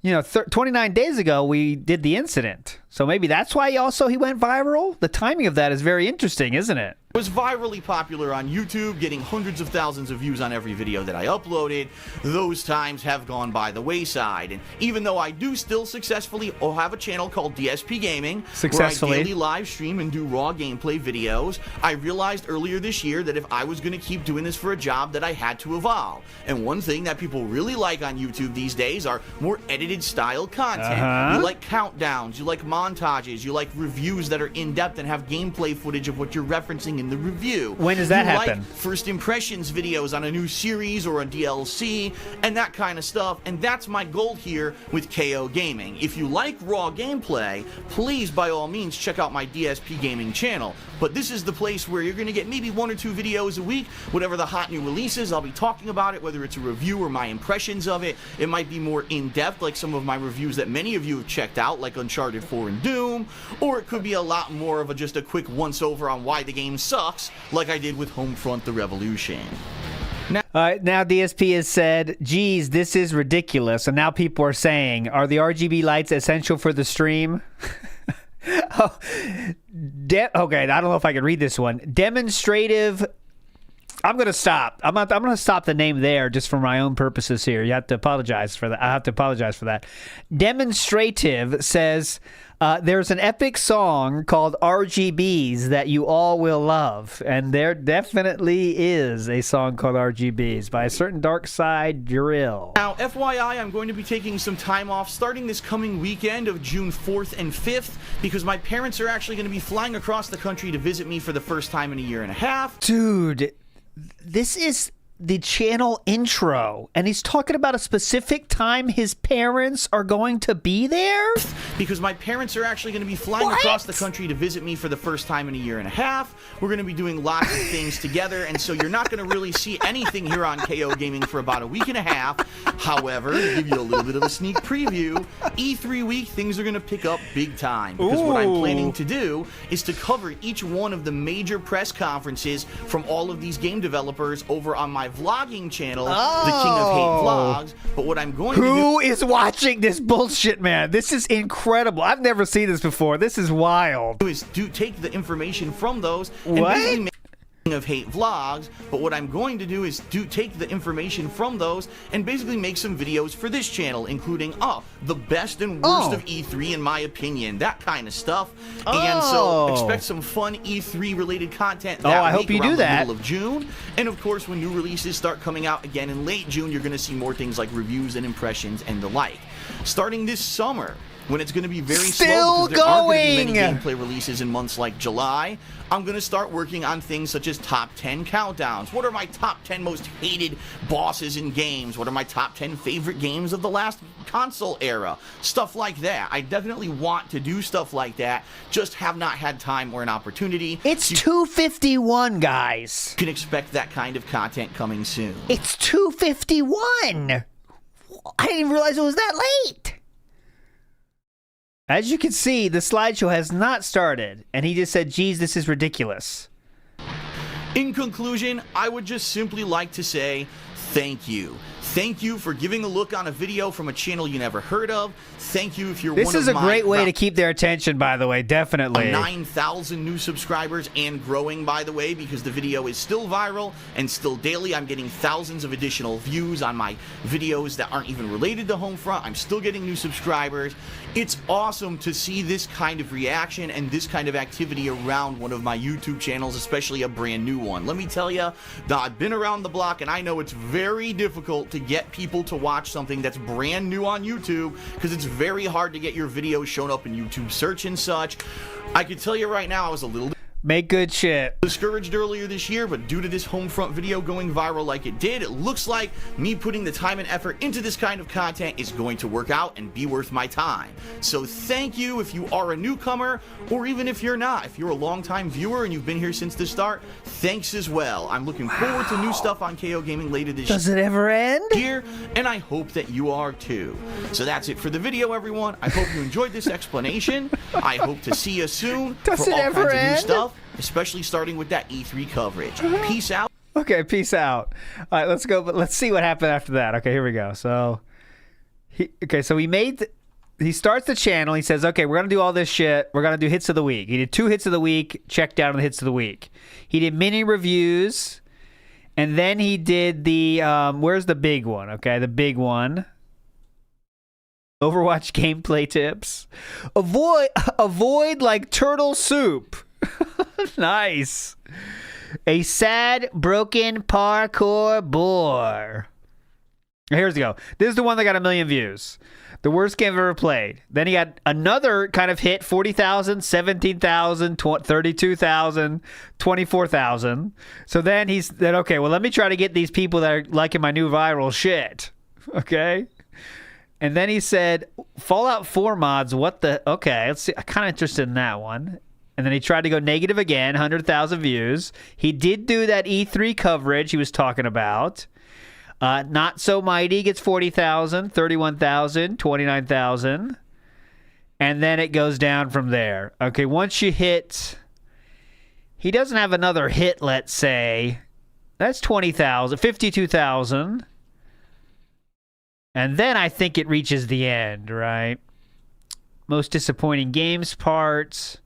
29 days ago, we did the incident. So maybe that's why he went viral? The timing of that is very interesting, isn't it? Was virally popular on YouTube, getting hundreds of thousands of views on every video that I uploaded. Those times have gone by the wayside, and even though I do still successfully have a channel called DSP Gaming, where I daily live stream and do raw gameplay videos, I realized earlier this year that if I was going to keep doing this for a job, that I had to evolve. And one thing that people really like on YouTube these days are more edited style content. You like countdowns, you like montages, you like reviews that are in-depth and have gameplay footage of what you're referencing in in the review. When does that You happen? Like first impressions videos on a new series or a DLC and that kind of stuff, and that's my goal here with KOGaming. If you like raw gameplay, please by all means check out my DSP Gaming channel. But this is the place where you're going to get maybe 1 or 2 videos a week, whatever the hot new release is. I'll be talking about it, whether it's a review or my impressions of it. It might be more in-depth, like some of my reviews that many of you have checked out, like Uncharted 4 and Doom, or it could be a lot more of just a quick once-over on why the game sucks, like I did with Homefront: The Revolution. All right, now DSP has said, geez, this is ridiculous. And now people are saying, are the RGB lights essential for the stream? Okay, I don't know if I can read this one. Demonstrative. I'm going to stop. I'm going to stop the name there just for my own purposes here. You have to apologize for that. I have to apologize for that. Demonstrative says, there's an epic song called RGBs that you all will love. And there definitely is a song called RGBs by a certain Dark Side Drill. Now, FYI, I'm going to be taking some time off starting this coming weekend of June 4th and 5th because my parents are actually going to be flying across the country to visit me for the first time in a year and a half. Dude, this is the channel intro, and he's talking about a specific time his parents are going to be there? Because my parents are actually going to be flying across the country to visit me for the first time in a year and a half. We're going to be doing lots of things together, and so you're not going to really see anything here on KOGaming for about a week and a half. However, to give you a little bit of a sneak preview, E3 week, things are going to pick up big time. Because what I'm planning to do is to cover each one of the major press conferences from all of these game developers over on my vlogging channel, The King of Hate Vlogs. But what I'm going to do... Who is watching this bullshit, man? This is incredible. I've never seen this before. This is wild. ...is to take the information from those and What? basically make of hate vlogs, but what I'm going to do is take the information from those and basically make some videos for this channel, including the best and worst of E3 in my opinion, that kind of stuff. And so expect some fun E3 related content that I hope you do that. the middle of June. And of course, when new releases start coming out again in late June, you're going to see more things like reviews and impressions and the like. Starting this summer, when it's going to be very slow because there aren't going to be many gameplay releases in months like July, I'm going to start working on things such as top 10 countdowns. What are my top 10 most hated bosses in games? What are my top 10 favorite games of the last console era? Stuff like that. I definitely want to do stuff like that, just have not had time or an opportunity. It's 2:51, guys. You can expect that kind of content coming soon. It's 2:51. I didn't even realize it was that late. As you can see, the slideshow has not started, and he just said, geez, this is ridiculous. In conclusion, I would just simply like to say thank you. Thank you for giving a look on a video from a channel you never heard of. Thank you if you're This one is of a my great way to keep their attention, by the way, definitely. 9,000 new subscribers and growing, by the way, because the video is still viral and still daily. I'm getting thousands of additional views on my videos that aren't even related to Homefront. I'm still getting new subscribers. It's awesome to see this kind of reaction and this kind of activity around one of my YouTube channels, especially a brand new one. Let me tell you, I've been around the block and I know it's very difficult to get people to watch something that's brand new on YouTube because it's very hard to get your videos shown up in YouTube search and such. I could tell you right now, I was a little Make good shit. discouraged earlier this year, but due to this Homefront video going viral like it did, it looks like me putting the time and effort into this kind of content is going to work out and be worth my time. So thank you if you are a newcomer, or even if you're not. If you're a longtime viewer and you've been here since the start, thanks as well. I'm looking forward to new stuff on KOGaming later this year. Does it ever end? And I hope that you are too. So that's it for the video, everyone. I hope you enjoyed this explanation. I hope to see you soon Does for it all ever kinds of end? new stuff, especially starting with that E3 coverage. Peace out. Okay, peace out. All right, let's go. But let's see what happened after that. Okay, here we go. So, he starts the channel. He says, okay, we're going to do all this shit. We're going to do hits of the week. He did 2 hits of the week, checked out on the hits of the week. He did mini reviews, and then he did the, where's the big one? Okay, the big one. Overwatch gameplay tips. Avoid like turtle soup. Nice. A sad, broken parkour bore. Here's the go. This is the one that got 1 million views. The worst game I've ever played. Then he got another kind of hit, 40,000, 17,000, 32,000, 24,000. So then he's then, okay, well, let me try to get these people that are liking my new viral shit. Okay? And then he said, Fallout 4 mods, what the... Okay, let's see. I'm kind of interested in that one. And then he tried to go negative again, 100,000 views. He did do that E3 coverage he was talking about. Not So Mighty gets 40,000, 31,000, 29,000. And then it goes down from there. Okay, once you hit... He doesn't have another hit, let's say. That's 20,000, 52,000. And then I think it reaches the end, right? Most disappointing games parts.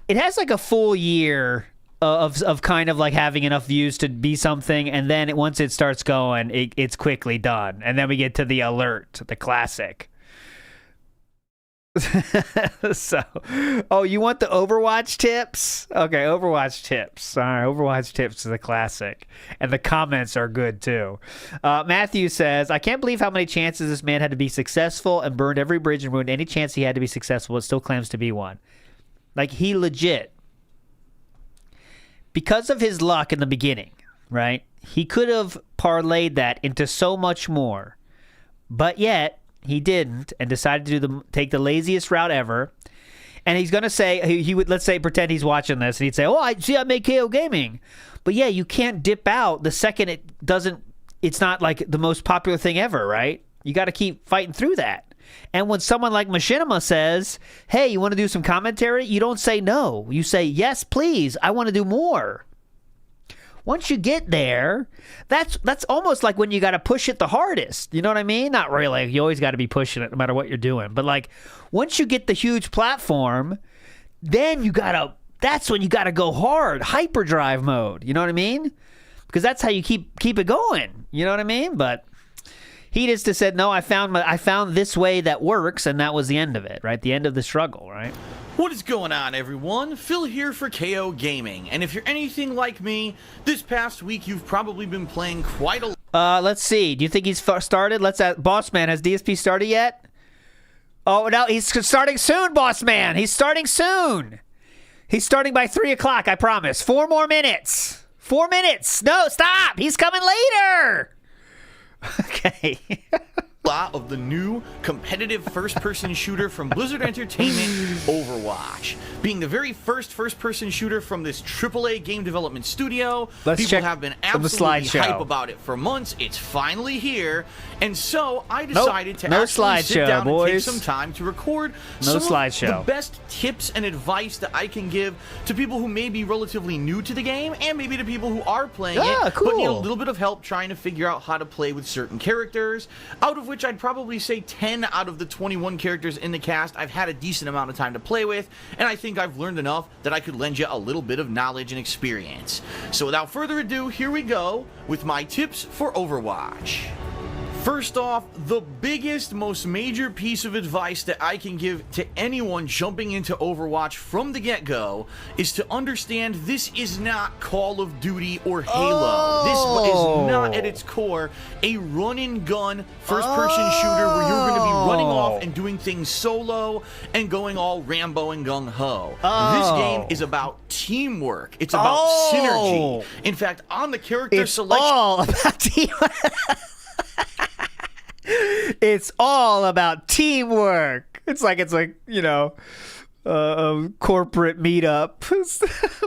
It has like a full year of kind of like having enough views to be something, and then once it starts going, it's quickly done. And then we get to the alert, the classic. So, oh, you want the Overwatch tips? Okay, Overwatch tips. All right, Overwatch tips is the classic. And the comments are good, too. Matthew says, I can't believe how many chances this man had to be successful and burned every bridge and ruined any chance he had to be successful, but still claims to be one. Like, he legit, because of his luck in the beginning, right? He could have parlayed that into so much more. But yet... he didn't, and decided to take the laziest route ever. And he's gonna say he would, let's say, pretend he's watching this, and he'd say, "Oh, I made KOGaming," but yeah, you can't dip out the second it doesn't. It's not like the most popular thing ever, right? You got to keep fighting through that. And when someone like Machinima says, "Hey, you want to do some commentary?" you don't say no. You say, "Yes, please. I want to do more." Once you get there, that's almost like when you got to push it the hardest. You know what I mean? Not really. You always got to be pushing it no matter what you're doing. But like once you get the huge platform, then that's when you got to go hard. Hyperdrive mode. You know what I mean? Because that's how you keep it going. You know what I mean? But he just said, "No, I found this way that works," and that was the end of it, right? The end of the struggle, right? What is going on, everyone? Phil here for KOGaming, and if you're anything like me, this past week you've probably been playing quite a let's see. Do you think he's started? Let's ask Bossman, has DSP started yet? Oh, no, he's starting soon, Bossman. He's starting soon. He's starting by 3 o'clock, I promise. 4 more minutes. 4 minutes. No, stop. He's coming later. Okay. Of the new competitive first-person shooter from Blizzard Entertainment, Overwatch. Being the very first-person shooter from this AAA game development studio, people have been absolutely hype about it for months. It's finally here, and so I decided to actually sit down and take some time to record some of the best tips and advice that I can give to people who may be relatively new to the game, and maybe to people who are playing it, but need a little bit of help trying to figure out how to play with certain characters, out of which I'd probably say 10 out of the 21 characters in the cast I've had a decent amount of time to play with, and I think I've learned enough that I could lend you a little bit of knowledge and experience. So without further ado, here we go with my tips for Overwatch. First off, the biggest, most major piece of advice that I can give to anyone jumping into Overwatch from the get-go is to understand this is not Call of Duty or Halo. This is not at its core a run-and-gun first-person shooter where you're going to be running off and doing things solo and going all Rambo and gung-ho. This game is about teamwork. It's about synergy. In fact, on the character selection... It's all about teamwork. It's all about teamwork. It's like you know, a corporate meetup,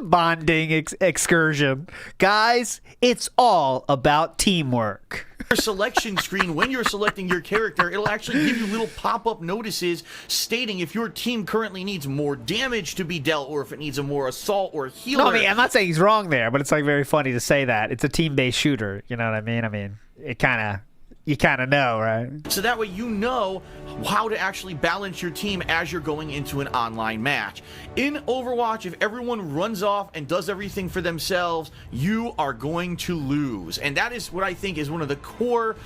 bonding excursion. Guys, it's all about teamwork. Your selection screen, when you're selecting your character, it'll actually give you little pop-up notices stating if your team currently needs more damage to be dealt or if it needs a more assault or healer. No, I mean, I'm not saying he's wrong there, but it's like very funny to say that. It's a team-based shooter, you know what I mean? I mean, you kind of know, right? So that way you know how to actually balance your team as you're going into an online match. In Overwatch, if everyone runs off and does everything for themselves, you are going to lose. And that is what I think is one of the core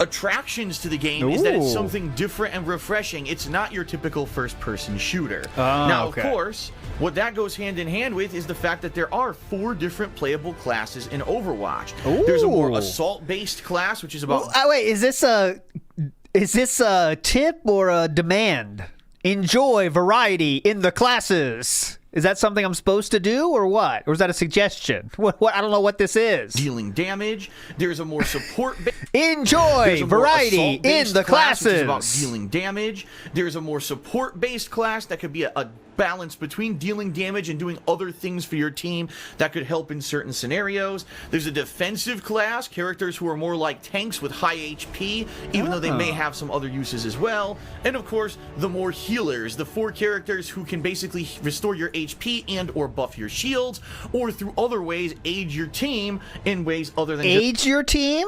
attractions to the game is that it's something different and refreshing. It's not your typical first-person shooter. Now, of course, what that goes hand in hand with is the fact that there are 4 different playable classes in Overwatch. There's a more assault-based class, which is about... wait, is this a tip or a demand? Enjoy variety in the classes. Is that something I'm supposed to do, or what? Or is that a suggestion? What? I don't know what this is. Dealing damage. There's a more support. Enjoy variety in the classes. Which is about dealing damage. There's a more support-based class that could be a balance between dealing damage and doing other things for your team that could help in certain scenarios. There's a defensive class, characters who are more like tanks with high HP, even though they may have some other uses as well. And of course, the more healers, the 4 characters who can basically restore your HP and or buff your shields, or through other ways aid your team in ways other than aid your team?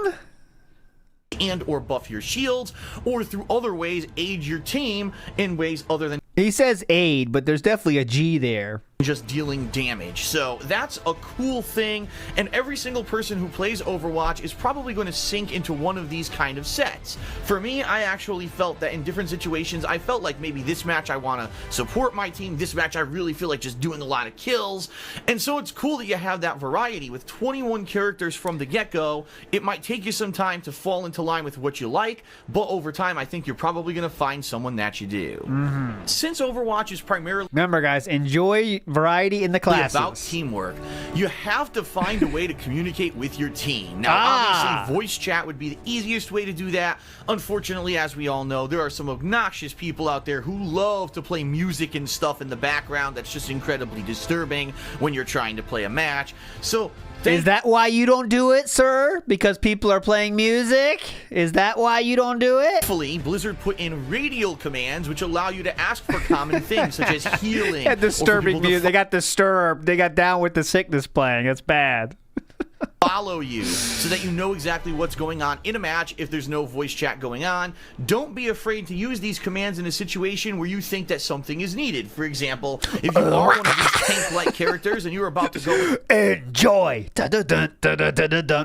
And or buff your shields, or through other ways aid your team in ways other than... He says aid, but there's definitely a G there. Just dealing damage. So that's a cool thing, and every single person who plays Overwatch is probably going to sink into one of these kind of sets. For me, I actually felt that in different situations, I felt like maybe this match I want to support my team, this match I really feel like just doing a lot of kills, and so it's cool that you have that variety. With 21 characters from the get-go, it might take you some time to fall into line with what you like, but over time, I think you're probably going to find someone that you do. Since Overwatch is primarily... Remember, guys, enjoy variety in the classes. About teamwork, you have to find a way to communicate with your team. Now, obviously, voice chat would be the easiest way to do that. Unfortunately, as we all know, there are some obnoxious people out there who love to play music and stuff in the background that's just incredibly disturbing when you're trying to play a match. So... Is that why you don't do it, sir? Because people are playing music? Is that why you don't do it? Thankfully, Blizzard put in radial commands which allow you to ask for common things such as healing. And disturbing music. They got disturbed. They got Down with the Sickness playing. It's bad. Follow you so that you know exactly what's going on in a match if there's no voice chat going on. Don't be afraid to use these commands in a situation where you think that something is needed. For example, if you are one of these tank-like characters and you're about to go enjoy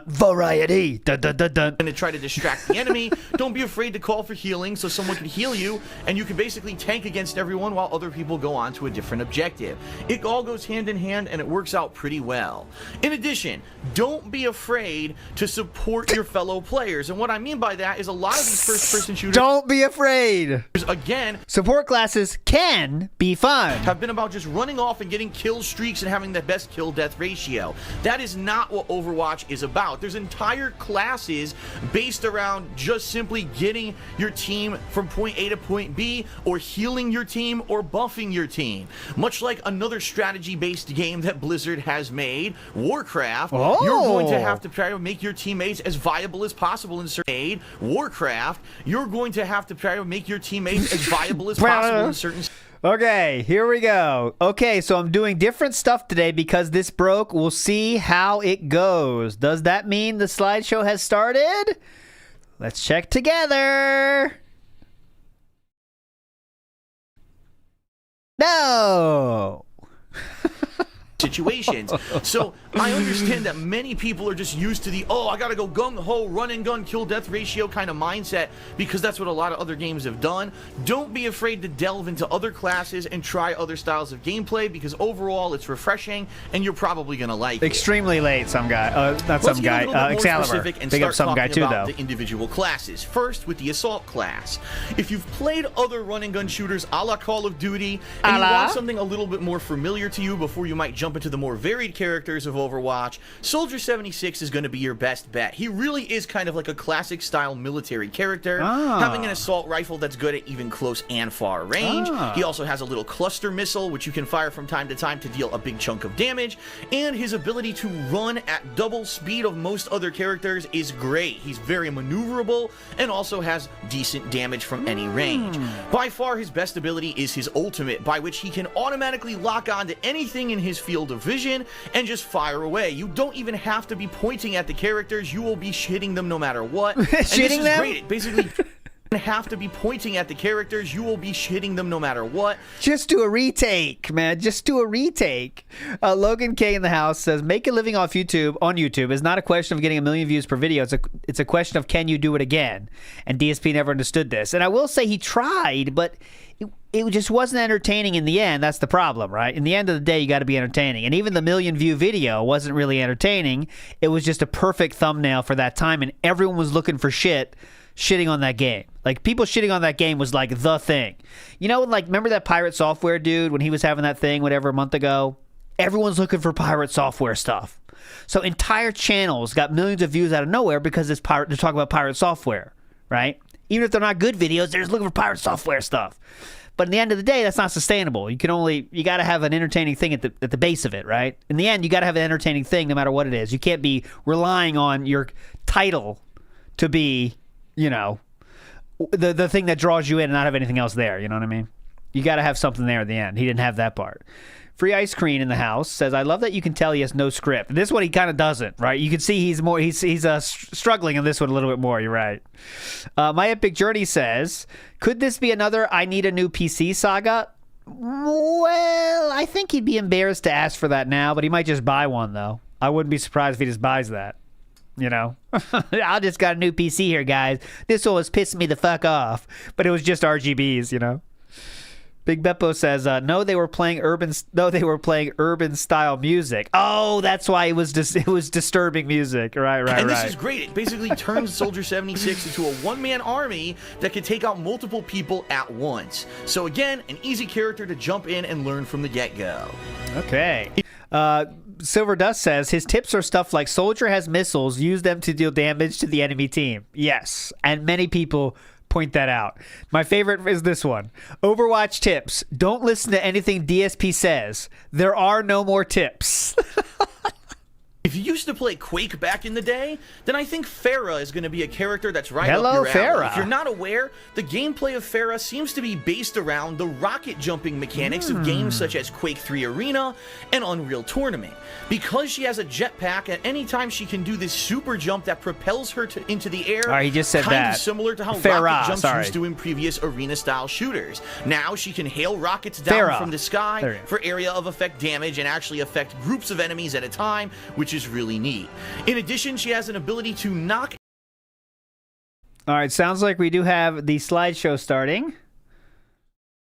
variety and to try to distract the enemy, don't be afraid to call for healing so someone can heal you, and you can basically tank against everyone while other people go on to a different objective. It all goes hand in hand and it works out pretty well. In addition, don't be afraid to support your fellow players. And what I mean by that is a lot of these first-person shooters... Don't be afraid! Again... Support classes can be fun. ...have been about just running off and getting kill streaks and having the best kill-death ratio. That is not what Overwatch is about. There's entire classes based around just simply getting your team from point A to point B, or healing your team, or buffing your team. Much like another strategy-based game that Blizzard has made, Warcraft, you're going to have to try to make your teammates as viable as possible in certain Warcraft. You're going to have to try to make your teammates as viable as possible in certain... Okay, here we go. Okay, so I'm doing different stuff today because this broke. We'll see how it goes. Does that mean the slideshow has started? Let's check together. No. Situations. So I understand that many people are just used to the, oh, I gotta go gung-ho, run and gun, kill death ratio kind of mindset, because that's what a lot of other games have done. Don't be afraid to delve into other classes and try other styles of gameplay, because overall it's refreshing and you're probably gonna like it. Extremely late, some guy. Not some guy. Excalibur. Big up some guy too, though. The individual classes. First, with the assault class. If you've played other run and gun shooters a la Call of Duty and you want something a little bit more familiar to you before you might jump into the more varied characters of Overwatch, Soldier 76 is going to be your best bet. He really is kind of like a classic style military character, having an assault rifle that's good at even close and far range. He also has a little cluster missile which you can fire from time to time to deal a big chunk of damage, and his ability to run at double speed of most other characters is great. He's very maneuverable and also has decent damage from any range. By far his best ability is his ultimate, by which he can automatically lock on to anything in his field of vision and just fire away. You don't even have to be pointing at the characters. You will be hitting them no matter what. Shitting them? Great. It basically have to be pointing at the characters. You will be hitting them no matter what. Just do a retake, man. Just do a retake. Logan K in the house says, make a living off YouTube on YouTube is not a question of getting 1 million views per video. It's a question of can you do it again? And DSP never understood this. And I will say he tried, but it just wasn't entertaining in the end. That's the problem, right? In the end of the day, you got to be entertaining. And even the 1 million view video wasn't really entertaining. It was just a perfect thumbnail for that time, and everyone was looking for shitting on that game. Like, people shitting on that game was like the thing. You know, like, remember that Pirate Software dude when he was having that thing, whatever, a month ago? Everyone's looking for Pirate Software stuff. So entire channels got millions of views out of nowhere because they're talking about Pirate Software, right? Even if they're not good videos, they're just looking for Pirate Software stuff. But in the end of the day, that's not sustainable. You got to have an entertaining thing at the base of it, right? In the end, you got to have an entertaining thing no matter what it is. You can't be relying on your title to be, you know, the thing that draws you in and not have anything else there. You know what I mean? You got to have something there at the end. He didn't have that part. Free Ice Cream in the house says, I love that you can tell he has no script. This one he kind of doesn't, right? You can see he's struggling in this one a little bit more. You're right. My Epic Journey says, could this be another I need a new PC saga? Well, I think he'd be embarrassed to ask for that now, but he might just buy one, though. I wouldn't be surprised if he just buys that. You know, I just got a new PC here, guys. This one was pissing me the fuck off, but it was just RGBs, you know. Big Beppo says, no, they were playing urban style music. Oh, that's why it was disturbing music. Right. And this is great. It basically turns Soldier 76 into a one-man army that can take out multiple people at once. So again, an easy character to jump in and learn from the get-go. Okay. Silver Dust says, his tips are stuff like Soldier has missiles, use them to deal damage to the enemy team. Yes, and many people point that out. My favorite is this one. Overwatch tips. Don't listen to anything DSP says. There are no more tips. If you used to play Quake back in the day, then I think Pharah is going to be a character that's right Hello, up your alley. Pharah. If you're not aware, the gameplay of Pharah seems to be based around the rocket jumping mechanics of games such as Quake 3 Arena and Unreal Tournament. Because she has a jetpack, at any time she can do this super jump that propels her into the air. All right, he just said kind that. of similar to how rocket jumps used to in previous arena-style shooters. Now she can hail rockets down from the sky for area of effect damage and actually affect groups of enemies at a time, which is really neat. In addition, she has an ability to knock. All right, sounds like we do have the slideshow starting.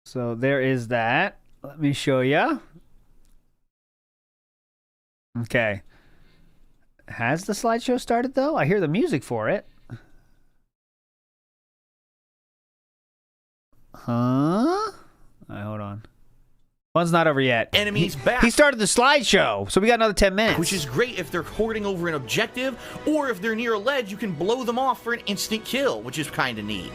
So there is that. Let me show you. Okay. Has the slideshow started, though? I hear the music for it. Huh? All right, hold on. One's not over yet. Enemies back. He started the slideshow, so we got another 10 minutes. Which is great if they're hoarding over an objective, or if they're near a ledge, you can blow them off for an instant kill, which is kind of neat.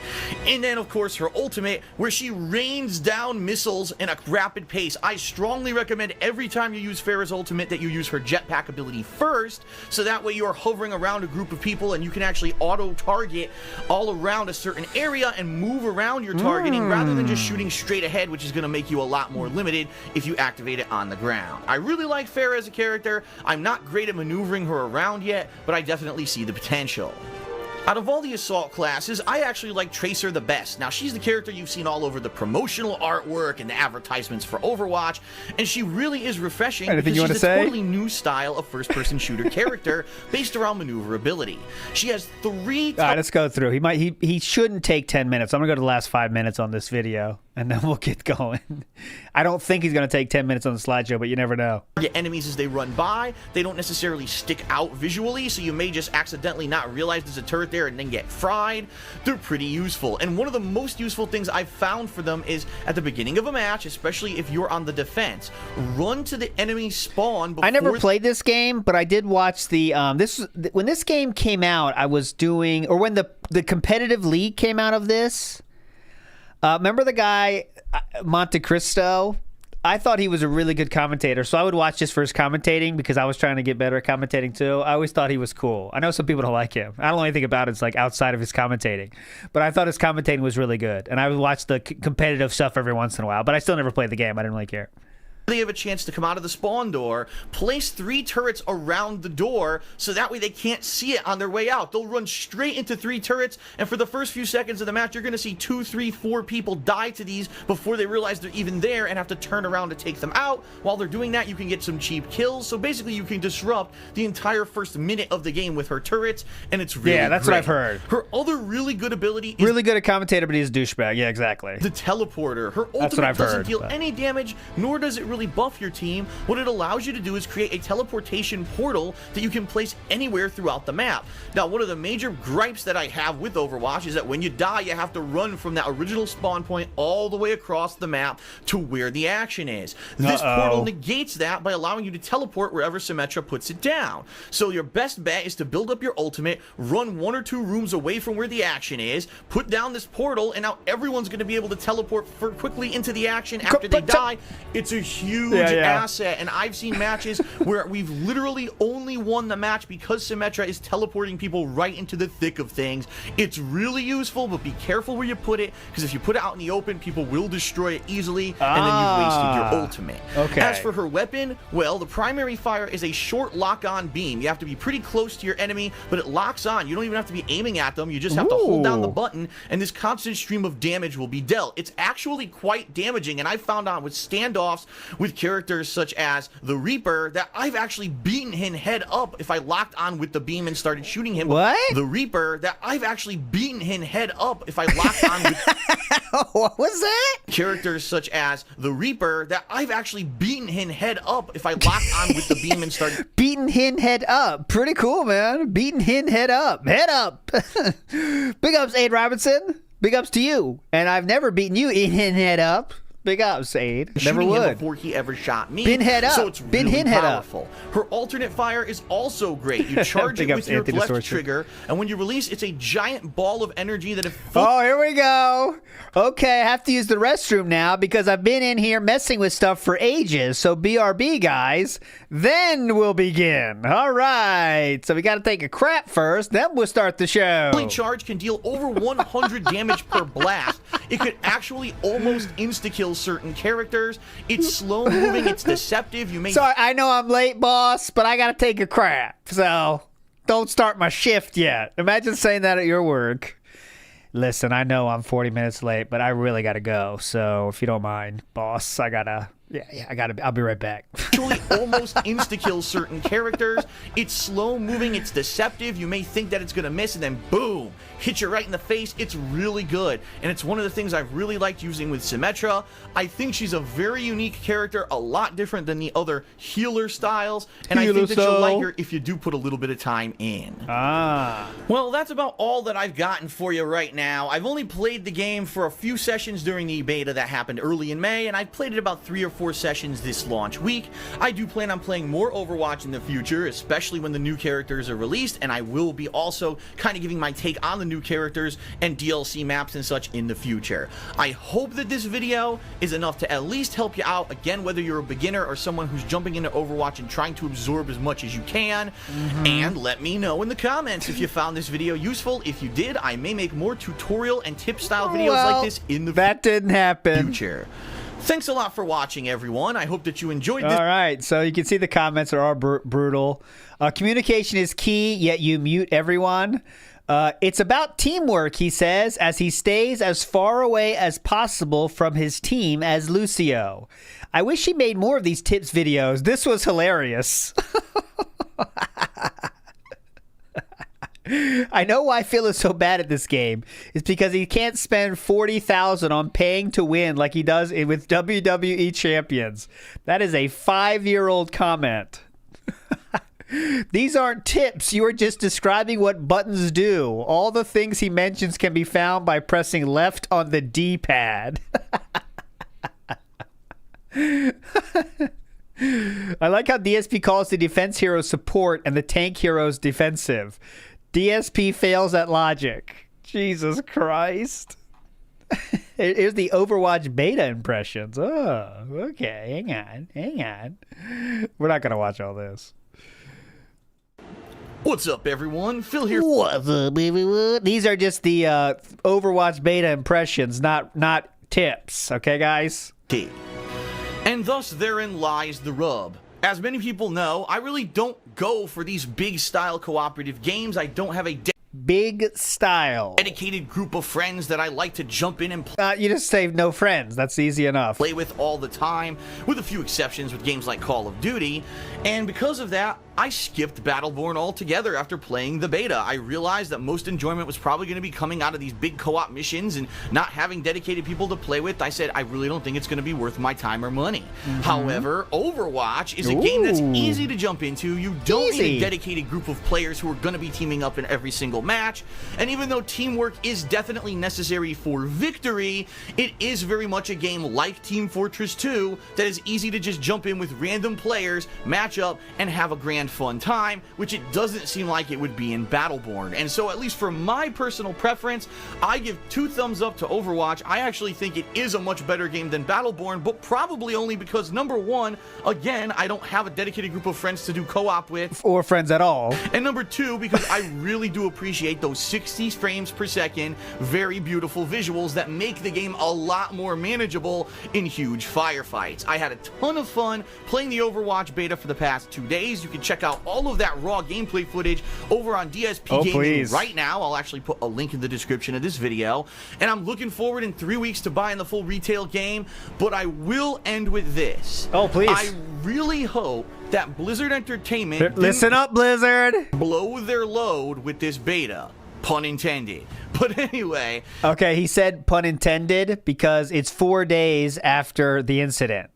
And then, of course, her ultimate, where she rains down missiles in a rapid pace. I strongly recommend every time you use Pharah's ultimate that you use her jetpack ability first, so that way you are hovering around a group of people and you can actually auto-target all around a certain area and move around your targeting rather than just shooting straight ahead, which is going to make you a lot more limited if you activate it on the ground. I really like Pharah as a character. I'm not great at maneuvering her around yet, but I definitely see the potential. Out of all the Assault classes, I actually like Tracer the best. Now, she's the character you've seen all over the promotional artwork and the advertisements for Overwatch, and she really is refreshing because she's a totally new style of first-person shooter character based around maneuverability. She has 3... All right, let's go through. He shouldn't take 10 minutes. I'm going to go to the last 5 minutes on this video, and then we'll get going. I don't think he's going to take 10 minutes on the slideshow, but you never know. Enemies as they run by, they don't necessarily stick out visually, so you may just accidentally not realize there's a turret there and then get fried. They're pretty useful, and one of the most useful things I've found for them is at the beginning of a match, especially if you're on the defense, run to the enemy spawn before... I never played this game, but I did watch the when this game came out, I was doing, or when the competitive league came out of this. Remember the guy Monte Cristo? I thought he was a really good commentator, so I would watch just for his commentating because I was trying to get better at commentating too. I always thought he was cool. I know some people don't like him. I don't know anything about it. It's like outside of his commentating, but I thought his commentating was really good, and I would watch the competitive stuff every once in a while. But I still never played the game. I didn't really care. they have a chance to come out of the spawn door, place 3 turrets around the door so that way they can't see it on their way out. They'll run straight into 3 turrets, and for the first few seconds of the match, you're going to see 2, 3, 4 people die to these before they realize they're even there and have to turn around to take them out. While they're doing that, you can get some cheap kills, so basically you can disrupt the entire first minute of the game with her turrets, and it's really that's great. what I've heard. Her other really good ability is really good at commentator, but he's a douchebag. Yeah, exactly. the teleporter. Her That's what ultimate I've doesn't heard, deal but- any damage, nor does it really buff your team. What it allows you to do is create a teleportation portal that you can place anywhere throughout the map. Now, one of the major gripes that I have with Overwatch is that when you die, you have to run from that original spawn point all the way across the map to where the action is. This portal negates that by allowing you to teleport wherever Symmetra puts it down. So your best bet is to build up your ultimate, run 1 or 2 rooms away from where the action is, put down this portal, and now everyone's going to be able to teleport quickly into the action after they die. It's a huge asset, and I've seen matches where we've literally only won the match because Symmetra is teleporting people right into the thick of things. It's really useful, but be careful where you put it, because if you put it out in the open, people will destroy it easily, and then you've wasted your ultimate. Okay. As for her weapon, well, the primary fire is a short lock-on beam. You have to be pretty close to your enemy, but it locks on. You don't even have to be aiming at them. You just have to hold down the button, and this constant stream of damage will be dealt. It's actually quite damaging, and I found out with standoffs with characters such as the Reaper that I've actually beaten him head up if I locked on with the beam and started shooting him. What? The Reaper that I've actually beaten him head up if I locked on with what was that? Characters such as the Reaper that I've actually beaten him head up if I locked on with the beam and started beaten him head up. Pretty cool, man. Beaten him head up. Head up. Big ups, Aid Robinson. Big ups to you. And I've never beaten you in him head up. Big ups, Aid. Never shooting would. him before he ever shot me. Bin head up. So it's Bin really hin head up. powerful. Her alternate fire is also great. You charge it Big with ups, your Anthony left Sorcerer. trigger, and when you release, it's a giant ball of energy that if Oh, here we go. Okay, I have to use the restroom now because I've been in here messing with stuff for ages. So BRB, guys. Then we'll begin. All right. So we got to take a crap first. Then we'll start the show. fully charged can deal over 100 damage per blast. It could actually almost insta-kill certain characters. It's slow-moving. It's deceptive. You may... Sorry, I know I'm late, boss, but I got to take a crap. So don't start my shift yet. Imagine saying that at your work. Listen, I know I'm 40 minutes late, but I really got to go. So if you don't mind, boss, I got to... Yeah, I'll be right back. Actually almost insta-kill certain characters. It's slow-moving. It's deceptive. You may think that it's going to miss, and then boom, hit you right in the face. It's really good, and it's one of the things I've really liked using with Symmetra. I think she's a very unique character, a lot different than the other healer styles, and I think that you'll like her if you do put a little bit of time in. Well, that's about all that I've gotten for you right now. I've only played the game for a few sessions during the beta that happened early in May, and I've played it about 3 or 4 sessions this launch week. I do plan on playing more Overwatch in the future, especially when the new characters are released, and I will be also kind of giving my take on the new characters and DLC maps and such in the future. I hope that this video is enough to at least help you out, again, whether you're a beginner or someone who's jumping into Overwatch and trying to absorb as much as you can. And let me know in the comments if you found this video useful. If you did, I may make more tutorial and tip style videos like this in the that didn't happen. future. Thanks a lot for watching, everyone. I hope that you enjoyed this. All right, so you can see the comments are all brutal. Communication is key, yet you mute everyone. It's about teamwork, he says, as he stays as far away as possible from his team as Lucio. I wish he made more of these tips videos. This was hilarious. I know why Phil is so bad at this game. It's because he can't spend $40,000 on paying to win like he does with WWE champions. That is a 5-year-old comment. These aren't tips. You are just describing what buttons do. All the things he mentions can be found by pressing left on the D-pad. I like how DSP calls the defense hero support and the tank heroes defensive. DSP fails at logic. Jesus Christ. Here's the Overwatch beta impressions. Oh, okay. Hang on. We're not going to watch all this. What's up, everyone? Phil here. What's up, everyone? These are just the Overwatch beta impressions, not tips. Okay, guys? And thus therein lies the rub. As many people know, I really don't go for these big style cooperative games. I don't have a big style dedicated group of friends that I like to jump in and play. You just say no friends. That's easy enough. Play with all the time, with a few exceptions with games like Call of Duty. And because of that, I skipped Battleborn altogether after playing the beta. I realized that most enjoyment was probably going to be coming out of these big co-op missions and not having dedicated people to play with. I said, I really don't think it's going to be worth my time or money. However, Overwatch is a game that's easy to jump into. You don't need a dedicated group of players who are going to be teaming up in every single match. And even though teamwork is definitely necessary for victory, it is very much a game like Team Fortress 2 that is easy to just jump in with random players, match up, and have a grand fun time, which it doesn't seem like it would be in Battleborn. And so, at least for my personal preference, I give 2 thumbs up to Overwatch. I actually think it is a much better game than Battleborn, but probably only because, number one, again, I don't have a dedicated group of friends to do co-op with. Or friends at all. And number 2, because I really do appreciate those 60 frames per second, very beautiful visuals that make the game a lot more manageable in huge firefights. I had a ton of fun playing the Overwatch beta for the past 2 days. You can check out all of that raw gameplay footage over on DSP Gaming right now. I'll actually put a link in the description of this video. And I'm looking forward in 3 weeks to buying the full retail game, but I will end with this. Oh, please. I really hope that Blizzard Entertainment listen up, Blizzard, blow their load with this beta. Pun intended. But anyway. Okay, he said pun intended because it's 4 days after the incident.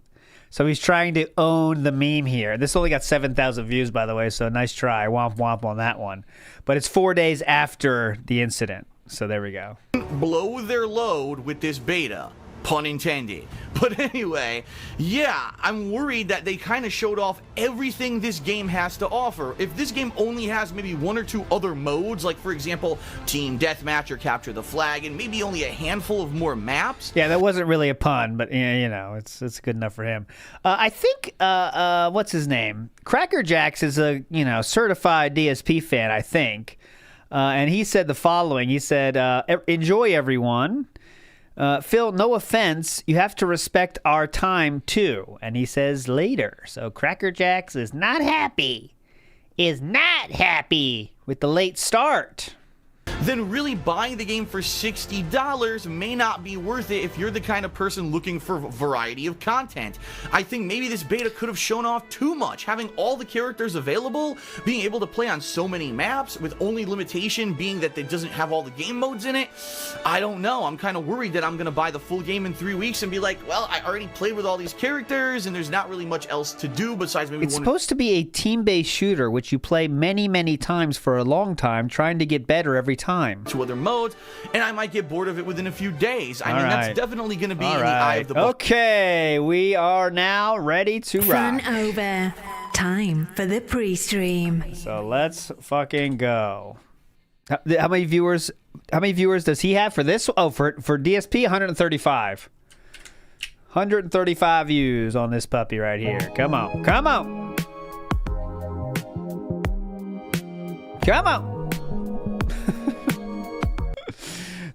So he's trying to own the meme here. This only got 7,000 views, by the way, so nice try. Womp womp on that one. But it's 4 days after the incident. So there we go. Blow their load with this beta. Pun intended. But anyway, yeah, I'm worried that they kind of showed off everything this game has to offer. If this game only has maybe 1 or 2 other modes, like for example, Team Deathmatch or Capture the Flag, and maybe only a handful of more maps. Yeah, that wasn't really a pun, but you know, it's good enough for him. I think what's his name? Cracker Jacks is a certified DSP fan, I think, and he said the following. He said, "Enjoy, everyone. Phil, no offense, you have to respect our time too." And he says later. So Cracker Jacks is not happy with the late start. Then really buying the game for $60 may not be worth it if you're the kind of person looking for a variety of content. I think maybe this beta could have shown off too much, having all the characters available, being able to play on so many maps, with only limitation being that it doesn't have all the game modes in it. I don't know. I'm kind of worried that I'm going to buy the full game in 3 weeks and be like, well, I already played with all these characters and there's not really much else to do besides maybe It's supposed to be a team-based shooter, which you play many, many times for a long time, trying to get better every time. 2 other modes, and I might get bored of it within a few days. I mean, that's definitely going to be in the eye of the ball. Okay, we are now ready to rock. Fun over. Time for the pre-stream. So let's fucking go. How many viewers does he have for this? Oh, for DSP, 135. 135 views on this puppy right here. Come on. Come on. Come on.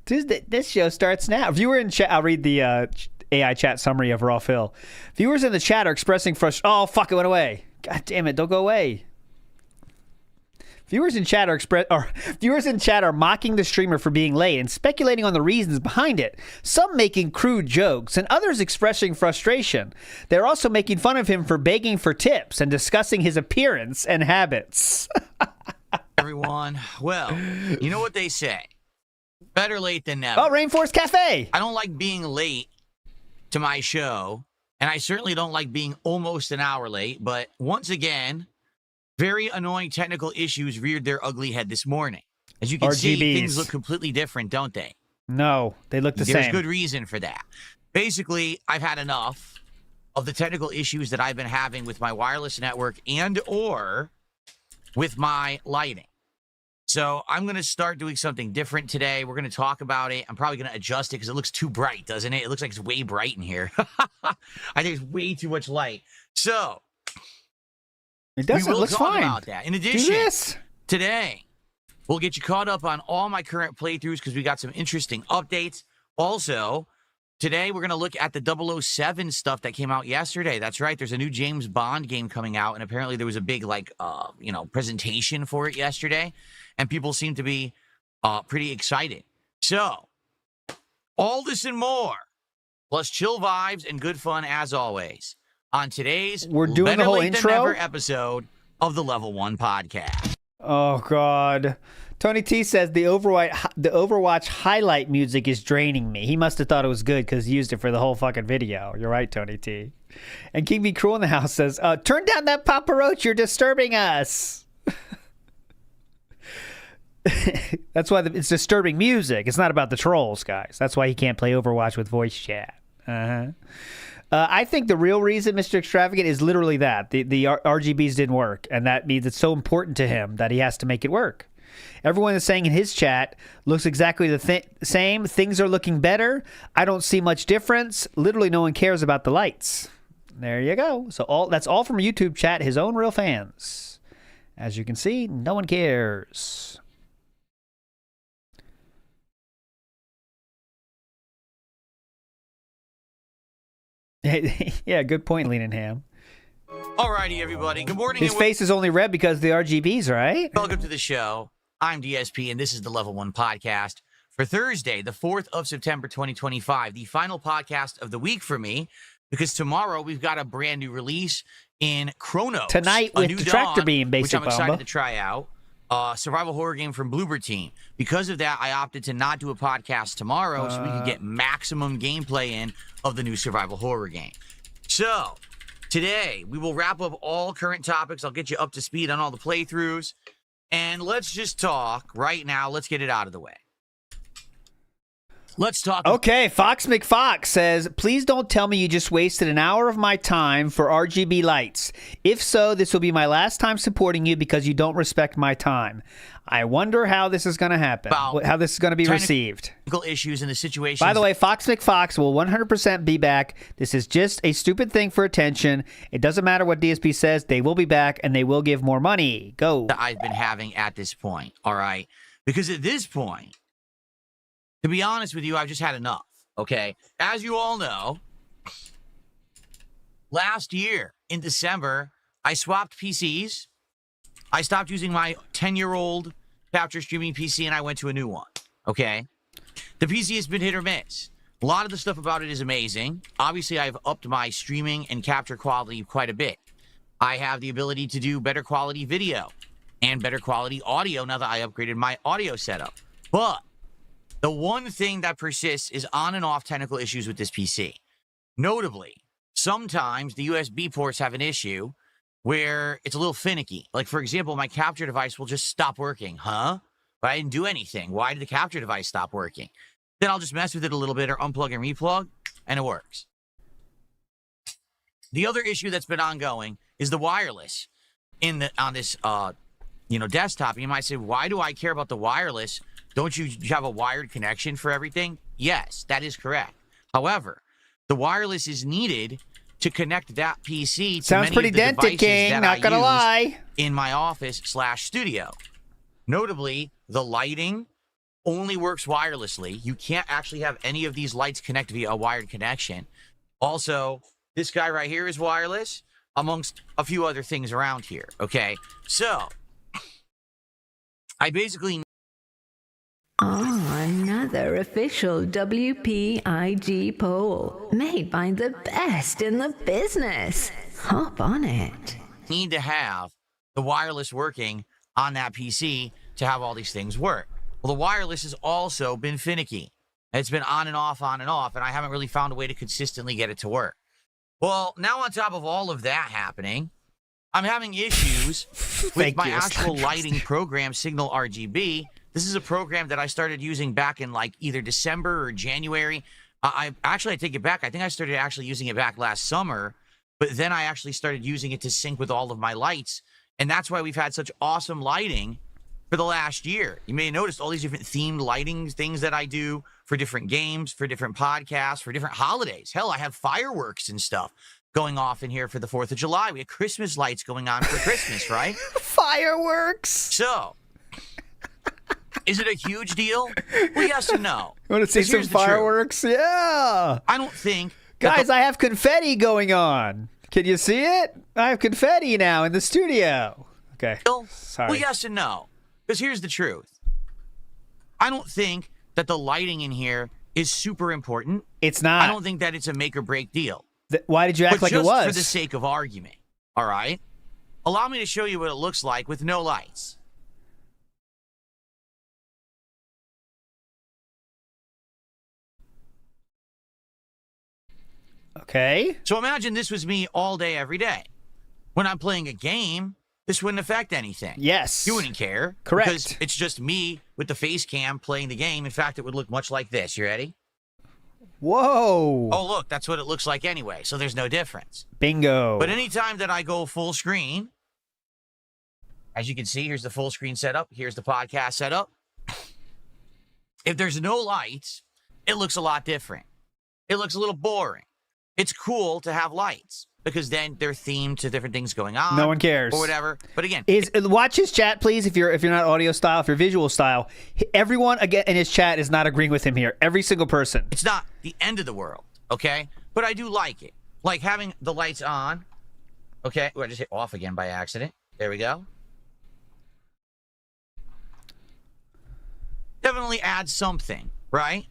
This show starts now. Viewer in chat. I'll read the AI chat summary of Raw Phil. Viewers in the chat are expressing frustration. Oh, fuck, it went away. God damn it, don't go away. Viewers in chat are mocking the streamer for being late and speculating on the reasons behind it. Some making crude jokes and others expressing frustration. They're also making fun of him for begging for tips and discussing his appearance and habits. Everyone, well, you know what they say. Better late than never. Oh, Rainforest Cafe. I don't like being late to my show, and I certainly don't like being almost an hour late, but once again, very annoying technical issues reared their ugly head this morning. As you can RGBs. see, things look completely different, don't they? No, they look the same. There's good reason for that. Basically, I've had enough of the technical issues that I've been having with my wireless network and or with my lighting. So I'm going to start doing something different today. We're going to talk about it. I'm probably going to adjust it because it looks too bright, doesn't it? It looks like it's way bright in here. I think it's way too much light. So it doesn't. We will looks talk fine. about that. In addition, today we'll get you caught up on all my current playthroughs because we got some interesting updates. Also, Today, we're going to look at the 007 stuff that came out yesterday. That's right. There's a new James Bond game coming out, and apparently there was a big, presentation for it yesterday, and people seem to be pretty excited. So, all this and more, plus chill vibes and good fun as always, on today's We're doing the whole intro episode of the Level 1 Podcast. Oh, God. Tony T says the Overwatch highlight music is draining me. He must have thought it was good because he used it for the whole fucking video. You're right, Tony T. And King Be Cruel in the house says, turn down that Papa Roach. You're disturbing us. That's why it's disturbing music. It's not about the trolls, guys. That's why he can't play Overwatch with voice chat. I think the real reason, Mr. Extravagant, is literally that. The RGBs didn't work, and that means it's so important to him that he has to make it work. Everyone is saying in his chat looks exactly the same. Things are looking better. I don't see much difference. Literally no one cares about the lights. There you go. So that's all from YouTube chat, his own real fans. As you can see, no one cares. Yeah, good point, Lean and Ham. Alrighty, everybody. Good morning. His face is only red because of the RGBs, right? Welcome to the show. I'm DSP, and this is the Level 1 Podcast for Thursday, the 4th of September, 2025, the final podcast of the week for me, because tomorrow we've got a brand new release in Chronos. Tonight with the Tractor Beam, Basic which I'm excited Bomba. to try out. Survival horror game from Bloober Team. Because of that, I opted to not do a podcast tomorrow so we could get maximum gameplay in of the new survival horror game. So, today, we will wrap up all current topics. I'll get you up to speed on all the playthroughs. And let's just talk right now. Let's get it out of the way. Let's talk. Okay, Fox McFox says, please don't tell me you just wasted an hour of my time for RGB lights. If so, this will be my last time supporting you because you don't respect my time. I wonder how this is going to happen, how this is going to be received. Issues in the situation. By the way, Fox McFox will 100% be back. This is just a stupid thing for attention. It doesn't matter what DSP says. They will be back, and they will give more money. Go. I've been having at this point, all right? Because at this point, to be honest with you, I've just had enough, okay? As you all know, last year in December, I swapped PCs. I stopped using my 10-year-old capture streaming PC, and I went to a new one, okay? The PC has been hit or miss. A lot of the stuff about it is amazing. Obviously, I've upped my streaming and capture quality quite a bit. I have the ability to do better quality video and better quality audio now that I upgraded my audio setup. But the one thing that persists is on and off technical issues with this PC. Notably, sometimes the USB ports have an issue where it's a little finicky. Like, for example, my capture device will just stop working. Huh? But I didn't do anything. Why did the capture device stop working? Then I'll just mess with it a little bit or unplug and replug, and it works. The other issue that's been ongoing is the wireless on this desktop. You might say, why do I care about the wireless? Don't you have a wired connection for everything? Yes, that is correct. However, the wireless is needed to connect that PC to Sounds many pretty of the dented, devices King. that Not I gonna use lie. in my office/studio. Notably, the lighting only works wirelessly. You can't actually have any of these lights connect via a wired connection. Also, this guy right here is wireless, amongst a few other things around here, okay? So, I basically... Another official WPIG poll made by the best in the business. Hop on it. Need to have the wireless working on that PC to have all these things work. Well, the wireless has also been finicky. It's been on and off, and I haven't really found a way to consistently get it to work. Well, now on top of all of that happening, I'm having issues with my actual lighting program, Signal RGB. This is a program that I started using back in like either December or January. I take it back. I think I started actually using it back last summer, but then I actually started using it to sync with all of my lights. And that's why we've had such awesome lighting for the last year. You may have noticed all these different themed lighting things that I do for different games, for different podcasts, for different holidays. Hell, I have fireworks and stuff going off in here for the 4th of July. We have Christmas lights going on for Christmas, right? Fireworks. So, Is it a huge deal? Well, yes and no. You want to see 'Cause some here's the truth. fireworks? Yeah. I don't think... Guys, I have confetti going on. Can you see it? I have confetti now in the studio. Okay. Sorry. Well, yes and no. Because here's the truth. I don't think that the lighting in here is super important. It's not. I don't think that it's a make or break deal. Why did you act But like it just was? for the sake of argument, all right? Allow me to show you what it looks like with no lights. Okay. So imagine this was me all day, every day. When I'm playing a game, this wouldn't affect anything. Yes. You wouldn't care. Correct. Because it's just me with the face cam playing the game. In fact, it would look much like this. You ready? Whoa. Oh, look, that's what it looks like anyway, so there's no difference. Bingo. But anytime that I go full screen, as you can see, here's the full screen setup. Here's the podcast setup. If there's no lights, it looks a lot different. It looks a little boring. It's cool to have lights because then they're themed to different things going on. No one cares. Or whatever. But again, watch his chat, please. If you're not audio style, if you're visual style, everyone again in his chat is not agreeing with him here. Every single person. It's not the end of the world, okay? But I do like it. Like having the lights on. Okay. Ooh, I just hit off again by accident. There we go. Definitely adds something, right?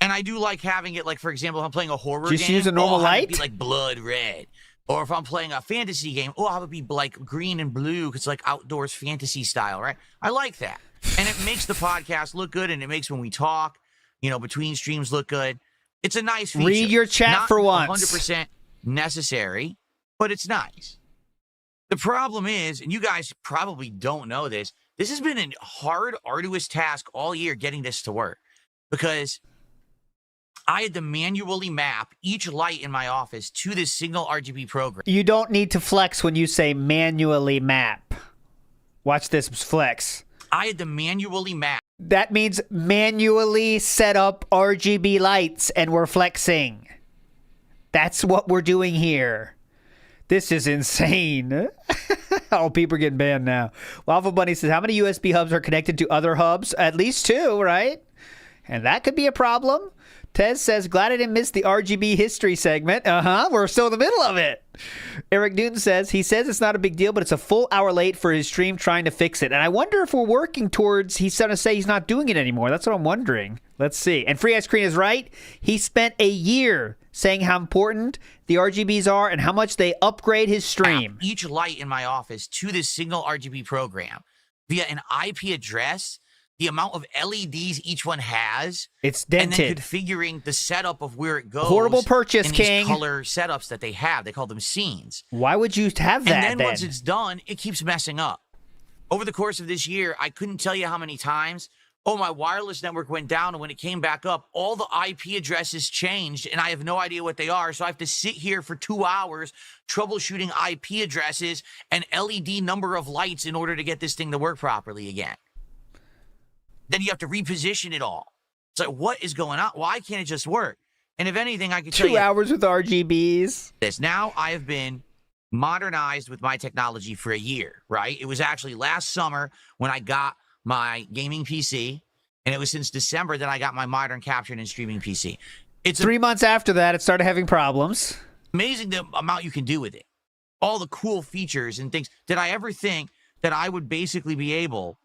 And I do like having it, like, for example, if I'm playing a horror Just game, use a normal I'll have it light? be like blood red. Or if I'm playing a fantasy game, I'll have it be like green and blue because it's like outdoors fantasy style, right? I like that. And it makes the podcast look good, and it makes when we talk, between streams look good. It's a nice feature. Read your chat Not for once. 100% necessary, but it's nice. The problem is, and you guys probably don't know this, this has been a hard, arduous task all year getting this to work because I had to manually map each light in my office to this single RGB program. You don't need to flex when you say manually map. Watch this flex. I had to manually map. That means manually set up RGB lights, and we're flexing. That's what we're doing here. This is insane. Oh, people are getting banned now. Waffle Bunny says, how many USB hubs are connected to other hubs? At least 2, right? And that could be a problem. Tez says, glad I didn't miss the RGB history segment. We're still in the middle of it. Eric Newton says, he says it's not a big deal, but it's a full hour late for his stream trying to fix it. And I wonder if we're working towards, he's going to say he's not doing it anymore. That's what I'm wondering. Let's see. And Free Ice Cream is right. He spent a year saying how important the RGBs are and how much they upgrade his stream. Each light in my office to this single RGB program via an IP address, the amount of LEDs each one has. It's dented. And then configuring the setup of where it goes. Horrible purchase, in King. These color setups that they have. They call them scenes. Why would you have that And then once it's done, it keeps messing up. Over the course of this year, I couldn't tell you how many times, my wireless network went down, and when it came back up, all the IP addresses changed, and I have no idea what they are, so I have to sit here for 2 hours troubleshooting IP addresses and LED number of lights in order to get this thing to work properly again. Then you have to reposition it all. It's like, what is going on? Why can't it just work? And if anything, I can tell you... 2 hours with RGBs. This. Now I have been modernized with my technology for a year, right? It was actually last summer when I got my gaming PC, and it was since December that I got my modern capturing and streaming PC. It's 3 months after that, it started having problems. Amazing the amount you can do with it. All the cool features and things. Did I ever think that I would basically be able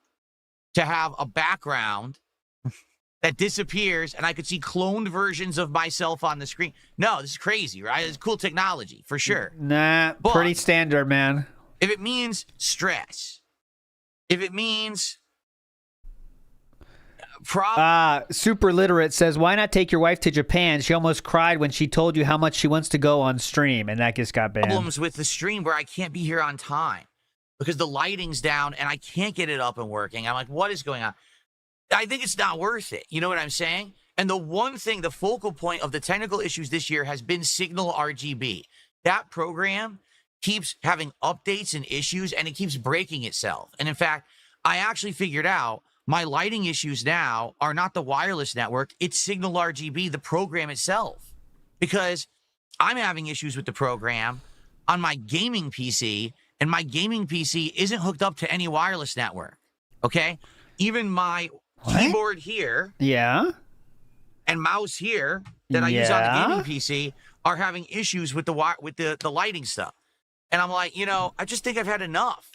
to have a background that disappears and I could see cloned versions of myself on the screen? No, this is crazy, right? It's cool technology, for sure. Nah, But pretty standard, man. if it means stress, if it means Super Literate says, why not take your wife to Japan? She almost cried when she told you how much she wants to go on stream, and that just got banned. problems with the stream where I can't be here on time because the lighting's down and I can't get it up and working. I'm like, what is going on? I think it's not worth it. You know what I'm saying? And the one thing, the focal point of the technical issues this year has been Signal RGB. That program keeps having updates and issues, and it keeps breaking itself. And in fact, I actually figured out my lighting issues now are not the wireless network, it's Signal RGB, the program itself. Because I'm having issues with the program on my gaming PC, and my gaming PC isn't hooked up to any wireless network, okay? Even my keyboard here, and mouse here that I use on the gaming PC are having issues with the lighting stuff. And I'm like, I just think I've had enough.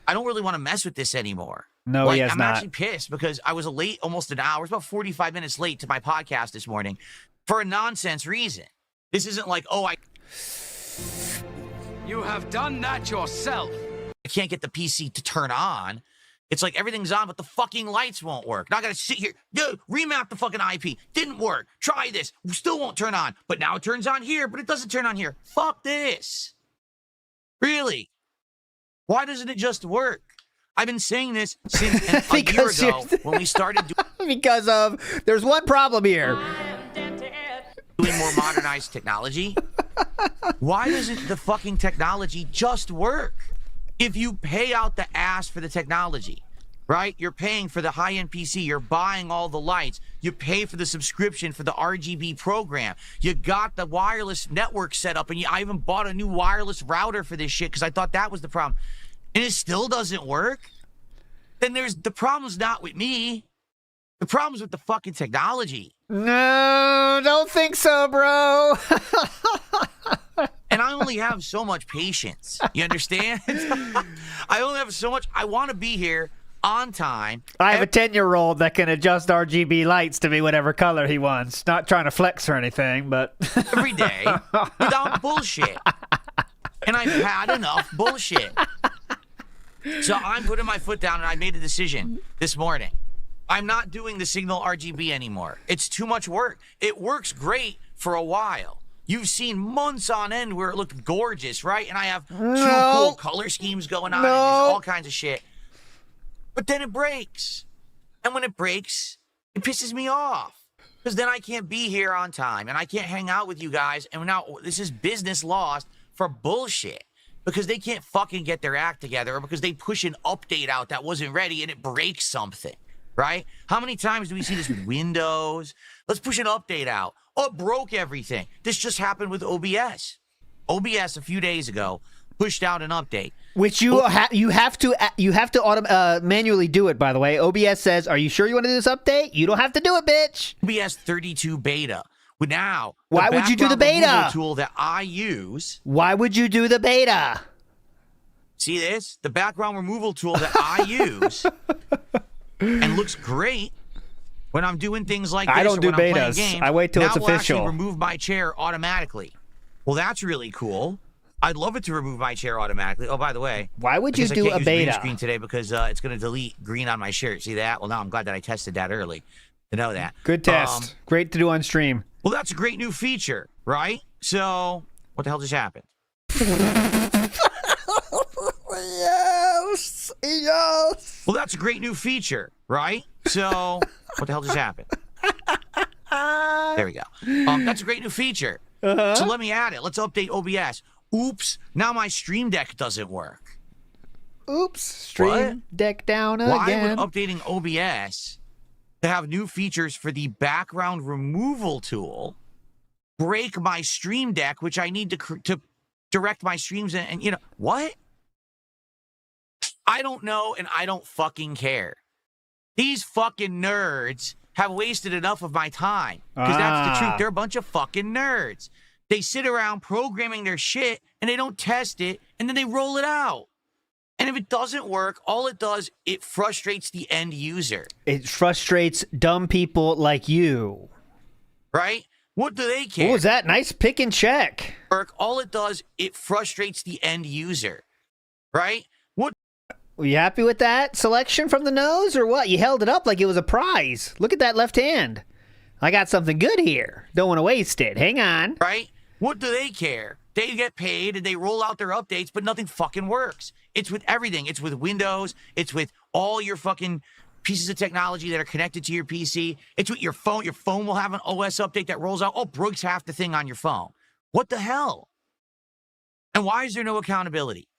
I don't really want to mess with this anymore. No, he has I'm not. actually pissed because I was late almost an hour. It was about 45 minutes late to my podcast this morning for a nonsense reason. This isn't like, You have done that yourself. I can't get the PC to turn on. It's like everything's on, but the fucking lights won't work. Now I gotta sit here, remap the fucking IP. Didn't work. Try this. Still won't turn on. But now it turns on here, but it doesn't turn on here. Fuck this. Really? Why doesn't it just work? I've been saying this since a year ago when we started because there's one problem here. Doing more modernized technology. Why doesn't the fucking technology just work? If you pay out the ass for the technology, right? You're paying for the high-end PC. You're buying all the lights. You pay for the subscription for the RGB program. You got the wireless network set up, and I even bought a new wireless router for this shit because I thought that was the problem. And it still doesn't work? Then the problem's not with me. The problem's with the fucking technology. No, don't think so, bro. And I only have so much patience. You understand? I only have so much. I want to be here on time. I have a 10-year-old that can adjust RGB lights to be whatever color he wants. Not trying to flex or anything, but every day without bullshit. And I've had enough bullshit. So I'm putting my foot down, and I made a decision this morning. I'm not doing the Signal RGB anymore. It's too much work. It works great for a while. You've seen months on end where it looked gorgeous, right? And I have two cool color schemes going on and all kinds of shit. But then it breaks. And when it breaks, it pisses me off. Because then I can't be here on time, and I can't hang out with you guys. And now this is business lost for bullshit. Because they can't fucking get their act together, or because they push an update out that wasn't ready and it breaks something, right? How many times do we see this with Windows? Let's push an update out. Oh, it broke everything. This just happened with OBS. OBS a few days ago pushed out an update, which you have to manually do it. By the way, OBS says, "Are you sure you want to do this update? You don't have to do it, bitch." OBS 32 beta. But now, why would you do the beta tool that I use? Why would you do the beta? See this? The background removal tool that I use and looks great when I'm doing things like this. I don't do betas. Games, I wait till it's will official. Actually remove my chair automatically. Well, that's really cool. I'd love it to remove my chair automatically. Oh, by the way, why would you do a beta? Green screen today because it's going to delete green on my shirt. See that? Well, now I'm glad that I tested that early to know that. Good test. Great to do on stream. Well, that's a great new feature, right? So, what the hell just happened? Yes. Well, that's a great new feature, right? So, what the hell just happened? There we go. That's a great new feature. So let me add it. Let's update OBS. Oops, now my Stream Deck doesn't work. Oops, Stream Deck down again. Why would updating OBS to have new features for the background removal tool break my Stream Deck, which I need to direct my streams and what? I don't know, and I don't fucking care. These fucking nerds have wasted enough of my time. Because that's the truth. They're a bunch of fucking nerds. They sit around programming their shit, and they don't test it, and then they roll it out. And if it doesn't work, all it does, it frustrates the end user. It frustrates dumb people like you. Right? What do they care? What was that? Nice pick and check. All it does, it frustrates the end user. Right? Were you happy with that selection from the nose or what? You held it up like it was a prize. Look at that left hand. I got something good here. Don't want to waste it. Hang on. Right? What do they care? They get paid and they roll out their updates, but nothing fucking works. It's with everything. It's with Windows. It's with all your fucking pieces of technology that are connected to your PC. It's with your phone. Your phone will have an OS update that rolls out. Oh, breaks half the thing on your phone. What the hell? And why is there no accountability?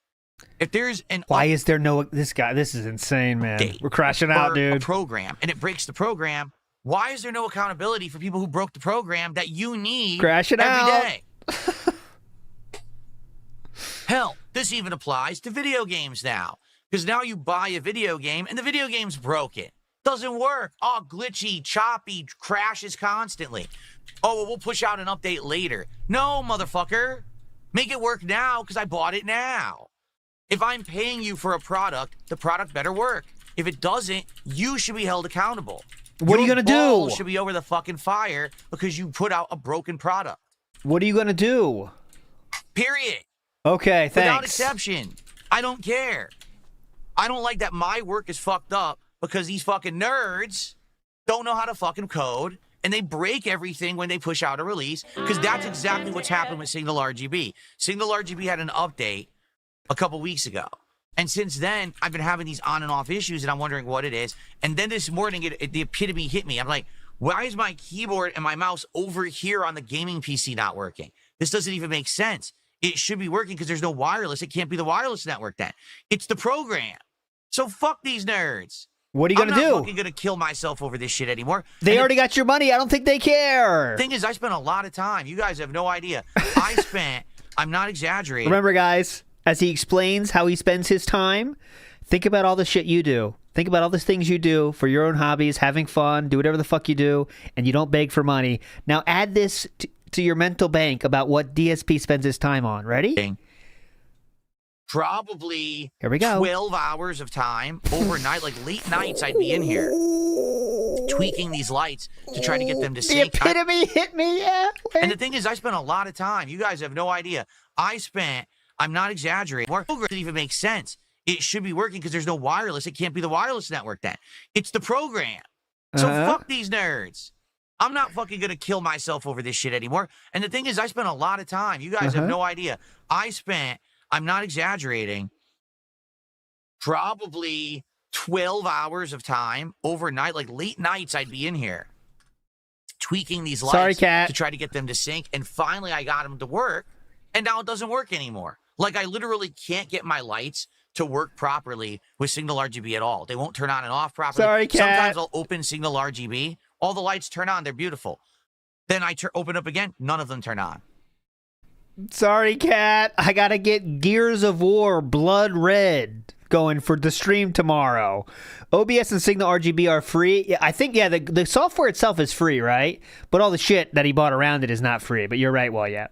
If there's an why is there no this is insane, man. We're crashing out, dude. A program and it breaks the program. Why is there no accountability for people who broke the program that you need every day? Hell, this even applies to video games now. Because now you buy a video game and the video game's broken. Doesn't work. Oh, glitchy, choppy, crashes constantly. Oh, well, we'll push out an update later. No, motherfucker. Make it work now because I bought it now. If I'm paying you for a product, the product better work. If it doesn't, you should be held accountable. What are you going to do? Should be over the fucking fire because you put out a broken product. What are you going to do? Period. Okay, thanks. Without exception. I don't care. I don't like that my work is fucked up because these fucking nerds don't know how to fucking code and they break everything when they push out a release because that's exactly what's happened with Signal RGB. Signal RGB had an update a couple weeks ago. And since then, I've been having these on and off issues and I'm wondering what it is. And then this morning, the epitome hit me. I'm like, why is my keyboard and my mouse over here on the gaming PC not working? This doesn't even make sense. It should be working because there's no wireless. It can't be the wireless network then. It's the program. So fuck these nerds. What are you going to do? I'm not fucking going to kill myself over this shit anymore. They already got your money. I don't think they care. Thing is, I spent a lot of time. You guys have no idea. I'm not exaggerating. Remember, guys, as he explains how he spends his time, think about all the shit you do. Think about all the things you do for your own hobbies, having fun, do whatever the fuck you do, and you don't beg for money. Now add this to your mental bank about what DSP spends his time on. Ready? Probably here we go. 12 hours of time overnight, like late nights I'd be in here tweaking these lights to try to get them to sync. The epitome hit me, yeah. And the thing is, I spent a lot of time. You guys have no idea. I'm not exaggerating. More doesn't even make sense. It should be working because there's no wireless. It can't be the wireless network then. It's the program. So fuck these nerds. I'm not fucking going to kill myself over this shit anymore. And the thing is, I spent a lot of time. You guys have no idea. I'm not exaggerating, probably 12 hours of time overnight, like late nights I'd be in here tweaking these lights to try to get them to sync. And finally I got them to work and now it doesn't work anymore. Like I literally can't get my lights to work properly with Signal RGB at all. They won't turn on and off properly. Sorry, Cat. Sometimes I'll open Signal RGB. All the lights turn on. They're beautiful. Then I open up again. None of them turn on. Sorry, Cat. I got to get Gears of War Blood Red going for the stream tomorrow. OBS and Signal RGB are free. Yeah, I think, yeah, the software itself is free, right? But all the shit that he bought around it is not free. But you're right, Wyatt.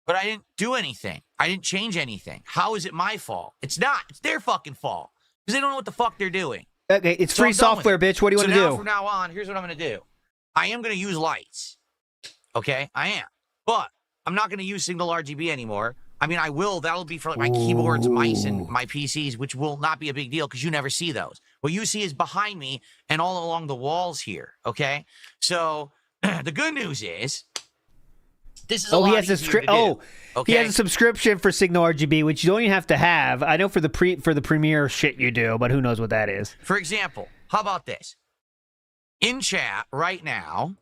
But I didn't do anything. I didn't change anything. How is it my fault? It's not. It's their fucking fault. Because they don't know what the fuck they're doing. Okay, it's free software, bitch. What do you want to do? So from now on, here's what I'm going to do. I am going to use lights. Okay? I am. But I'm not going to use Signal RGB anymore. I mean, I will. That'll be for like my keyboards, mice, and my PCs, which will not be a big deal because you never see those. What you see is behind me and all along the walls here. Okay? So the good news is, this is a lot easier to do. He has a subscription for Signal RGB, which you don't even have to have. I know for the Premiere shit you do, but who knows what that is. For example, how about this? In chat right now,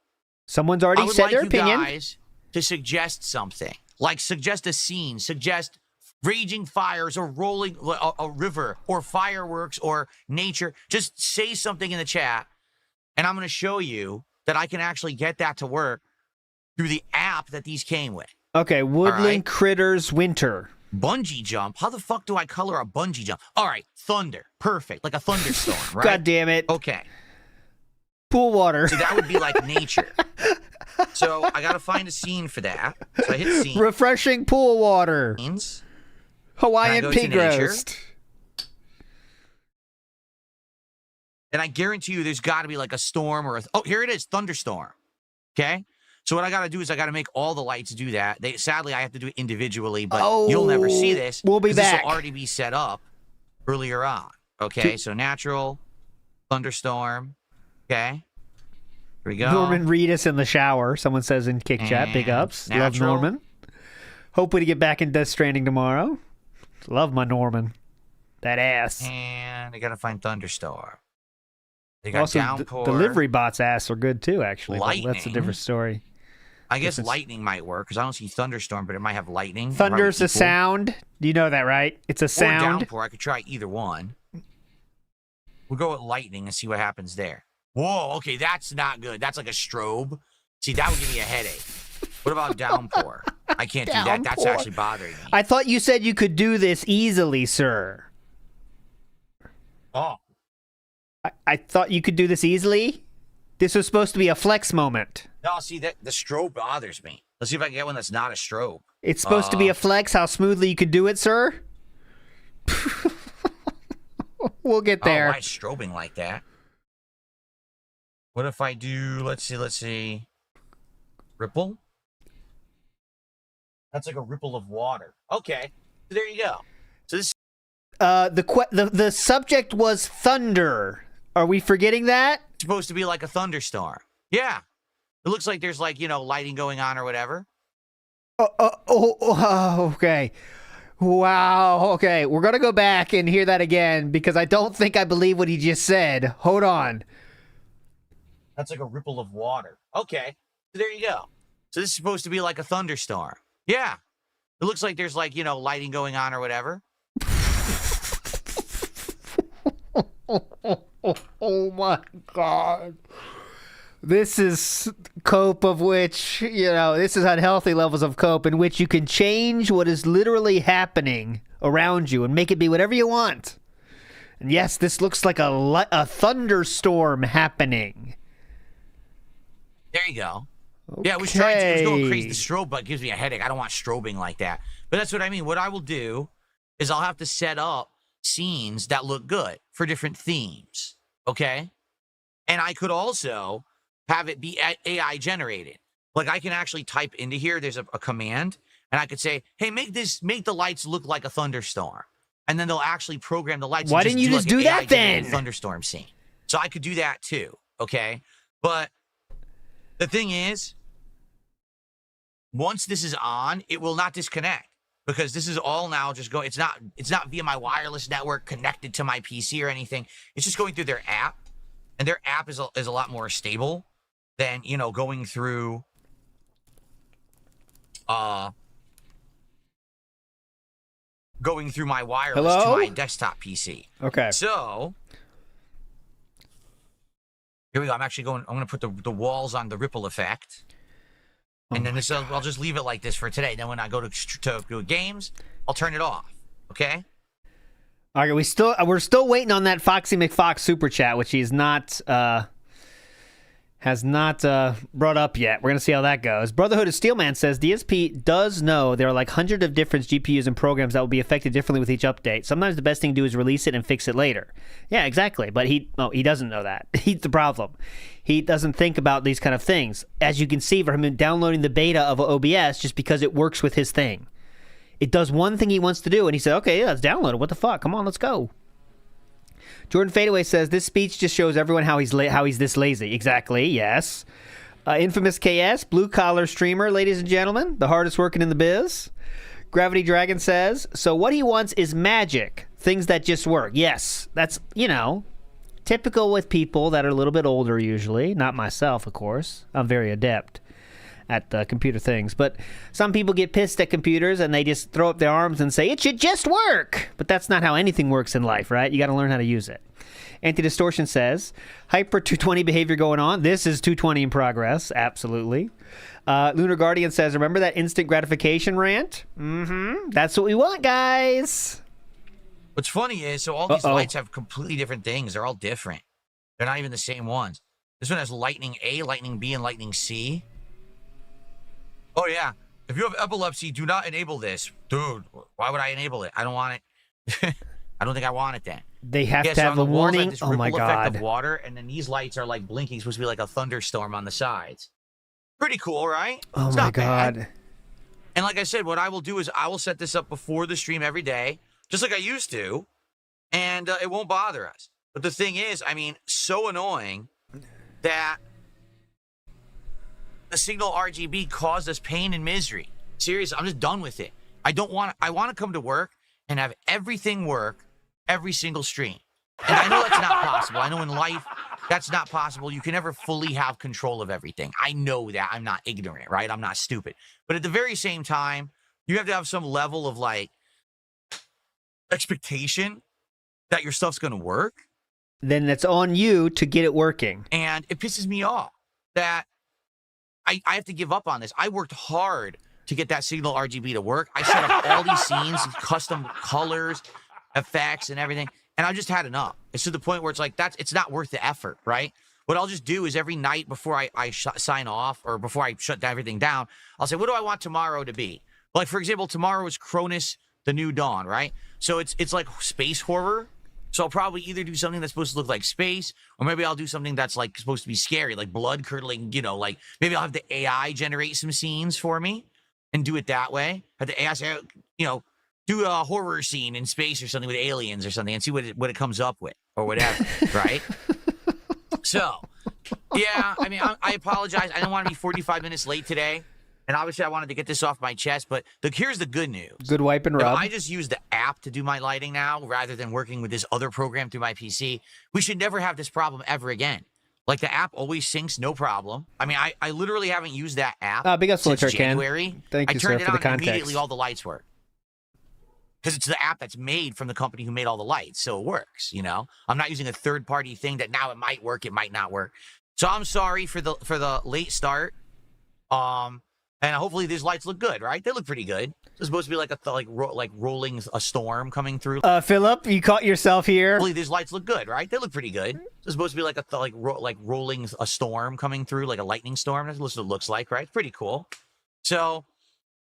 someone's already said their opinion. I would like you guys to suggest something, like suggest a scene, suggest raging fires or rolling a river or fireworks or nature. Just say something in the chat, and I'm going to show you that I can actually get that to work through the app that these came with. Okay, Woodland Critters Winter. Bungee jump? How the fuck do I color a bungee jump? All right, thunder. Perfect, like a thunderstorm, right? God damn it. Okay. Pool water. So that would be like nature. So I got to find a scene for that. So I hit scene. Refreshing pool water. Scenes. Hawaiian pig roast. And I guarantee you there's got to be like a storm or oh, here it is, thunderstorm. Okay? So what I got to do is I got to make all the lights do that. Sadly, I have to do it individually, but you'll never see this. We'll be back. This will already be set up earlier on. Okay, so natural, thunderstorm. Okay, here we go. Norman read us in the shower. Someone says in Kick Chat, big ups. Natural. Love Norman. Hopefully to get back in Death Stranding tomorrow. Love my Norman. That ass. And I got to find thunderstorm. They got also, downpour. Delivery bots ass are good too, actually. Lightning. That's a different story. I guess lightning might work because I don't see thunderstorm, but it might have lightning. Thunder's a sound. Do you know that, right? It's a sound. Or downpour. I could try either one. We'll go with lightning and see what happens there. Whoa, okay, that's not good. That's like a strobe. See, that would give me a headache. What about downpour? I can't do that. That's actually bothering me. I thought you said you could do this easily, sir. Oh. I thought you could do this easily. This was supposed to be a flex moment. No, see, that the strobe bothers me. Let's see if I can get one that's not a strobe. It's supposed to be a flex, how smoothly you could do it, sir. We'll get there. Oh, why is strobing like that? What if I do, let's see. Ripple? That's like a ripple of water. Okay, so there you go. So this the subject was thunder. Are we forgetting that? It's supposed to be like a thunderstorm. Yeah. It looks like there's like, lighting going on or whatever. Okay. Wow. Okay, we're going to go back and hear that again because I don't think I believe what he just said. Hold on. That's like a ripple of water. Okay, so there you go. So this is supposed to be like a thunderstorm. Yeah. It looks like there's like, lighting going on or whatever. Oh my God. This is cope of which, this is unhealthy levels of cope in which you can change what is literally happening around you and make it be whatever you want. And yes, this looks like a thunderstorm happening. There you go. Okay. Yeah, it was going crazy. The strobe but gives me a headache. I don't want strobing like that. But that's what I mean. What I will do is I'll have to set up scenes that look good for different themes. Okay? And I could also have it be AI generated. Like I can actually type into here, there's a command, and I could say, hey, make the lights look like a thunderstorm. And then they'll actually program the lights. Why didn't you just do that then? Thunderstorm scene. So I could do that too. Okay? But the thing is, once this is on, it will not disconnect because this is all now just going. It's not via my wireless network connected to my PC or anything. It's just going through their app, and their app is a lot more stable than going through my wireless to my desktop PC. Okay. So here we go. I'm going to put the walls on the ripple effect. And then I'll just leave it like this for today. Then when I go to games, I'll turn it off. Okay? Okay, we're still waiting on that Foxy McFox super chat, which he's not has not brought up yet. We're going to see how that goes. Brotherhood of Steelman says, DSP does know there are like hundreds of different GPUs and programs that will be affected differently with each update. Sometimes the best thing to do is release it and fix it later. Yeah, exactly. But he doesn't know that. He's the problem. He doesn't think about these kind of things. As you can see from him downloading the beta of OBS just because it works with his thing. It does one thing he wants to do, and he said, okay, yeah, let's download it. What the fuck? Come on, let's go. Jordan Fadeaway says, this speech just shows everyone how he's this lazy. Exactly, yes. Infamous KS, blue-collar streamer, ladies and gentlemen, the hardest working in the biz. Gravity Dragon says, so what he wants is magic, things that just work. Yes, that's, typical with people that are a little bit older usually. Not myself, of course. I'm very adept at computer things. But some people get pissed at computers and they just throw up their arms and say, it should just work. But that's not how anything works in life, right? You got to learn how to use it. Anti-Distortion says, Hyper 220 behavior going on. This is 220 in progress. Absolutely. Lunar Guardian says, remember that instant gratification rant? Mm-hmm. That's what we want, guys. What's funny is, so all these lights have completely different things. They're all different. They're not even the same ones. This one has lightning A, lightning B, and lightning C. Oh, yeah. If you have epilepsy, do not enable this. Dude, why would I enable it? I don't want it. I don't think I want it then. They have to have a warning. This oh, my God. Effect of water, and then these lights are like blinking. It's supposed to be like a thunderstorm on the sides. Pretty cool, right? Oh, it's my not God. Bad. And like I said, what I will do is I will set this up before the stream every day, just like I used to, and it won't bother us. But the thing is, I mean, so annoying that the signal RGB caused us pain and misery. Seriously, I'm just done with it. I want to come to work and have everything work every single stream. And I know that's not possible. I know in life that's not possible. You can never fully have control of everything. I know that. I'm not ignorant, right? I'm not stupid. But at the very same time, you have to have some level of like expectation that your stuff's going to work. Then it's on you to get it working. And it pisses me off that I have to give up on this. I worked hard to get that signal RGB to work. I set up all these scenes, custom colors, effects, and everything. And I just had enough. It's to the point where it's like, it's not worth the effort, right? What I'll just do is every night before I sign off or before I shut everything down, I'll say, what do I want tomorrow to be? Like, for example, tomorrow is Cronus, the New Dawn, right? So it's like space horror. So I'll probably either do something that's supposed to look like space, or maybe I'll do something that's like supposed to be scary, like blood curdling, you know, like maybe I'll have the AI generate some scenes for me and do it that way. Have the AI say, you know, do a horror scene in space or something with aliens or something and see what it comes up with or whatever, right? So, yeah, I mean, I apologize. I didn't want to be 45 minutes late today. And obviously, I wanted to get this off my chest, but here's the good news. Good wipe and rub. If I just use the app to do my lighting now, rather than working with this other program through my PC, we should never have this problem ever again. Like, the app always syncs, no problem. I mean, I literally haven't used that app big up since Fletcher, January. Thank you, I turned sir, it for on the and context. immediately all the lights work. Because it's the app that's made from the company who made all the lights, so it works, you know? I'm not using a third-party thing that now it might work, it might not work. So I'm sorry for the late start. And hopefully these lights look good, right? They look pretty good. It's supposed to be like rolling a storm coming through. Philip, you caught yourself here. Hopefully these lights look good, right? They look pretty good. It's supposed to be like rolling a storm coming through, like a lightning storm. That's what it looks like, right? It's pretty cool. So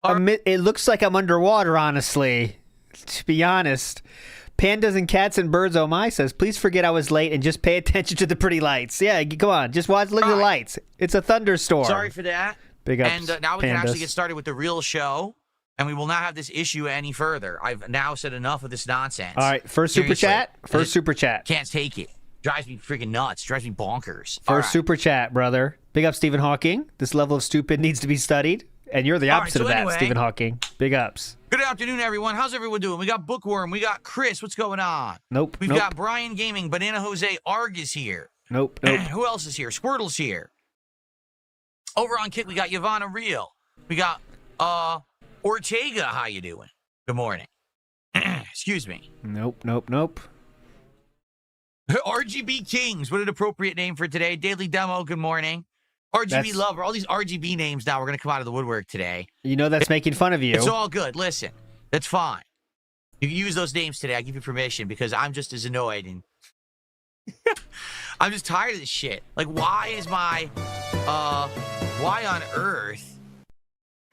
it looks like I'm underwater, honestly. To be honest. Pandas and Cats and Birds Oh My says, please forget I was late and just pay attention to the pretty lights. Yeah, come on. Just look at the lights. It's a thunderstorm. Sorry for that. Big ups, and now we can Pandas. actually get started with the real show, and we will not have this issue any further. I've now said enough of this nonsense. All right, first super chat. First super chat. Can't take it. Drives me freaking nuts. Drives me bonkers. First super chat, brother. Big up Stephen Hawking. This level of stupid needs to be studied. And you're the opposite of that, Stephen Hawking. Big ups. Good afternoon, everyone. How's everyone doing? We got Bookworm. We got Chris. What's going on? Nope. We've got Brian Gaming. Banana Jose. Arg is here. Nope. Who else is here? Squirtle's here. Over on Kick, we got Yvonne Real. We got Ortega. How you doing? Good morning. Excuse me. Nope. RGB Kings. What an appropriate name for today. Daily Demo. Good morning. RGB Lover. All these RGB names now are going to come out of the woodwork today. You know that's making fun of you. It's all good. Listen, that's fine. You can use those names today. I give you permission because I'm just as annoyed and I'm just tired of this shit. Like, why on earth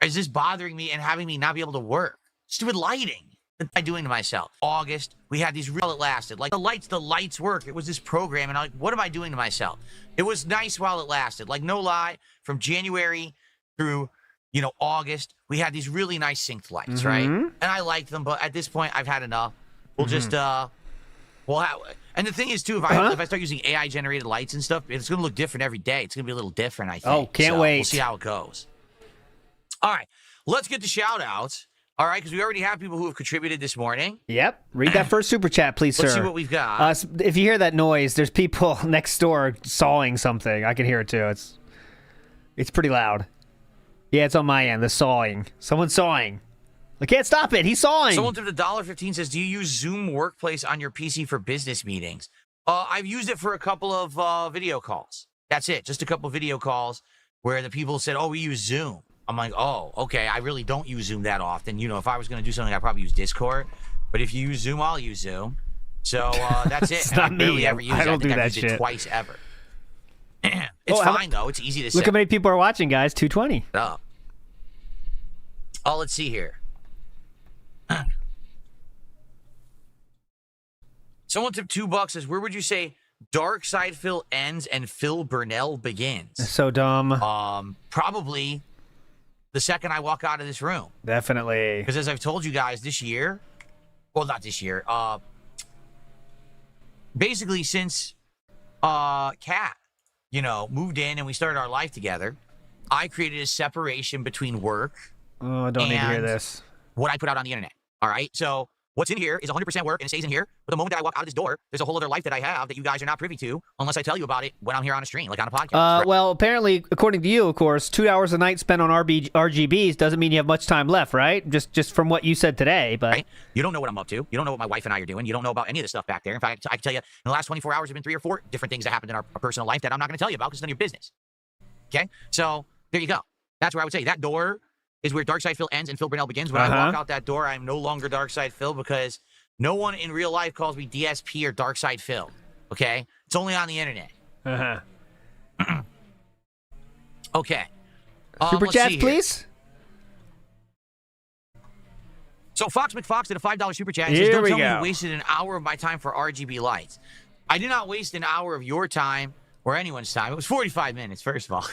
is this bothering me and having me not be able to work? Stupid lighting. What am I doing to myself? August, we had these real it lasted. Like the lights work. It was this program, and I'm like, what am I doing to myself? It was nice while it lasted. Like, no lie, from January through, August, we had these really nice synced lights, right? And I liked them, but at this point, I've had enough. We'll just, and the thing is, too, if I start using AI-generated lights and stuff, it's going to look different every day. It's going to be a little different, I think. Oh, can't wait. We'll see how it goes. All right, let's get to shout-outs. All right, because we already have people who have contributed this morning. Yep. Read that first super chat, please, sir. Let's see what we've got. If you hear that noise, there's people next door sawing something. I can hear it, too. It's pretty loud. Yeah, it's on my end, the sawing. Someone's sawing. I can't stop it. He's sawing. Someone to the $1.15 says, do you use Zoom Workplace on your PC for business meetings? I've used it for a couple of video calls. That's it. Just a couple of video calls where the people said, oh, we use Zoom. I'm like, oh, okay, I really don't use Zoom that often. If I was going to do something, I'd probably use Discord. But if you use Zoom, I'll use Zoom. So that's it. It's and not I barely me. ever use it. I don't do think I've that used shit. it twice ever. It's fine, though. It's easy to set. Look how many people are watching, guys. 220. Let's see here. Someone tipped $2 says, where would you say Dark Side Phil ends and Phil Burnell begins? That's so dumb. Probably the second I walk out of this room. Definitely. Because as I've told you guys this year, well, not this year, basically since Kat, moved in and we started our life together, I created a separation between work Oh, I don't need to hear this. what I put out on the internet. All right? So what's in here is 100% work and it stays in here. But the moment that I walk out of this door, there's a whole other life that I have that you guys are not privy to unless I tell you about it when I'm here on a stream, like on a podcast. Well, apparently, according to you, of course, 2 hours a night spent on RGBs doesn't mean you have much time left, right? Just from what you said today, but... Right? You don't know what I'm up to. You don't know what my wife and I are doing. You don't know about any of the stuff back there. In fact, I can tell you, in the last 24 hours, there have been 3 or 4 different things that happened in our personal life that I'm not going to tell you about because it's none of your business. Okay? So, there you go. That's where I would say that door is where Dark Side Phil ends and Phil Burnell begins. When I walk out that door, I'm no longer Dark Side Phil because No one in real life calls me DSP or Darkside Phil. Okay? It's only on the internet. Uh-huh. Okay. Super Let's chats, see here. please. So Fox McFox did a $5 super chat. He Here says, don't we tell me go. you wasted an hour of my time for RGB lights. I did not waste an hour of your time or anyone's time. It was 45 minutes, first of all.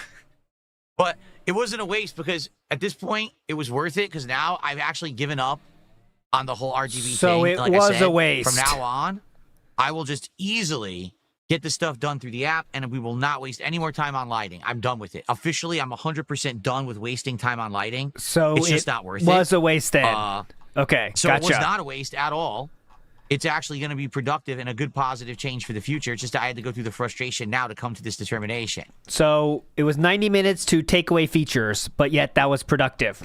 But it wasn't a waste because at this point, it was worth it because now I've actually given up on the whole RGB thing. So it Like I was said, a waste. From now on, I will just easily get the stuff done through the app, and we will not waste any more time on lighting. I'm done with it. Officially, I'm 100% done with wasting time on lighting. So it's just not worth it. Was a waste then. Okay, so gotcha. it was not a waste at all. It's actually going to be productive and a good positive change for the future. It's just I had to go through the frustration now to come to this determination. So it was 90 minutes to take away features, but yet that was productive.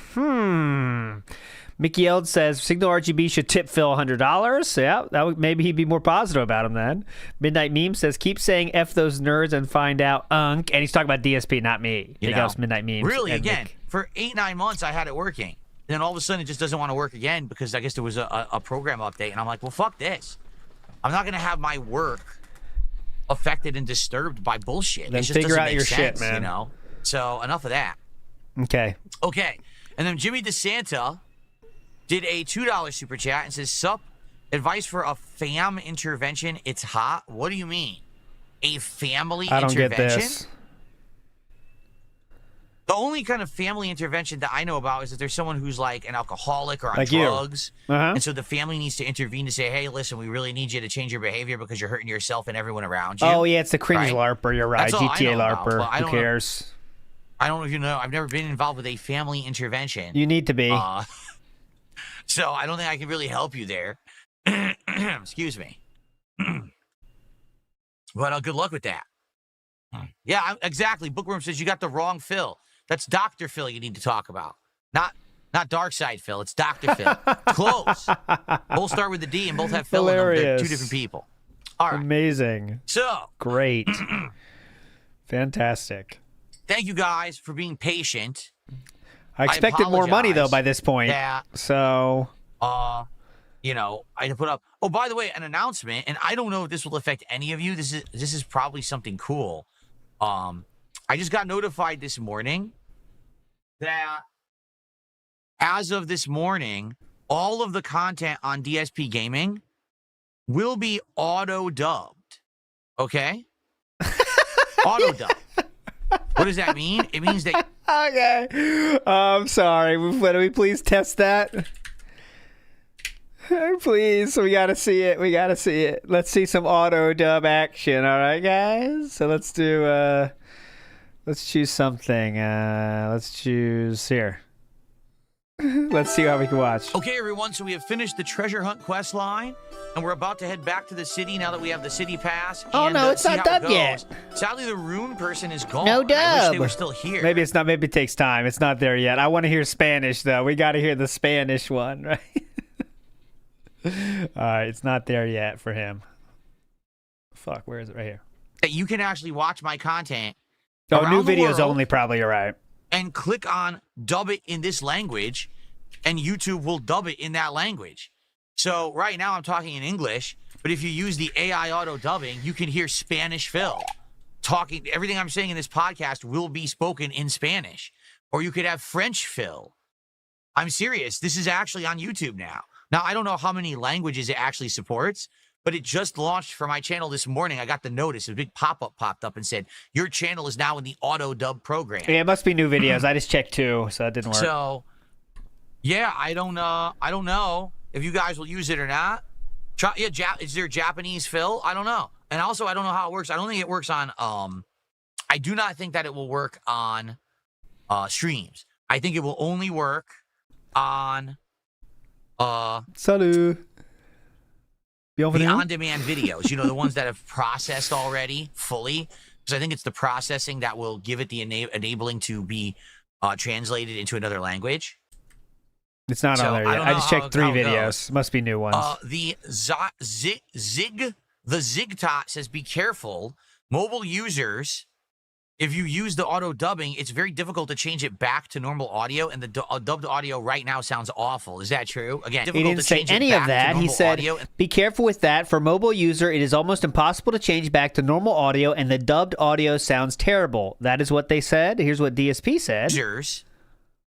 Mickey Eld says Signal RGB should tip Phil $100. Yeah, that would, maybe he'd be more positive about him then. Midnight Meme says keep saying F those nerds and find out and he's talking about DSP, not me. You Big know, ups, Midnight Memes. Really, and again, Mick. for 8-9 months I had it working. Then all of a sudden it just doesn't want to work again because I guess there was a program update, and I'm like, well, fuck this. I'm not going to have my work affected and disturbed by bullshit. Then it just figure doesn't out make your sense, shit, man. you know? So enough of that. Okay. Okay. And then Jimmy DeSanta did a $2 super chat and says, sup, advice for a fam intervention. It's hot. What do you mean? A family I don't intervention? get this. The only kind of family intervention that I know about is that there's someone who's like an alcoholic or on Like you. drugs. Uh-huh. And so the family needs to intervene to say, hey, listen, we really need you to change your behavior because you're hurting yourself and everyone around you. Oh, yeah, it's the cringe Right? LARPer. You're right. That's all I GTA know about, LARPer. but I Who don't know. cares? I don't know if you know. I've never been involved with a family intervention. You need to be. So I don't think I can really help you there. Excuse me. But good luck with that. Yeah, exactly. Bookworm says you got the wrong Phil. That's Dr. Phil you need to talk about. Not Darkside Phil. It's Dr. Phil. Close. Both start with the D and both have Phil in them. They're Hilarious. two different people. All right. Amazing. So. Great. Fantastic. Thank you guys for being patient. I expected more money, though, by this point. That, so. You know, I had to put up. Oh, by the way, an announcement, and I don't know if this will affect any of you. This is probably something cool. I just got notified this morning that as of this morning, all of the content on DSP Gaming will be auto-dubbed. Okay? Auto-dubbed. What does that mean? It means that... Okay. I'm sorry. Can we please test that? Please. We got to see it. We got to see it. Let's see some auto-dub action. All right, guys? So let's do... let's choose something. Let's choose here. Let's see how we can watch. Okay, everyone, so we have finished the treasure hunt quest line, and we're about to head back to the city now that we have the city pass. Oh, and, no, it's see not how it dubbed yet. goes. Sadly, the rune person is gone. No I wish they dub. were still here. Maybe it's not. Maybe it takes time. It's not there yet. I want to hear Spanish, though. We got to hear the Spanish one, right? All right, it's not there yet for him. Fuck, where is it? Right here. That you can actually watch my content. Oh, around new the videos world only, probably. You're right. And click on dub it in this language, and YouTube will dub it in that language. So right now I'm talking in English, but if you use the AI auto dubbing, you can hear Spanish Phil talking. Everything I'm saying in this podcast will be spoken in Spanish. Or you could have French Phil. I'm serious. This is actually on YouTube now. Now, I don't know how many languages it actually supports, but it just launched for my channel this morning. I got the notice. A big pop-up popped up and said, your channel is now in the auto-dub program. Yeah, it must be new videos. I just checked two, so that didn't work. So, yeah, I don't know if you guys will use it or not. Is there Japanese Phil? I don't know. And also, I don't know how it works. I don't think it works on, I do not think that it will work on streams. I think it will only work on, Salut. the on-demand videos, you know, the ones that have processed already fully, because I think it's the processing that will give it the enabling to be translated into another language. It's not on there yet. I just checked 3 videos. Must be new ones. The Zigtot says, be careful. Mobile users if you use the auto dubbing, it's very difficult to change it back to normal audio, and the dubbed audio right now sounds awful. Is that true? Again, He difficult didn't to say change it any of back to that. He normal said, audio. be careful with that. For mobile user, it is almost impossible to change back to normal audio, and the dubbed audio sounds terrible. That is what they said. Here's what DSP said.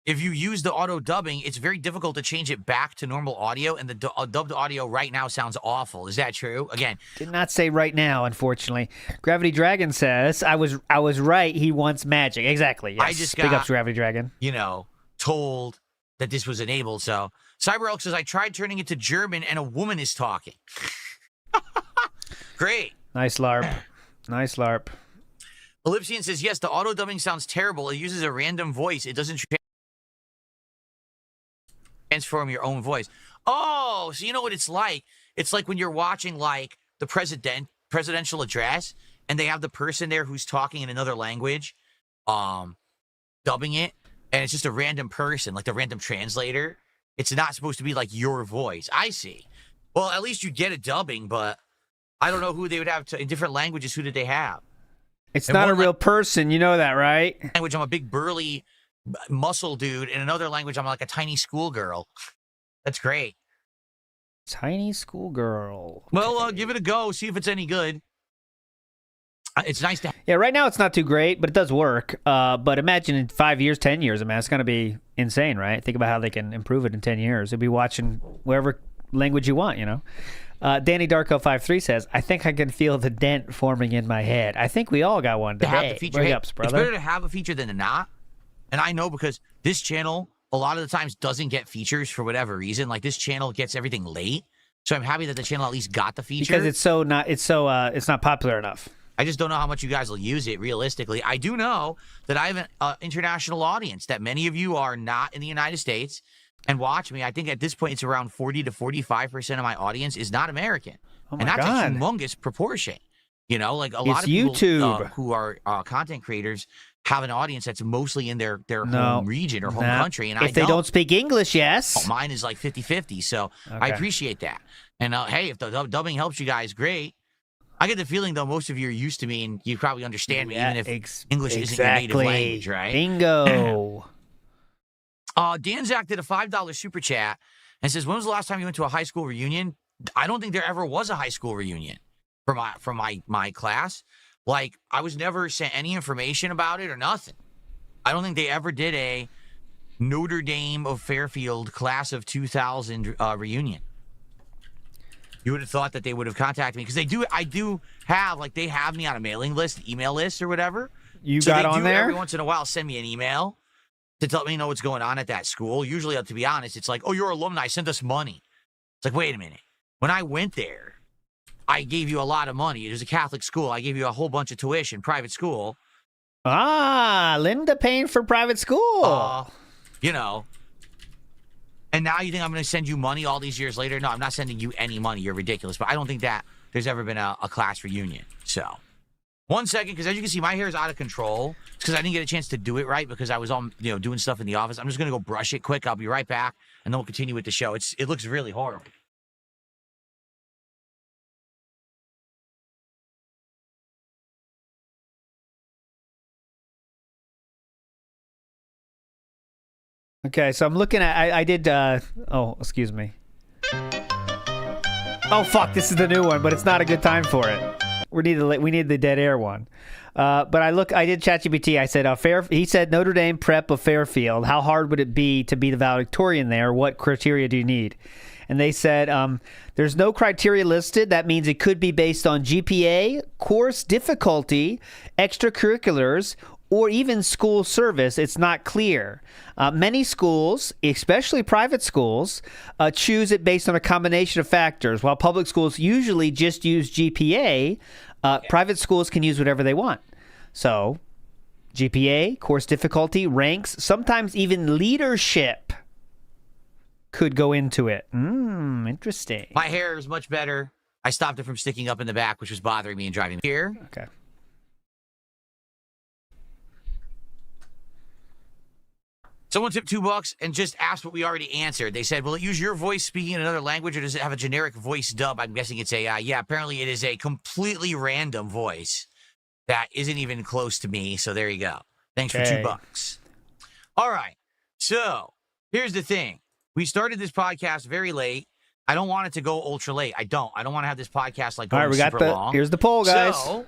If you use the auto dubbing, it's very difficult to change it back to normal audio, and the dubbed audio right now sounds awful. Is that true? Again, did not say right now, unfortunately. Gravity Dragon says, I was right. He wants magic. Exactly. Yes. I just Big got, ups, Gravity Dragon. You know, told that this was enabled. So CyberElk says, I tried turning it to German, and a woman is talking. Great. Nice LARP. Nice LARP. Ellipsian says, yes, the auto dubbing sounds terrible. It uses a random voice. It doesn't transform your own voice. Oh, so you know what it's like? It's like when you're watching like the presidential address, and they have the person there who's talking in another language, dubbing it, and it's just a random person, like the random translator. It's not supposed to be like your voice. I see. Well, at least you get a dubbing, but I don't know who they would have in different languages. Who did they have? It's not a real person. You know that, right? Language, I'm a big burly muscle dude. In another language, I'm like a tiny schoolgirl. That's great. Tiny schoolgirl. Well, give it a go. See if it's any good. It's nice to. Yeah, right now it's not too great, but it does work. But imagine in 5 years, 10 years, man, it's going to be insane, right? Think about how they can improve it in 10 years. You'll be watching wherever language you want, you know? Danny Darko53 says, I think I can feel the dent forming in my head. I think we all got one today. To have the feature. Big Hey, ups, brother. it's better to have a feature than to not. And I know because this channel, a lot of the times, doesn't get features for whatever reason. Like this channel gets everything late. So I'm happy that the channel at least got the feature. Because it's not popular enough. I just don't know how much you guys will use it realistically. I do know that I have an international audience, that many of you are not in the United States and watch me. I think at this point it's around 40 to 45% of my audience is not American. Oh my and that's God. a humongous proportion. You know, like a lot It's of people YouTube. Who are content creators have an audience that's mostly in their home region or home country. And if they don't speak English, yes. Mine is like 50-50, so I Okay. appreciate that. And hey, if the dubbing helps you guys, great. I get the feeling, though, most of you are used to me, and you probably understand me, even if English isn't your native language, right? Bingo. Danzak did a $5 super chat and says, when was the last time you went to a high school reunion? I don't think there ever was a high school reunion from my class. Like, I was never sent any information about it or nothing. I don't think they ever did a Notre Dame of Fairfield class of 2000 reunion. You would have thought that they would have contacted me because I do have, like, they have me on a mailing list, email list or whatever. You So got they on do there? every once in a while send me an email to tell me what's going on at that school. Usually, to be honest, it's like, oh, your alumni sent us money. It's like, wait a minute. When I went there, I gave you a lot of money. It was a Catholic school. I gave you a whole bunch of tuition, private school. Linda paying for private school. You know. And now you think I'm going to send you money all these years later? No, I'm not sending you any money. You're ridiculous. But I don't think that there's ever been a class reunion. So, 1 second, because as you can see, my hair is out of control. It's because I didn't get a chance to do it right because I was on, doing stuff in the office. I'm just going to go brush it quick. I'll be right back, and then we'll continue with the show. It looks really horrible. Okay, so I'm looking at. I did. Excuse me. Oh fuck! This is the new one, but it's not a good time for it. We need the dead air one. But I did ChatGPT. I said he said Notre Dame Prep of Fairfield. How hard would it be to be the valedictorian there? What criteria do you need? And they said there's no criteria listed. That means it could be based on GPA, course difficulty, extracurriculars, or even school service. It's not clear. Many schools, especially private schools, choose it based on a combination of factors. While public schools usually just use GPA, private schools can use whatever they want. So, GPA, course difficulty, ranks, sometimes even leadership could go into it. Interesting. My hair is much better. I stopped it from sticking up in the back, which was bothering me and driving me here. Okay. Someone tipped $2 and just asked what we already answered. They said, will it use your voice speaking in another language, or does it have a generic voice dub? I'm guessing it's a, apparently it is a completely random voice. that isn't even close to me. So there you go. Thanks for Okay. $2. All right. So here's the thing. We started this podcast very late. I don't want it to go ultra late. I don't want to have this podcast like All going right, we got super the long. here's the poll, guys. So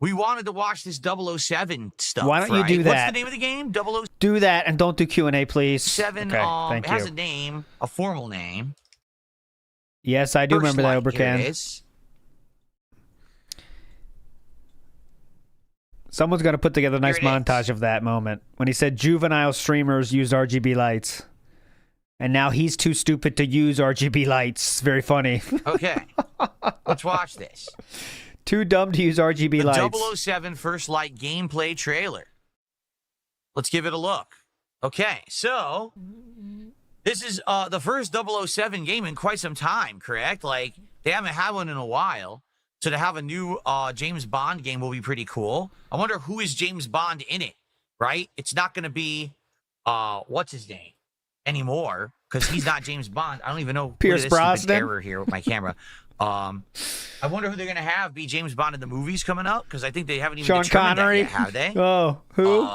we wanted to watch this 007 stuff. Why don't you right? do that? What's the name of the game? 007. Do that and don't do Q&A, please. Okay, Thank it has you. a name, a formal name. Yes, I do First remember that, Light, here it Obercan. is. Someone's going to put together a nice Here it is. montage of that moment when he said juvenile streamers use RGB lights. And now he's too stupid to use RGB lights. It's very funny. Okay, let's watch this. Too dumb to use RGB The lights. 007 First Light gameplay trailer. Let's give it a look. Okay, so this is the first 007 game in quite some time, correct? Like, they haven't had one in a while. So to have a new James Bond game will be pretty cool. I wonder who is James Bond in it, right? It's not going to be, what's his name anymore, because he's not James Bond. I don't even know. Pierce Look at this stupid Brosnan? error here with my camera. I wonder who they're going to have be James Bond in the movies coming up, because I think they haven't even Sean determined Connery? that yet, have they? Oh, who?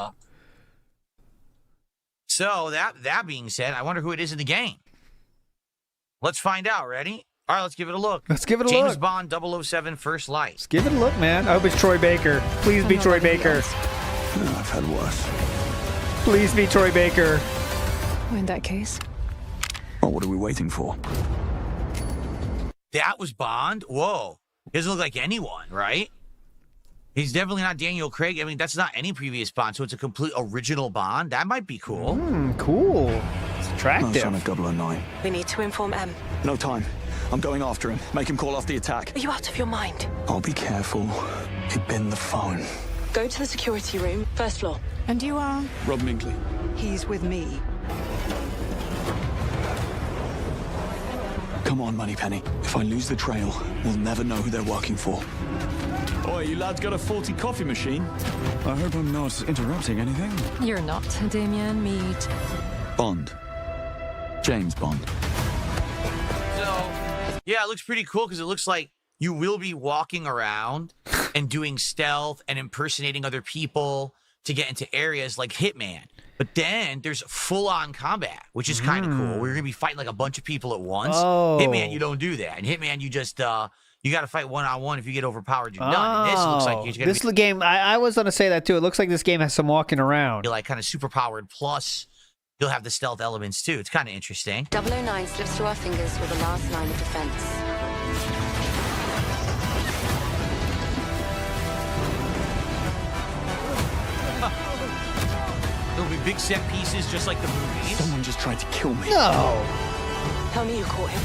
So that being said, I wonder who it is in the game. Let's find out. Ready? All right, let's give it a look. Let's give it a James look. Bond 007 First Light. Let's give it a look, man. I hope it's Troy Baker. Please be Troy Baker. I've had worse. Please be Troy Baker. In that case. Well, what are we waiting for? That was Bond? Whoa. He doesn't look like anyone, right? He's definitely not Daniel Craig. I mean, that's not any previous Bond, so it's a complete original Bond. That might be cool. Cool. It's No attractive. sign of 009. We need to inform M. No time. I'm going after him. Make him call off the attack. Are you out of your mind? I'll be careful. He'd been the phone. Go to the security room, first floor. And you are? Rob Mingley. He's with me. Come on, Moneypenny. If I lose the trail, we'll never know who they're working for. Oi, you lads got a faulty coffee machine? I hope I'm not interrupting anything. You're not, Damien. Meet. Bond. James Bond. So, yeah, it looks pretty cool because it looks like you will be walking around and doing stealth and impersonating other people to get into areas like Hitman. But then there's full-on combat, which is kind of cool. We're going to be fighting like a bunch of people at once. Oh. Hitman, you don't do that. In Hitman, you just, you got to fight one-on-one. If you get overpowered, you're done. And this looks like you're going This to be game, I was going to say that too. It looks like this game has some walking around. like kind of super-powered, plus you'll have the stealth elements too. It's kind of interesting. 009 slips through our fingers with the last line of defense. There'll be big set pieces just like the movies. Someone just tried to kill me. No. Tell me you caught him.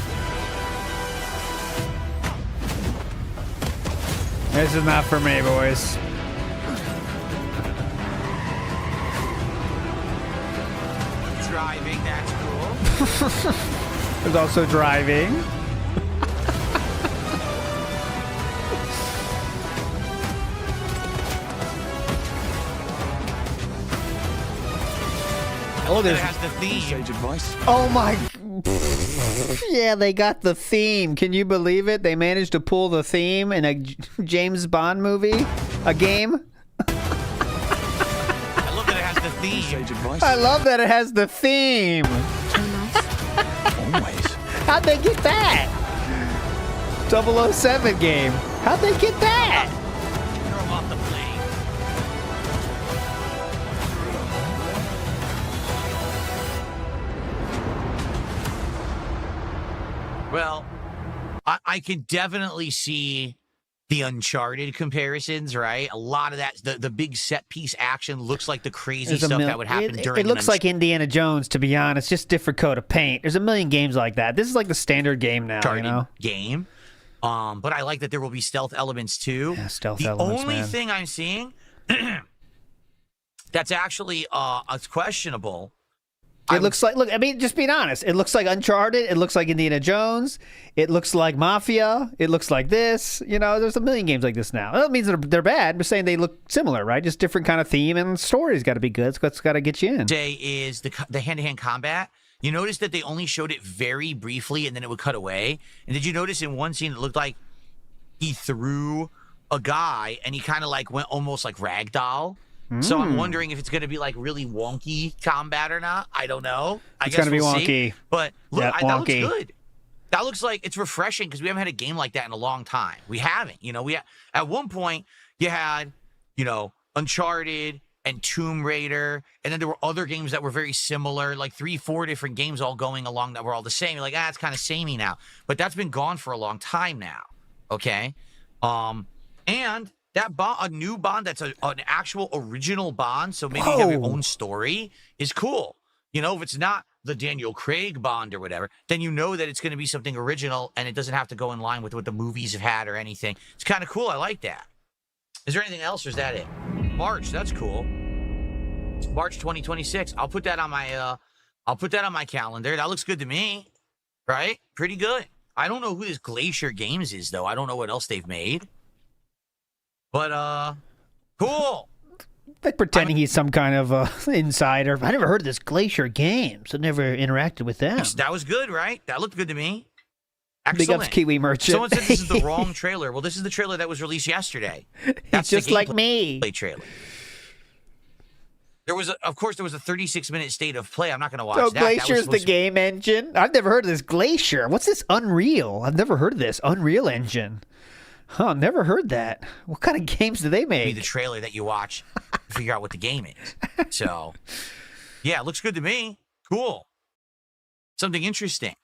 This is not for me, boys. Driving, that's cool. There's also driving. Oh, It there's. has the theme. Sage advice. Oh my. Yeah, they got the theme. Can you believe it? They managed to pull the theme in a James Bond movie, a game. I love that it has the theme. Sage advice. I love that it has the theme. Always. How'd they get that? 007 game. How'd they get that? Throw him off the plane. Well, I can definitely see the Uncharted comparisons, right? A lot of that, the big set piece action looks like the crazy There's a stuff mil- that would happen it, during It looks an like Indiana Jones, to be honest. Just different coat of paint. There's a million games like that. This is like the standard game now, Uncharted you know? game. But I like that there will be stealth elements too. Yeah, stealth the elements, only man. thing I'm seeing that's actually it's questionable. It looks like, look, I mean, just being honest, it looks like Uncharted. It looks like Indiana Jones. It looks like Mafia. It looks like this. You know, there's a million games like this now. That means they're bad. I'm saying they look similar, right? Just different kind of theme, and story's got to be good. It's got to get you in. Say is the hand-to-hand combat. You notice that they only showed it very briefly, and then it would cut away. And did you notice in one scene it looked like he threw a guy, and he kind of like went almost like ragdoll. So I'm wondering if it's going to be like really wonky combat or not. I don't know. I It's guess gonna be we'll wonky. see. But look, Yeah, that looks wonky. good. That looks like it's refreshing because we haven't had a game like that in a long time. We haven't. You know, at one point you had, you know, Uncharted and Tomb Raider, and then there were other games that were very similar, like 3-4 different games all going along that were all the same. You're like, it's kind of samey now. But that's been gone for a long time now. Okay, and that Bond, a new Bond that's an actual original Bond, so maybe you have your own story, is cool. You know, if it's not the Daniel Craig Bond or whatever, then you know that it's going to be something original and it doesn't have to go in line with what the movies have had or anything. It's kind of cool. I like that. Is there anything else or is that it? March, that's cool. It's March 2026. I'll put that on my calendar. That looks good to me. Right? Pretty good. I don't know who this Glacier Games is though. I don't know what else they've made. But cool. Like pretending he's some kind of insider. I never heard of this Glacier Games. I never interacted with them. That was good, right? That looked good to me. Excellent. Big ups, Kiwi Merchant. Someone said this is the wrong trailer. Well, this is the trailer that was released yesterday. That's just the like me. Trailer. There was, of course, a 36-minute state of play. I'm not going to watch So that. Glacier's the game engine? I've never heard of this Glacier. What's this Unreal? I've never heard of this Unreal Engine. Huh, never heard that. What kind of games do they make? Be the trailer that you watch to figure out what the game is. So, yeah, it looks good to me. Cool. Something interesting.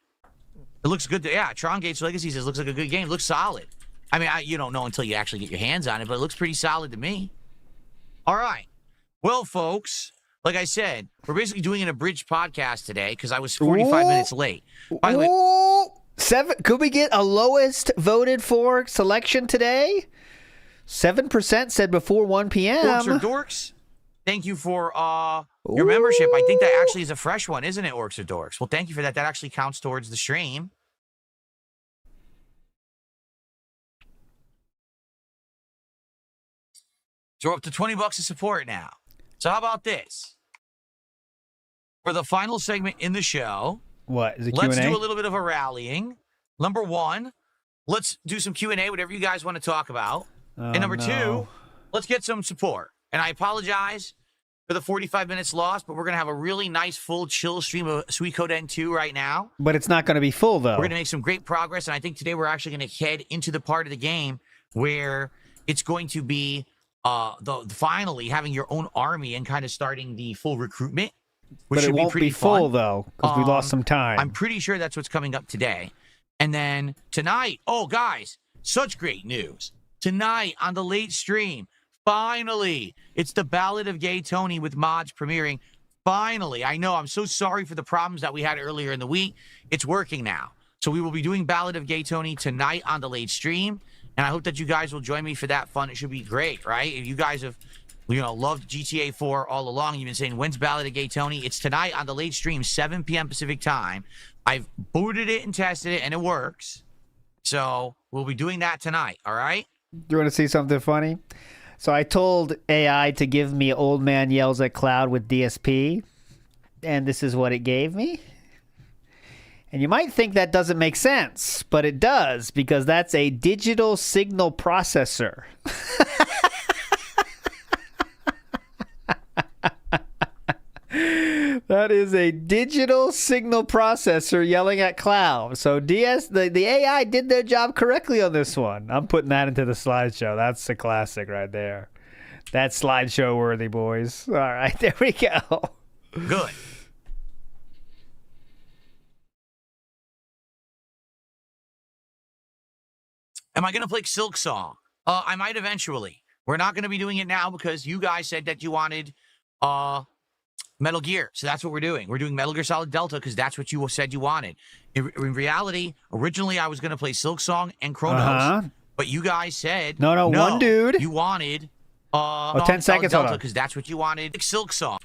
It looks good. Tron Gates Legacy says looks like a good game. It looks solid. I mean, you don't know until you actually get your hands on it, but it looks pretty solid to me. All right. Well, folks, like I said, we're basically doing an abridged podcast today because I was 45 minutes late. By the way, 7. Could we get a lowest voted for selection today? 7% said before 1 p.m. Orcs or Dorks, thank you for your membership. I think that actually is a fresh one, isn't it, Orcs or Dorks? Well, thank you for that. That actually counts towards the stream. So we're up to $20 of support now. So how about this? For the final segment in the show, what is it? Let's Q&A? do a little bit of a rallying. Number one, let's do some Q&A, whatever you guys want to talk about. And number two, let's get some support. And I apologize for the 45 minutes lost, but we're going to have a really nice, full, chill stream of Suikoden 2 right now. But it's not going to be full, though. We're going to make some great progress, and I think today we're actually going to head into the part of the game where it's going to be finally having your own army and kind of starting the full recruitment. Which But it should won't be pretty be full, fun. though, because we lost some time. I'm pretty sure that's what's coming up today. And then tonight, guys, such great news. Tonight on the late stream, finally, it's the Ballad of Gay Tony with mods premiering. Finally, I know, I'm so sorry for the problems that we had earlier in the week. It's working now. So we will be doing Ballad of Gay Tony tonight on the late stream. And I hope that you guys will join me for that fun. It should be great, right? If you guys have loved GTA 4 all along. You've been saying, when's Ballad of Gay Tony? It's tonight on the late stream, 7 p.m. Pacific time. I've booted it and tested it, and it works. So we'll be doing that tonight, all right? Do you want to see something funny? So I told AI to give me Old Man Yells at Cloud with DSP, and this is what it gave me. And you might think that doesn't make sense, but it does, because that's a digital signal processor. That is a digital signal processor yelling at Cloud. So the AI did their job correctly on this one. I'm putting that into the slideshow. That's a classic right there. That's slideshow worthy, boys. All right, there we go. Good. Am I going to play Silk Song? I might eventually. We're not going to be doing it now because you guys said that you wanted Metal Gear. So that's what we're doing. We're doing Metal Gear Solid Delta because that's what you said you wanted. In reality, originally I was going to play Silk Song and Chronos. But you guys said... No, one dude. You wanted... 10 seconds, hold on. Because that's what you wanted. Silk Song.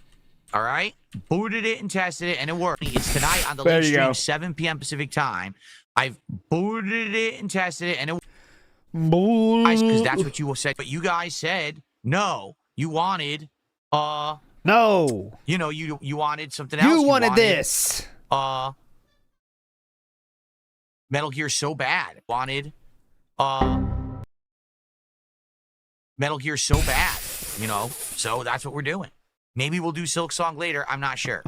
All right? Booted it and tested it, and it worked. It's tonight on the late stream, 7 p.m. Pacific time. I've booted it and tested it, and it worked. Because that's what you said. But you guys said, no, you wanted... No. You wanted something else. You wanted this. Metal Gear so bad. Wanted Metal Gear so bad, you know? So that's what we're doing. Maybe we'll do Silk Song later. I'm not sure.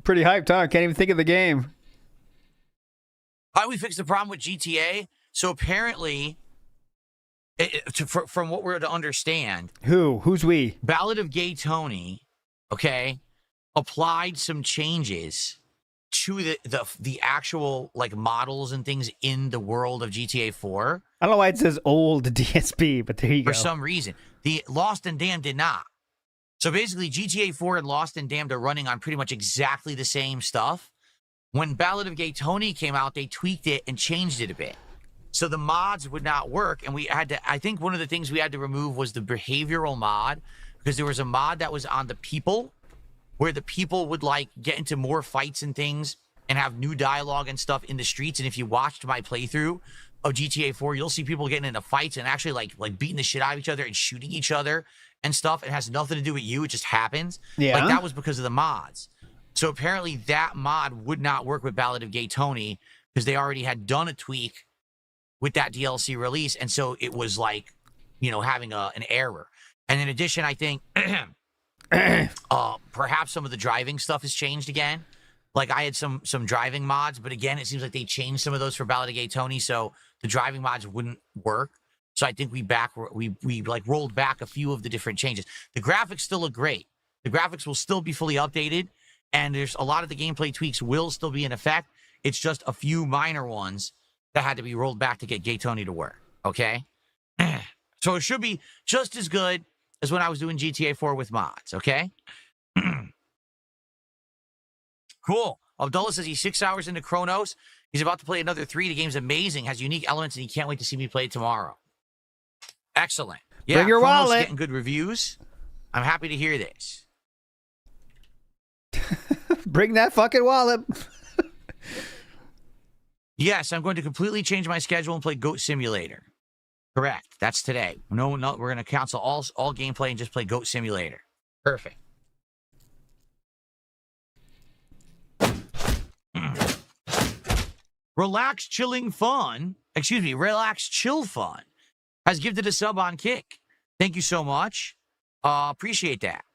Pretty hyped, huh? Can't even think of the game. How do we fix the problem with GTA? So apparently, from what we're to understand, Who's we? Ballad of Gay Tony, okay, applied some changes to the actual like models and things in the world of GTA 4. I don't know why it says old DSP, but there you go. For some reason, the Lost and Damned did not. So basically, GTA 4 and Lost and Damned are running on pretty much exactly the same stuff. When Ballad of Gay Tony came out, they tweaked it and changed it a bit. So the mods would not work, and we had to, I think one of the things we had to remove was the behavioral mod, because there was a mod that was on the people, where the people would like get into more fights and things and have new dialogue and stuff in the streets. And if you watched my playthrough of GTA 4, you'll see people getting into fights and actually like beating the shit out of each other and shooting each other and stuff. It has nothing to do with you. It just happens. Yeah. Like that was because of the mods. So apparently that mod would not work with Ballad of Gay Tony because they already had done a tweak with that DLC release. And so it was like, you know, having an error. And in addition, I think perhaps some of the driving stuff has changed again. Like I had some driving mods, but again, it seems like they changed some of those for Ballad of Gay Tony, so the driving mods wouldn't work. So I think we like rolled back a few of the different changes. The graphics still look great. The graphics will still be fully updated, and there's a lot of the gameplay tweaks will still be in effect. It's just a few minor ones that had to be rolled back to get Gay Tony to work. Okay, so it should be just as good as when I was doing GTA 4 with mods. Okay. Cool. Abdullah says he's 6 hours into Chronos. He's about to play another 3. The game's amazing, has unique elements, and he can't wait to see me play it tomorrow. Excellent. Yeah, Bring your Chronos wallet. Getting good reviews. I'm happy to hear this. Bring that fucking wallet. Yes, I'm going to completely change my schedule and play Goat Simulator. Correct. That's today. No, we're going to cancel all gameplay and just play Goat Simulator. Perfect. Relax Chill Fun has gifted a sub on Kick. Thank you so much. Appreciate that.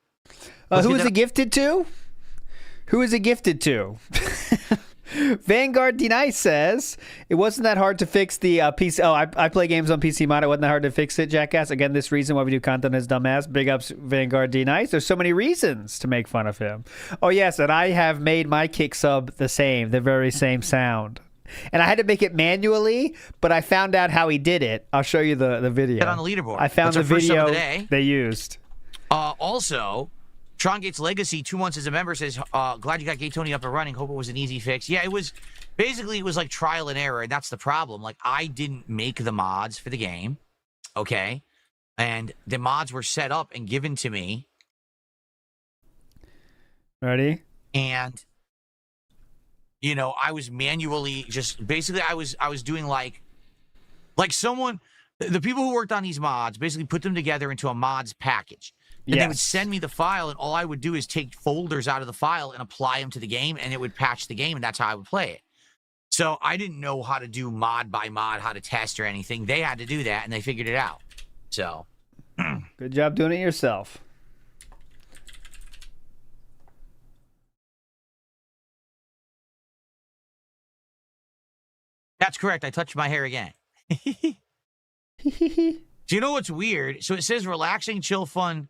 Who is it gifted to? Who is it gifted to? Vanguard D-Nice says, it wasn't that hard to fix the PC. Oh, I play games on PC mod. It wasn't that hard to fix it, Jackass. Again, this reason why we do content is dumbass. Big ups, Vanguard D-Nice. There's so many reasons to make fun of him. Oh, yes, and I have made my Kick sub the very same sound. And I had to make it manually, but I found out how he did it. I'll show you the video. Get on the leaderboard. I found That's the our first sub video of the day. they used. Also, Tron Gates Legacy, 2 months as a member, says, glad you got Gay Tony up and running. Hope it was an easy fix. Yeah, it was like trial and error, and that's the problem. Like, I didn't make the mods for the game, okay? And the mods were set up and given to me. Ready? And, you know, I was manually just, basically, I was doing like someone, the people who worked on these mods basically put them together into a mods package. And they would send me the file, and all I would do is take folders out of the file and apply them to the game, and it would patch the game, and that's how I would play it. So I didn't know how to do mod by mod, how to test or anything. They had to do that, and they figured it out. So. Good job doing it yourself. That's correct. I touched my hair again. Do you know what's weird? So it says Relaxing Chill Fun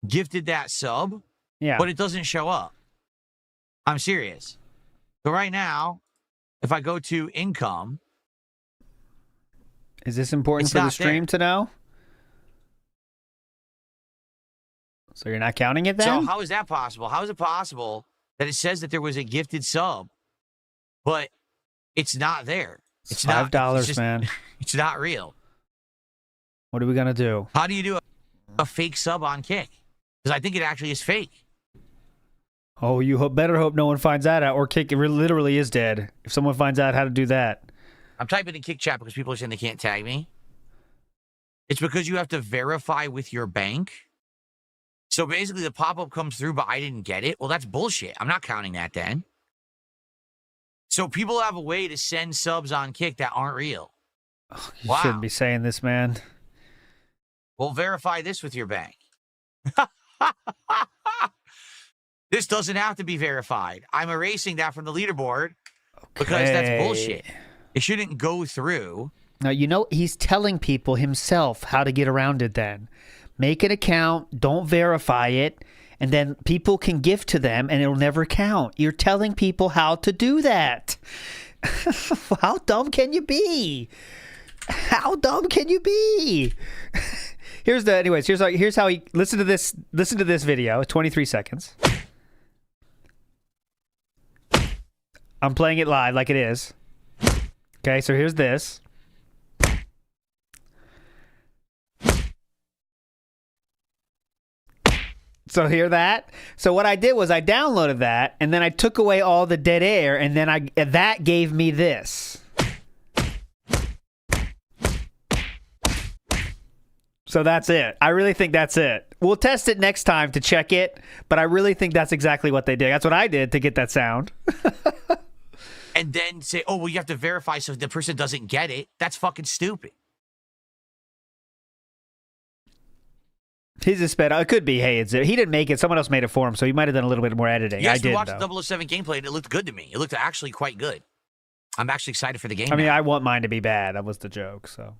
gifted that sub, but it doesn't show up. I'm serious. So right now, if I go to income, is this important for the stream to know? So you're not counting it then? So how is that possible? How is it possible that it says that there was a gifted sub, but it's not there? It's $5, man. It's not real. What are we gonna do? How do you do a fake sub on Kick? Because I think it actually is fake. Oh, you better hope no one finds that out, or Kick literally is dead. If someone finds out how to do that. I'm typing in Kick chat because people are saying they can't tag me. It's because you have to verify with your bank. So basically the pop-up comes through, but I didn't get it. Well, that's bullshit. I'm not counting that then. So people have a way to send subs on Kick that aren't real. You shouldn't be saying this, man. Well, verify this with your bank. This doesn't have to be verified. I'm erasing that from the leaderboard because that's bullshit. It shouldn't go through. Now, you know, he's telling people himself how to get around it then. Make an account, don't verify it, and then people can gift to them and it'll never count. You're telling people how to do that. How dumb can you be? How dumb can you be? Here's how he listen to this video. 23 seconds. I'm playing it live like it is. Okay, so here's this. So hear that? So what I did was I downloaded that and then I took away all the dead air and then that gave me this. So that's it. I really think that's it. We'll test it next time to check it, but I really think that's exactly what they did. That's what I did to get that sound. And then say, oh, well, you have to verify so if the person doesn't get it. That's fucking stupid. He's a sped. It could be, hey, he didn't make it. Someone else made it for him, so he might have done a little bit more editing. Yes, I did, we watched though. 007 gameplay, and it looked good to me. It looked actually quite good. I'm actually excited for the game. I mean, I want mine to be bad. That was the joke, so.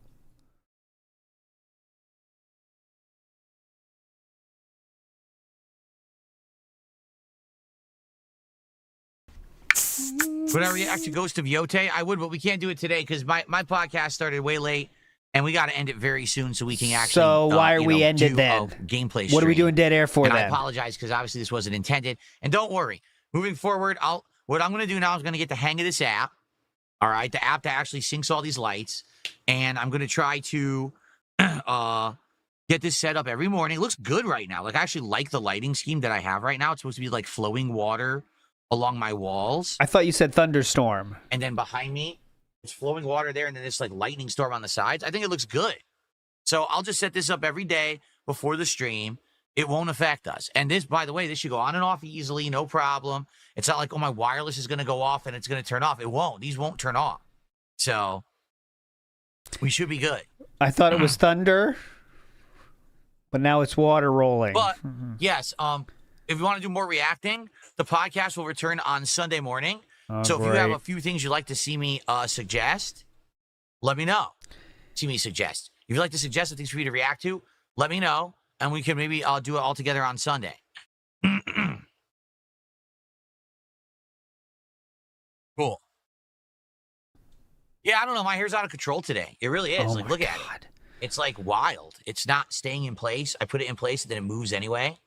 Would I react to Ghost of Yote? I would, but we can't do it today because my podcast started way late, and we got to end it very soon so we can actually. So why are we ended then? Gameplay. What are we doing dead air for and then? I apologize because obviously this wasn't intended. And don't worry, moving forward, what I'm going to do now is going to get the hang of this app. All right, the app that actually syncs all these lights, and I'm going to try to get this set up every morning. It looks good right now. Like I actually like the lighting scheme that I have right now. It's supposed to be like flowing water along my walls. I thought you said thunderstorm. And then behind me, it's flowing water there, and then it's like lightning storm on the sides. I think it looks good. So I'll just set this up every day before the stream. It won't affect us. And this, by the way, this should go on and off easily, no problem. It's not like, oh, my wireless is going to go off and it's going to turn off. It won't. These won't turn off. So we should be good. I thought it was thunder, but now it's water rolling. But yes, if you want to do more reacting, the podcast will return on Sunday morning. Oh, so if great. you have a few things you'd like to see me suggest, let me know. Suggest. If you'd like to suggest some things for me to react to, let me know, and we can maybe do it all together on Sunday. Cool. Yeah, I don't know. My hair's out of control today. It really is. Oh Like, look at it. It's like wild. It's not staying in place. I put it in place, and then it moves anyway.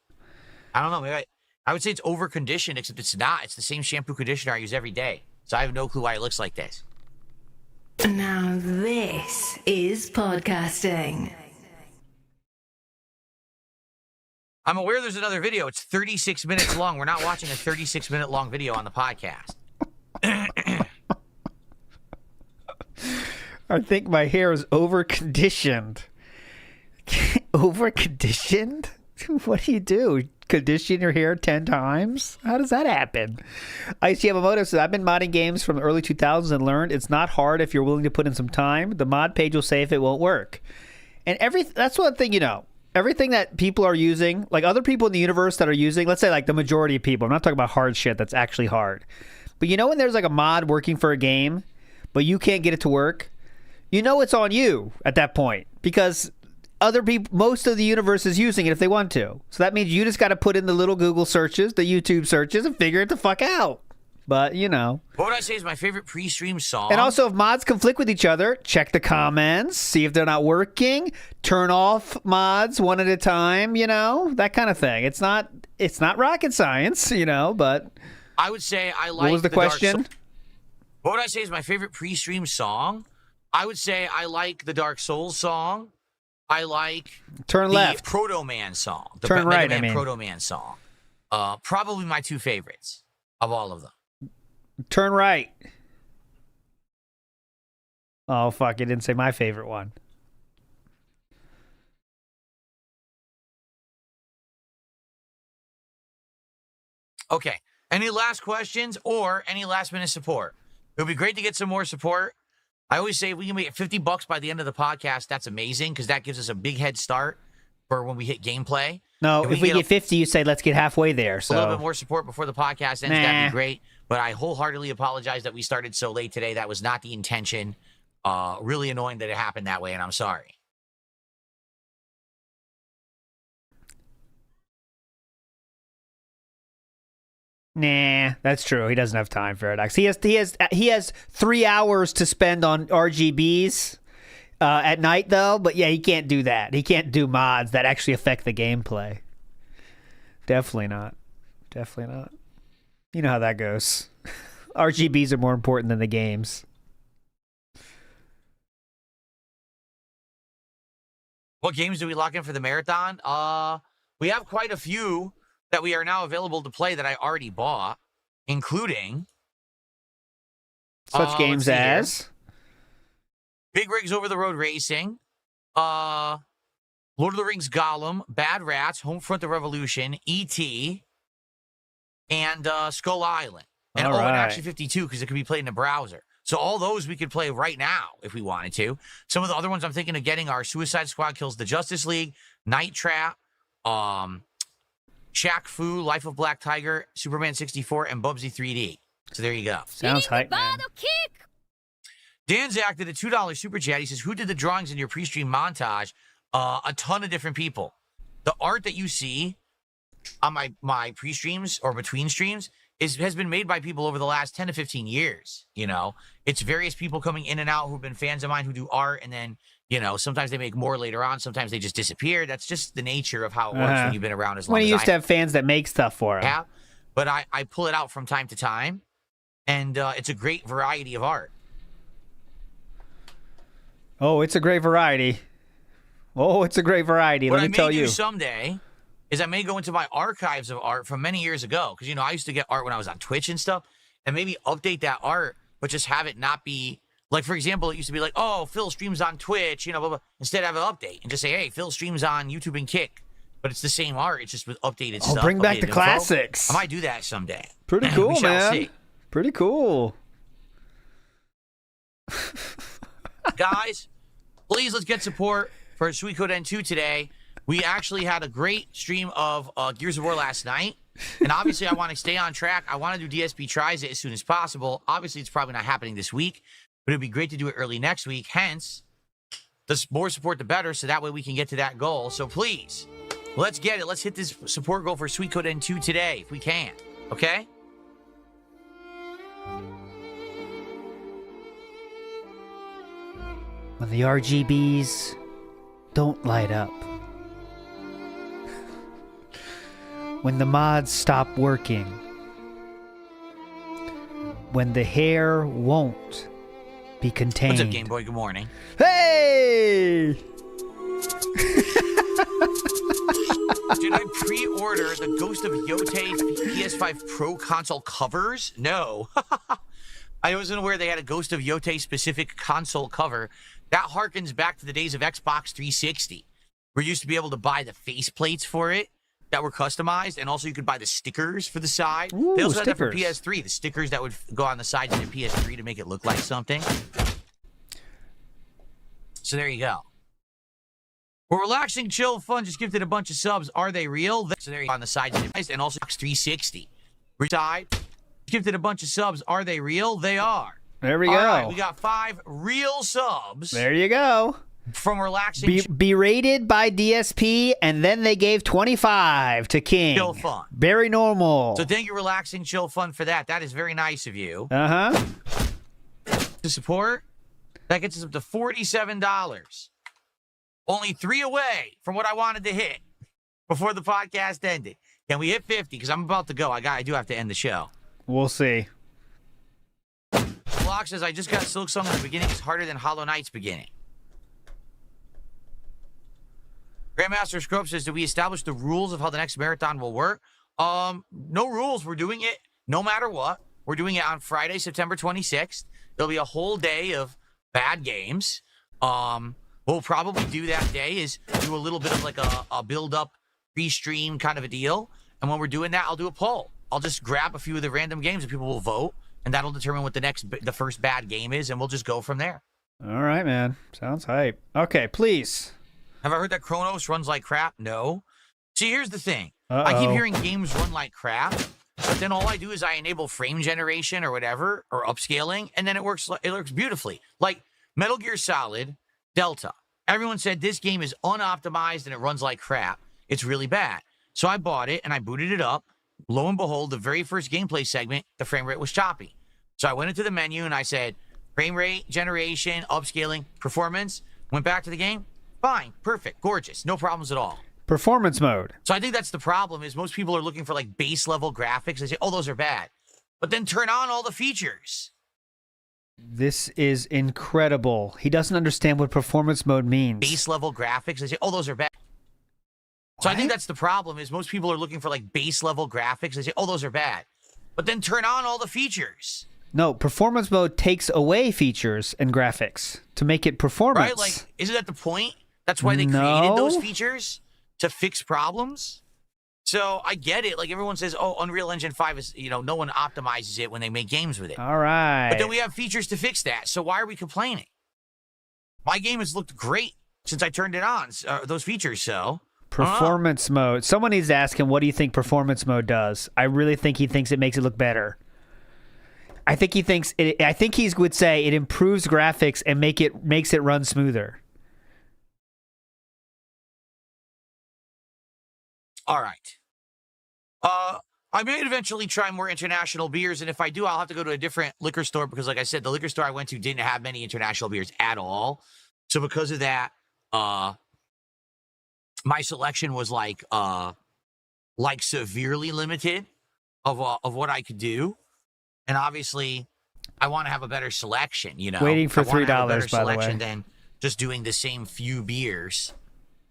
I don't know. Maybe I would say it's over-conditioned, except it's not. It's the same shampoo conditioner I use every day. So I have no clue why it looks like this. Now this is podcasting. I'm aware there's another video. It's 36 minutes long. We're not watching a 36-minute long video on the podcast. I think my hair is over-conditioned. Over-conditioned? What do? Condition your hair 10 times? How does that happen? Icy Yamamoto says, I've been modding games from the early 2000s and learned it's not hard if you're willing to put in some time. The mod page will say if it won't work. And that's one thing, everything that people are using, like other people in the universe that are using, let's say like the majority of people, I'm not talking about hard shit that's actually hard. But when there's like a mod working for a game, but you can't get it to work, it's on you at that point because other people, most of the universe is using it if they want to. So that means you just got to put in the little Google searches, the YouTube searches, and figure it the fuck out. But, What would I say is my favorite pre-stream song? And also, if mods conflict with each other, check the comments, see if they're not working, turn off mods one at a time, that kind of thing. It's not rocket science, but... I would say I like... What was the question? What would I say is my favorite pre-stream song? I would say I like the Dark Souls song. I like Turn the left. Proto Man song. The Turn right, Mega Man Proto Man song. Probably my two favorites of all of them. Turn right. Oh, fuck. It didn't say my favorite one. Okay. Any last questions or any last minute support? It would be great to get some more support. I always say if we can make $50 by the end of the podcast, that's amazing because that gives us a big head start for when we hit gameplay. No, if we get 50, you say let's get halfway there. So a little bit more support before the podcast ends, that'd be great. But I wholeheartedly apologize that we started so late today. That was not the intention. Really annoying that it happened that way, and I'm sorry. Nah, that's true. He doesn't have time for it. He has 3 hours to spend on RGBs at night, though. But yeah, he can't do that. He can't do mods that actually affect the gameplay. Definitely not. Definitely not. You know how that goes. RGBs are more important than the games. What games do we lock in for the marathon? We have quite a few that we are now available to play that I already bought, including such games as Big Rigs Over the Road Racing, Lord of the Rings Gollum, Bad Rats, Homefront the Revolution, E.T., and Skull Island. And All right. and Action 52 because it could be played in the browser. So all those we could play right now if we wanted to. Some of the other ones I'm thinking of getting are Suicide Squad Kills the Justice League, Night Trap, Shaq Fu, Life of Black Tiger, Superman 64, and Bubsy 3D. So there you go. Sounds hype, man. Dan Zach did a $2 super chat. He says, who did the drawings in your pre-stream montage? A ton of different people. The art that you see on my pre-streams or between streams has been made by people over the last 10 to 15 years. You know, it's various people coming in and out who've been fans of mine who do art, and then, you know, sometimes they make more later on. Sometimes they just disappear. That's just the nature of how it works when you've been around as long as I When you used to have fans that make stuff for him. Yeah, but I pull it out from time to time, and it's a great variety of art. Oh, it's a great variety. Let me tell you. What I may do someday is I may go into my archives of art from many years ago. Because, you know, I used to get art when I was on Twitch and stuff. And maybe update that art, but just have it not be... Like, for example, it used to be like, oh, Phil streams on Twitch, you know, blah, blah. Instead, have an update and just say, hey, Phil streams on YouTube and Kick. But it's the same art. It's just with updated stuff. Bring back the info. classics. I might do that someday. Pretty cool, We shall man. see. Pretty cool. Guys, please let's get support for Suikoden N2 today. We actually had a great stream of Gears of War last night. And obviously, I want to stay on track. I want to do DSP Tries It as soon as possible. Obviously, it's probably not happening this week, but it'd be great to do it early next week. Hence, the more support, the better, so that way we can get to that goal. So please, let's get it. Let's hit this support goal for Suikoden N2 today, if we can. Okay? When the RGBs don't light up. When the mods stop working. When the hair won't be contained. What's up, Game Boy? Good morning. Hey! Did I pre-order the Ghost of Yote PS5 Pro console covers? No. I wasn't aware they had a Ghost of Yote specific console cover. That harkens back to the days of Xbox 360. Where you used to be able to buy the face plates for it that were customized, and also you could buy the stickers for the side. Ooh, they also had that for stickers. PS3, the stickers that would go on the sides of the PS3 to make it look like something. So there you go. We're relaxing, chill, fun, just gifted a bunch of subs. Are they real? So there you go on the sides of the and also Xbox 360. Side, gifted a bunch of subs. Are they real? They are. There we All go. right, we got 5 real subs. There you go. From relaxing. Berated by DSP, and then they gave 25 to King. Chill fun. Very normal. So thank you, relaxing, chill fun for that. That is very nice of you. Uh-huh. To support, that gets us up to $47. Only 3 away from what I wanted to hit before the podcast ended. Can we hit 50? Because I'm about to go. I do have to end the show. We'll see. Block says, I just got Silk Song in the beginning. It's harder than Hollow Knight's beginning. Grandmaster Scrub says, do we establish the rules of how the next marathon will work? No rules. We're doing it no matter what. We're doing it on Friday, September 26th. There'll be a whole day of bad games. What we'll probably do that day is do a little bit of like a build-up, pre-stream kind of a deal. And when we're doing that, I'll do a poll. I'll just grab a few of the random games and people will vote. And that'll determine what the first bad game is. And we'll just go from there. All right, man. Sounds hype. Okay, please. Have I heard that Chronos runs like crap? No. See, here's the thing. I keep hearing games run like crap, but then all I do is I enable frame generation or whatever, or upscaling, and then it works beautifully. Like Metal Gear Solid Delta. Everyone said this game is unoptimized and it runs like crap. It's really bad. So I bought it and I booted it up. Lo and behold, the very first gameplay segment, the frame rate was choppy. So I went into the menu and I said, frame rate, generation, upscaling, performance. Went back to the game. Fine, perfect, gorgeous, no problems at all. Performance mode. So I think that's the problem, is most people are looking for like base level graphics. They say, oh, those are bad. But then turn on all the features. This is incredible. He doesn't understand what performance mode means. Base level graphics. They say, oh, those are bad. So I think that's the problem, is most people are looking for like base level graphics. They say, oh, those are bad. But then turn on all the features. No, performance mode takes away features and graphics to make it performance. Right? Like, isn't that the point? That's why they created those features, to fix problems. So I get it. Like, everyone says, oh, Unreal Engine 5 is, you know, no one optimizes it when they make games with it. All right. But then we have features to fix that. So why are we complaining? My game has looked great since I turned it on, those features, so. Performance mode. Someone needs to ask him, what do you think performance mode does? I really think he thinks it makes it look better. I think he thinks it, I think he would say it improves graphics and makes it run smoother. All right. I may eventually try more international beers, and if I do, I'll have to go to a different liquor store, because like I said, the liquor store I went to didn't have many international beers at all. So because of that, my selection was like severely limited of what I could do. And obviously, I want to have a better selection, you know. Waiting for $3, by the way. Than just doing the same few beers.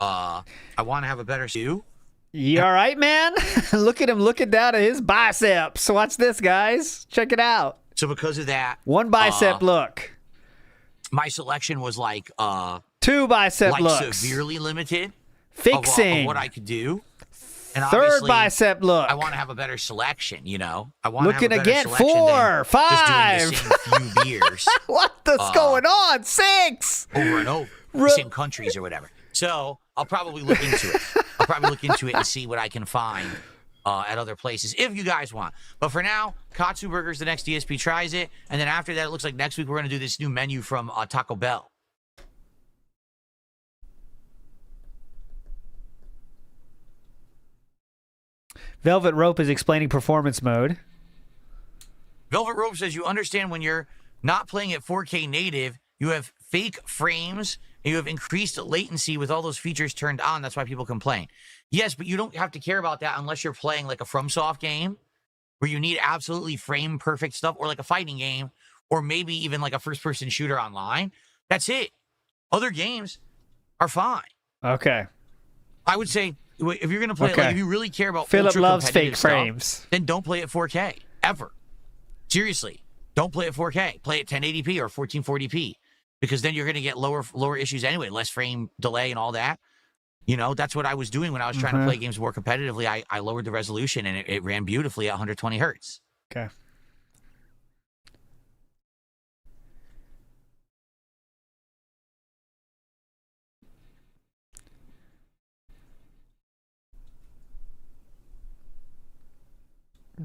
I want to have a better stew. You all right, man? Look at him looking down at his biceps. Watch this, guys. Check it out. So because of that, one bicep look. My selection was like two bicep looks. Severely limited. Fixing of what I could do. And third bicep look. I want to have a better selection, you know. I want looking to have a better again. selection 4, 5. Just doing the same few beers. What's going on? 6 over and over, the same countries or whatever. So I'll probably look into it. I'll probably look into it and see what I can find at other places, if you guys want. But for now, Katsu Burger's the next DSP tries it, and then after that, it looks like next week we're going to do this new menu from Taco Bell. Velvet Rope is explaining performance mode. Velvet Rope says you understand when you're not playing at 4K native, you have fake frames, and you have increased latency with all those features turned on. That's why people complain. Yes, but you don't have to care about that unless you're playing like a FromSoft game where you need absolutely frame perfect stuff, or like a fighting game, or maybe even like a first-person shooter online. That's it. Other games are fine. Okay. I would say, if you're going to play, like, if you really care about Philip ultra loves competitive fake stuff, frames, then don't play at 4K ever. Seriously, don't play at 4K. Play at 1080p or 1440p, because then you're going to get lower issues anyway, less frame delay and all that. You know, that's what I was doing when I was trying to play games more competitively. I lowered the resolution and it ran beautifully at 120 hertz. Okay.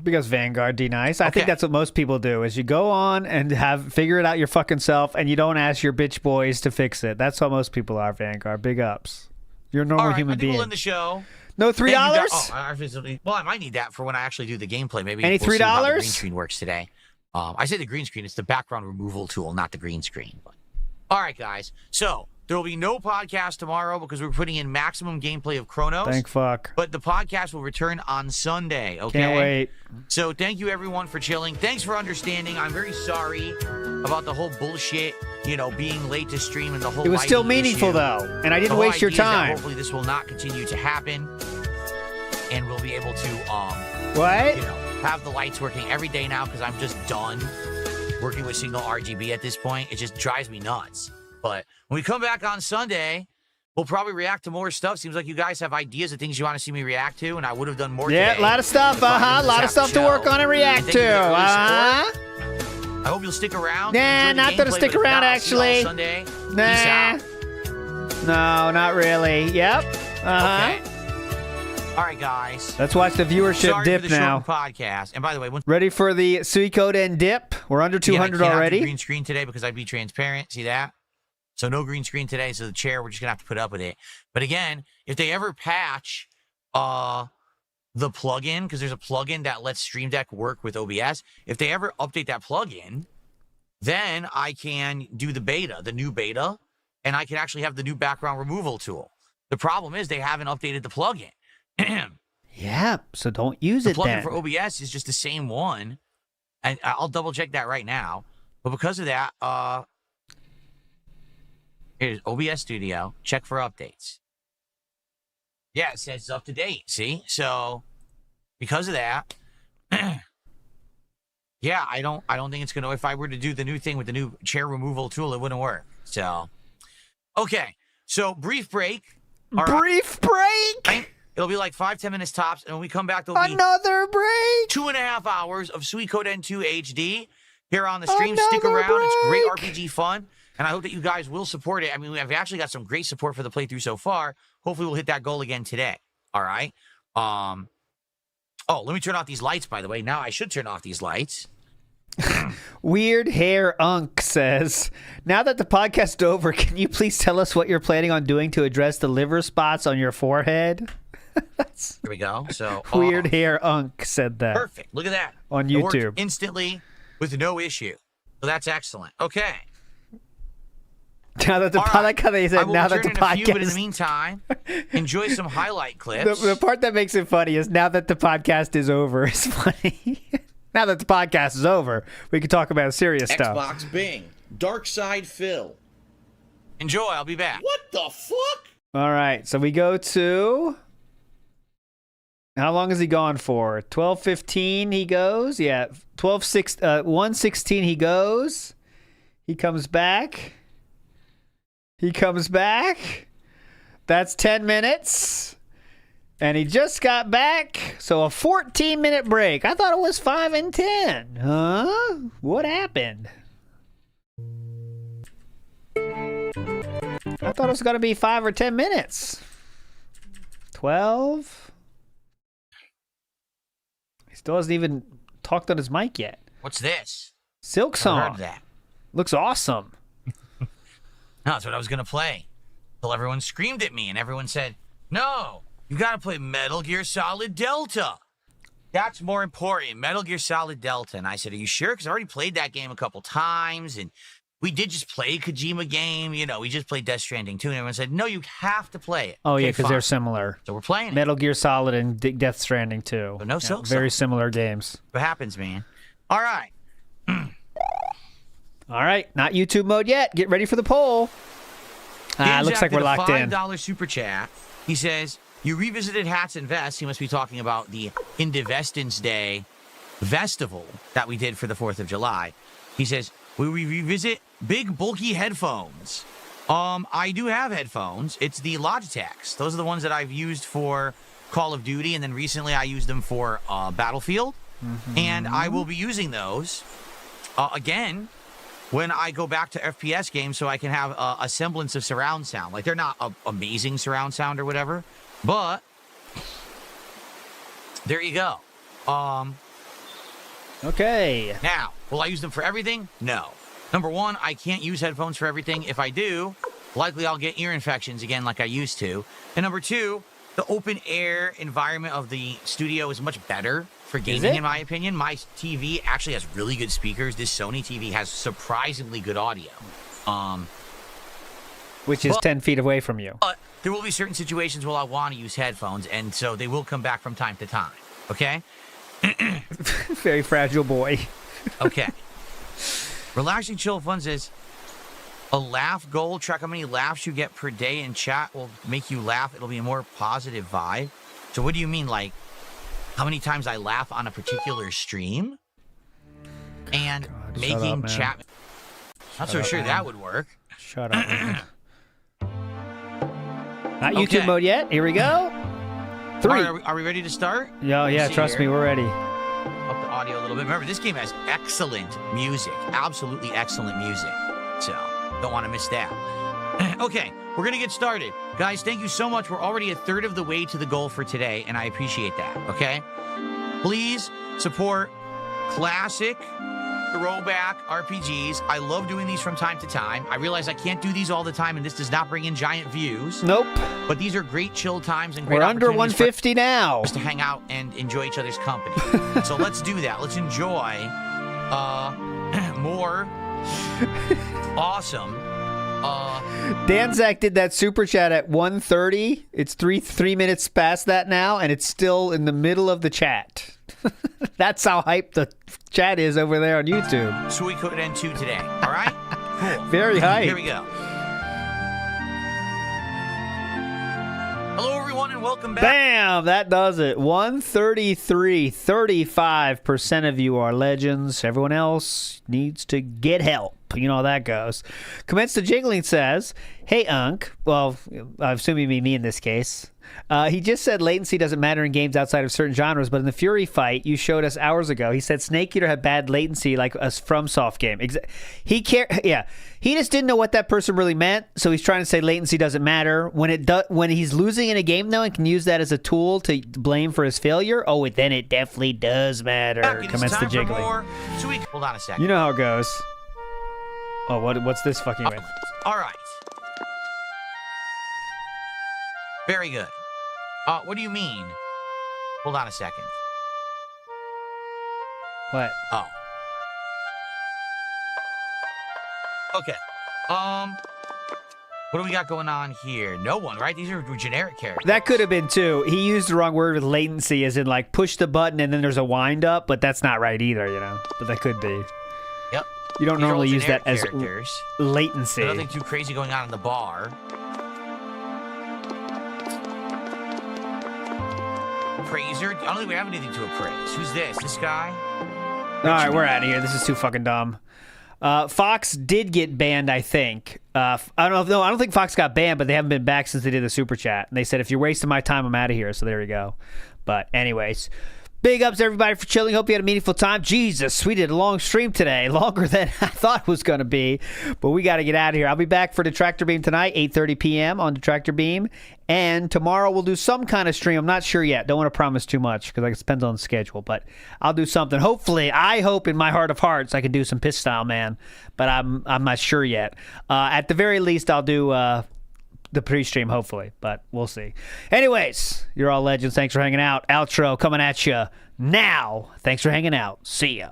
Because Vanguard denies. I think that's what most people do, is you go on and figure it out your fucking self, and you don't ask your bitch boys to fix it. That's what most people are, Vanguard. Big ups. You're a normal human being. We'll end the show. No $3? Well, I might need that for when I actually do the gameplay. Maybe any we'll see how the green $3? screen works today. I say the green screen. It's the background removal tool, not the green screen. But all right, guys. So there will be no podcast tomorrow because we're putting in maximum gameplay of Chronos. Thank fuck. But the podcast will return on Sunday. Okay. Can't wait. So thank you everyone for chilling. Thanks for understanding. I'm very sorry about the whole bullshit, you know, being late to stream and the whole. It was still lighting meaningful issue. though, and I didn't The whole waste your idea is that time. Hopefully this will not continue to happen, and we'll be able to what? You know, have the lights working every day now, because I'm just done working with single RGB at this point. It just drives me nuts. But when we come back on Sunday, we'll probably react to more stuff. Seems like you guys have ideas of things you want to see me react to, and I would have done more today. Yeah, a lot of stuff, a lot of stuff to work on and react to. I hope you'll stick around. Nah, not gonna stick around, actually. Sunday. Nah. Peace out. No, not really. Yep. Okay. All right, guys. Let's watch the viewership Sorry dip for the now. short podcast. And by the way, Ready for the Suikoden dip? We're under 200 I can't already. have the green screen today because I'd be transparent. See that? So no green screen today. So the chair, we're just gonna have to put up with it. But again, if they ever patch the plugin, because there's a plugin that lets Stream Deck work with OBS, if they ever update that plugin, then I can do the beta, the new beta, and I can actually have the new background removal tool. The problem is they haven't updated the plugin. Yeah, so don't use it The plugin then. for OBS is just the same one, and I'll double check that right now. But because of that, here's OBS Studio. Check for updates. Yeah, it says it's up to date. See, so because of that, yeah, I don't think it's gonna. If I were to do the new thing with the new chair removal tool, it wouldn't work. So, okay, so brief break. Brief break. It'll be like 5-10 minutes tops, and when we come back, there'll be another break. 2.5 hours of Suikoden 2 HD here on the stream. Stick around; it's great RPG fun, and I hope that you guys will support it. I mean, we've actually got some great support for the playthrough so far. Hopefully, we'll hit that goal again today. All right. Oh, let me turn off these lights. By the way, now I should turn off these lights. Weird Hair Unk says, now that the podcast is over, can you please tell us what you're planning on doing to address the liver spots on your forehead? Here we go. So Weird Hair Unk said that. Perfect. Look at that. On It worked YouTube. instantly with no issue. So that's excellent. Okay. Now that the they said, I will now that the return in a few, but in the podcast. meantime, enjoy some highlight clips. The part that makes it funny is now that the podcast is over is funny. Now that the podcast is over, we can talk about serious stuff. Xbox Bing. Dark Side Phil. Enjoy. I'll be back. What the fuck? All right, so we go to. How long is he gone for? 12:15 he goes. Yeah, 1:16 he goes. He comes back. He comes back. That's 10 minutes. And he just got back. So a 14-minute break. I thought it was 5 and 10. Huh? What happened? I thought it was going to be 5 or 10 minutes. 12. He still hasn't even talked on his mic yet. What's this? Silk I've Song. heard of that. Looks awesome. No, that's what I was going to play. Until everyone screamed at me and everyone said, no, you got to play Metal Gear Solid Delta. That's more important. Metal Gear Solid Delta. And I said, are you sure? Because I already played that game a couple times. And we did just play a Kojima game. You know, we just played Death Stranding too. And everyone said, no, you have to play it. Oh, Okay, yeah, because fine. they're similar. So we're playing it. Metal Gear Solid and Death Stranding too. So no Silk Song. Very similar games. What happens, man? All right. All right, not YouTube mode yet. Get ready for the poll. Looks like we're locked in. $5 super chat. He says, you revisited Hats and Vests. He must be talking about the Indivestance Day festival that we did for the 4th of July. He says, will we revisit big, bulky headphones? I do have headphones. It's the Logitechs. Those are the ones that I've used for Call of Duty, and then recently I used them for Battlefield. Mm-hmm. And I will be using those again when I go back to FPS games so I can have a semblance of surround sound. Like, they're not amazing surround sound or whatever, but there you go. Okay. Now, will I use them for everything? No. Number one, I can't use headphones for everything. If I do, likely I'll get ear infections again like I used to. And number two, the open air environment of the studio is much better for gaming, in my opinion. My TV actually has really good speakers. This Sony TV has surprisingly good audio. Which is 10 feet away from you. There will be certain situations where I want to use headphones, and so they will come back from time to time. Okay? Very fragile boy. Okay. Relaxing Chill Fun says, a laugh goal. Track how many laughs you get per day in chat will make you laugh. It'll be a more positive vibe. So what do you mean, like, how many times I laugh on a particular stream? And making chat... Not so sure that would work. Shut up, man. Not YouTube mode yet. Here we go. 3. All right, are we ready to start? Yeah, trust me, we're ready. Up the audio a little bit. Remember, this game has excellent music, absolutely excellent music. So, don't want to miss that. Okay, we're going to get started. Guys, thank you so much. We're already a third of the way to the goal for today, and I appreciate that, okay? Please support classic throwback RPGs. I love doing these from time to time. I realize I can't do these all the time, and this does not bring in giant views. Nope. But these are great chill times and great We're under opportunities 150 now. to hang out and enjoy each other's company. So let's do that. Let's enjoy more awesome. Danzak did that super chat at 1:30. It's three minutes past that now, and it's still in the middle of the chat. That's how hyped the chat is over there on YouTube. So we could end 2 today. All right? Cool. Very hyped. Here we go. Hello, everyone, and welcome back. Bam! That does it. 133. 35% of you are legends. Everyone else needs to get help. You know how that goes. Commence to Jiggling says, hey, Unc. Well, I assume you mean me in this case. He just said latency doesn't matter in games outside of certain genres, but in the Fury fight you showed us hours ago, he said Snake Eater had bad latency like a FromSoft game. He just didn't know what that person really meant, so he's trying to say latency doesn't matter. When he's losing in a game, though, and can use that as a tool to blame for his failure, then it definitely does matter. Commence to Jiggling. Hold on a second. You know how it goes. Oh, what's this fucking with? All right. Very good. What do you mean? Hold on a second. What? Oh. Okay. What do we got going on here? No one, right? These are generic characters. That could have been too. He used the wrong word with latency, as in like push the button and then there's a wind up, but that's not right either, you know. But that could be. Yep. You don't normally use that as latency. There's nothing too crazy going on in the bar. Appraiser? I don't think we have anything to appraise. Who's this? This guy? All right, we're out of here. This is too fucking dumb. Fox did get banned, I think. I don't think Fox got banned, but they haven't been back since they did the super chat. And they said, if you're wasting my time, I'm out of here. So there you go. But anyways, big ups to everybody for chilling. Hope you had a meaningful time. Jesus, we did a long stream today. Longer than I thought it was going to be. But we got to get out of here. I'll be back for Detractor Beam tonight, 8:30 p.m. on Detractor Beam. And tomorrow we'll do some kind of stream. I'm not sure yet. Don't want to promise too much because it depends on the schedule. But I'll do something. Hopefully, I hope in my heart of hearts I can do some Piss Style Man. But I'm not sure yet. At the very least, I'll do the pre-stream, hopefully. But we'll see. Anyways, you're all legends. Thanks for hanging out. Outro coming at you now. Thanks for hanging out. See ya.